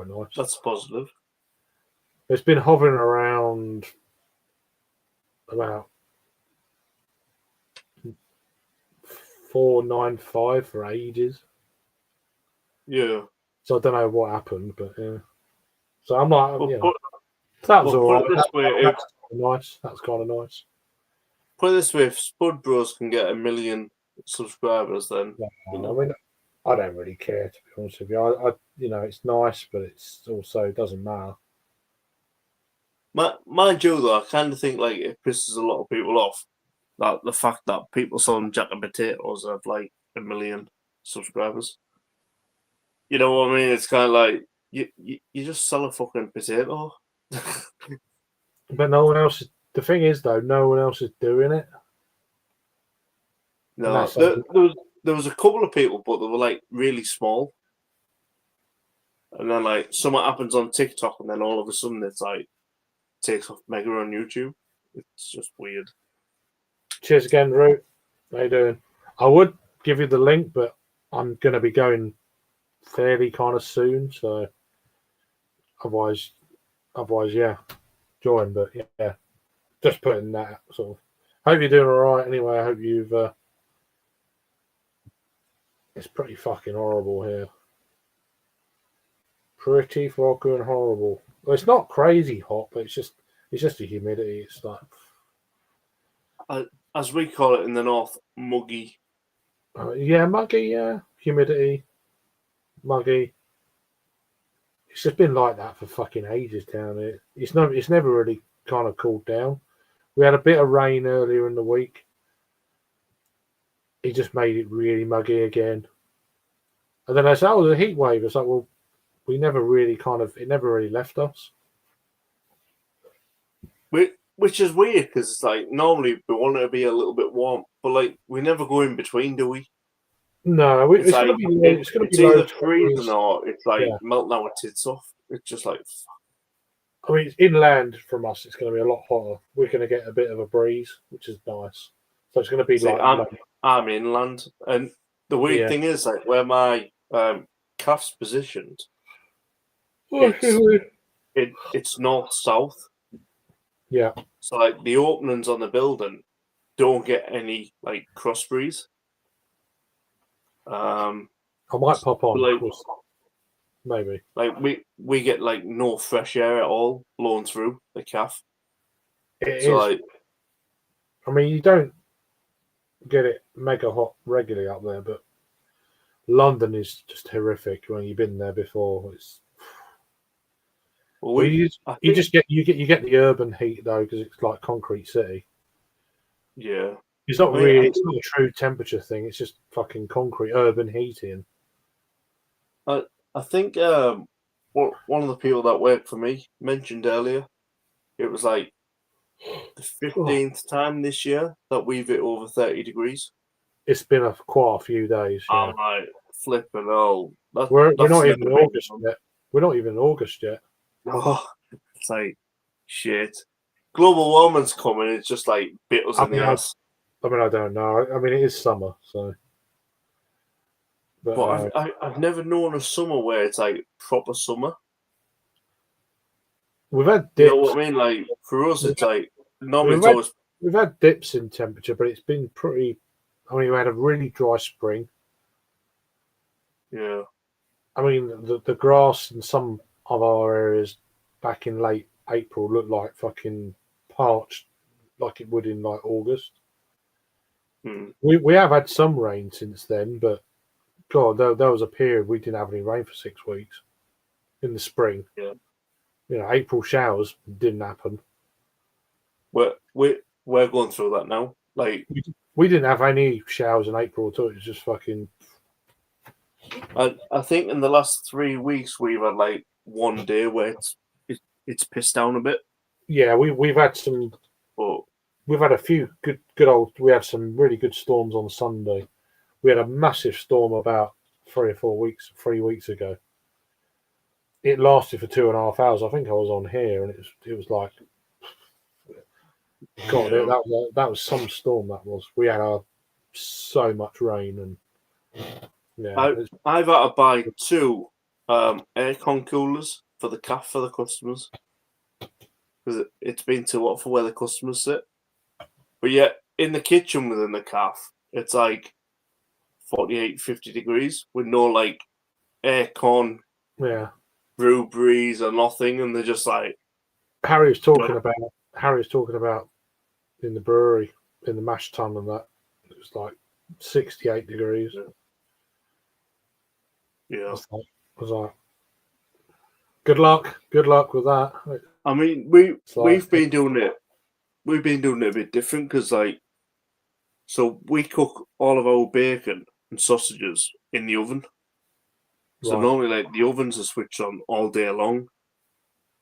nice. That's positive. It's been hovering around about 495 for ages. Yeah. So I don't know what happened, but yeah. So I'm like, that was all right. That's nice. That's kind of nice. Put it this way: if Spud Bros can get 1 million subscribers, then I mean, I don't really care, to be honest with you. I it's nice, but it's also it doesn't matter. Mind you, though, I kind of think like it pisses a lot of people off. Like the fact that people selling Jack and Potatoes have like 1 million subscribers. You know what I mean? It's kind of like you just sell a fucking potato. But no one else. The thing is, though, no one else is doing it. No, there was a couple of people, but they were like really small. And then like something happens on TikTok, and then all of a sudden it's like takes off mega on YouTube. It's just weird. Cheers again, Root. How you doing? I would give you the link, but I'm going to be going fairly kind of soon, so otherwise, yeah, join. But yeah, just putting that sort of. Hope you're doing all right. Anyway, I hope you've. It's pretty fucking horrible here. Pretty fucking horrible. Well, it's not crazy hot, but it's just the humidity. It's like, as we call it in the north, muggy. Yeah, muggy. Yeah, humidity, muggy. It's just been like that for fucking ages down here. It's never really kind of cooled down. We had a bit of rain earlier in the week. It just made it really muggy again. And then I said, "Oh, the heat wave." It's like, well, we never really it never really left us. Which is weird because it's like normally we want it to be a little bit warm, but like we never go in between, do we? No, it's like, going to be either freezing or it's like melting our tits off. It's just like. I mean, it's inland from us. It's going to be a lot hotter. We're going to get a bit of a breeze, which is nice. So it's going to be I'm inland, and the weird thing is like where my calf's positioned. It's north south. Yeah. So like the openings on the building don't get any like cross breeze. I might pop on. Like, maybe. Like we get like no fresh air at all blowing through the calf. I mean, you don't get it mega hot regularly up there, but London is just horrific when you've been there before. It's you get the urban heat though because it's like concrete city. Yeah, it's not really it's not a true temperature thing. It's just fucking concrete urban heating. I think one of the people that worked for me mentioned earlier it was like the 15th time this year that we've hit over 30 degrees. It's been quite a few days. Yeah. I'm like flipping all. We're not even in August yet. We're not even in August yet. Oh, it's like shit. Global warming's coming. It's just like bit us in the ass. I mean, I don't know. I mean, it is summer, so. But I've never known a summer where it's like proper summer. We've had dips. You know what I mean? Like for us, it's like normally we've had dips in temperature, but it's been pretty. I mean, we had a really dry spring. Yeah. I mean, the grass in some of our areas back in late April looked like fucking parched, like it would in like August. We have had some rain since then, but God, there was a period we didn't have any rain for 6 weeks in the spring. Yeah. You know, April showers didn't happen. We're going through that now. Like we didn't have any showers in April at all. It was just fucking. I think in the last 3 weeks we've had like one day where it's pissed down a bit. Yeah, we've had some. But we've had a few good old. We had some really good storms on Sunday. We had a massive storm about 3 weeks ago. It lasted for 2.5 hours. I think I was on here, and it was like, God, that was some storm. That was. We had so much rain, and yeah. I've had to buy 2 aircon coolers for the calf for the customers because it's been too hot for where the customers sit. But yet in the kitchen within the calf, it's like 48, 50 degrees with no like aircon. Yeah. Brew breeze or nothing, and they're just like Harry was talking about in the brewery in the mash tun and that it was like 68 degrees. Yeah. I was like, good luck with that. I mean, we've been doing it a bit different because like, so we cook all of our bacon and sausages in the oven. So normally, like the ovens are switched on all day long.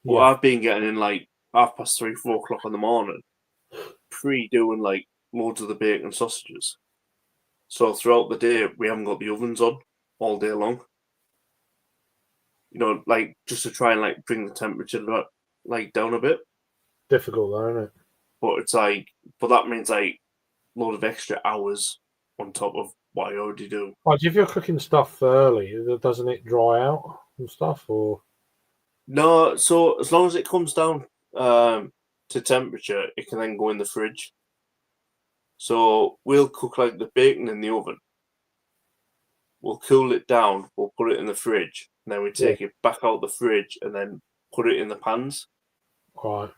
But Yeah. I've been getting in like 3:30, 4 o'clock in the morning, doing like loads of the bacon and sausages. So throughout the day, we haven't got the ovens on all day long. You know, like just to try and like bring the temperature like down a bit. Difficult though, isn't it? But it's like, but that means like a load of extra hours on top of what I already do. Like if you're cooking stuff early, doesn't it dry out and stuff? Or no, so as long as it comes down to temperature, it can then go in the fridge. So we'll cook like the bacon in the oven. We'll cool it down. We'll put it in the fridge, and then we take it back out the fridge, and then put it in the pans. Right.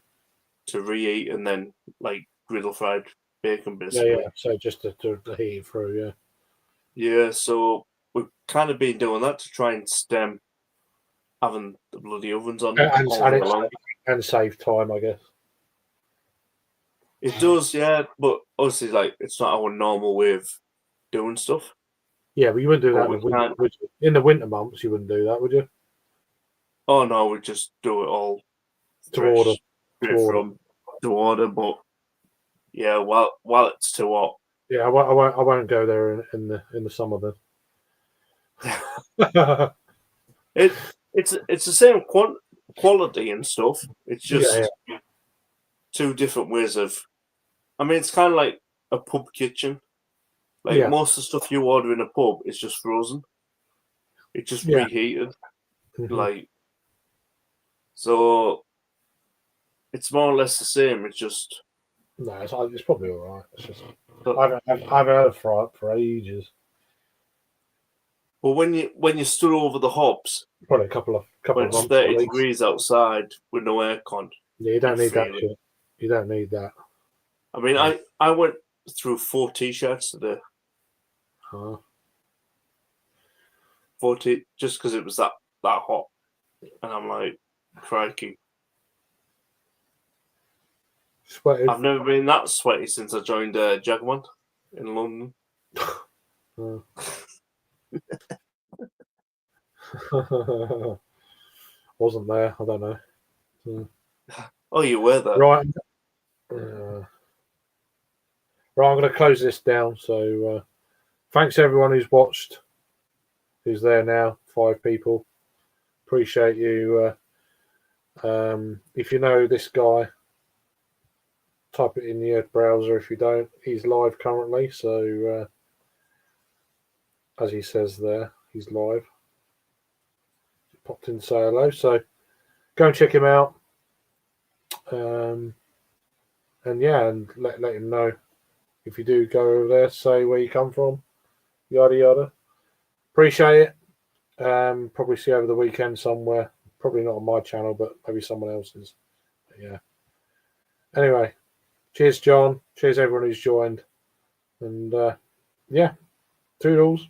To reheat and then like griddle fried bacon basically. Yeah. So just to heat it through, yeah. Yeah, so we've kind of been doing that to try and stem having the bloody ovens on and save time, I guess. It does, yeah, but obviously, like it's not our normal way of doing stuff. Yeah, but you wouldn't do that in the winter, would you? In the winter months, you wouldn't do that, would you? Oh no, we just do it all to order. To order, but yeah, while it's too hot. Yeah, I won't go there in the summer then. It's the same quality and stuff. It's just two different ways of. I mean, it's kind of like a pub kitchen. Like most of the stuff you order in a pub is just frozen. It's just reheated. Mm-hmm. Like, so it's more or less the same. It's just no, it's probably all right. It's just I've had a fry up for ages. Well, when you stood over the hobs, probably a couple of when it's 30 degrees outside with no aircon. Yeah, you don't need that shit. You don't need that. I mean, I went through 4 t-shirts today. 40 just because it was that hot, and I'm like, crikey. Sweaty. I've never been that sweaty since I joined Jaguar in London. Wasn't there? I don't know. Oh, you were there, right? Right, I'm going to close this down. So, thanks everyone who's watched, who's there now. 5 people. Appreciate you. If you know this guy, type it in the browser. If you don't, he's live currently. So, as he says there, he's live. Popped in to say hello. So, go and check him out. And let him know if you do go over there. Say where you come from. Yada yada. Appreciate it. Probably see you over the weekend somewhere. Probably not on my channel, but maybe someone else's. But yeah. Anyway, cheers, John. Cheers, everyone who's joined. And toodles.